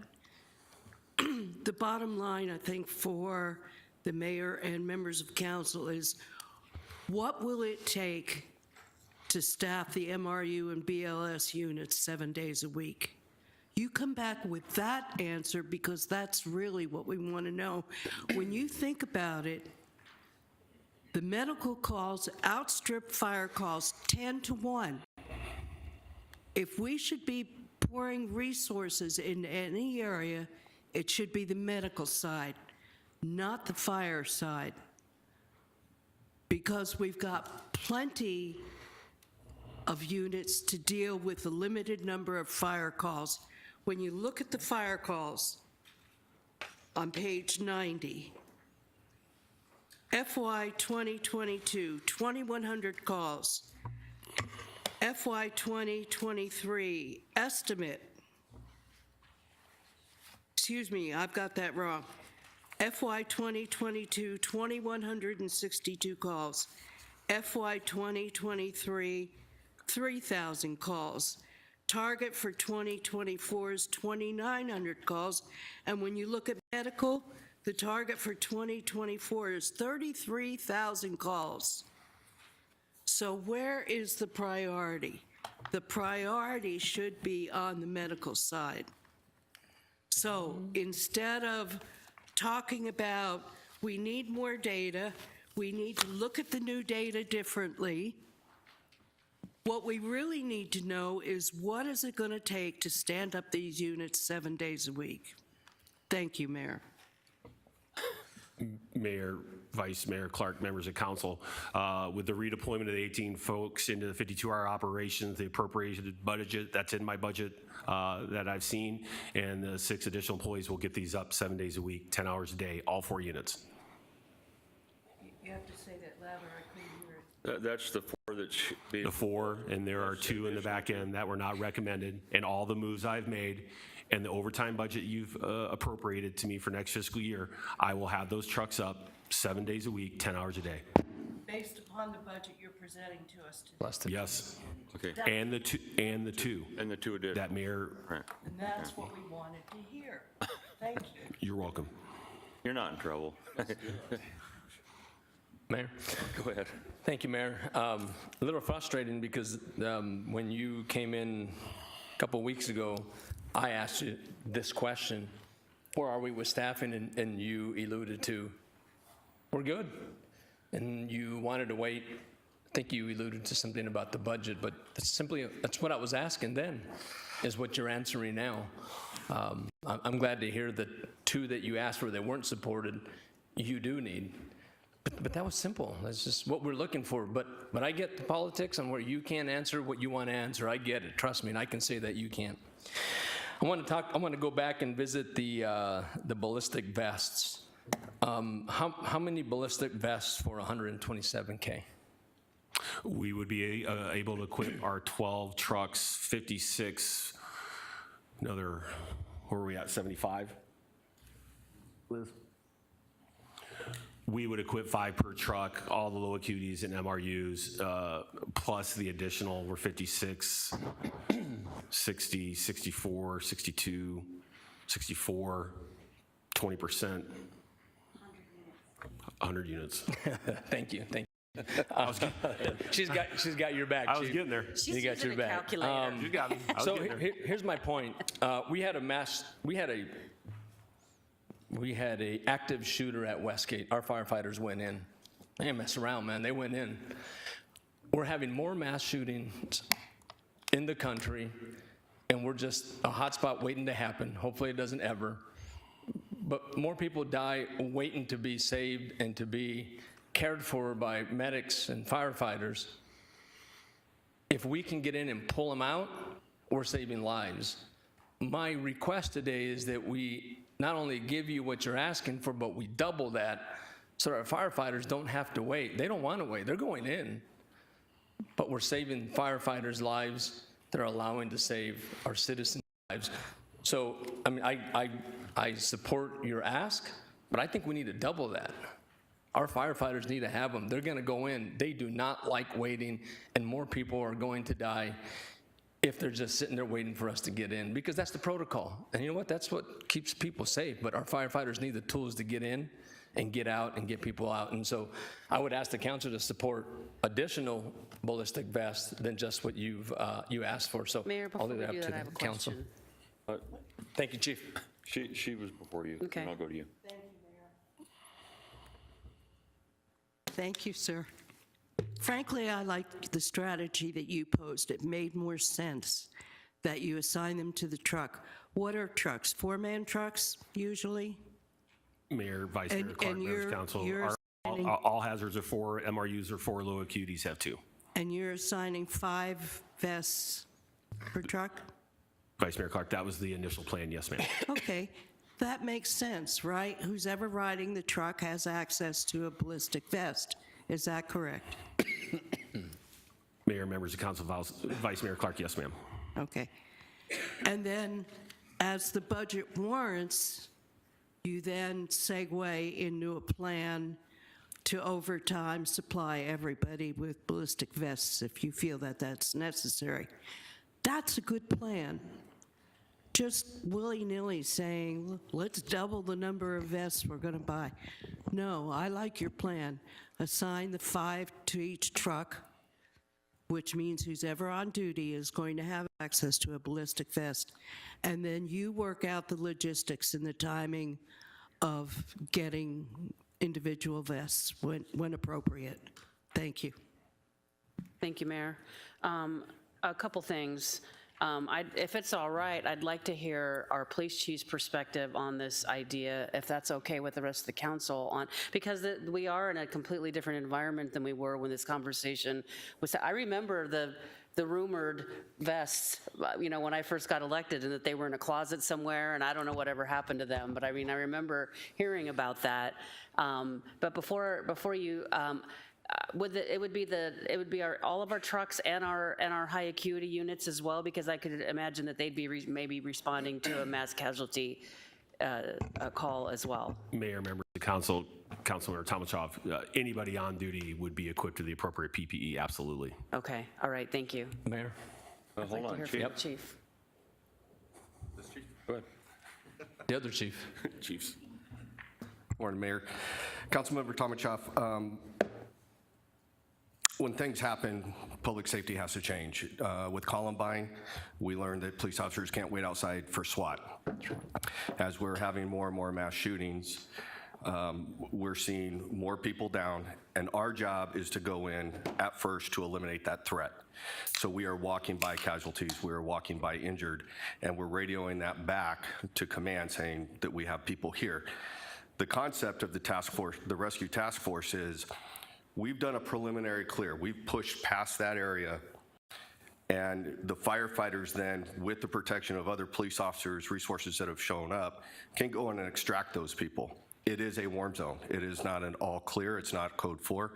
The bottom line, I think, for the mayor and members of council is, what will it take to staff the MRU and BLS units 7 days a week? You come back with that answer, because that's really what we want to know. When you think about it, the medical calls outstrip fire calls 10 to 1. If we should be pouring resources in any area, it should be the medical side, not the fire side, because we've got plenty of units to deal with the limited number of fire calls. When you look at the fire calls on page 90, FY 2022, 2,100 calls. FY 2023, estimate, excuse me, I've got that wrong. FY 2022, 2,162 calls. FY 2023, 3,000 calls. Target for 2024 is 2,900 calls. And when you look at medical, the target for 2024 is 33,000 calls. So where is the priority? The priority should be on the medical side. So instead of talking about we need more data, we need to look at the new data differently, what we really need to know is, what is it going to take to stand up these units 7 days a week? Thank you, Mayor. Mayor, Vice Mayor Clark, members of council, with the redeployment of the 18 folks into the 52-hour operations, the appropriated budget, that's in my budget that I've seen, and the 6 additional employees will get these up 7 days a week, 10 hours a day, all 4 units. You have to say that louder, I couldn't hear it. That's the 4 that's being. The 4, and there are 2 in the back end that were not recommended, and all the moves I've made and the overtime budget you've appropriated to me for next fiscal year, I will have those trucks up 7 days a week, 10 hours a day. Based upon the budget you're presenting to us today. Yes. Okay. And the 2. And the 2 additional. That Mayor, And that's what we wanted to hear. Thank you. you're welcome. You're not in trouble. Mayor? Go ahead. Thank you, Mayor. A little frustrating because when you came in a couple weeks ago, I asked you this question: where are we with staffing? And you alluded to, we're good. And you wanted to wait. I think you alluded to something about the budget, but that's what I was asking then, is what you're answering now. I'm glad to hear that 2 that you asked for that weren't supported, you do need. But that was simple. That's just what we're looking for. But I get the politics and where you can't answer what you want to answer. I get it. Trust me, and I can say that you can't. I want to go back and visit the ballistic vests. How many ballistic vests for 127K? We would be able to equip our 12 trucks, 56, another, where are we at, 75? Liz? We would equip 5 per truck, all the low acuities and MRUs, plus the additional, we're 56, 60, 64, 62, 64, 20%. 100 units. Thank you. She's got your back. I was getting there. She's using a calculator. You got me. I was So getting there. here's my point. We had a we had a active shooter at Westgate. Our firefighters went in. They didn't mess around, man. They went in. We're having more mass shootings in the country, and we're just a hot spot waiting to happen. Hopefully it doesn't ever. But more people die waiting to be saved and to be cared for by medics and firefighters. If we can get in and pull them out, we're saving lives. My request today is that we not only give you what you're asking for, but we double that so that our firefighters don't have to wait. They don't want to wait. They're going in. But we're saving firefighters' lives. They're allowing to save our citizens' lives. So, I mean, I support your ask, but I think we need to double that. Our firefighters need to have them. They're going to go in. They do not like waiting, and more people are going to die if they're just sitting there waiting for us to get in, because that's the protocol. And you know what? That's what keeps people safe. But our firefighters need the tools to get in and get out and get people out. And so I would ask the council to support additional ballistic vests than just what you asked for. So Mayor, before I'll leave we that up do to that, I have the a council. question. Thank you, Chief. She was before you. Okay. And I'll go to you. Thank you, sir. Frankly, I liked the strategy that you posed. It made more sense that you assign them to the truck. What are trucks? Four-man trucks, usually? Mayor, Vice Mayor And- Clark, and members of you're- council. you're assigning- All hazards are 4, MRUs are 4, low acuities have 2. And you're assigning 5 vests per truck? Vice Mayor Clark, that was the initial plan, yes, ma'am. Okay, that makes sense, right? Who's ever riding the truck has access to a ballistic vest. Is that correct? Mayor, members of council, Vice Mayor Clark, yes, ma'am. Okay. And then, as the budget warrants, you then segue into a plan to overtime supply everybody with ballistic vests if you feel that that's necessary. That's a good plan. Just willy-nilly saying, let's double the number of vests we're going to buy. No, I like your plan. Assign the 5 to each truck, which means who's ever on duty is going to have access to a ballistic vest. And then you work out the logistics and the timing of getting individual vests when appropriate. Thank you. Thank you, Mayor. A couple things. If it's all right, I'd like to hear our police chief's perspective on this idea, if that's okay with the rest of the council, because we are in a completely different environment than we were when this conversation was. I remember the rumored vests, when I first got elected, and that they were in a closet somewhere, and I don't know whatever happened to them, but I mean, I remember hearing about that. But before you, it would be all of our trucks and our high acuity units as well, because I could imagine that they'd be maybe responding to a mass casualty call as well. Mayor, members of the council, Councilmember Tomachov, anybody on duty would be equipped with the appropriate PPE, absolutely. Okay, all right, thank you. Mayor? I'd like to hear from the chief. Go ahead. The other chief. Chiefs. Morning, Mayor. Councilmember Tomachov, when things happen, public safety has to change. With Columbine, we learned that police officers can't wait outside for SWAT. As we're having more and more mass shootings, we're seeing more people down, and our job is to go in at first to eliminate that threat. So we are walking by casualties, we are walking by injured, and we're radioing that back to command saying that we have people here. The concept of the task force, the rescue task force, is we've done a preliminary clear. We've pushed past that area, and the firefighters then, with the protection of other police officers, resources that have shown up, can go in and extract those people. It is a warm zone. It is not an all clear. It's not code 4.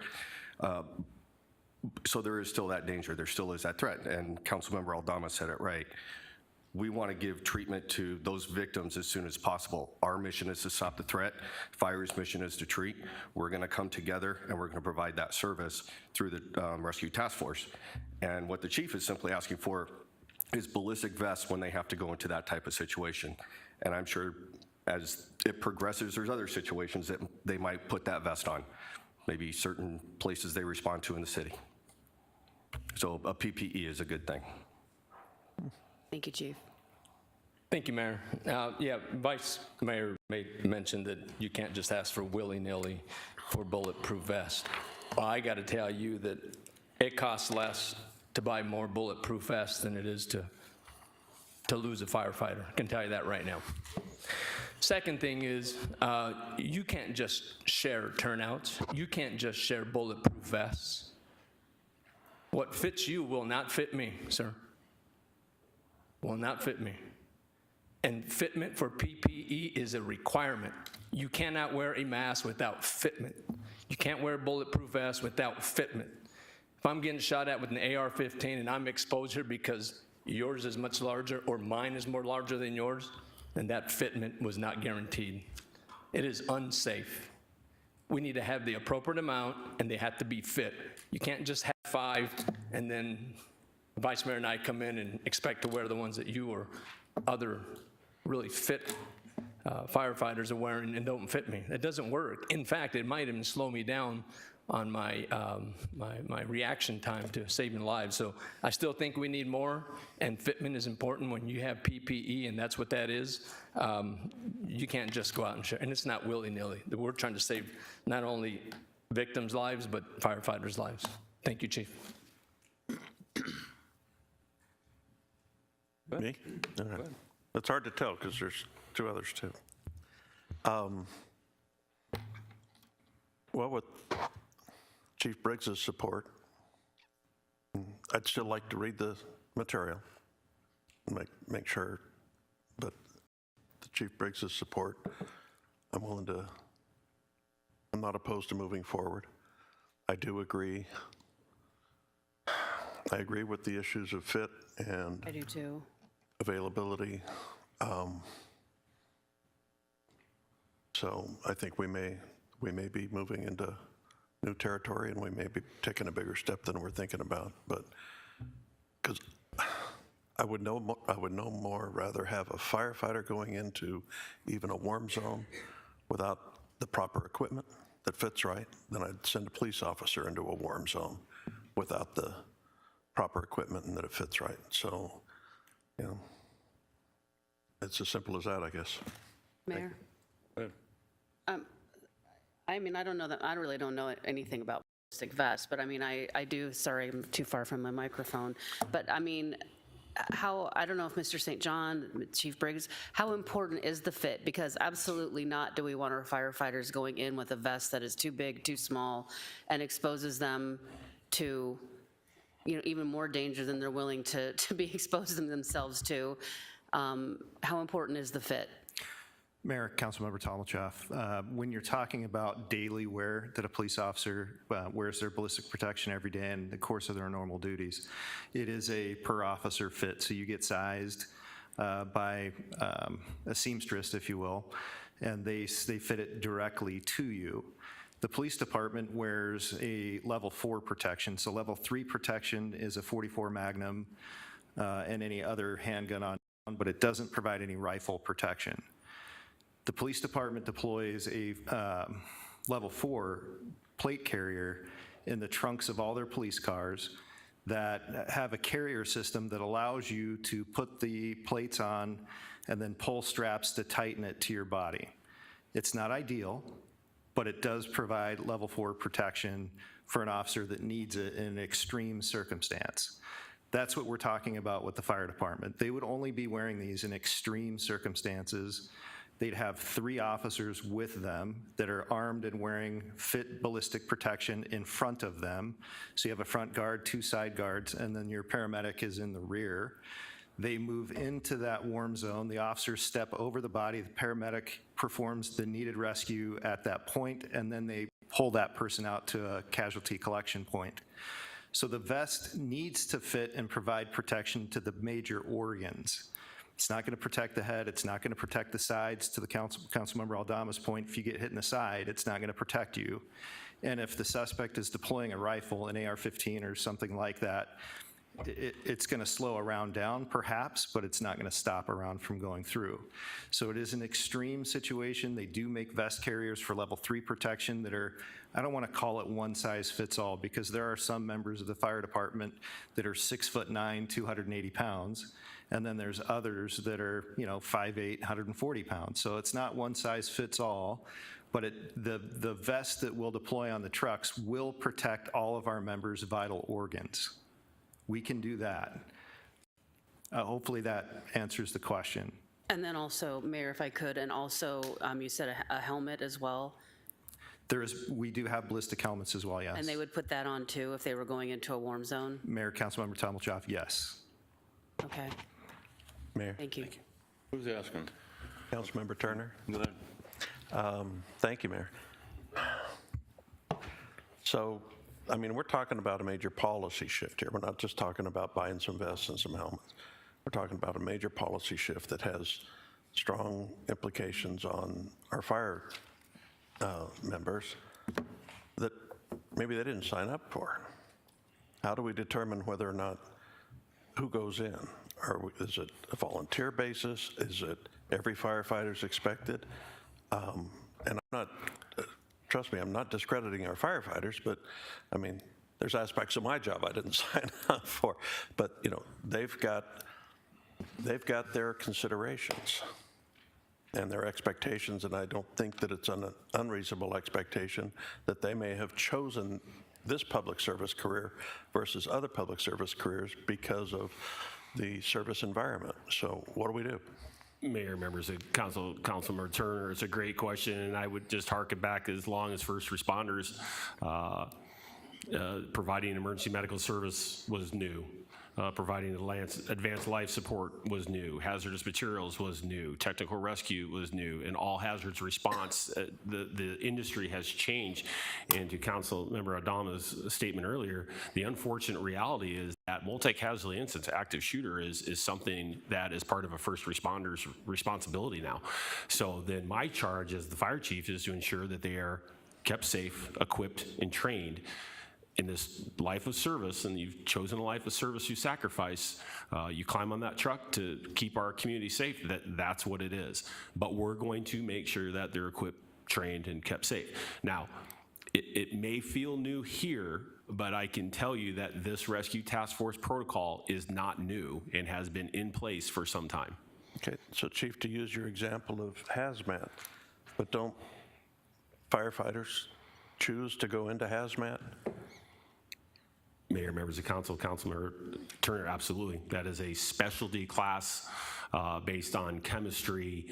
So there is still that danger. There still is that threat. And Councilmember Aldama said it right. We want to give treatment to those victims as soon as possible. Our mission is to stop the threat. Fire's mission is to treat. We're going to come together and we're going to provide that service through the Rescue Task Force. And what the chief is simply asking for is ballistic vests when they have to go into that type of situation. And I'm sure as it progresses, there's other situations that they might put that vest on, maybe certain places they respond to in the city. So a PPE is a good thing. Thank you, Chief. Thank you, Mayor. Yeah, Vice Mayor mentioned that you can't just ask for willy-nilly for bulletproof vests. Well, I got to tell you that it costs less to buy more bulletproof vests than it is to lose a firefighter. I can tell you that right now. Second thing is, you can't just share turnouts. You can't just share bulletproof vests. What fits you will not fit me, sir. Will not fit me. And fitment for PPE is a requirement. You cannot wear a mask without fitment. You can't wear a bulletproof vest without fitment. If I'm getting shot at with an AR-15 and I'm exposed here because yours is much larger or mine is more larger than yours, then that fitment was not guaranteed. It is unsafe. We need to have the appropriate amount and they have to be fit. You can't just have 5 and then the Vice Mayor and I come in and expect to wear the ones that you or other really fit firefighters are wearing and don't fit me. It doesn't work. In fact, it might even slow me down on my reaction time to saving lives. So I still think we need more, and fitment is important when you have PPE, and that's what that is. You can't just go out and share, and it's not willy-nilly. We're trying to save not only victims' lives, but firefighters' lives. Thank you, Chief. Me? All right. It's hard to tell because there's 2 others too. Well, with Chief Briggs's support, I'd still like to read the material, make sure, but the Chief Briggs's support, I'm not opposed to moving forward. I do agree. I agree with the issues of fit and I do too. availability. So I think we may be moving into new territory and we may be taking a bigger step than we're thinking about. But because I would no more rather have a firefighter going into even a warm zone without the proper equipment that fits right than I'd send a police officer into a warm zone without the proper equipment and that it fits right. So, you know, it's as simple as that, I guess. Mayor? I mean, I don't know that, I really don't know anything about ballistic vests, but I mean, I do, sorry, I'm too far from my microphone, but I mean, I don't know if Mr. St. John, Chief Briggs, how important is the fit? Because absolutely not do we want our firefighters going in with a vest that is too big, too small, and exposes them to, you know, even more danger than they're willing to be exposed themselves to. How important is the fit? Mayor, Councilmember Tomilcheff, when you're talking about daily wear that a police officer wears their ballistic protection every day in the course of their normal duties, it is a per officer fit. So you get sized by a seamstress, if you will, and they fit it directly to you. The police department wears a level 4 protection. So level 3 protection is a .44 Magnum and any other handgun on, but it doesn't provide any rifle protection. The police department deploys a level 4 plate carrier in the trunks of all their police cars that have a carrier system that allows you to put the plates on and then pull straps to tighten it to your body. It's not ideal, but it does provide level 4 protection for an officer that needs it in an extreme circumstance. That's what we're talking about with the fire department. They would only be wearing these in extreme circumstances. They'd have 3 officers with them that are armed and wearing fit ballistic protection in front of them. So you have a front guard, 2 side guards, and then your paramedic is in the rear. They move into that warm zone. The officers step over the body. The paramedic performs the needed rescue at that point, and then they pull that person out to a casualty collection point. So the vest needs to fit and provide protection to the major organs. It's not going to protect the head. It's not going to protect the sides. To the Councilmember Aldama's point, if you get hit in the side, it's not going to protect you. And if the suspect is deploying a rifle, an AR-15 or something like that, it's going to slow a round down, perhaps, but it's not going to stop a round from going through. So it is an extreme situation. They do make vest carriers for level 3 protection that are, I don't want to call it one size fits all, because there are some members of the fire department that are 6'9", 280 pounds, and then there's others that are, 5'8", 140 pounds. So it's not one size fits all, but the vest that we'll deploy on the trucks will protect all of our members' vital organs. We can do that. Hopefully that answers the question. And then also, Mayor, if I could, and also you said a helmet as well? We do have ballistic helmets as well, yes. And they would put that on too if they were going into a warm zone? Mayor, Councilmember Tommelchoff, yes. Okay. Mayor. Thank you. Who's asking? Councilmember Turner. Go ahead. Thank you, Mayor. So, we're talking about a major policy shift here. We're not just talking about buying some vests and some helmets. We're talking about a major policy shift that has strong implications on our fire members that maybe they didn't sign up for. How do we determine whether or not who goes in? Is it a volunteer basis? Is it every firefighter's expected? And trust me, I'm not discrediting our firefighters, but there's aspects of my job I didn't sign up for. But they've got their considerations and their expectations, and I don't think that it's an unreasonable expectation that they may have chosen this public service career versus other public service careers because of the service environment. So what do we do? Mayor, members of council, Councilmember Turner, it's a great question, and I would just harken back as long as first responders providing emergency medical service was new. Providing advanced life support was new. Hazardous materials was new. Technical rescue was new. And all hazards response, the industry has changed. And to Councilmember Adama's statement earlier, the unfortunate reality is that multi-casualty incidents, active shooter is something that is part of a first responder's responsibility now. So then my charge as the fire chief is to ensure that they are kept safe, equipped, and trained in this life of service, and you've chosen a life of service, you sacrifice, you climb on that truck to keep our community safe, that's what it is. But we're going to make sure that they're equipped, trained, and kept safe. Now, it may feel new here, but I can tell you that this Rescue Task Force protocol is not new and has been in place for some time. Okay, so Chief, to use your example of hazmat, but don't firefighters choose to go into hazmat? Mayor, members of council, Councilmember Turner, absolutely. That is a specialty class based on chemistry,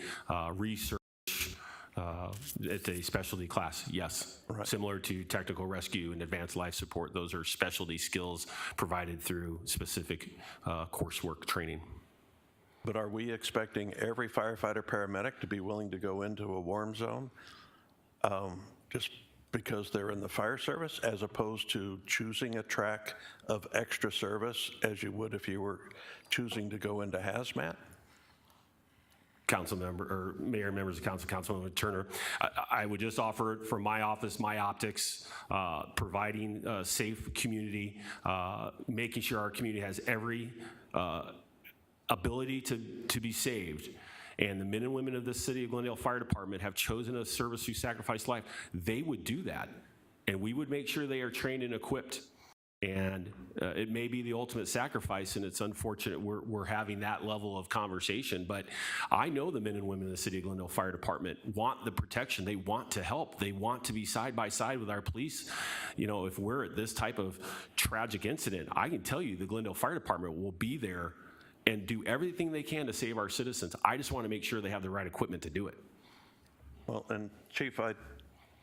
research. It's a specialty class, yes. Right. Similar to technical rescue and advanced life support. Those are specialty skills provided through specific coursework training. But are we expecting every firefighter paramedic to be willing to go into a warm zone just because they're in the fire service, as opposed to choosing a track of extra service as you would if you were choosing to go into hazmat? Council member, or Mayor, members of council, Councilmember Turner, I would just offer from my office, my optics, providing a safe community, making sure our community has every ability to be saved. And the men and women of the City of Glendale Fire Department have chosen a service who sacrificed life. They would do that, and we would make sure they are trained and equipped. And it may be the ultimate sacrifice, and it's unfortunate we're having that level of conversation, but I know the men and women in the City of Glendale Fire Department want the protection. They want to help. They want to be side by side with our police. If we're at this type of tragic incident, I can tell you the Glendale Fire Department will be there and do everything they can to save our citizens. I just want to make sure they have the right equipment to do it. Well, and Chief, I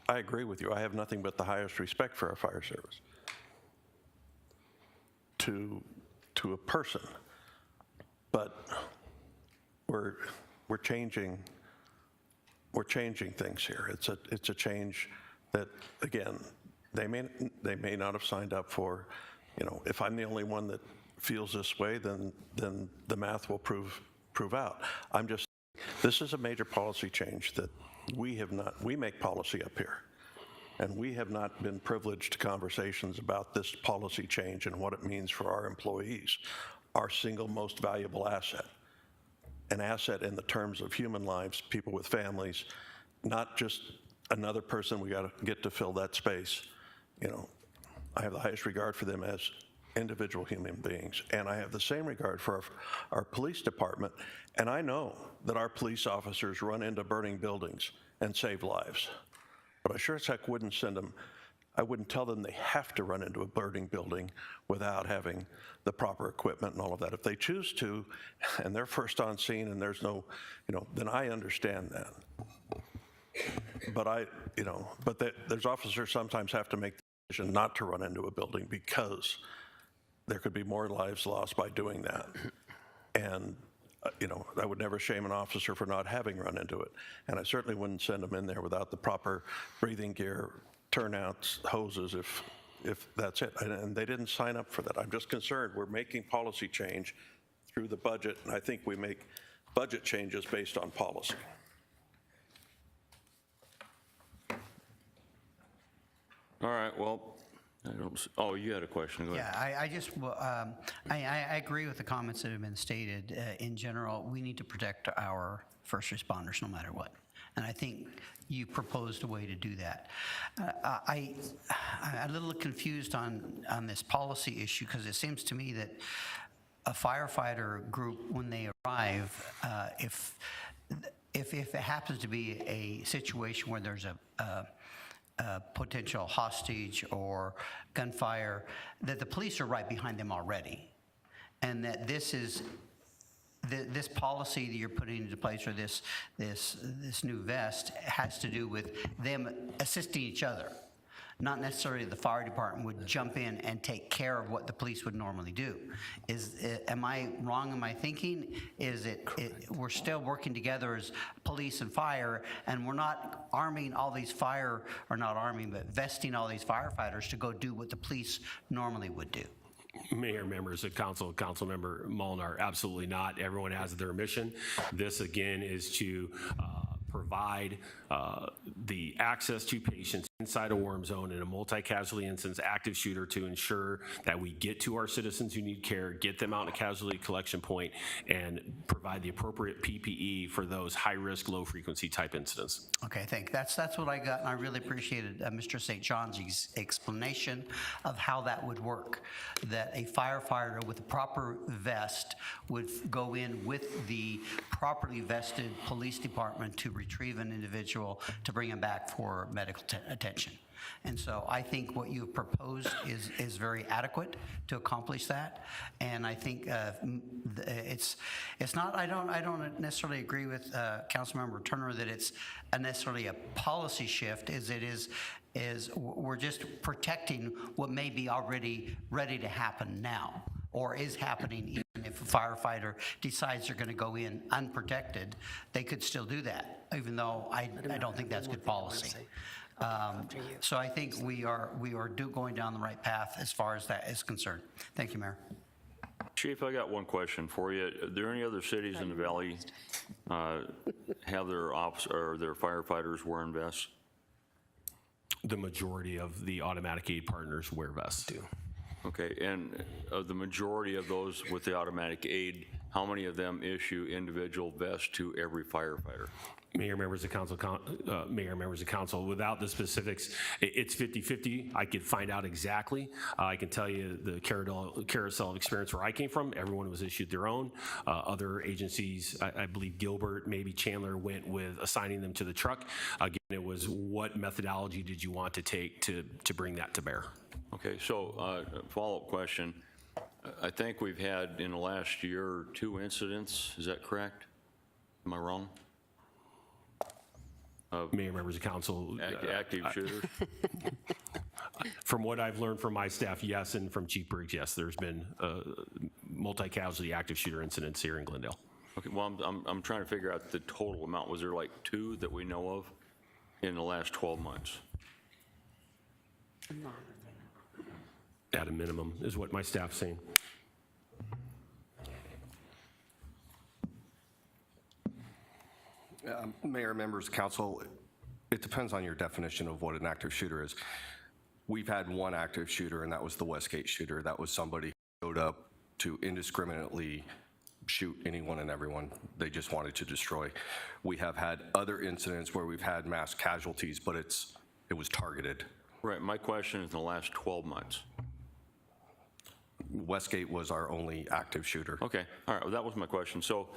agree with you. I have nothing but the highest respect for our fire service. To a person, but we're changing things here. It's a change that, again, they may not have signed up for. If I'm the only one that feels this way, then the math will prove out. This is a major policy change that we make policy up here. and we have not been privileged to conversations about this policy change and what it means for our employees, our single most valuable asset. An asset in the terms of human lives, people with families, not just another person we got to get to fill that space. You know, I have the highest regard for them as individual human beings, and I have the same regard for our police department, and I know that our police officers run into burning buildings and save lives, but I sure as heck wouldn't send them, I wouldn't tell them they have to run into a burning building without having the proper equipment and all of that. If they choose to, and they're first on scene and there's no, you know, then I understand that. But there's officers sometimes have to make the decision not to run into a building because there could be more lives lost by doing that. And, you know, I would never shame an officer for not having run into it. And I certainly wouldn't send them in there without the proper breathing gear, turnouts, hoses, if that's it. And they didn't sign up for that. I'm just concerned. We're making policy change through the budget, and I think we make budget changes based on policy. All right, well, oh, you had a question, go ahead. Yeah, I just, I agree with the comments that have been stated. In general, we need to protect our first responders no matter what. And I think you proposed a way to do that. I'm a little confused on this policy issue because it seems to me that a firefighter group, when they arrive, if it happens to be a situation where there's a potential hostage or gunfire, that the police are right behind them already, and that this is this policy that you're putting into place, or this new vest, has to do with them assisting each other. Not necessarily the fire department would jump in and take care of what the police would normally do. Am I wrong in my thinking? Is we're still working together as police and fire, and we're not arming all these vesting all these firefighters to go do what the police normally would do? Mayor, members of council, Councilmember Molnar, absolutely not. Everyone has their mission. This, again, is to provide the access to patients inside a warm zone in a multi-casualty instance active shooter to ensure that we get to our citizens who need care, get them out in a casualty collection point, and provide the appropriate PPE for those high-risk, low-frequency type incidents. Okay, that's what I got, and I really appreciated Mr. St. John's explanation of how that would work, that a firefighter with a proper vest would go in with the properly vested police department to retrieve an individual to bring him back for medical attention. And so I think what you've proposed is very adequate to accomplish that. And I think it's not, I don't necessarily agree with Councilmember Turner that it's necessarily a policy shift, as it is we're just protecting what may be already ready to happen now, or is happening. Even if a firefighter decides they're going to go in unprotected, they could still do that, even though I don't think that's good policy. So I think we are going down the right path as far as that is concerned. Thank you, Mayor. Chief, I got one question for you. Are there any other cities in the valley have their their firefighters wearing vests? The majority of the automatic aid partners wear vests too. Okay, and of the majority of those with the automatic aid, how many of them issue individual vests to every firefighter? Mayor, members of council, without the specifics, it's 50-50. I could find out exactly. I can tell you the carousel experience where I came from, everyone was issued their own. Other agencies, I believe Gilbert, maybe Chandler, went with assigning them to the truck. Again, it was what methodology did you want to take to bring that to bear? Okay, so follow-up question. I think we've had in the last year 2 incidents, is that correct? Am I wrong? Mayor, members of council. Active shooters? From what I've learned from my staff, yes, and from Chief Briggs, yes, there's been multi-casualty active shooter incidents here in Glendale. Okay, well, I'm trying to figure out the total amount. Was there like 2 that we know of in the last 12 months? At a minimum, is what my staff's saying. Mayor, members of council, it depends on your definition of what an active shooter is. We've had one active shooter, and that was the Westgate shooter. That was somebody who showed up to indiscriminately shoot anyone and everyone they just wanted to destroy. We have had other incidents where we've had mass casualties, but it was targeted. Right, my question is in the last 12 months. Westgate was our only active shooter. Okay, all right, well, that was my question. So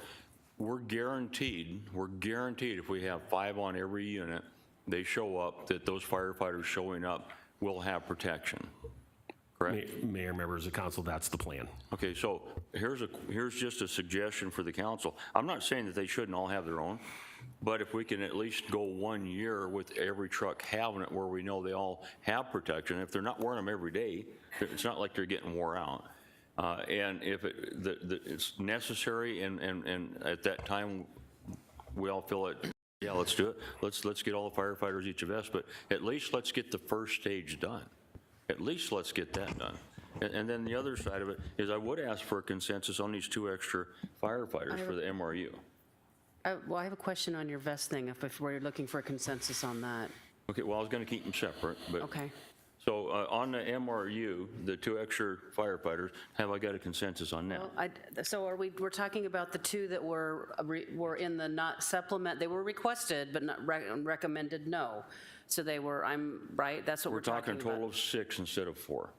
we're guaranteed if we have 5 on every unit, they show up, that those firefighters showing up will have protection, correct? Mayor, members of council, that's the plan. Okay, so here's just a suggestion for the council. I'm not saying that they shouldn't all have their own, but if we can at least go 1 year with every truck having it where we know they all have protection, if they're not wearing them every day, it's not like they're getting wore out. And if it's necessary and at that time we all feel it, yeah, let's do it. Let's get all the firefighters each a vest, but at least let's get the first stage done. At least let's get that done. And then the other side of it is I would ask for a consensus on these 2 extra firefighters for the MRU. Well, I have a question on your vest thing, if we're looking for a consensus on that. Okay, well, I was going to keep them separate, but. Okay. So on the MRU, the 2 extra firefighters, have I got a consensus on that? Well, so we're talking about the 2 that were in the not supplement, they were requested, but not recommended no. So they were, I'm right, that's what we're talking about. We're talking a total of 6 instead of 4.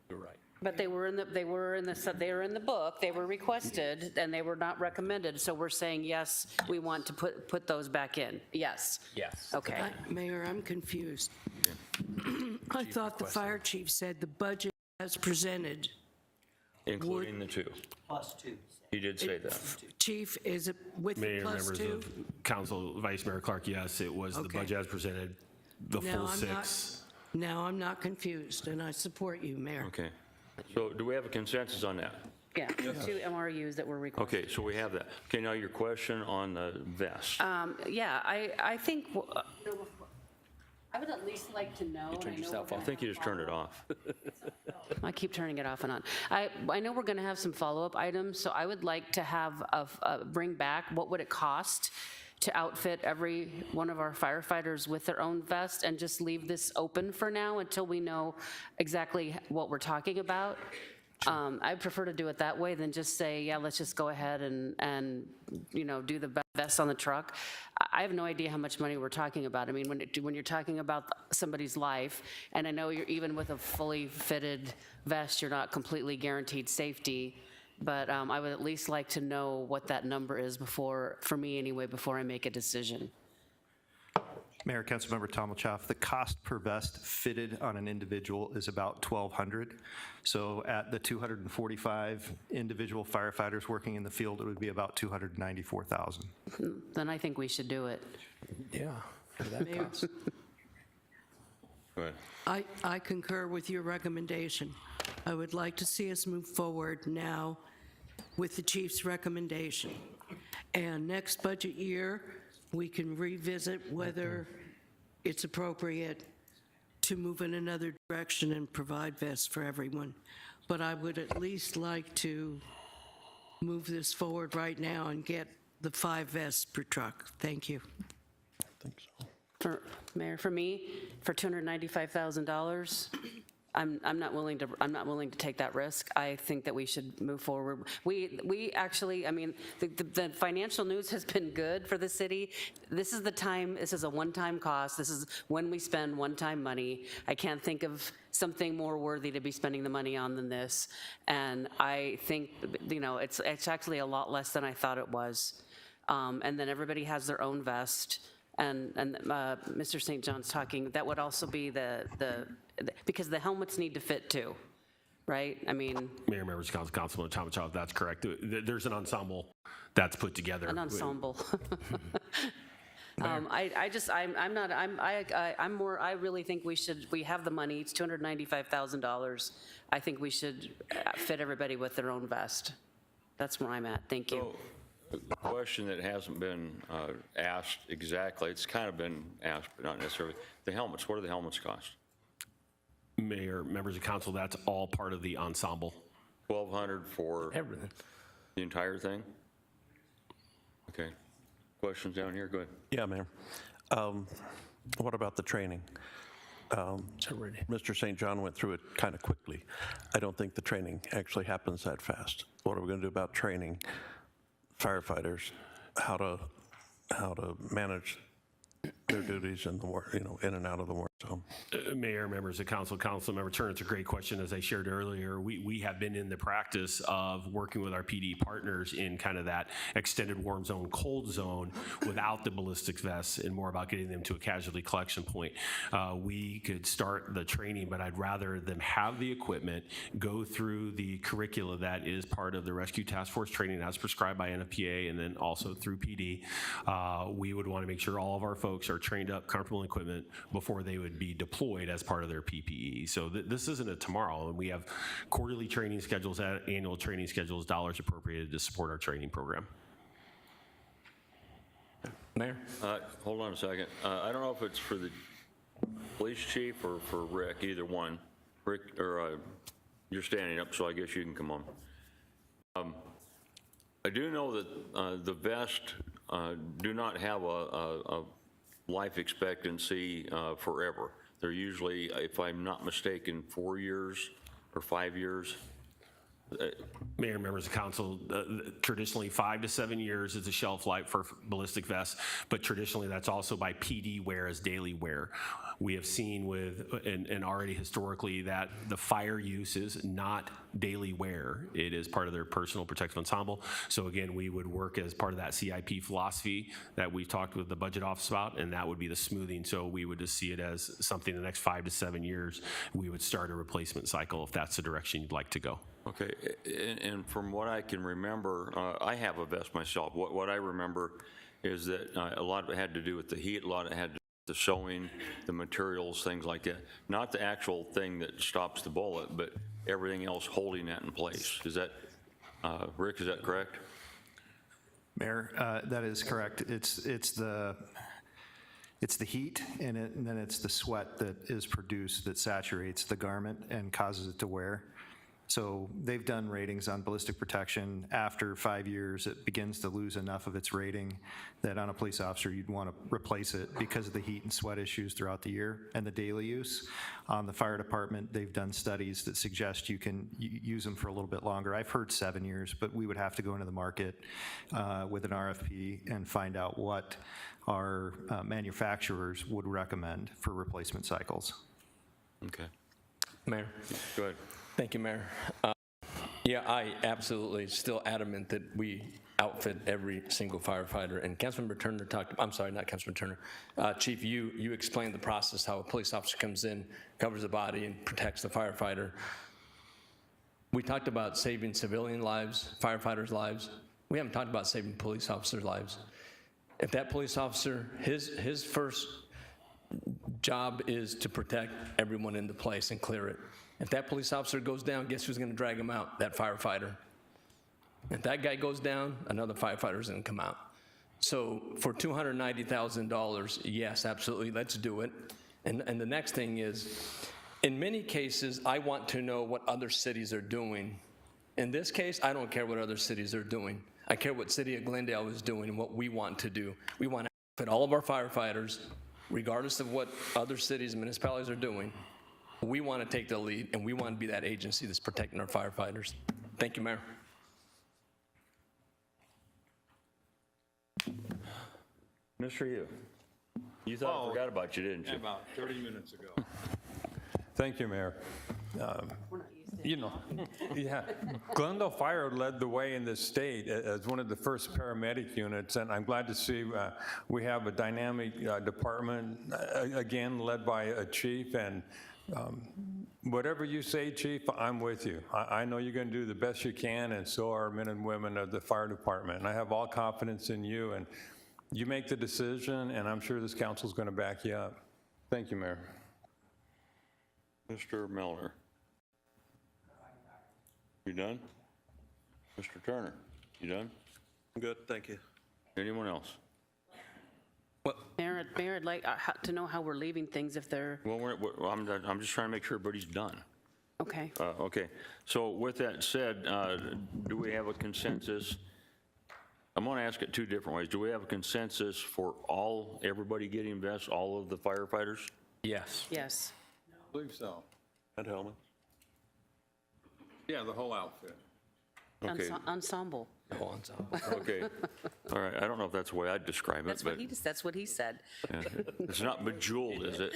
You're right. But they were in the book, they were requested, and they were not recommended, so we're saying, yes, we want to put those back in, yes? Yes. Okay. Mayor, I'm confused. I thought the fire chief said the budget as presented. Including the 2. Plus 2. He did say that. Chief, is it with the Mayor, plus members 2? of council, Vice Mayor Clark, yes, it was the Okay. budget as presented, the Now full I'm not- 6. Now I'm not confused, and I support you, Mayor. Okay. So do we have a consensus on that? Yeah, the 2 MRUs that were requested. Okay, so we have that. Okay, now your question on the vest. Yeah, I think, I would at least like to know. Turned yourself off. I think you just turned it off. I keep turning it off and on. I know we're going to have some follow-up items, so I would like to have, bring back, what would it cost to outfit every one of our firefighters with their own vest, and just leave this open for now until we know exactly what we're talking about. I prefer to do it that way than just say, yeah, let's just go ahead and do the vest on the truck. I have no idea how much money we're talking about. I mean, when you're talking about somebody's life, and I know you're even with a fully fitted vest, you're not completely guaranteed safety, but I would at least like to know what that number is for me anyway, before I make a decision. Mayor, Councilmember Tomilchoff, the cost per vest fitted on an individual is about $1,200. So at the 245 individual firefighters working in the field, it would be about $294,000. Then I think we should do it. Yeah, for that Mayor. cost. Go ahead. I concur with your recommendation. I would like to see us move forward now with the chief's recommendation. And next budget year, we can revisit whether it's appropriate to move in another direction and provide vests for everyone. But I would at least like to move this forward right now and get the 5 vests per truck. Thank you. Mayor, for me, for $295,000, I'm not willing to take that risk. I think that we should move forward. We actually, I mean, the financial news has been good for the city. This is the time, this is a one-time cost. This is when we spend one-time money. I can't think of something more worthy to be spending the money on than this. And I think, it's actually a lot less than I thought it was. And then everybody has their own vest. And Mr. St. John's talking, that would also be because the helmets need to fit too, right? I mean. Mayor, members of council, Councilman Tomilchoff, that's correct. There's an ensemble that's put together. An ensemble. I really think we have the money. It's $295,000. I think we should fit everybody with their own vest. That's where I'm at. Thank you. The question that hasn't been asked exactly, it's kind of been asked, but not necessarily. The helmets, what do the helmets cost? Mayor, members of council, that's all part of the ensemble. $1,200 for everything, the entire thing? Okay. Questions down here? Go ahead. Yeah, Mayor. What about the training? Mr. St. John went through it kind of quickly. I don't think the training actually happens that fast. What are we going to do about training firefighters how to manage their duties in the war, in and out of the war zone? Mayor, members of council, Councilmember Turner, it's a great question. As I shared earlier, we have been in the practice of working with our PD partners in kind of that extended warm zone, cold zone without the ballistic vests, and more about getting them to a casualty collection point. We could start the training, but I'd rather them have the equipment, go through the curricula that is part of the Rescue Task Force training as prescribed by NFPA and then also through PD. We would want to make sure all of our folks are trained up, comfortable in equipment before they would be deployed as part of their PPE. So this isn't a tomorrow, and we have quarterly training schedules, annual training schedules, dollars appropriated to support our training program. Mayor? Hold on a second. I don't know if it's for the police chief or for Rick, either one. Rick, or you're standing up, so I guess you can come on. I do know that the vest do not have a life expectancy forever. They're usually, if I'm not mistaken, 4 years or 5 years. Mayor, members of council, traditionally 5 to 7 years is a shelf life for ballistic vests, but traditionally that's also by PD wear as daily wear. We have seen with, and already historically, that the fire use is not daily wear. It is part of their personal protective ensemble. So again, we would work as part of that CIP philosophy that we've talked with the budget office about, and that would be the smoothing. So we would just see it as something in the next 5 to 7 years, we would start a replacement cycle if that's the direction you'd like to go. Okay, and from what I can remember, I have a vest myself. What I remember is that a lot of it had to do with the heat, a lot of it had to do with the sewing, the materials, things like that. Not the actual thing that stops the bullet, but everything else holding that in place. Is that, Rick, is that correct? Mayor, that is correct. It's the heat and then it's the sweat that is produced that saturates the garment and causes it to wear. So they've done ratings on ballistic protection. After 5 years, it begins to lose enough of its rating that on a police officer, you'd want to replace it because of the heat and sweat issues throughout the year and the daily use. On the fire department, they've done studies that suggest you can use them for a little bit longer. I've heard 7 years, but we would have to go into the market with an RFP and find out what our manufacturers would recommend for replacement cycles. Okay. Mayor? Go ahead. Thank you, Mayor. Yeah, I absolutely still adamant that we outfit every single firefighter. And Councilmember Turner talked, I'm sorry, not Councilmember Turner. Chief, you explained the process, how a police officer comes in, covers the body, and protects the firefighter. We talked about saving civilian lives, firefighters' lives. We haven't talked about saving police officers' lives. If that police officer, his first job is to protect everyone in the place and clear it. If that police officer goes down, guess who's going to drag him out? That firefighter. If that guy goes down, another firefighter's going to come out. So for $290,000, yes, absolutely, let's do it. And the next thing is, in many cases, I want to know what other cities are doing. In this case, I don't care what other cities are doing. I care what City of Glendale is doing and what we want to do. We want to outfit all of our firefighters, regardless of what other cities and municipalities are doing. We want to take the lead, and we want to be that agency that's protecting our firefighters. Thank you, Mayor. Mr. Hugh, you thought I forgot about you, didn't you? About 30 minutes ago. Thank you, Mayor. Yeah, Glendale Fire led the way in this state as one of the first paramedic units, and I'm glad to see we have a dynamic department, again, led by a chief, and whatever you say, Chief, I'm with you. I know you're going to do the best you can, and so are men and women of the fire department, and I have all confidence in you, and you make the decision, and I'm sure this council's going to back you up. Thank you, Mayor. Mr. Milner. You done? Mr. Turner, you done? I'm good, thank you. Anyone else? Mayor, I'd like to know how we're leaving things if they're, Well, I'm just trying to make sure everybody's done. okay. Okay, so with that said, do we have a consensus I'm going to ask it two different ways. Do we have a consensus for everybody getting vests, all of the firefighters? Yes. Yes. I believe so. And Hellman? Yeah, the whole outfit. Okay. Ensemble. Whole ensemble. Okay. All right. I don't know if that's the way I'd describe it, but That's what he said. yeah. It's not bejeweled, is it?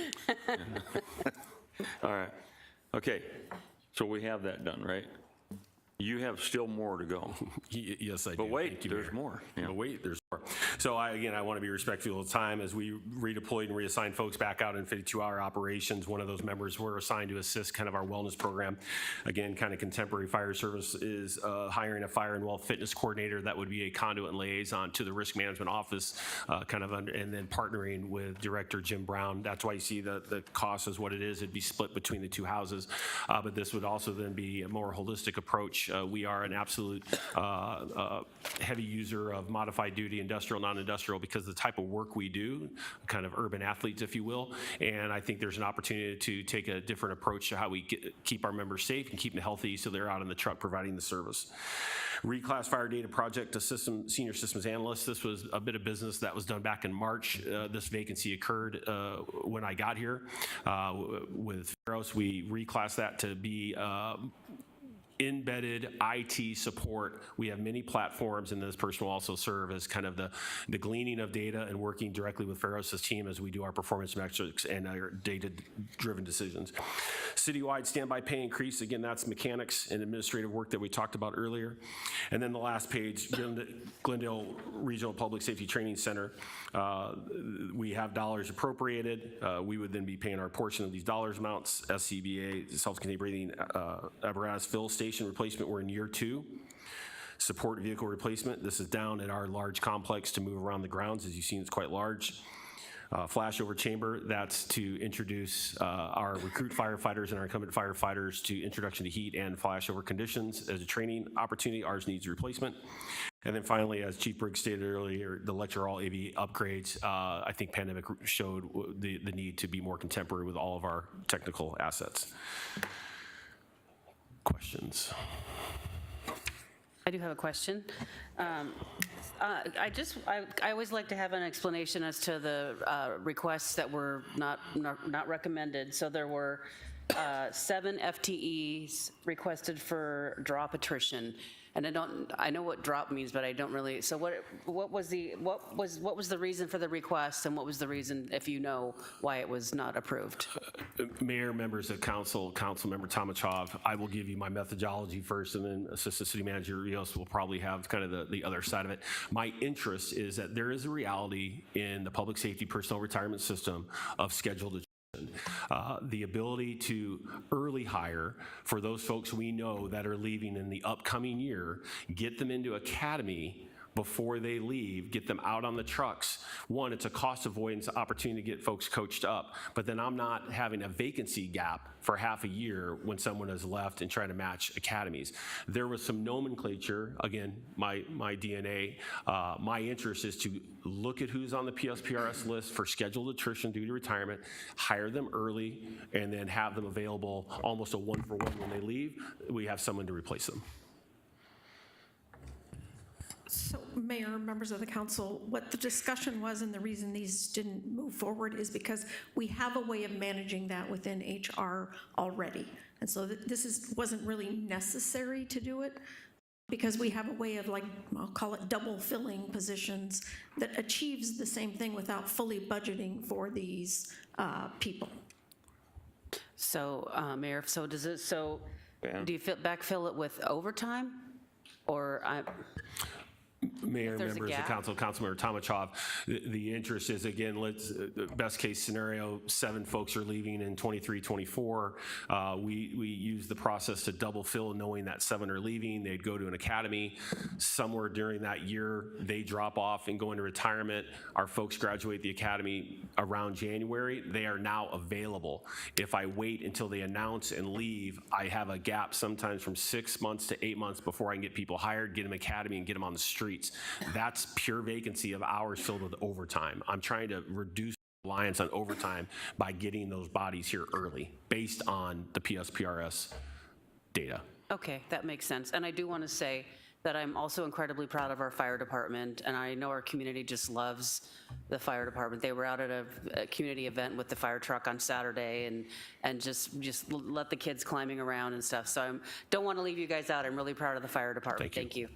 All right. Okay. So we have that done, right? You have still more to go. Yes, I do. But wait, Thank you, there's Mayor. more. Yeah. But wait, there's more. So I want to be respectful of time as we redeployed and reassigned folks back out in 52-hour operations. One of those members were assigned to assist kind of our wellness program. Again, kind of contemporary fire service is hiring a fire and well fitness coordinator that would be a conduit and liaison to the risk management office, and then partnering with Director Jim Brown. That's why you see the cost is what it is. It'd be split between the two houses. But this would also then be a more holistic approach. We are an absolute heavy user of modified duty, industrial, non-industrial, because of the type of work we do, kind of urban athletes, if you will. And I think there's an opportunity to take a different approach to how we keep our members safe and keep them healthy so they're out in the truck providing the service. Reclass fire data project to senior systems analyst. This was a bit of business that was done back in March. This vacancy occurred when I got here with Pharos. We reclassed that to be embedded IT support. We have many platforms, and this person will also serve as kind of the gleaning of data and working directly with Pharos' team as we do our performance metrics and our data-driven decisions. Citywide standby pay increase, again, that's mechanics and administrative work that we talked about earlier. And then the last page, Glendale Regional Public Safety Training Center. We have dollars appropriated. We would then be paying our portion of these dollars amounts. SCBA, self-contained breathing apparatus fill station replacement, we're in year 2. Support vehicle replacement, this is down at our large complex to move around the grounds. As you've seen, it's quite large. Flashover chamber, that's to introduce our recruit firefighters and our incumbent firefighters to introduction to heat and flashover conditions as a training opportunity. Ours needs replacement. And then finally, as Chief Briggs stated earlier, the lecture hall AV upgrades, I think pandemic showed the need to be more contemporary with all of our technical assets. Questions? I do have a question. I always like to have an explanation as to the requests that were not recommended. So there were 7 FTEs requested for drop attrition. And I know what drop means, but I don't really. So what was the reason for the request, and what was the reason, if you know, why it was not approved? Mayor, members of council, Councilmember Tomachov, I will give you my methodology first, and then Assistant City Manager Rios will probably have kind of the other side of it. My interest is that there is a reality in the public safety personnel retirement system of scheduled attrition. The ability to early hire for those folks we know that are leaving in the upcoming year, get them into academy before they leave, get them out on the trucks. One, it's a cost avoidance opportunity to get folks coached up, but then I'm not having a vacancy gap for half a year when someone has left and trying to match academies. There was some nomenclature, again, my DNA. My interest is to look at who's on the PSPRS list for scheduled attrition due to retirement, hire them early, and then have them available almost a one-for-one when they leave. We have someone to replace them. So, Mayor, members of the council, what the discussion was and the reason these didn't move forward is because we have a way of managing that within HR already. And so this wasn't really necessary to do it because we have a way of, like, I'll call it double filling positions that achieves the same thing without fully budgeting for these people. So, Mayor, so do you backfill it with overtime? Or Mayor, there's a members of gap? council, Councilmember Tomachov, the interest is, again, best case scenario, 7 folks are leaving in 23, 24. We use the process to double fill, knowing that 7 are leaving. They'd go to an academy. Somewhere during that year, they drop off and go into retirement. Our folks graduate the academy around January. They are now available. If I wait until they announce and leave, I have a gap sometimes from 6 months to 8 months before I can get people hired, get them academy, and get them on the street. That's pure vacancy of hours filled with overtime. I'm trying to reduce reliance on overtime by getting those bodies here early based on the PSPRS data. Okay, that makes sense. And I do want to say that I'm also incredibly proud of our fire department, and I know our community just loves the fire department. They were out at a community event with the fire truck on Saturday, and just let the kids climbing around and stuff. So I don't want to leave you guys out. I'm really proud of the fire department. Thank you.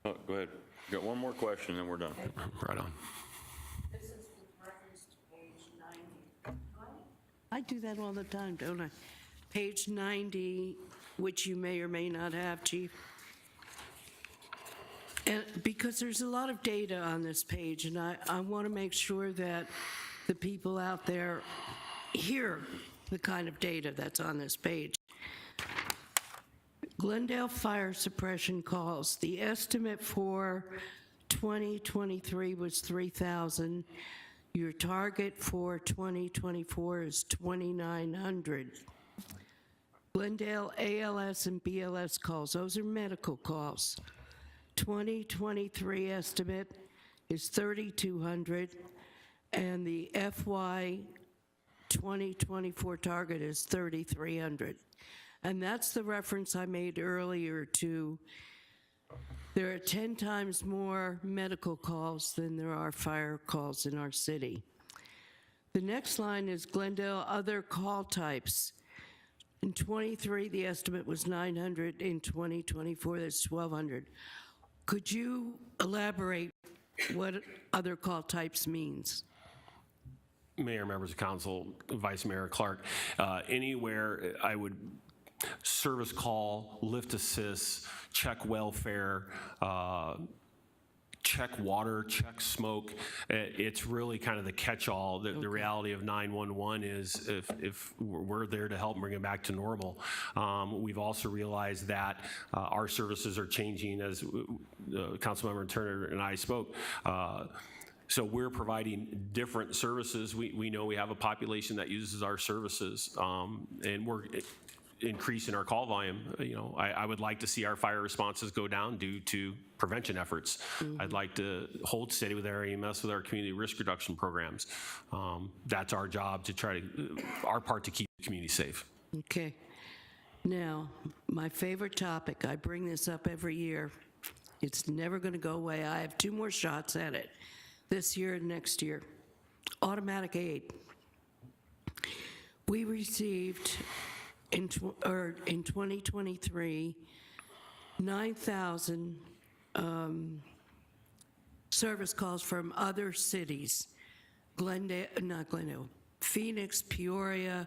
Oh, go ahead. Got one more question, then we're done. Right on. This is with reference to page 90. I do that all the time, don't I? Page 90, which you may or may not have, Chief. And because there's a lot of data on this page, and I want to make sure that the people out there hear the kind of data that's on this page. Glendale fire suppression calls. The estimate for 2023 was 3,000. Your target for 2024 is 2,900. Glendale ALS and BLS calls, those are medical calls. 2023 estimate is 3,200, and the FY 2024 target is 3,300. And that's the reference I made earlier to, there are 10 times more medical calls than there are fire calls in our city. The next line is Glendale other call types. In 23, the estimate was 900. In 2024, that's 1,200. Could you elaborate what other call types means? Mayor, members of council, Vice Mayor Clark, anywhere I would service call, lift assist, check welfare, check water, check smoke. It's really kind of the catch-all. The reality of 911 is if we're there to help bring it back to normal. We've also realized that our services are changing, as Councilmember Turner and I spoke. So we're providing different services. We know we have a population that uses our services, and we're increasing our call volume. You know, I would like to see our fire responses go down due to prevention efforts. I'd like to hold steady with our EMS, with our community risk reduction programs. That's our job, to try to, our part to keep the community safe. Okay. Now, my favorite topic, I bring this up every year. It's never going to go away. I have 2 more shots at it, this year and next year. Automatic aid. We received in 2023, 9,000 service calls from other cities. Phoenix, Peoria,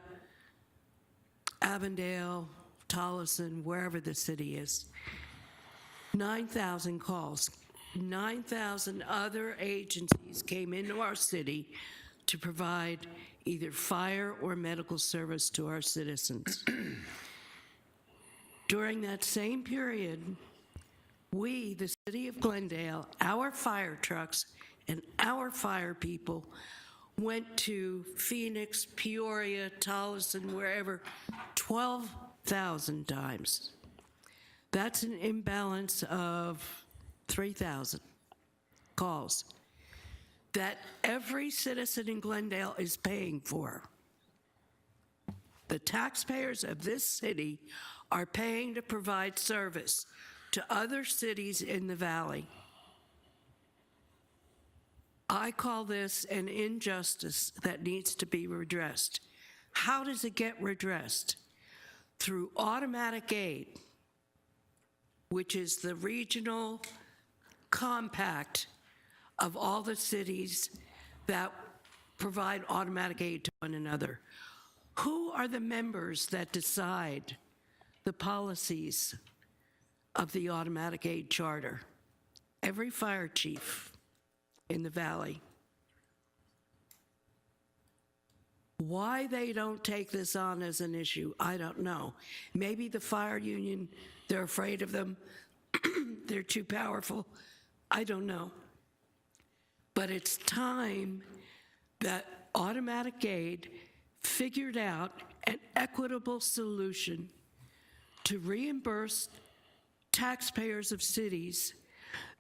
Avondale, Tolleson, wherever the city is. 9,000 calls. 9,000 other agencies came into our city to provide either fire or medical service to our citizens. During that same period, we, the city of Glendale, our fire trucks and our fire people went to Phoenix, Peoria, Tolleson, wherever, 12,000 times. That's an imbalance of 3,000 calls that every citizen in Glendale is paying for. The taxpayers of this city are paying to provide service to other cities in the valley. I call this an injustice that needs to be redressed. How does it get redressed? Through automatic aid, which is the regional compact of all the cities that provide automatic aid to one another. Who are the members that decide the policies of the automatic aid charter? Every fire chief in the valley. Why they don't take this on as an issue, I don't know. Maybe the fire union, they're afraid of them. They're too powerful. I don't know. But it's time that automatic aid figured out an equitable solution to reimburse taxpayers of cities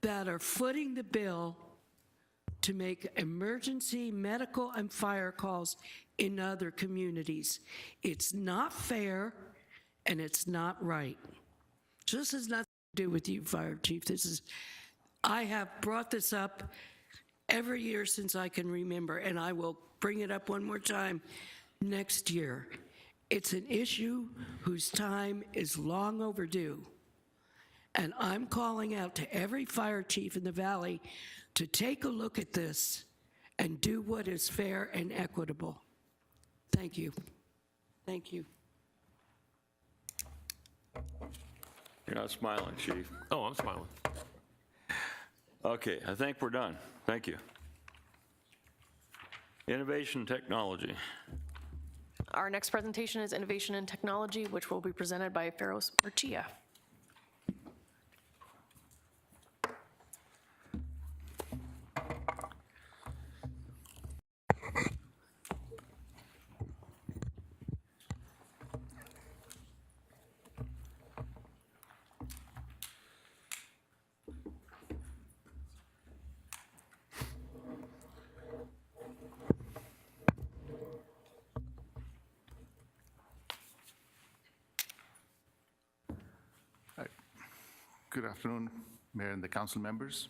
that are footing the bill to make emergency medical and fire calls in other communities. It's not fair and it's not right. This has nothing to do with you, Fire Chief. I have brought this up every year since I can remember, and I will bring it up one more time next year. It's an issue whose time is long overdue. And I'm calling out to every fire chief in the valley to take a look at this and do what is fair and equitable. Thank you. Thank you. You're not smiling, Chief. Oh, I'm smiling. Okay, I think we're done. Thank you. Innovation technology. Our next presentation is Innovation and Technology, which will be presented by Feroz Marchia. Good afternoon, Mayor and the council members.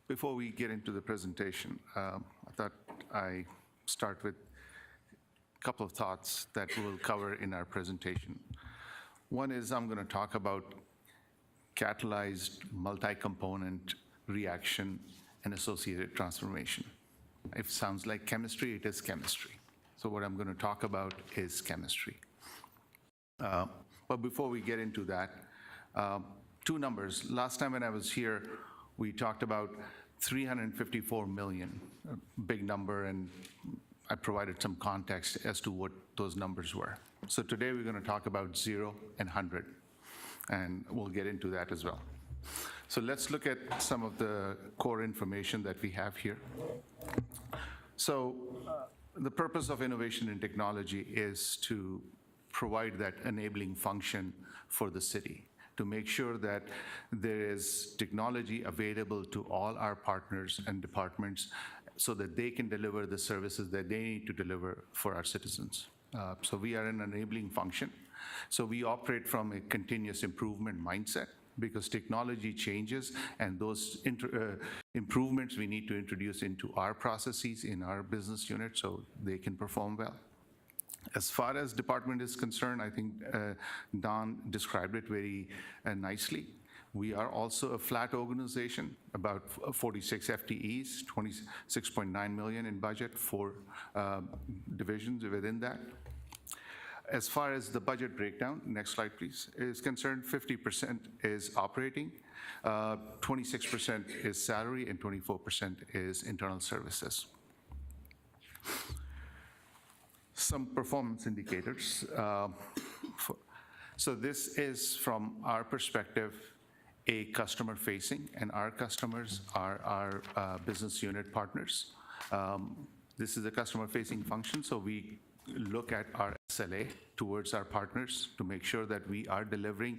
Before we get into the presentation, I thought I start with a couple of thoughts that we'll cover in our presentation. One is I'm going to talk about catalyzed multi-component reaction and associated transformation. If it sounds like chemistry, it is chemistry. So what I'm going to talk about is chemistry. But before we get into that, two numbers. Last time when I was here, we talked about 354 million, a big number, and I provided some context as to what those numbers were. So today we're going to talk about 0 and 100, and we'll get into that as well. So let's look at some of the core information that we have here. So the purpose of innovation and technology is to provide that enabling function for the city, to make sure that there is technology available to all our partners and departments so that they can deliver the services that they need to deliver for our citizens. So we are an enabling function. So we operate from a continuous improvement mindset because technology changes, and those improvements we need to introduce into our processes in our business unit so they can perform well. As far as department is concerned, I think Don described it very nicely. We are also a flat organization, about 46 FTEs, 26.9 million in budget, 4 divisions within that. As far as the budget breakdown, next slide please, is concerned, 50% is operating, 26% is salary, and 24% is internal services. Some performance indicators. So this is, from our perspective, a customer facing, and our customers are our business unit partners. This is a customer facing function, so we look at our SLA towards our partners to make sure that we are delivering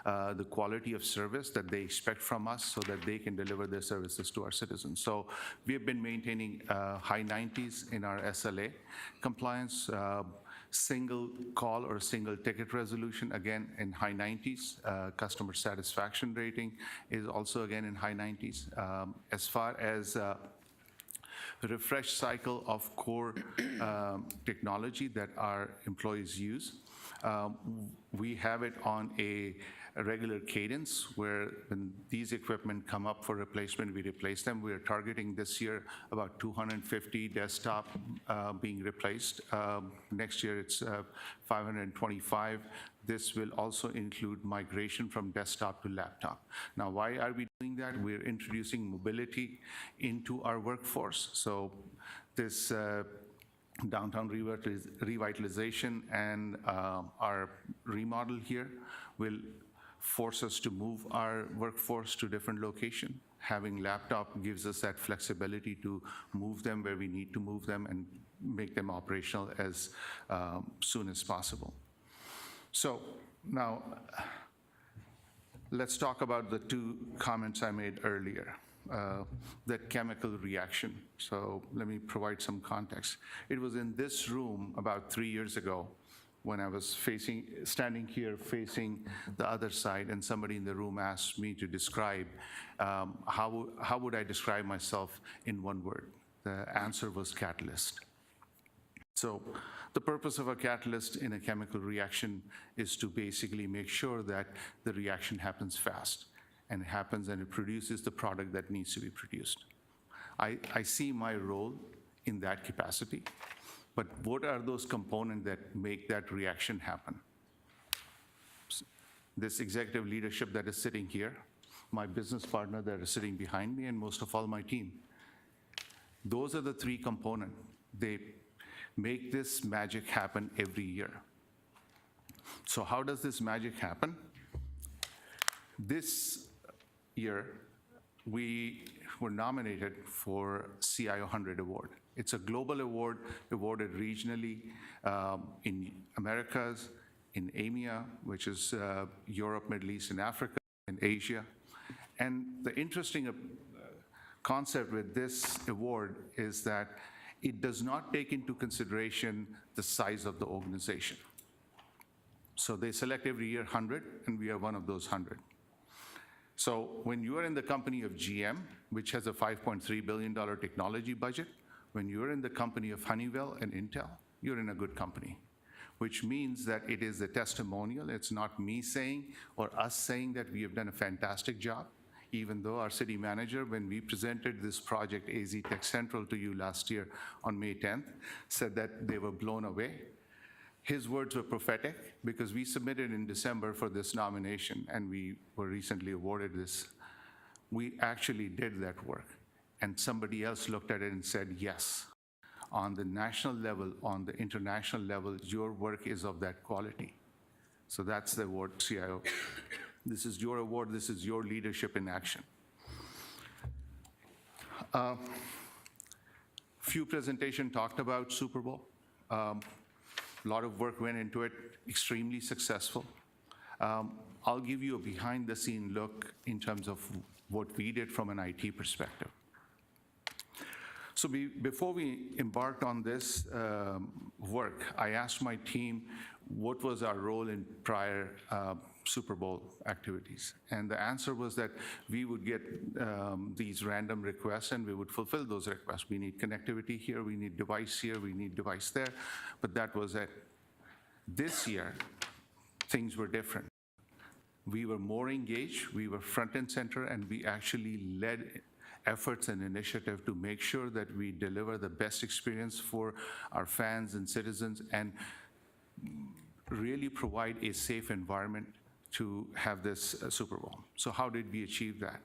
the quality of service that they expect from us so that they can deliver their services to our citizens. So we have been maintaining high 90s in our SLA compliance, single call or single ticket resolution, again in high 90s. Customer satisfaction rating is also again in high 90s. As far as the refresh cycle of core technology that our employees use, we have it on a regular cadence where when these equipment come up for replacement, we replace them. We are targeting this year about 250 desktop being replaced. Next year it's 525. This will also include migration from desktop to laptop. Now, why are we doing that? We're introducing mobility into our workforce. So this downtown revitalization and our remodel here will force us to move our workforce to different location. Having laptop gives us that flexibility to move them where we need to move them and make them operational as soon as possible. So now let's talk about the two comments I made earlier, that chemical reaction. So let me provide some context. It was in this room about 3 years ago when I was standing here facing the other side, and somebody in the room asked me to describe, how would I describe myself in one word? The answer was catalyst. So the purpose of a catalyst in a chemical reaction is to basically make sure that the reaction happens fast, and it happens and it produces the product that needs to be produced. I see my role in that capacity, but what are those components that make that reaction happen? This executive leadership that is sitting here, my business partner that is sitting behind me, and most of all my team. Those are the three components. They make this magic happen every year. So how does this magic happen? This year, we were nominated for CIO 100 Award. It's a global award awarded regionally in Americas, in EMEA, which is Europe, Middle East, and Africa, and Asia. And the interesting concept with this award is that it does not take into consideration the size of the organization. So they select every year 100, and we are one of those 100. So when you are in the company of GM, which has a $5.3 billion technology budget, when you're in the company of Honeywell and Intel, you're in a good company, which means that it is a testimonial. It's not me saying or us saying that we have done a fantastic job, even though our city manager, when we presented this project, AZ Tech Central, to you last year on May 10th, said that they were blown away. His words were prophetic because we submitted in December for this nomination, and we were recently awarded this. We actually did that work, and somebody else looked at it and said, yes, on the national level, on the international level, your work is of that quality. So that's the award, CIO. This is your award. This is your leadership in action. Few presentation talked about Super Bowl. A lot of work went into it, extremely successful. I'll give you a behind-the-scene look in terms of what we did from an IT perspective. So before we embarked on this work, I asked my team what was our role in prior Super Bowl activities. And the answer was that we would get these random requests, and we would fulfill those requests. We need connectivity here, we need device here, we need device there, but that was it. This year, things were different. We were more engaged, we were front and center, and we actually led efforts and initiative to make sure that we deliver the best experience for our fans and citizens and really provide a safe environment to have this Super Bowl. So how did we achieve that?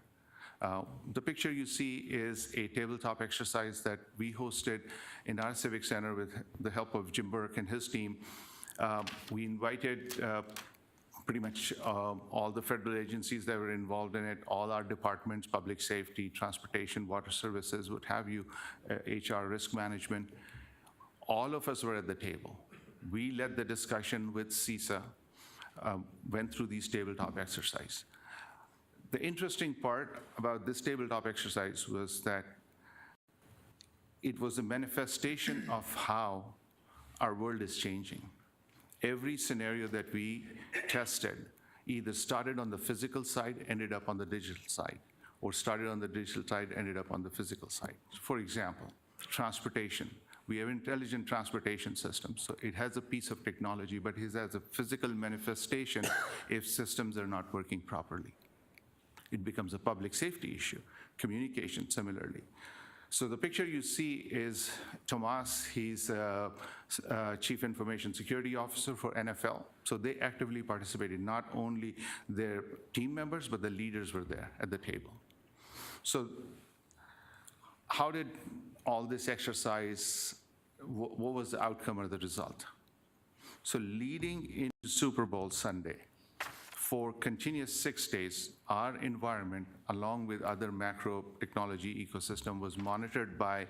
The picture you see is a tabletop exercise that we hosted in our Civic Center with the help of Jim Burke and his team. We invited pretty much all the federal agencies that were involved in it, all our departments, public safety, transportation, water services, what have you, HR, risk management. All of us were at the table. We led the discussion with CISA, went through these tabletop exercise. The interesting part about this tabletop exercise was that it was a manifestation of how our world is changing. Every scenario that we tested either started on the physical side, ended up on the digital side, or started on the digital side, ended up on the physical side. For example, transportation. We have intelligent transportation systems, so it has a piece of technology, but it has a physical manifestation if systems are not working properly. It becomes a public safety issue. Communication, similarly. So the picture you see is Tomas. He's Chief Information Security Officer for NFL. So they actively participated. Not only their team members, but the leaders were there at the table. So how did all this exercise, what was the outcome or the result? So leading into Super Bowl Sunday, for continuous 6 days, our environment, along with other macro technology ecosystem, was monitored by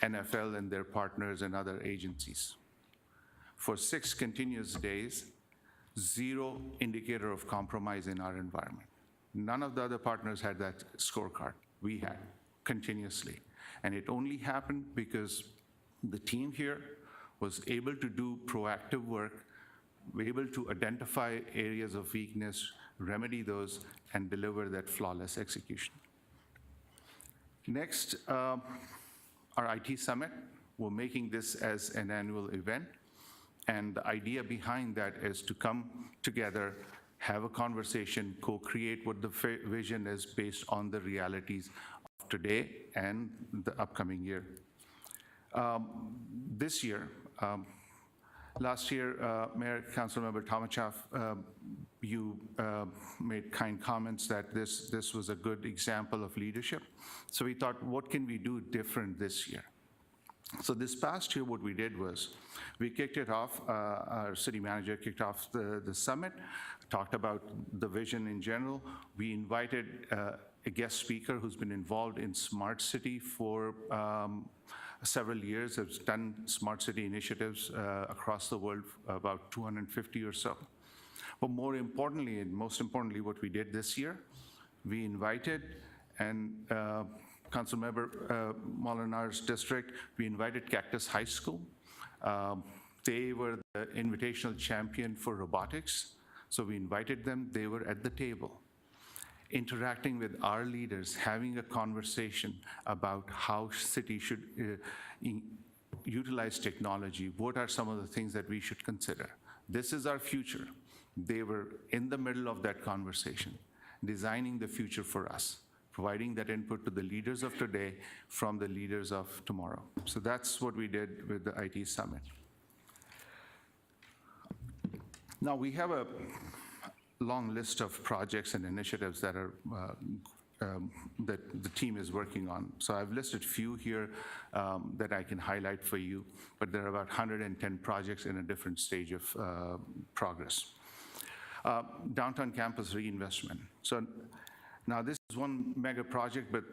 NFL and their partners and other agencies. For 6 continuous days, 0 indicator of compromise in our environment. None of the other partners had that scorecard. We had, continuously. And it only happened because the team here was able to do proactive work, we're able to identify areas of weakness, remedy those, and deliver that flawless execution. Next, our IT Summit. We're making this as an annual event, and the idea behind that is to come together, have a conversation, co-create what the vision is based on the realities of today and the upcoming year. This year, last year, Mayor, Councilmember Tomachoff, you made kind comments that this was a good example of leadership. So we thought, what can we do different this year? So this past year, what we did was we kicked it off, our city manager kicked off the summit, talked about the vision in general. We invited a guest speaker who's been involved in Smart City for several years, has done smart city initiatives across the world, about 250 or so. But more importantly, and most importantly, what we did this year, we invited, and Councilmember Molinar's district, we invited Cactus High School. They were the invitational champion for robotics, so we invited them. They were at the table, interacting with our leaders, having a conversation about how city should utilize technology. What are some of the things that we should consider? This is our future. They were in the middle of that conversation, designing the future for us, providing that input to the leaders of today from the leaders of tomorrow. So that's what we did with the IT Summit. Now we have a long list of projects and initiatives that are that the team is working on. So I've listed few here that I can highlight for you, but there are about 110 projects in a different stage of progress. Downtown campus reinvestment. So now this is one mega project, but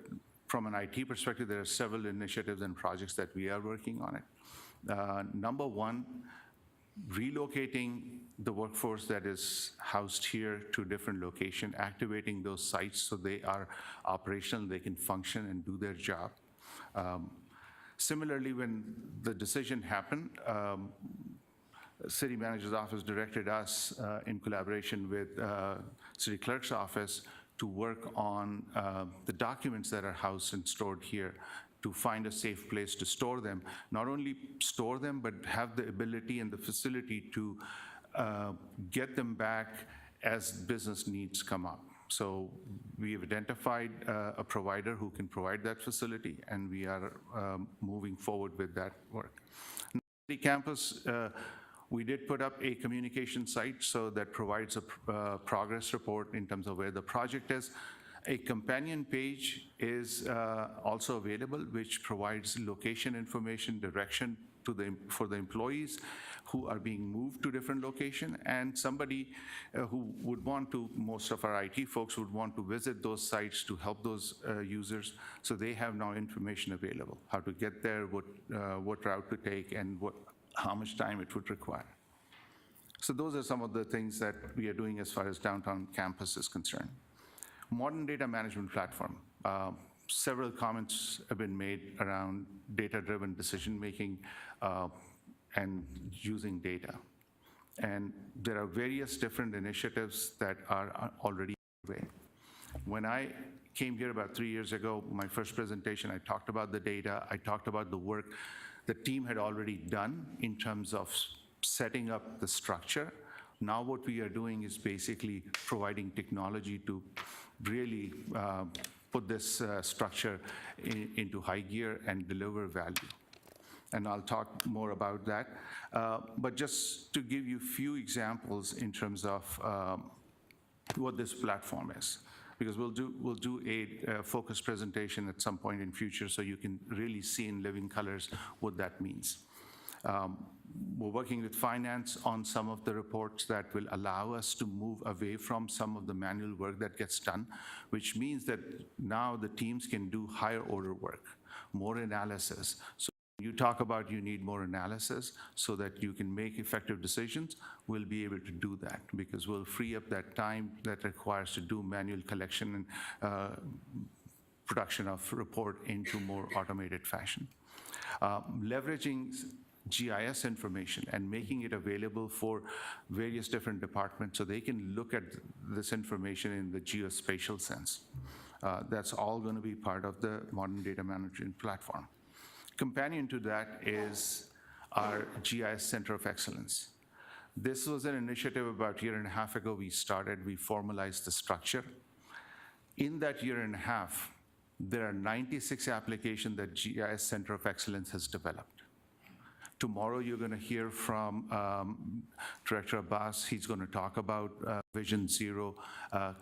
from an IT perspective, there are several initiatives and projects that we are working on it. Number one, relocating the workforce that is housed here to a different location, activating those sites so they are operational, they can function and do their job. Similarly, when the decision happened, City Manager's Office directed us in collaboration with City Clerk's Office to work on the documents that are housed and stored here, to find a safe place to store them. Not only store them, but have the ability and the facility to get them back as business needs come up. So we have identified a provider who can provide that facility, and we are moving forward with that work. The campus, we did put up a communication site so that provides a progress report in terms of where the project is. A companion page is also available, which provides location information, direction for the employees who are being moved to different location, and somebody who would want to, most of our IT folks would want to visit those sites to help those users, so they have now information available, how to get there, what route to take, and how much time it would require. So those are some of the things that we are doing as far as downtown campus is concerned. Modern data management platform. Several comments have been made around data-driven decision-making and using data. And there are various different initiatives that are already underway. When I came here about 3 years ago, my first presentation, I talked about the data, I talked about the work the team had already done in terms of setting up the structure. Now what we are doing is basically providing technology to really put this structure into high gear and deliver value. And I'll talk more about that. But just to give you a few examples in terms of what this platform is, because we'll do a focused presentation at some point in future so you can really see in living colors what that means. We're working with finance on some of the reports that will allow us to move away from some of the manual work that gets done, which means that now the teams can do higher order work, more analysis. So you talk about you need more analysis so that you can make effective decisions, we'll be able to do that because we'll free up that time that requires to do manual collection and production of report into more automated fashion. Leveraging GIS information and making it available for various different departments so they can look at this information in the geospatial sense. That's all going to be part of the modern data management platform. Companion to that is our GIS Center of Excellence. This was an initiative about a year and a half ago we started. We formalized the structure. In that year and a half, there are 96 applications that GIS Center of Excellence has developed. Tomorrow, you're going to hear from Director Abbas. He's going to talk about Vision Zero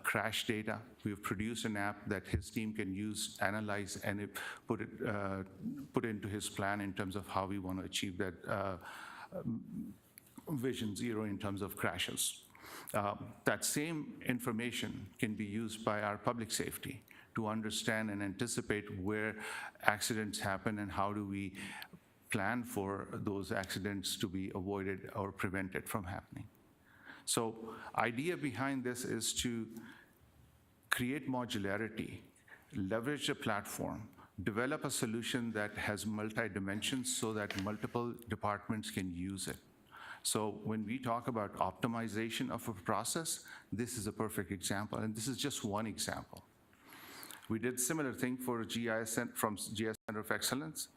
crash data. We've produced an app that his team can use, analyze, and put into his plan in terms of how we want to achieve that Vision Zero in terms of crashes. That same information can be used by our public safety to understand and anticipate where accidents happen and how do we plan for those accidents to be avoided or prevented from happening. So idea behind this is to create modularity, leverage the platform, develop a solution that has multi-dimensions so that multiple departments can use it. So when we talk about optimization of a process, this is a perfect example, and this is just one example. We did similar thing for GIS from GIS Center of Excellence.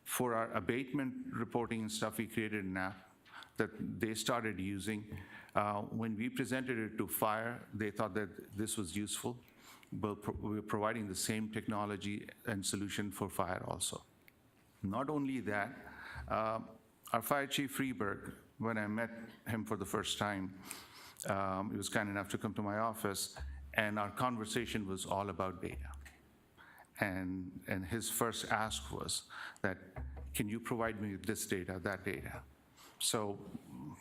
For our abatement reporting and stuff, we created an app that they started using. When we presented it to Fire, they thought that this was useful. We're providing the same technology and solution for Fire also. Not only that, our Fire Chief Freeberg, when I met him for the first time, he was kind enough to come to my office, and our conversation was all about data. And his first ask was that, can you provide me with this data, that data? So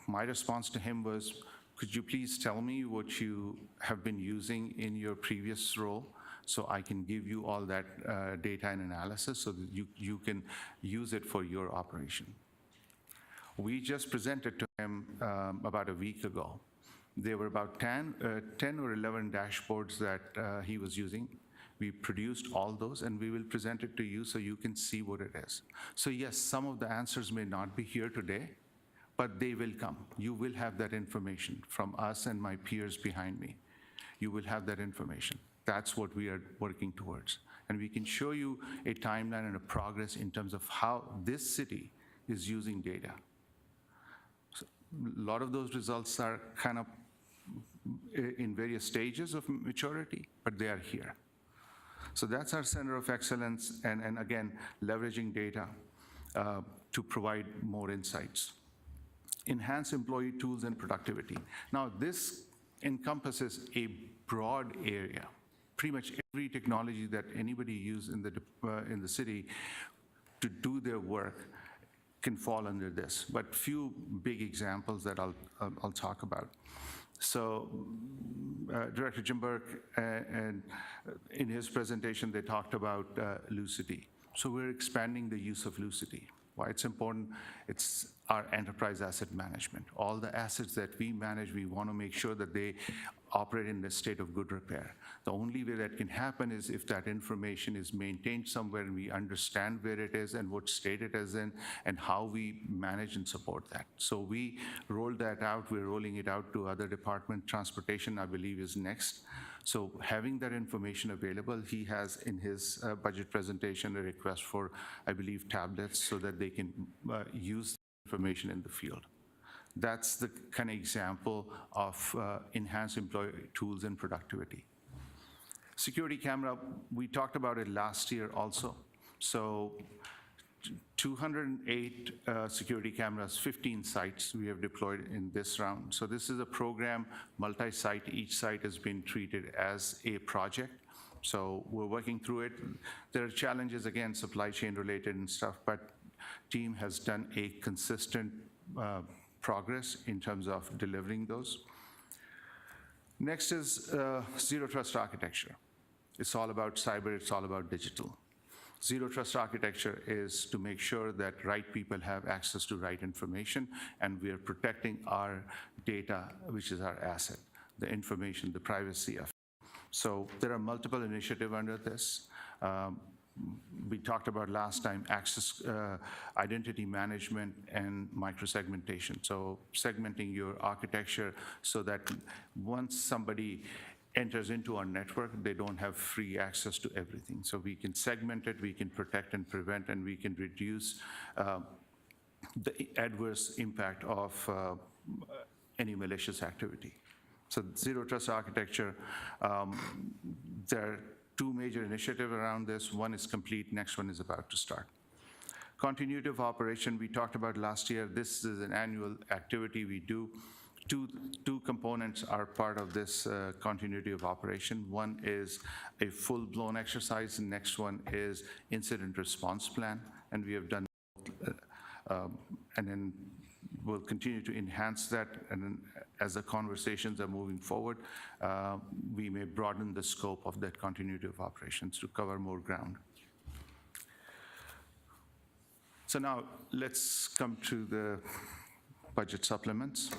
my response to him was, could you please tell me what you have been using in your previous role so I can give you all that data and analysis so that you can use it for your operation? We just presented to him about a week ago. There were about 10 or 11 dashboards that he was using. We produced all those, and we will present it to you so you can see what it is. So yes, some of the answers may not be here today, but they will come. You will have that information from us and my peers behind me. You will have that information. That's what we are working towards. And we can show you a timeline and a progress in terms of how this city is using data. So a lot of those results are kind of in various stages of maturity, but they are here. So that's our Center of Excellence, and again, leveraging data to provide more insights. Enhance employee tools and productivity. Now, this encompasses a broad area. Pretty much every technology that anybody uses in the city to do their work can fall under this, but few big examples that I'll talk about. So Director Jim Burke, and in his presentation, they talked about Lucity. So we're expanding the use of Lucity. Why it's important? It's our enterprise asset management. All the assets that we manage, we want to make sure that they operate in a state of good repair. The only way that can happen is if that information is maintained somewhere and we understand where it is and what state it is in and how we manage and support that. So we rolled that out. We're rolling it out to other departments. Transportation, I believe, is next. So having that information available, he has in his budget presentation a request for, I believe, tablets so that they can use information in the field. That's the kind of example of enhanced employee tools and productivity. Security camera, we talked about it last year also. So 208 security cameras, 15 sites we have deployed in this round. So this is a program, multi-site. Each site has been treated as a project. So we're working through it. There are challenges, again, supply chain related and stuff, but team has done a consistent progress in terms of delivering those. Next is zero trust architecture. It's all about cyber, it's all about digital. Zero trust architecture is to make sure that right people have access to right information, and we are protecting our data, which is our asset, the information, the privacy of it. So there are multiple initiatives under this. we talked about last time, access, identity management and microsegmentation. So segmenting your architecture so that once somebody enters into our network, they don't have free access to everything. So we can segment it, we can protect and prevent, and we can reduce the adverse impact of any malicious activity. So Zero Trust architecture, there are two major initiatives around this. One is complete, next one is about to start. Continuity of operation, we talked about last year. This is an annual activity we do. Two components are part of this continuity of operation. One is a full-blown exercise, and next one is incident response plan, and we have done, and then we'll continue to enhance that, and then as the conversations are moving forward, we may broaden the scope of that continuity of operations to cover more ground. So now let's come to the budget supplements.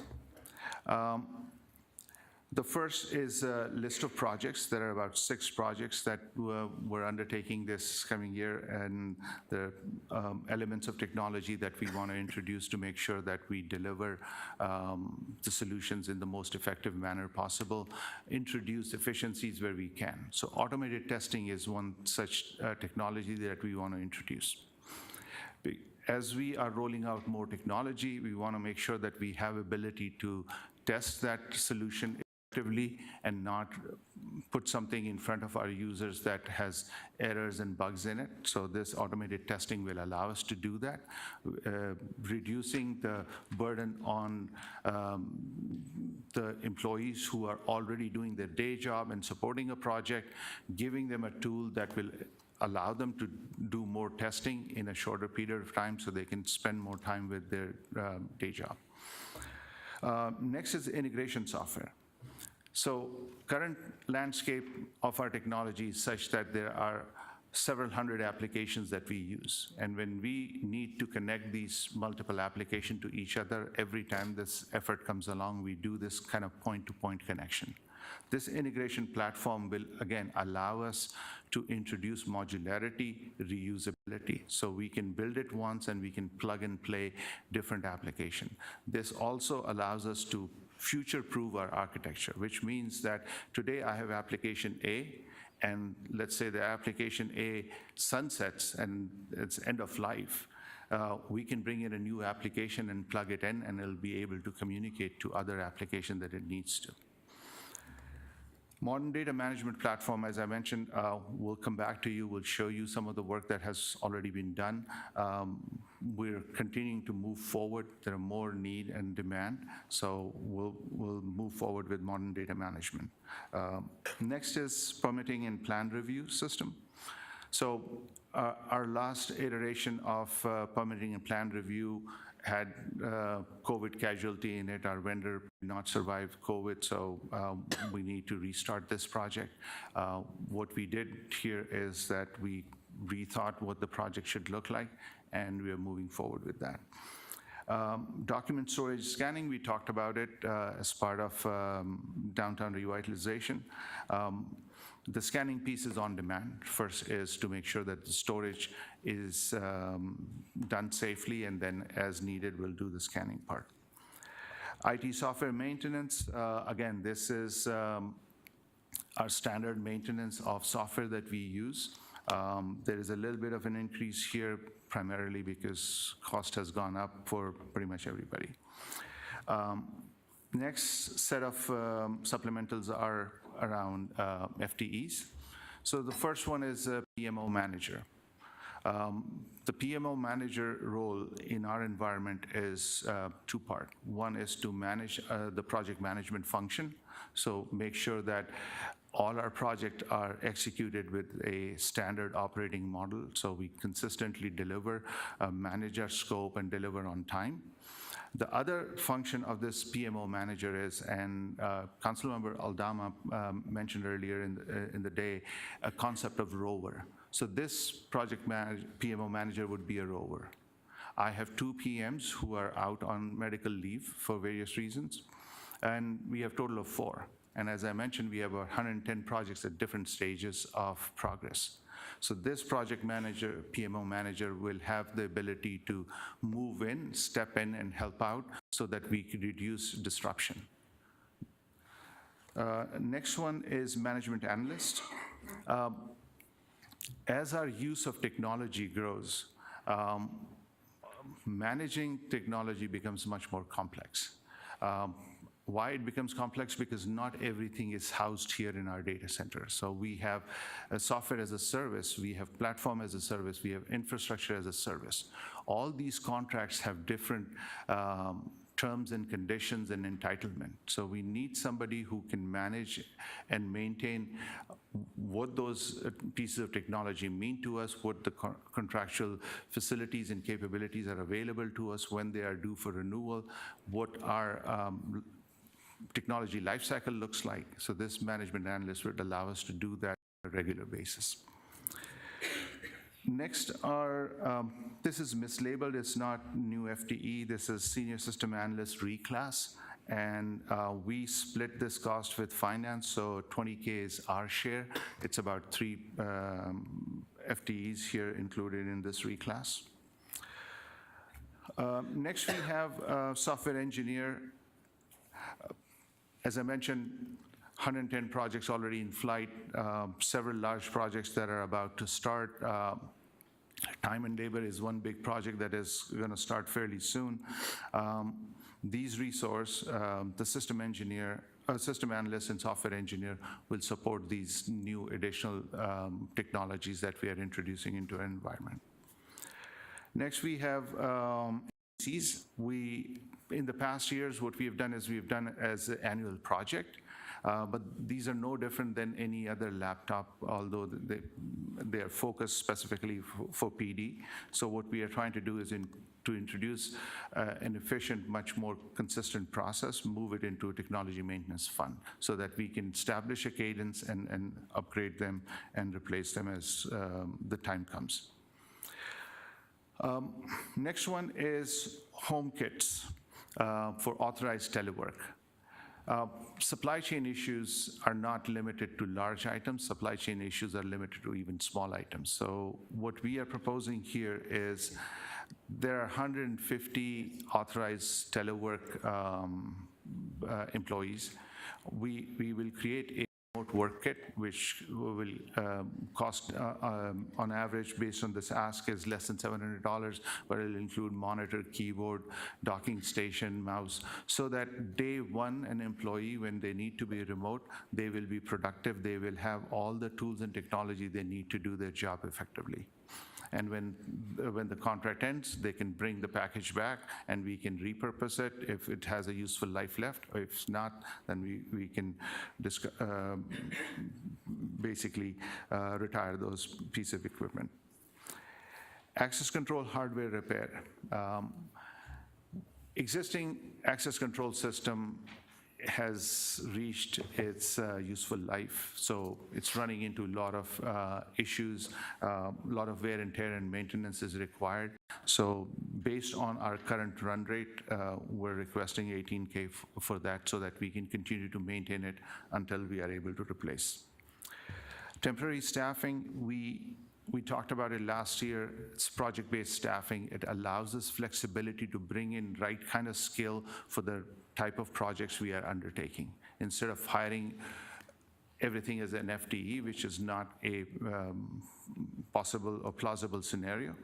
The first is a list of projects. There are about 6 projects that we're undertaking this coming year, and the elements of technology that we want to introduce to make sure that we deliver the solutions in the most effective manner possible, introduce efficiencies where we can. So automated testing is one such technology that we want to introduce. As we are rolling out more technology, we want to make sure that we have ability to test that solution effectively and not put something in front of our users that has errors and bugs in it. So this automated testing will allow us to do that, reducing the burden on the employees who are already doing their day job and supporting a project, giving them a tool that will allow them to do more testing in a shorter period of time so they can spend more time with their day job. Next is integration software. So current landscape of our technology is such that there are several hundred applications that we use. And when we need to connect these multiple applications to each other, every time this effort comes along, we do this kind of point-to-point connection. This integration platform will, again, allow us to introduce modularity, reusability, so we can build it once and we can plug and play different applications. This also allows us to future-proof our architecture, which means that today I have application A, and let's say the application A sunsets and it's end of life. We can bring in a new application and plug it in, and it'll be able to communicate to other applications that it needs to. Modern data management platform, as I mentioned, we'll come back to you. We'll show you some of the work that has already been done. We're continuing to move forward. There are more need and demand, so we'll move forward with modern data management. Next is permitting and plan review system. So our last iteration of permitting and plan review had COVID casualty in it. Our vendor did not survive COVID, so we need to restart this project. What we did here is that we rethought what the project should look like, and we are moving forward with that. Document storage scanning, we talked about it as part of downtown revitalization. The scanning piece is on demand. First is to make sure that the storage is done safely, and then as needed, we'll do the scanning part. IT software maintenance, again, this is our standard maintenance of software that we use. There is a little bit of an increase here, primarily because cost has gone up for pretty much everybody. Next set of supplementals are around FTEs. So the first one is a PMO manager. The PMO manager role in our environment is two-part. One is to manage the project management function, so make sure that all our projects are executed with a standard operating model, so we consistently deliver, manage our scope, and deliver on time. The other function of this PMO manager is, and Councilmember Aldama mentioned earlier in the day, a concept of rover. So this project PMO manager would be a rover. I have 2 PMs who are out on medical leave for various reasons, and we have a total of 4. And as I mentioned, we have 110 projects at different stages of progress. So this project manager, PMO manager, will have the ability to move in, step in, and help out so that we could reduce disruption. Next one is management analyst. As our use of technology grows, managing technology becomes much more complex. Why it becomes complex? Because not everything is housed here in our data center. So we have a software as a service, we have platform as a service, we have infrastructure as a service. All these contracts have different terms and conditions and entitlement. So we need somebody who can manage and maintain what those pieces of technology mean to us, what the contractual facilities and capabilities are available to us when they are due for renewal, what our technology lifecycle looks like. So this management analyst would allow us to do that on a regular basis. Next are, this is mislabeled, it's not new FTE, this is senior system analyst reclass, and we split this cost with finance, so 20K is our share. It's about 3 FTEs here included in this reclass. Next we have software engineer. As I mentioned, 110 projects already in flight, several large projects that are about to start. Time and labor is one big project that is going to start fairly soon. These resources, the system engineer, system analyst and software engineer will support these new additional technologies that we are introducing into our environment. Next we have in the past years, what we have done is we've done it as an annual project, but these are no different than any other laptop, although they are focused specifically for PD. So what we are trying to do is to introduce an efficient, much more consistent process, move it into a technology maintenance fund so that we can establish a cadence and upgrade them and replace them as the time comes. Next one is home kits for authorized telework. Supply chain issues are not limited to large items. Supply chain issues are limited to even small items. So what we are proposing here is there are 150 authorized telework employees. We will create a remote work kit, which will cost on average based on this ask is less than $700, but it'll include monitor, keyboard, docking station, mouse, so that day one, an employee, when they need to be remote, they will be productive. They will have all the tools and technology they need to do their job effectively. And when the contract ends, they can bring the package back and we can repurpose it if it has a useful life left. Or if not, then we can basically retire those pieces of equipment. Access control hardware repair. Existing access control system has reached its useful life. So it's running into a lot of issues, a lot of wear and tear and maintenance is required. So based on our current run rate, we're requesting 18K for that so that we can continue to maintain it until we are able to replace. Temporary staffing, we talked about it last year. It's project-based staffing. It allows us flexibility to bring in right kind of skill for the type of projects we are undertaking. Instead of hiring everything as an FTE, which is not a possible or plausible scenario,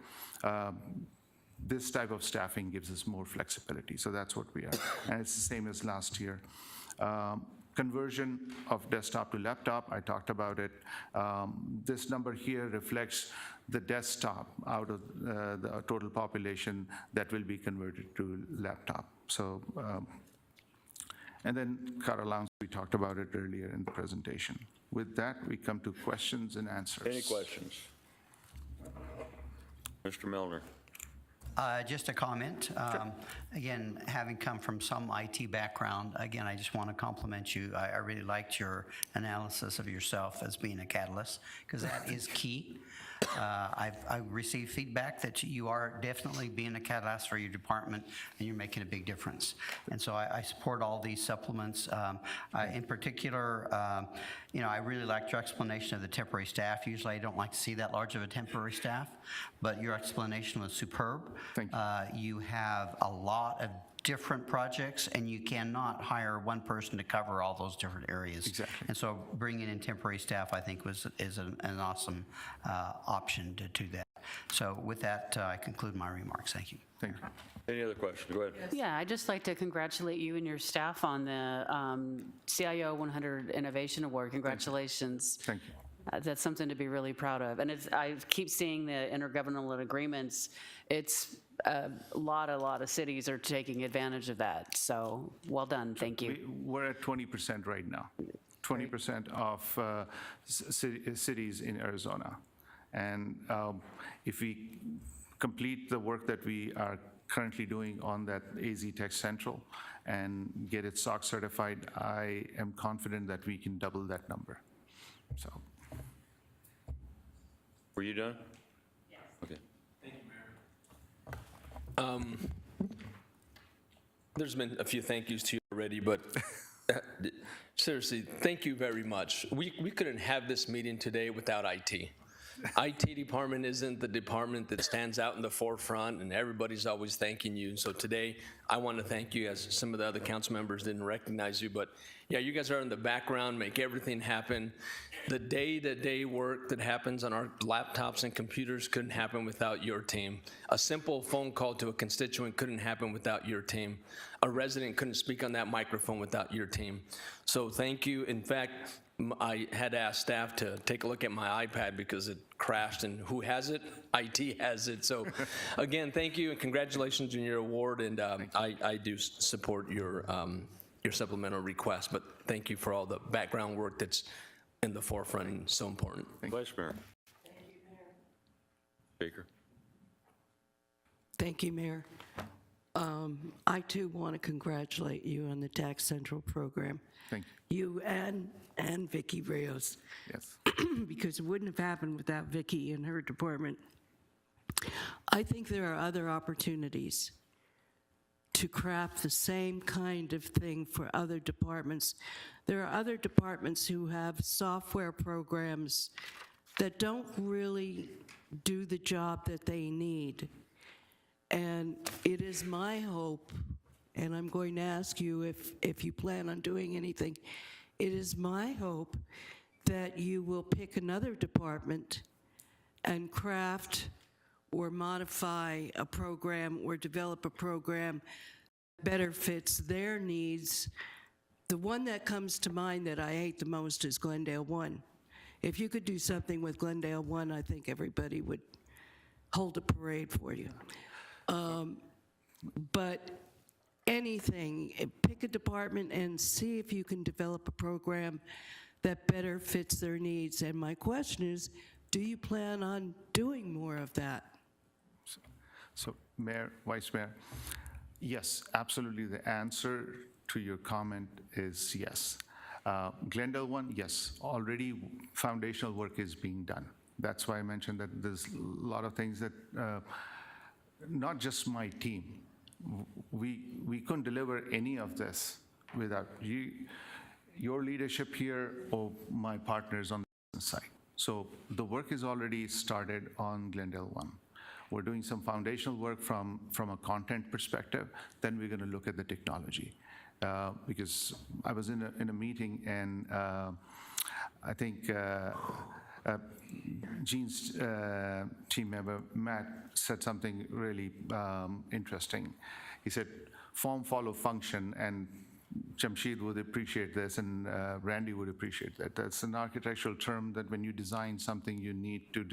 this type of staffing gives us more flexibility. So that's what we are. And it's the same as last year. Conversion of desktop to laptop, I talked about it. This number here reflects the desktop out of the total population that will be converted to laptop. So, and then car allowance, we talked about it earlier in the presentation. With that, we come to questions and answers. Any questions? Mr. Milner. Just a comment. Again, having come from some IT background, again, I just want to compliment you. I really liked your analysis of yourself as being a catalyst, because that is key. I've received feedback that you are definitely being a catalyst for your department, and you're making a big difference. And so I support all these supplements. In particular, I really liked your explanation of the temporary staff. Usually I don't like to see that large of a temporary staff, but your explanation was superb. Thank you. You have a lot of different projects, and you cannot hire one person to cover all those different areas. Exactly. And so bringing in temporary staff, I think, is an awesome option to do that. So with that, I conclude my remarks. Thank you. Thank you. Any other questions? Go ahead. Yeah, I'd just like to congratulate you and your staff on the CIO 100 Innovation Award. Congratulations. Thank you. That's something to be really proud of. And I keep seeing the intergovernmental agreements. It's a lot of cities are taking advantage of that. So well done. Thank you. We're at 20% right now. 20% of cities in Arizona. And if we complete the work that we are currently doing on that AZ Tech Central and get it SOC certified, I am confident that we can double that number. So. Were you done? Yes. Okay. There's been a few thank yous to you already, but seriously, thank you very much. We couldn't have this meeting today without IT. IT department isn't the department that stands out in the forefront, and everybody's always thanking you. So today, I want to thank you, as some of the other council members didn't recognize you, but yeah, you guys are in the background, make everything happen. The day-to-day work that happens on our laptops and computers couldn't happen without your team. A simple phone call to a constituent couldn't happen without your team. A resident couldn't speak on that microphone without your team. So thank you. In fact, I had asked staff to take a look at my iPad because it crashed, and who has it? IT has it. So again, thank you and congratulations on your award, and I do support your supplemental request, but thank you for all the background work that's in the forefront and so important. Vice Mayor. Thank you, Mayor. Baker. Thank you, Mayor. I too want to congratulate you on the Tax Central program. Thank you. You and Vicki Rios. Yes. Because it wouldn't have happened without Vicki and her department. I think there are other opportunities to craft the same kind of thing for other departments. There are other departments who have software programs that don't really do the job that they need. And it is my hope, and I'm going to ask you if you plan on doing anything, it is my hope that you will pick another department and craft or modify a program or develop a program that better fits their needs. The one that comes to mind that I hate the most is Glendale 1. If you could do something with Glendale 1, I think everybody would hold a parade for you. But anything, pick a department and see if you can develop a program that better fits their needs. And my question is, do you plan on doing more of that? So Mayor, Vice Mayor, yes, absolutely. The answer to your comment is yes. Glendale 1, yes, already foundational work is being done. That's why I mentioned that there's a lot of things that, not just my team, we couldn't deliver any of this without your leadership here or my partners on the business side. So the work is already started on Glendale 1. We're doing some foundational work from a content perspective, then we're going to look at the technology. Because I was in a meeting, and I think Gene's team member, Matt, said something really interesting. He said, form follow function, and Jamshid would appreciate this, and Randy would appreciate that. That's an architectural term that when you design something, you need to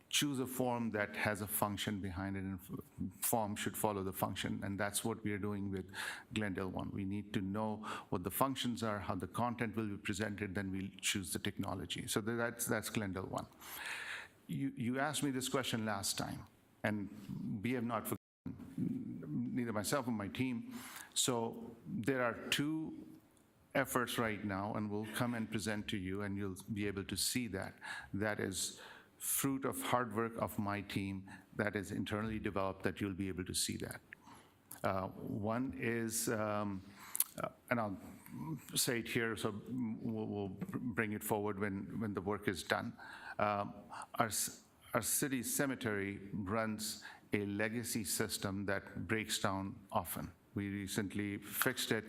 choose a form that has a function behind it, and form should follow the function, and that's what we are doing with Glendale 1. We need to know what the functions are, how the content will be presented, then we'll choose the technology. So that's Glendale 1. You asked me this question last time, and we have not forgotten, neither myself or my team. So there are two efforts right now, and we'll come and present to you, and you'll be able to see that. That is fruit of hard work of my team that is internally developed that you'll be able to see that. One is, and I'll say it here, so we'll bring it forward when the work is done. Our city cemetery runs a legacy system that breaks down often. We recently fixed it.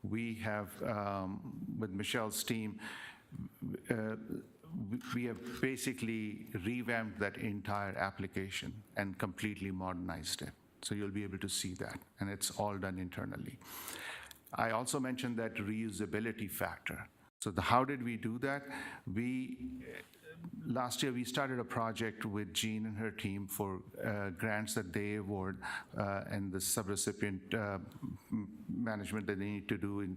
We have, with Michelle's team, we have basically revamped that entire application and completely modernized it. So you'll be able to see that, and it's all done internally. I also mentioned that reusability factor. So how did we do that? Last year, we started a project with Jean and her team for grants that they award and the subrecipient management that they need to do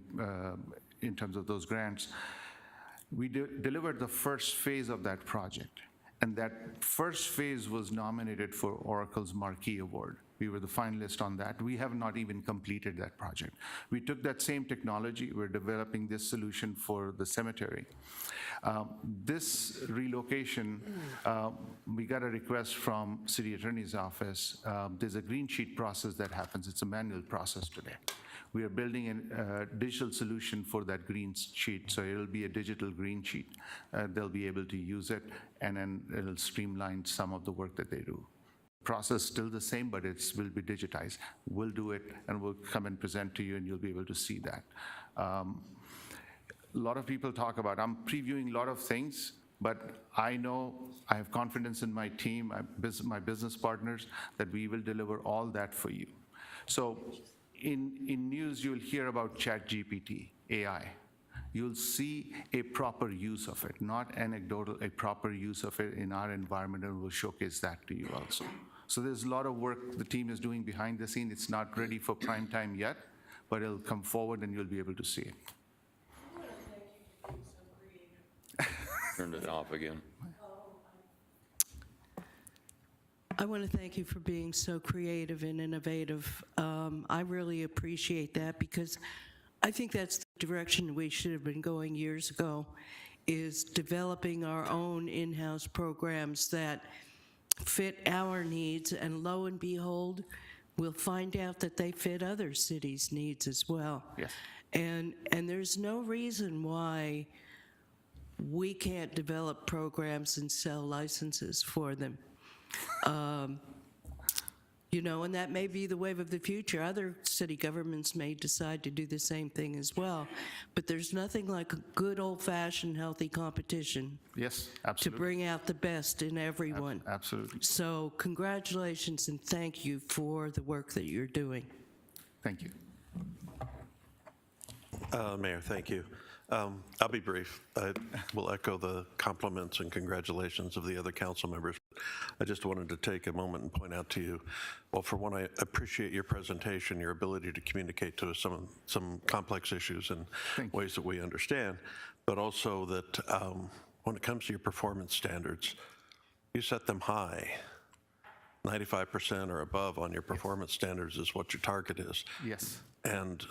in terms of those grants. We delivered the first phase of that project, and that first phase was nominated for Oracle's Marquee Award. We were the finalist on that. We have not even completed that project. We took that same technology, we're developing this solution for the cemetery. This relocation, we got a request from City Attorney's Office. There's a green sheet process that happens. It's a manual process today. We are building a digital solution for that green sheet, so it'll be a digital green sheet. They'll be able to use it, and then it'll streamline some of the work that they do. Process still the same, but it will be digitized. We'll do it, and we'll come and present to you, and you'll be able to see that. A lot of people talk about, I'm previewing a lot of things, but I know I have confidence in my team, my business partners, that we will deliver all that for you. So in news, you'll hear about ChatGPT, AI. You'll see a proper use of it, not anecdotal, a proper use of it in our environment, and we'll showcase that to you also. So there's a lot of work the team is doing behind the scene. It's not ready for prime time yet, but it'll come forward and you'll be able to see it. Turned it off again. I want to thank you for being so creative and innovative. I really appreciate that, because I think that's the direction we should have been going years ago, is developing our own in-house programs that fit our needs, and lo and behold, we'll find out that they fit other cities' needs as well. Yes. And there's no reason why we can't develop programs and sell licenses for them. You know, and that may be the wave of the future. Other city governments may decide to do the same thing as well. But there's nothing like a good old-fashioned healthy competition. Yes, To absolutely. bring out the best in everyone. Absolutely. So congratulations and thank you for the work that you're doing. Thank you. Mayor, thank you. I'll be brief. I will echo the compliments and congratulations of the other council members. I just wanted to take a moment and point out to you, well, for one, I appreciate your presentation, your ability to communicate to us some complex issues in ways that we understand, but also that when it comes to your performance standards, you set them high. 95% or above on your performance standards is what your target is. Yes. And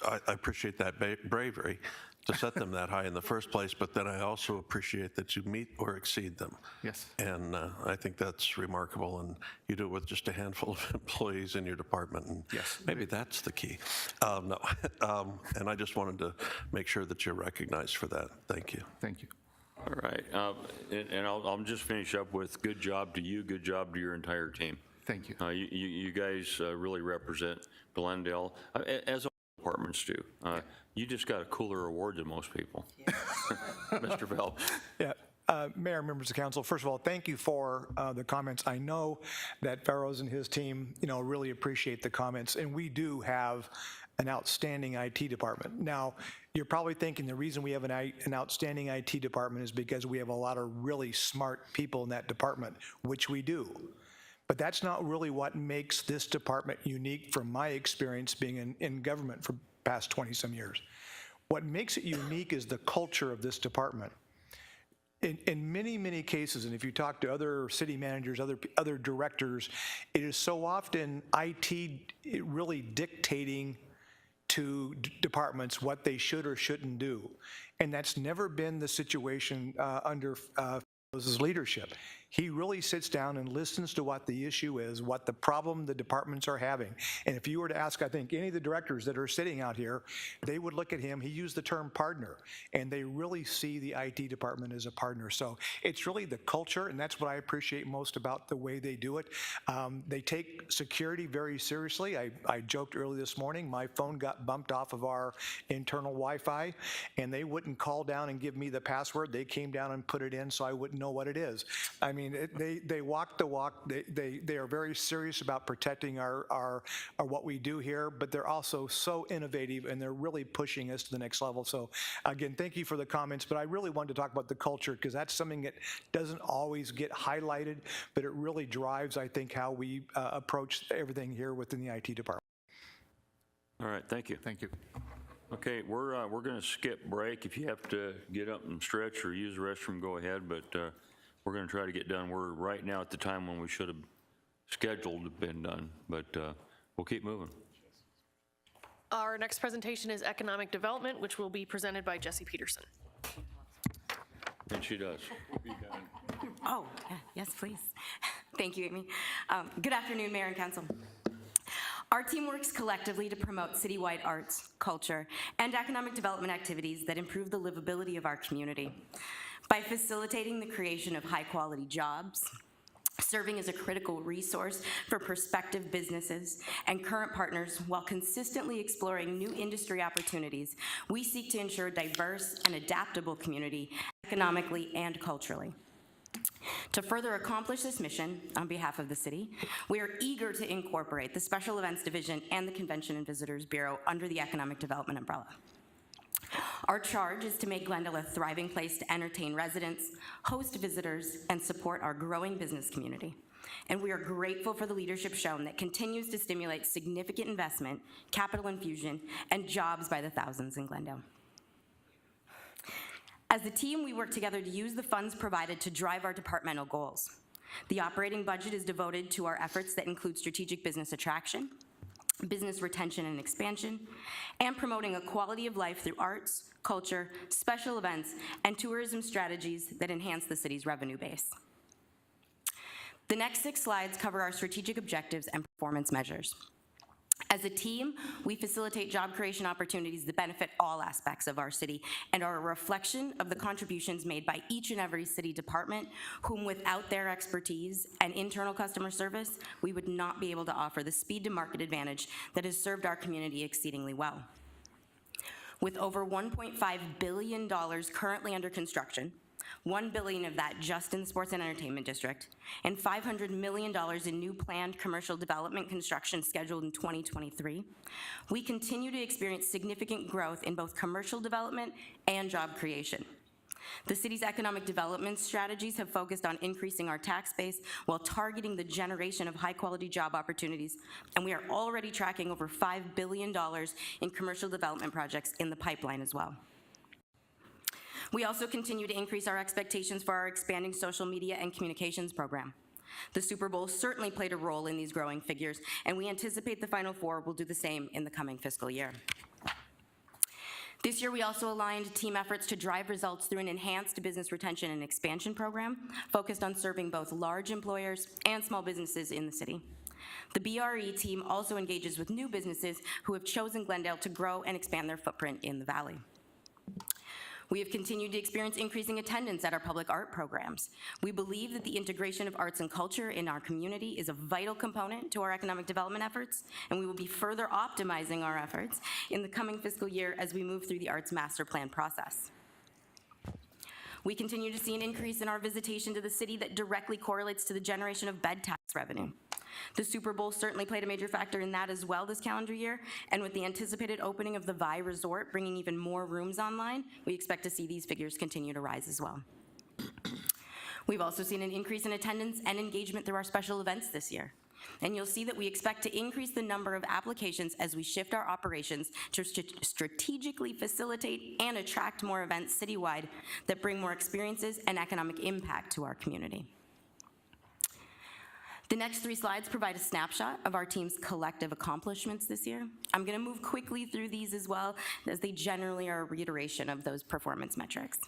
I appreciate that bravery to set them that high in the first place, but then I also appreciate that you meet or exceed them. Yes. And I think that's remarkable, and you do it with just a handful of employees in your department, and yes, maybe that's the key. No, and I just wanted to make sure that you're recognized for that. Thank you. Thank you. All right, and I'll just finish up with good job to you, good job to your entire team. Thank you. You guys really represent Glendale, as all departments do. You just got a cooler award than most people. Mr. Phelps. Yeah. Mayor, members of council, first of all, thank you for the comments. I know that Farrows and his team, really appreciate the comments, and we do have an outstanding IT department. Now, you're probably thinking the reason we have an outstanding IT department is because we have a lot of really smart people in that department, which we do. But that's not really what makes this department unique from my experience being in government for past 20-some years. What makes it unique is the culture of this department. In many, many cases, and if you talk to other city managers, other directors, it is so often IT really dictating to departments what they should or shouldn't do. And that's never been the situation under Farrows's leadership. He really sits down and listens to what the issue is, what the problem the departments are having. And if you were to ask, I think, any of the directors that are sitting out here, they would look at him. He used the term partner, and they really see the IT department as a partner. So it's really the culture, and that's what I appreciate most about the way they do it. They take security very seriously. I joked early this morning, my phone got bumped off of our internal Wi-Fi, and they wouldn't call down and give me the password. They came down and put it in so I wouldn't know what it is. I mean, they walk the walk. They are very serious about protecting our what we do here, but they're also so innovative, and they're really pushing us to the next level. So again, thank you for the comments, but I really wanted to talk about the culture because that's something that doesn't always get highlighted, but it really drives, I think, how we approach everything here within the IT department. All right, thank you. Thank you. Okay, we're going to skip break. If you have to get up and stretch or use the restroom, go ahead, but we're going to try to get done. We're right now at the time when we should have scheduled been done, but we'll keep moving. Our next presentation is Economic Development, which will be presented by Jesse Peterson. And she does. Oh, yes, please. Thank you, Amy. Good afternoon, Mayor and Council. Our team works collectively to promote citywide arts, culture, and economic development activities that improve the livability of our community. By facilitating the creation of high-quality jobs, serving as a critical resource for prospective businesses and current partners while consistently exploring new industry opportunities, we seek to ensure a diverse and adaptable community economically and culturally. To further accomplish this mission on behalf of the city, we are eager to incorporate the Special Events Division and the Convention and Visitors Bureau under the Economic Development umbrella. Our charge is to make Glendale a thriving place to entertain residents, host visitors, and support our growing business community. And we are grateful for the leadership shown that continues to stimulate significant investment, capital infusion, and jobs by the thousands in Glendale. As a team, we work together to use the funds provided to drive our departmental goals. The operating budget is devoted to our efforts that include strategic business attraction, business retention and expansion, and promoting a quality of life through arts, culture, special events, and tourism strategies that enhance the city's revenue base. The next 6 slides cover our strategic objectives and performance measures. As a team, we facilitate job creation opportunities that benefit all aspects of our city and are a reflection of the contributions made by each and every city department, whom without their expertise and internal customer service, we would not be able to offer the speed to market advantage that has served our community exceedingly well. With over $1.5 billion currently under construction, $1 billion of that just in the Sports and Entertainment District, and $500 million in new planned commercial development construction scheduled in 2023, we continue to experience significant growth in both commercial development and job creation. The city's economic development strategies have focused on increasing our tax base while targeting the generation of high-quality job opportunities, and we are already tracking over $5 billion in commercial development projects in the pipeline as well. We also continue to increase our expectations for our expanding social media and communications program. The Super Bowl certainly played a role in these growing figures, and we anticipate the Final Four will do the same in the coming fiscal year. This year, we also aligned team efforts to drive results through an enhanced business retention and expansion program focused on serving both large employers and small businesses in the city. The BRE team also engages with new businesses who have chosen Glendale to grow and expand their footprint in the valley. We have continued to experience increasing attendance at our public art programs. We believe that the integration of arts and culture in our community is a vital component to our economic development efforts, and we will be further optimizing our efforts in the coming fiscal year as we move through the Arts Master Plan process. We continue to see an increase in our visitation to the city that directly correlates to the generation of bed tax revenue. The Super Bowl certainly played a major factor in that as well this calendar year, and with the anticipated opening of the Vi Resort bringing even more rooms online, we expect to see these figures continue to rise as well. We've also seen an increase in attendance and engagement through our special events this year. And you'll see that we expect to increase the number of applications as we shift our operations to strategically facilitate and attract more events citywide that bring more experiences and economic impact to our community. The next 3 slides provide a snapshot of our team's collective accomplishments this year. I'm going to move quickly through these as well, as they generally are a reiteration of those performance metrics.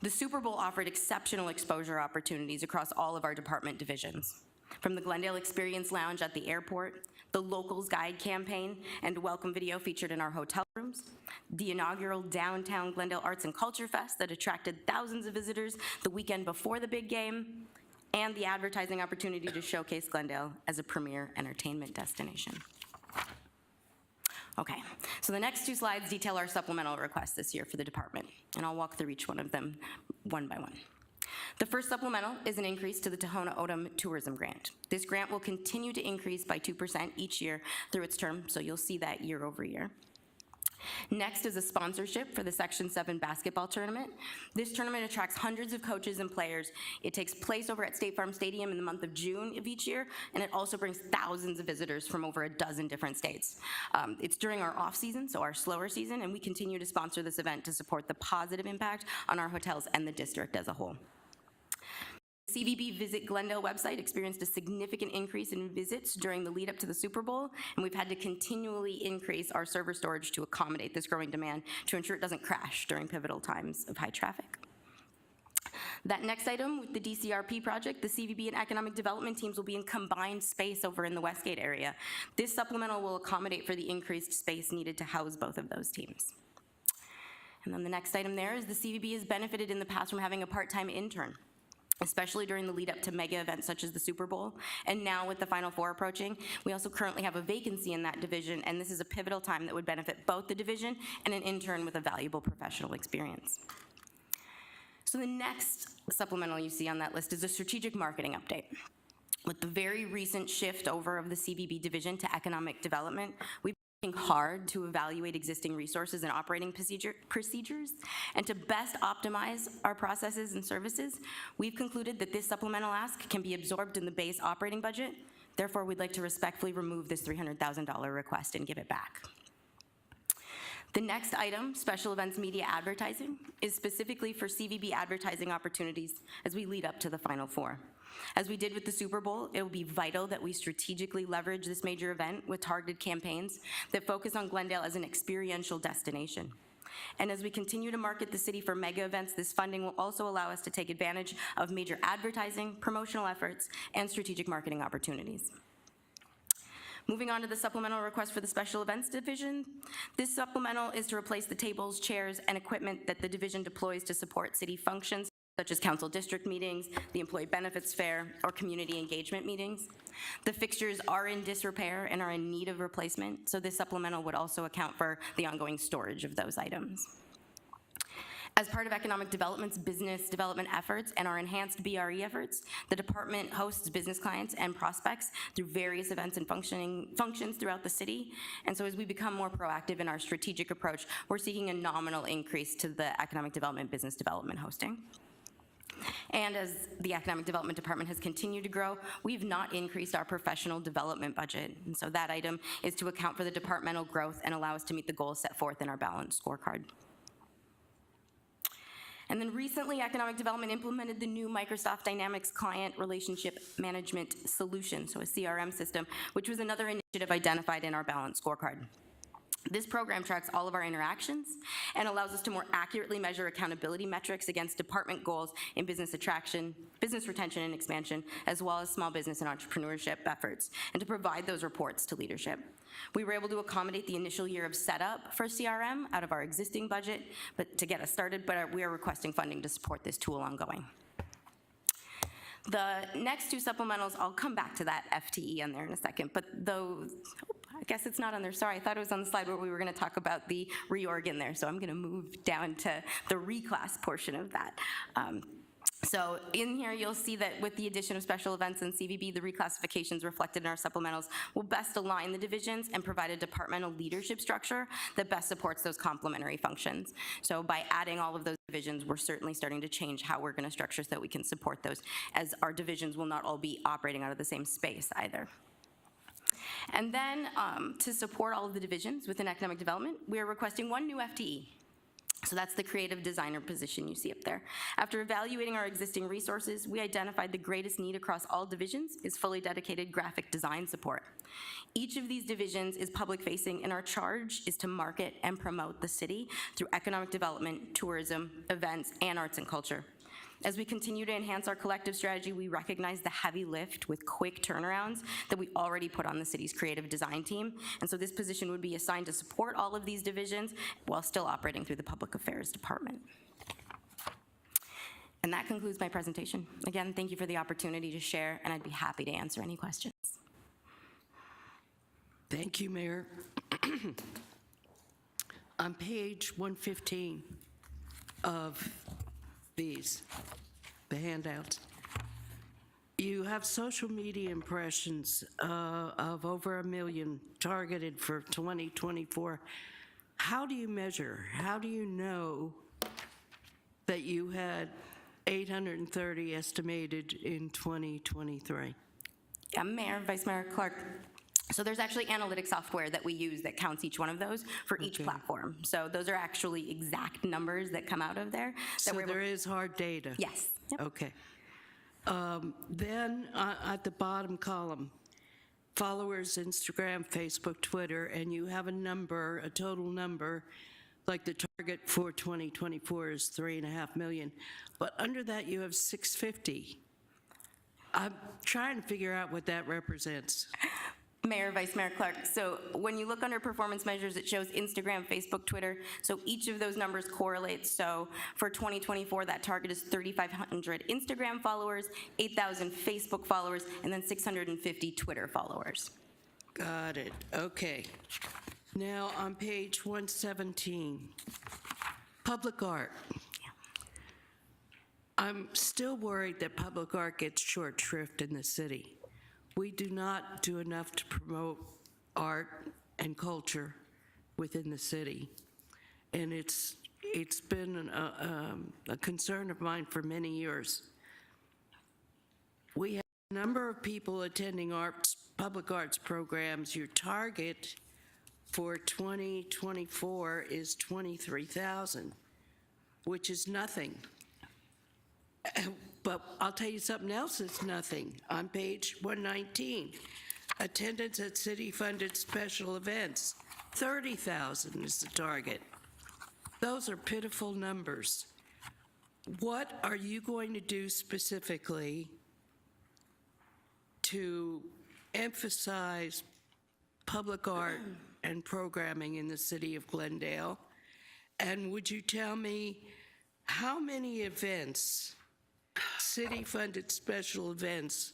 The Super Bowl offered exceptional exposure opportunities across all of our department divisions. From the Glendale Experience Lounge at the airport, the Locals Guide campaign and welcome video featured in our hotel rooms, the inaugural Downtown Glendale Arts and Culture Fest that attracted thousands of visitors the weekend before the big game, and the advertising opportunity to showcase Glendale as a premier entertainment destination. Okay, so the next two slides detail our supplemental requests this year for the department, and I'll walk through each one of them one by one. The first supplemental is an increase to the Tohono O'odham Tourism Grant. This grant will continue to increase by 2% each year through its term, so you'll see that year over year. Next is a sponsorship for the Section 7 basketball tournament. This tournament attracts hundreds of coaches and players. It takes place over at State Farm Stadium in the month of June of each year, and it also brings thousands of visitors from over a dozen different states. It's during our off-season, so our slower season, and we continue to sponsor this event to support the positive impact on our hotels and the district as a whole. The CVB Visit Glendale website experienced a significant increase in visits during the lead up to the Super Bowl, and we've had to continually increase our server storage to accommodate this growing demand to ensure it doesn't crash during pivotal times of high traffic. That next item, with the DCRP project, the CVB and Economic Development teams will be in combined space over in the Westgate area. This supplemental will accommodate for the increased space needed to house both of those teams. And then the next item there is the CVB has benefited in the past from having a part-time intern, especially during the lead up to mega events such as the Super Bowl. And now with the Final Four approaching, we also currently have a vacancy in that division, and this is a pivotal time that would benefit both the division and an intern with a valuable professional experience. So the next supplemental you see on that list is a strategic marketing update. With the very recent shift over of the CVB division to economic development, we've working hard to evaluate existing resources and operating procedures, and to best optimize our processes and services, we've concluded that this supplemental ask can be absorbed in the base operating budget. Therefore, we'd like to respectfully remove this $300,000 request and give it back. The next item, special events media advertising, is specifically for CVB advertising opportunities as we lead up to the Final Four. As we did with the Super Bowl, it will be vital that we strategically leverage this major event with targeted campaigns that focus on Glendale as an experiential destination. And as we continue to market the city for mega events, this funding will also allow us to take advantage of major advertising, promotional efforts, and strategic marketing opportunities. Moving on to the supplemental request for the special events division. This supplemental is to replace the tables, chairs, and equipment that the division deploys to support city functions, such as council district meetings, the employee benefits fair, or community engagement meetings. The fixtures are in disrepair and are in need of replacement, so this supplemental would also account for the ongoing storage of those items. As part of Economic Development's business development efforts and our enhanced BRE efforts, the department hosts business clients and prospects through various events and functions throughout the city. And so as we become more proactive in our strategic approach, we're seeking a nominal increase to the Economic Development business development hosting. And as the Economic Development Department has continued to grow, we've not increased our professional development budget. And so that item is to account for the departmental growth and allow us to meet the goals set forth in our balanced scorecard. And then recently, Economic Development implemented the new Microsoft Dynamics Client Relationship Management Solution, so a CRM system, which was another initiative identified in our balanced scorecard. This program tracks all of our interactions and allows us to more accurately measure accountability metrics against department goals in business attraction, business retention and expansion, as well as small business and entrepreneurship efforts, and to provide those reports to leadership. We were able to accommodate the initial year of setup for CRM out of our existing budget, but to get us started, but we are requesting funding to support this tool ongoing. The next two supplementals, I'll come back to that FTE on there in a second, but those, I guess it's not on there, sorry, I thought it was on the slide where we were gonna talk about the reorg in there, so I'm gonna move down to the reclass portion of that. So in here, you'll see that with the addition of special events and CVB, the reclassifications reflected in our supplementals will best align the divisions and provide a departmental leadership structure that best supports those complementary functions. So by adding all of those divisions, we're certainly starting to change how we're gonna structure so that we can support those, as our divisions will not all be operating out of the same space either. And then to support all of the divisions within economic development, we are requesting one new FTE. So that's the creative designer position you see up there. After evaluating our existing resources, we identified the greatest need across all divisions is fully dedicated graphic design support. Each of these divisions is public-facing, and our charge is to market and promote the city through economic development, tourism, events, and arts and culture. As we continue to enhance our collective strategy, we recognize the heavy lift with quick turnarounds that we already put on the city's creative design team. And so this position would be assigned to support all of these divisions while still operating through the Public Affairs Department. And that concludes my presentation. Again, thank you for the opportunity to share, and I'd be happy to answer any questions. Thank you, Mayor. On page 115 of the handouts, you have social media impressions of over 1 million targeted for 2024. How do you measure? How do you know that you had 830 estimated in 2023? Yeah, Mayor, Vice Mayor Clark. So there's actually analytic software that we use that counts each one of those for each platform. So those are actually exact numbers that come out of there. So there is hard data? Yes. Yep. Okay. Then at the bottom column, followers, Instagram, Facebook, Twitter, and you have a number, a total number, like the target for 2024 is 3.5 million. But under that, you have 650. I'm trying to figure out what that represents. Mayor, Vice Mayor Clark, so when you look under performance measures, it shows Instagram, Facebook, Twitter. So each of those numbers correlates. So for 2024, that target is 3,500 Instagram followers, 8,000 Facebook followers, and then 650 Twitter followers. Got it. Okay. Now on page 117, public art. I'm still worried that public art gets short shrift in the city. We do not do enough to promote art and culture within the city. And it's been a concern of mine for many years. We have a number of people attending public arts programs. Your target for 2024 is 23,000, which is nothing. But I'll tell you something else that's nothing. On page 119, attendance at city-funded special events, 30,000 is the target. Those are pitiful numbers. What are you going to do specifically to emphasize public art and programming in the city of Glendale? And would you tell me how many events, city-funded special events,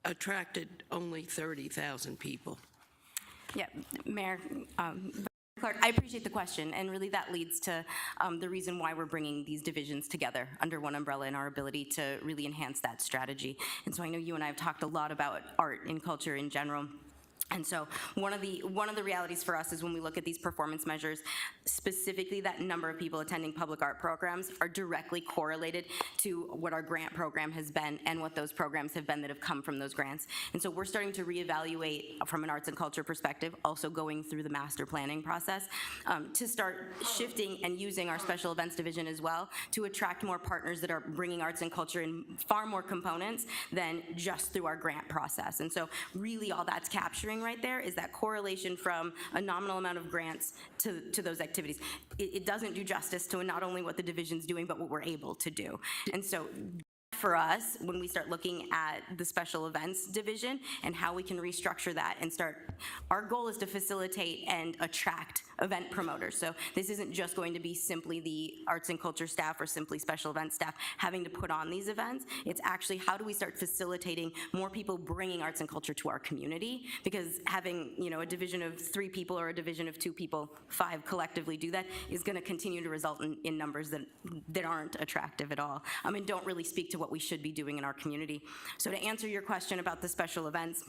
attracted only 30,000 people? Yeah, Mayor Clark, I appreciate the question, and really that leads to the reason why we're bringing these divisions together under one umbrella and our ability to really enhance that strategy. And so I know you and I have talked a lot about art and culture in general. And so one of the realities for us is when we look at these performance measures, specifically that number of people attending public art programs are directly correlated to what our grant program has been and what those programs have been that have come from those grants. And so we're starting to reevaluate from an arts and culture perspective, also going through the master planning process, to start shifting and using our special events division as well to attract more partners that are bringing arts and culture in far more components than just through our grant process. And so really all that's capturing right there is that correlation from a nominal amount of grants to those activities. It doesn't do justice to not only what the division's doing, but what we're able to do. And so for us, when we start looking at the special events division and how we can restructure that and start, our goal is to facilitate and attract event promoters. So this isn't just going to be simply the arts and culture staff or simply special event staff having to put on these events. It's actually how do we start facilitating more people bringing arts and culture to our community, because having, you know, a division of 3 people or a division of 2 people, 5 collectively do that is going to continue to result in numbers that aren't attractive at all, and don't really speak to what we should be doing in our community. So to answer your question about the special events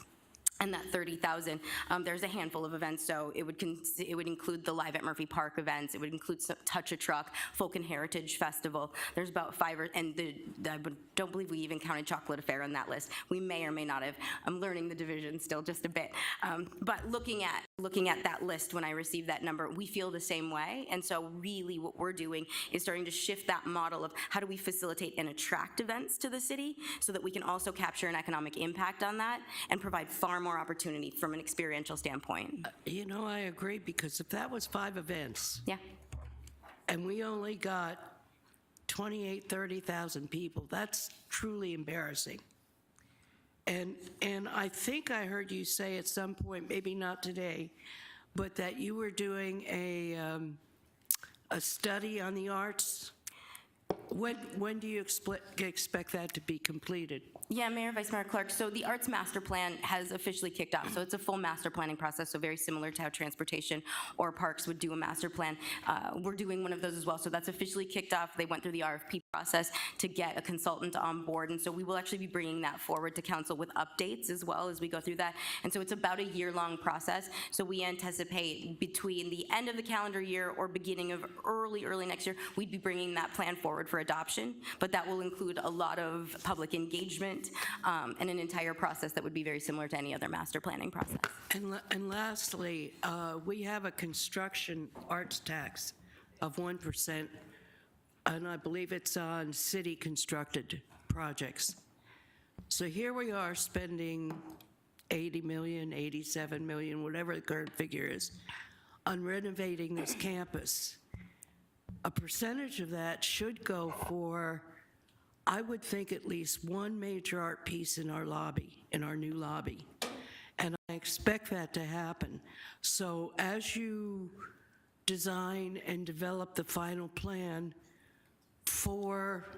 and that 30,000, there's a handful of events. So it would include the Live at Murphy Park events. It would include Touch a Truck, Folk and Heritage Festival. There's about 5, and I don't believe we even counted Chocolate Affair on that list. We may or may not have. I'm learning the division still just a bit. But looking at looking at that list when I received that number, we feel the same way. And so really what we're doing is starting to shift that model of how do we facilitate and attract events to the city so that we can also capture an economic impact on that and provide far more opportunity from an experiential standpoint. You know, I agree, because if that was 5 events. Yeah. And we only got 28, 30,000 people, that's truly embarrassing. And I think I heard you say at some point, maybe not today, but that you were doing a study on the arts. When do you expect that to be completed? Yeah, Mayor, Vice Mayor Clark. So the Arts Master Plan has officially kicked off. So it's a full master planning process, so very similar to how transportation or parks would do a master plan. We're doing one of those as well. So that's officially kicked off. They went through the RFP process to get a consultant on board. And so we will actually be bringing that forward to council with updates as well as we go through that. And so it's about a year-long process. So we anticipate between the end of the calendar year or beginning of early next year, we'd be bringing that plan forward for adoption. But that will include a lot of public engagement and an entire process that would be very similar to any other master planning process. And lastly, we have a construction arts tax of 1%, and I believe it's on city-constructed projects. So here we are spending 80 million, 87 million, whatever the current figure is, on renovating this campus. A percentage of that should go for, I would think, at least one major art piece in our lobby, in our new lobby. And I expect that to happen. So as you design and develop the final plan for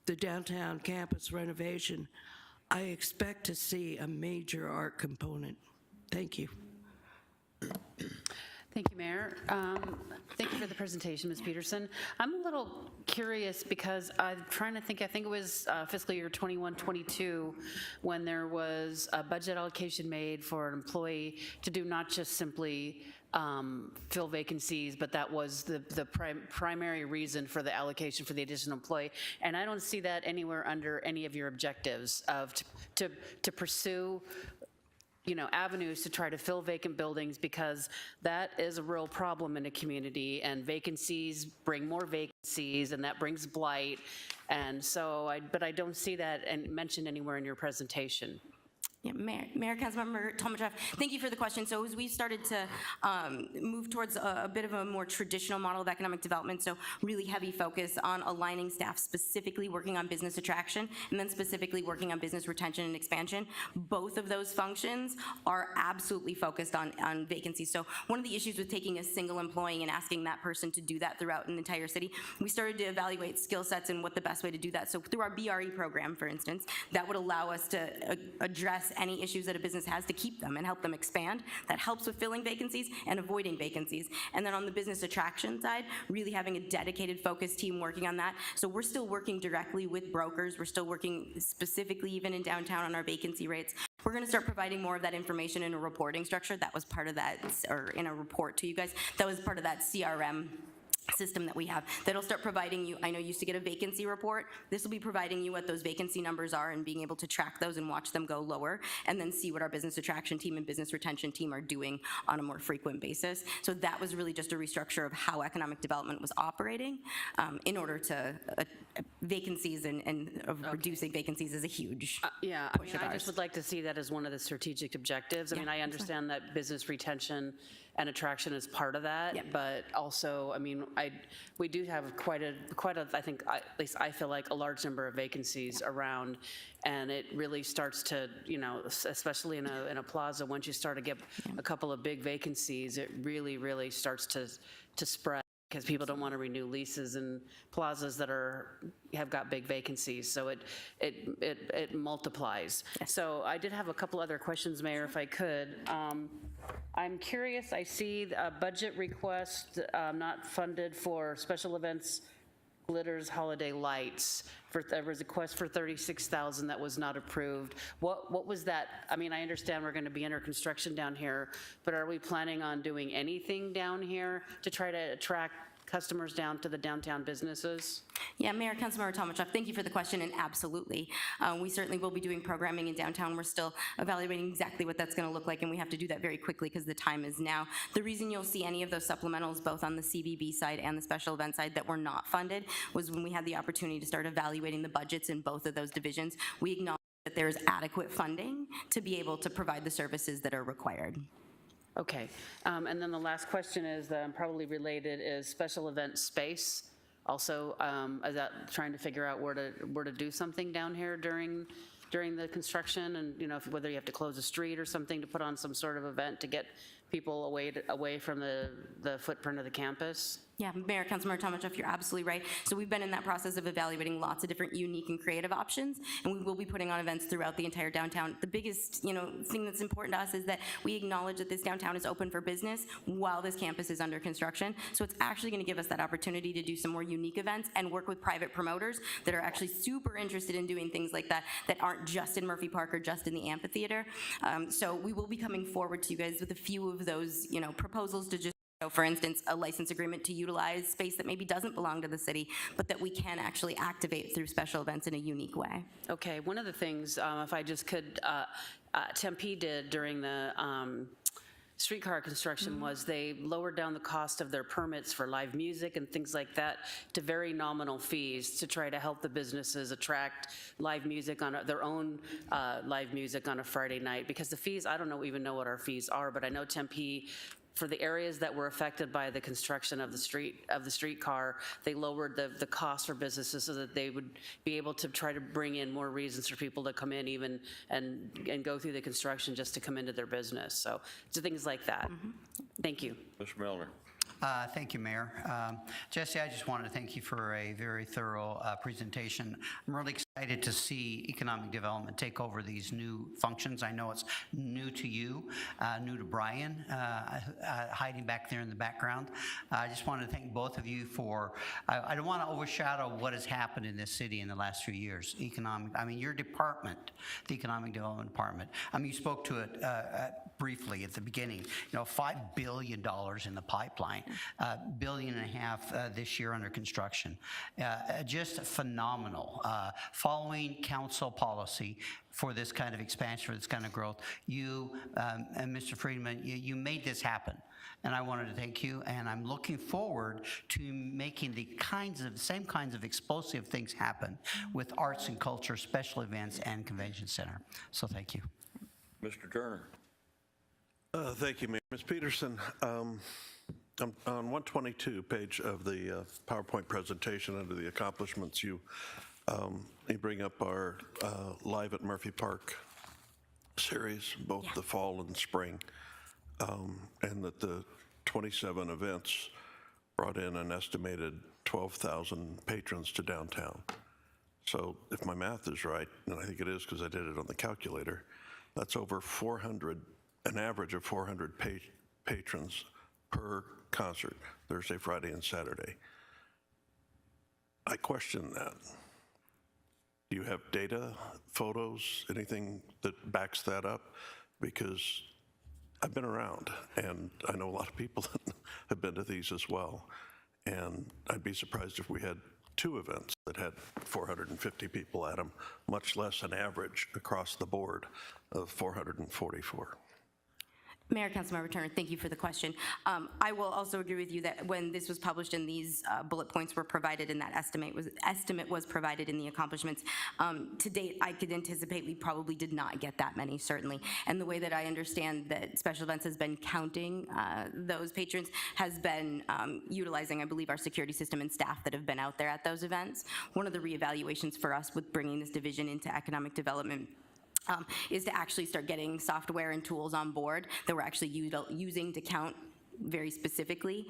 the downtown campus renovation, I expect to see a major art component. Thank you. Thank you, Mayor. Thank you for the presentation, Ms. Peterson. I'm a little curious because I'm trying to think, I think it was fiscal year 21-22 when there was a budget allocation made for an employee to do not just simply fill vacancies, but that was the primary reason for the allocation for the additional employee. And I don't see that anywhere under any of your objectives of to pursue avenues to try to fill vacant buildings, because that is a real problem in a community, and vacancies bring more vacancies, and that brings blight. And so, but I don't see that mentioned anywhere in your presentation. Yeah, Mayor, Councilmember Tomachev, thank you for the question. So as we've started to move towards a bit of a more traditional model of economic development, so really heavy focus on aligning staff specifically working on business attraction and then specifically working on business retention and expansion, both of those functions are absolutely focused on vacancies. So one of the issues with taking a single employee and asking that person to do that throughout an entire city, we started to evaluate skill sets and what the best way to do that. So through our BRE program, for instance, that would allow us to address any issues that a business has to keep them and help them expand. That helps with filling vacancies and avoiding vacancies. And then on the business attraction side, really having a dedicated focus team working on that. So we're still working directly with brokers. We're still working specifically even in downtown on our vacancy rates. We're going to start providing more of that information in a reporting structure. That was part of that, or in a report to you guys. That was part of that CRM system that we have that'll start providing you. I know you used to get a vacancy report. This will be providing you what those vacancy numbers are and being able to track those and watch them go lower, and then see what our business attraction team and business retention team are doing on a more frequent basis. So that was really just a restructure of how economic development was operating in order to vacancies and reducing vacancies is a huge yeah, I mean, I just would like to see that as one of the strategic objectives. I mean, I understand that business retention and attraction is part of that, but also, I mean, we do have quite a, I think, at least I feel like, a large number of vacancies around, and it really starts to, especially in a plaza, once you start to get a couple of big vacancies, it really starts to spread, because people don't want to renew leases in plazas that have got big vacancies, so it multiplies. So I did have a couple other questions, Mayor, if I could. I'm curious, I see a budget request not funded for special events, glitters, holiday lights. There was a request for $36,000 that was not approved. What was that? I mean, I understand we're going to be under construction down here, but are we planning on doing anything down here to try to attract customers down to the downtown businesses? Yeah, Mayor, Councilmember Tomachoff, thank you for the question, and absolutely. We certainly will be doing programming in downtown. We're still evaluating exactly what that's going to look like, and we have to do that very quickly because the time is now. The reason you'll see any of those supplementals, both on the CVB side and the special event side, that were not funded was when we had the opportunity to start evaluating the budgets in both of those divisions. We acknowledge that there is adequate funding to be able to provide the services that are required. Okay, and then the last question is probably related, is special event space. Also, is that trying to figure out where to do something down here during the construction, and whether you have to close a street or something to put on some sort of event to get people away from the footprint of the campus? Yeah, Mayor, Councilmember Tomachoff, you're absolutely right. So we've been in that process of evaluating lots of different unique and creative options, and we will be putting on events throughout the entire downtown. The biggest, thing that's important to us is that we acknowledge that this downtown is open for business while this campus is under construction. So it's actually going to give us that opportunity to do some more unique events and work with private promoters that are actually super interested in doing things like that aren't just in Murphy Park or just in the amphitheater. So we will be coming forward to you guys with a few of those, proposals to just, for instance, a license agreement to utilize space that maybe doesn't belong to the city, but that we can actually activate through special events in a unique way. Okay, one of the things, if I just could, Tempe did during the streetcar construction was they lowered down the cost of their permits for live music and things like that to very nominal fees to try to help the businesses attract live music on their own live music on a Friday night, because the fees, I don't even know what our fees are, but I know Tempe, for the areas that were affected by the construction of the streetcar, they lowered the cost for businesses so that they would be able to try to bring in more reasons for people to come in even and go through the construction just to come into their business. So things like that. Thank you. Mr. Milner. Thank you, Mayor. Jesse, I just wanted to thank you for a very thorough presentation. I'm really excited to see economic development take over these new functions. I know it's new to you, new to Brian, hiding back there in the background. I just wanted to thank both of you for, I don't want to overshadow what has happened in this city in the last few years. Your department, the Economic Development Department, you spoke to it briefly at the beginning, $5 billion in the pipeline. $1.5 billion this year under construction. Just phenomenal. Following council policy for this kind of expansion, for this kind of growth, you and Mr. Friedman, you made this happen. And I wanted to thank you, and I'm looking forward to making the same kinds of explosive things happen with arts and culture, special events, and convention center. So thank you. Mr. Turner. Thank you, Mayor. Ms. Peterson, on 122 page of the PowerPoint presentation under the accomplishments, you bring up our Live at Murphy Park series, both the fall and spring, and that the 27 events brought in an estimated 12,000 patrons to downtown. So if my math is right, and I think it is because I did it on the calculator, that's over 400, an average of 400 patrons per concert, Thursday, Friday, and Saturday. I question that. Do you have data, photos, anything that backs that up? Because I've been around, and I know a lot of people that have been to these as well. And I'd be surprised if we had 2 events that had 450 people at them, much less an average across the board of 444. Mayor, Councilmember Turner, thank you for the question. I will also agree with you that when this was published and these bullet points were provided and that estimate was provided in the accomplishments, to date, I could anticipate we probably did not get that many, certainly. And the way that I understand that Special Events has been counting those patrons has been utilizing, I believe, our security system and staff that have been out there at those events. One of the reevaluations for us with bringing this division into economic development is to actually start getting software and tools on board that we're actually using to count very specifically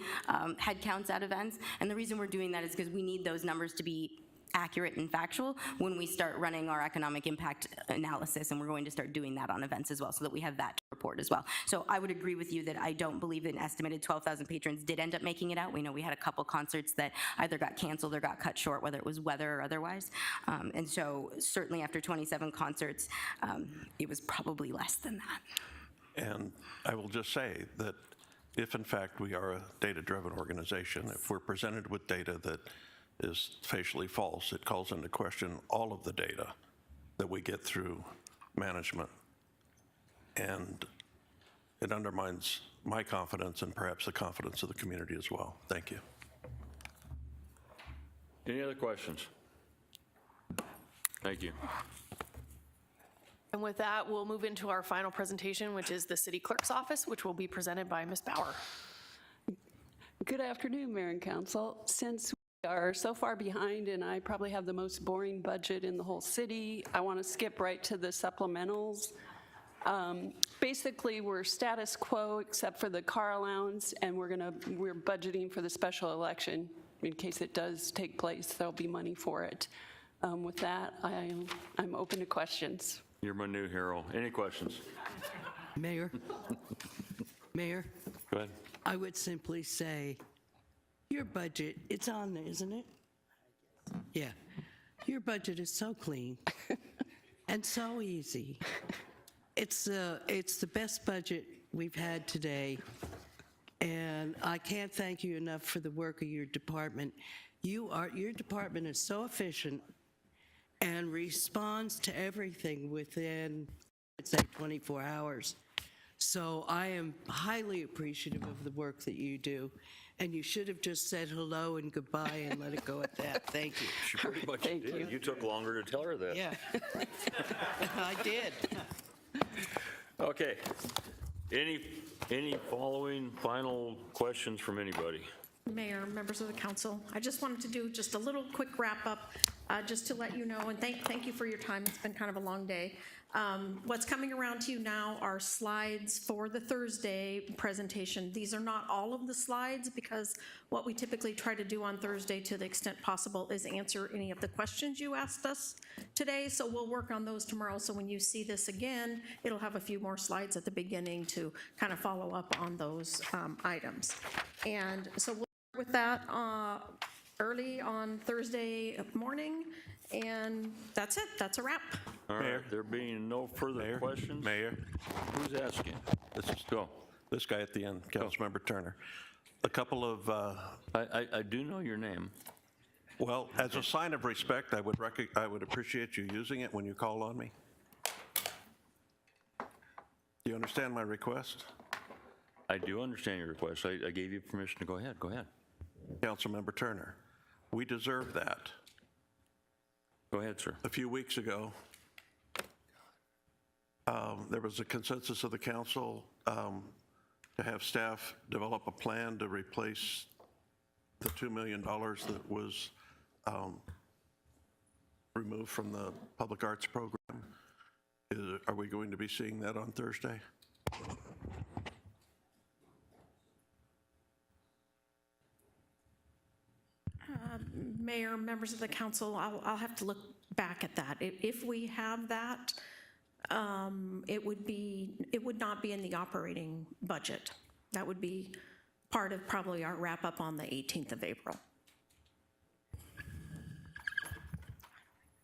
head counts at events. And the reason we're doing that is because we need those numbers to be accurate and factual when we start running our economic impact analysis, and we're going to start doing that on events as well so that we have that to report as well. So I would agree with you that I don't believe that an estimated 12,000 patrons did end up making it out. We know we had a couple concerts that either got canceled or got cut short, whether it was weather or otherwise. And so certainly after 27 concerts, it was probably less than that. And I will just say that if in fact we are a data-driven organization, if we're presented with data that is facially false, it calls into question all of the data that we get through management. And it undermines my confidence and perhaps the confidence of the community as well. Thank you. Any other questions? Thank you. And with that, we'll move into our final presentation, which is the city clerk's office, which will be presented by Ms. Bauer. Good afternoon, Mayor and Council. Since we are so far behind and I probably have the most boring budget in the whole city, I want to skip right to the supplementals. Basically, we're status quo except for the car allowance, and we're budgeting for the special election. In case it does take place, there'll be money for it. With that, I'm open to questions. You're my new hero. Any questions? Mayor? Mayor? Go ahead. I would simply say, your budget, it's on there, isn't it? Yeah. Your budget is so clean and so easy. It's the best budget we've had today, and I can't thank you enough for the work of your department. Your department is so efficient and responds to everything within, let's say, 24 hours. So I am highly appreciative of the work that you do, and you should have just said hello and goodbye and let it go at that. Thank you. She pretty much did. You took longer to tell her that. Yeah, I did. Okay. Any following final questions from anybody? Mayor, members of the council, I just wanted to do just a little quick wrap up, just to let you know, and thank you for your time. It's been kind of a long day. What's coming around to you now are slides for the Thursday presentation. These are not all of the slides, because what we typically try to do on Thursday, to the extent possible, is answer any of the questions you asked us today. So we'll work on those tomorrow. So when you see this again, it'll have a few more slides at the beginning to kind of follow up on those items. And so we'll start with that early on Thursday morning. And that's it. That's a wrap. All right, Mayor. there being no further questions? Mayor, Who's asking? this guy at the end, Councilmember Turner. A couple of, I do know your name. well, as a sign of respect, I would appreciate you using it when you call on me. Do you understand my request? I do understand your request. I gave you permission to go ahead. Go ahead. Councilmember Turner, we deserve that. Go ahead, sir. A few weeks ago, there was a consensus of the council to have staff develop a plan to replace the $2 million that was removed from the public arts program. Are we going to be seeing that on Thursday? Mayor, members of the council, I'll have to look back at that. If we have that, it would not be in the operating budget. That would be part of probably our wrap up on the 18th of April.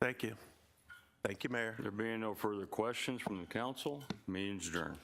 Thank you. Thank you, Mayor. There being no further questions from the council, meeting's adjourned.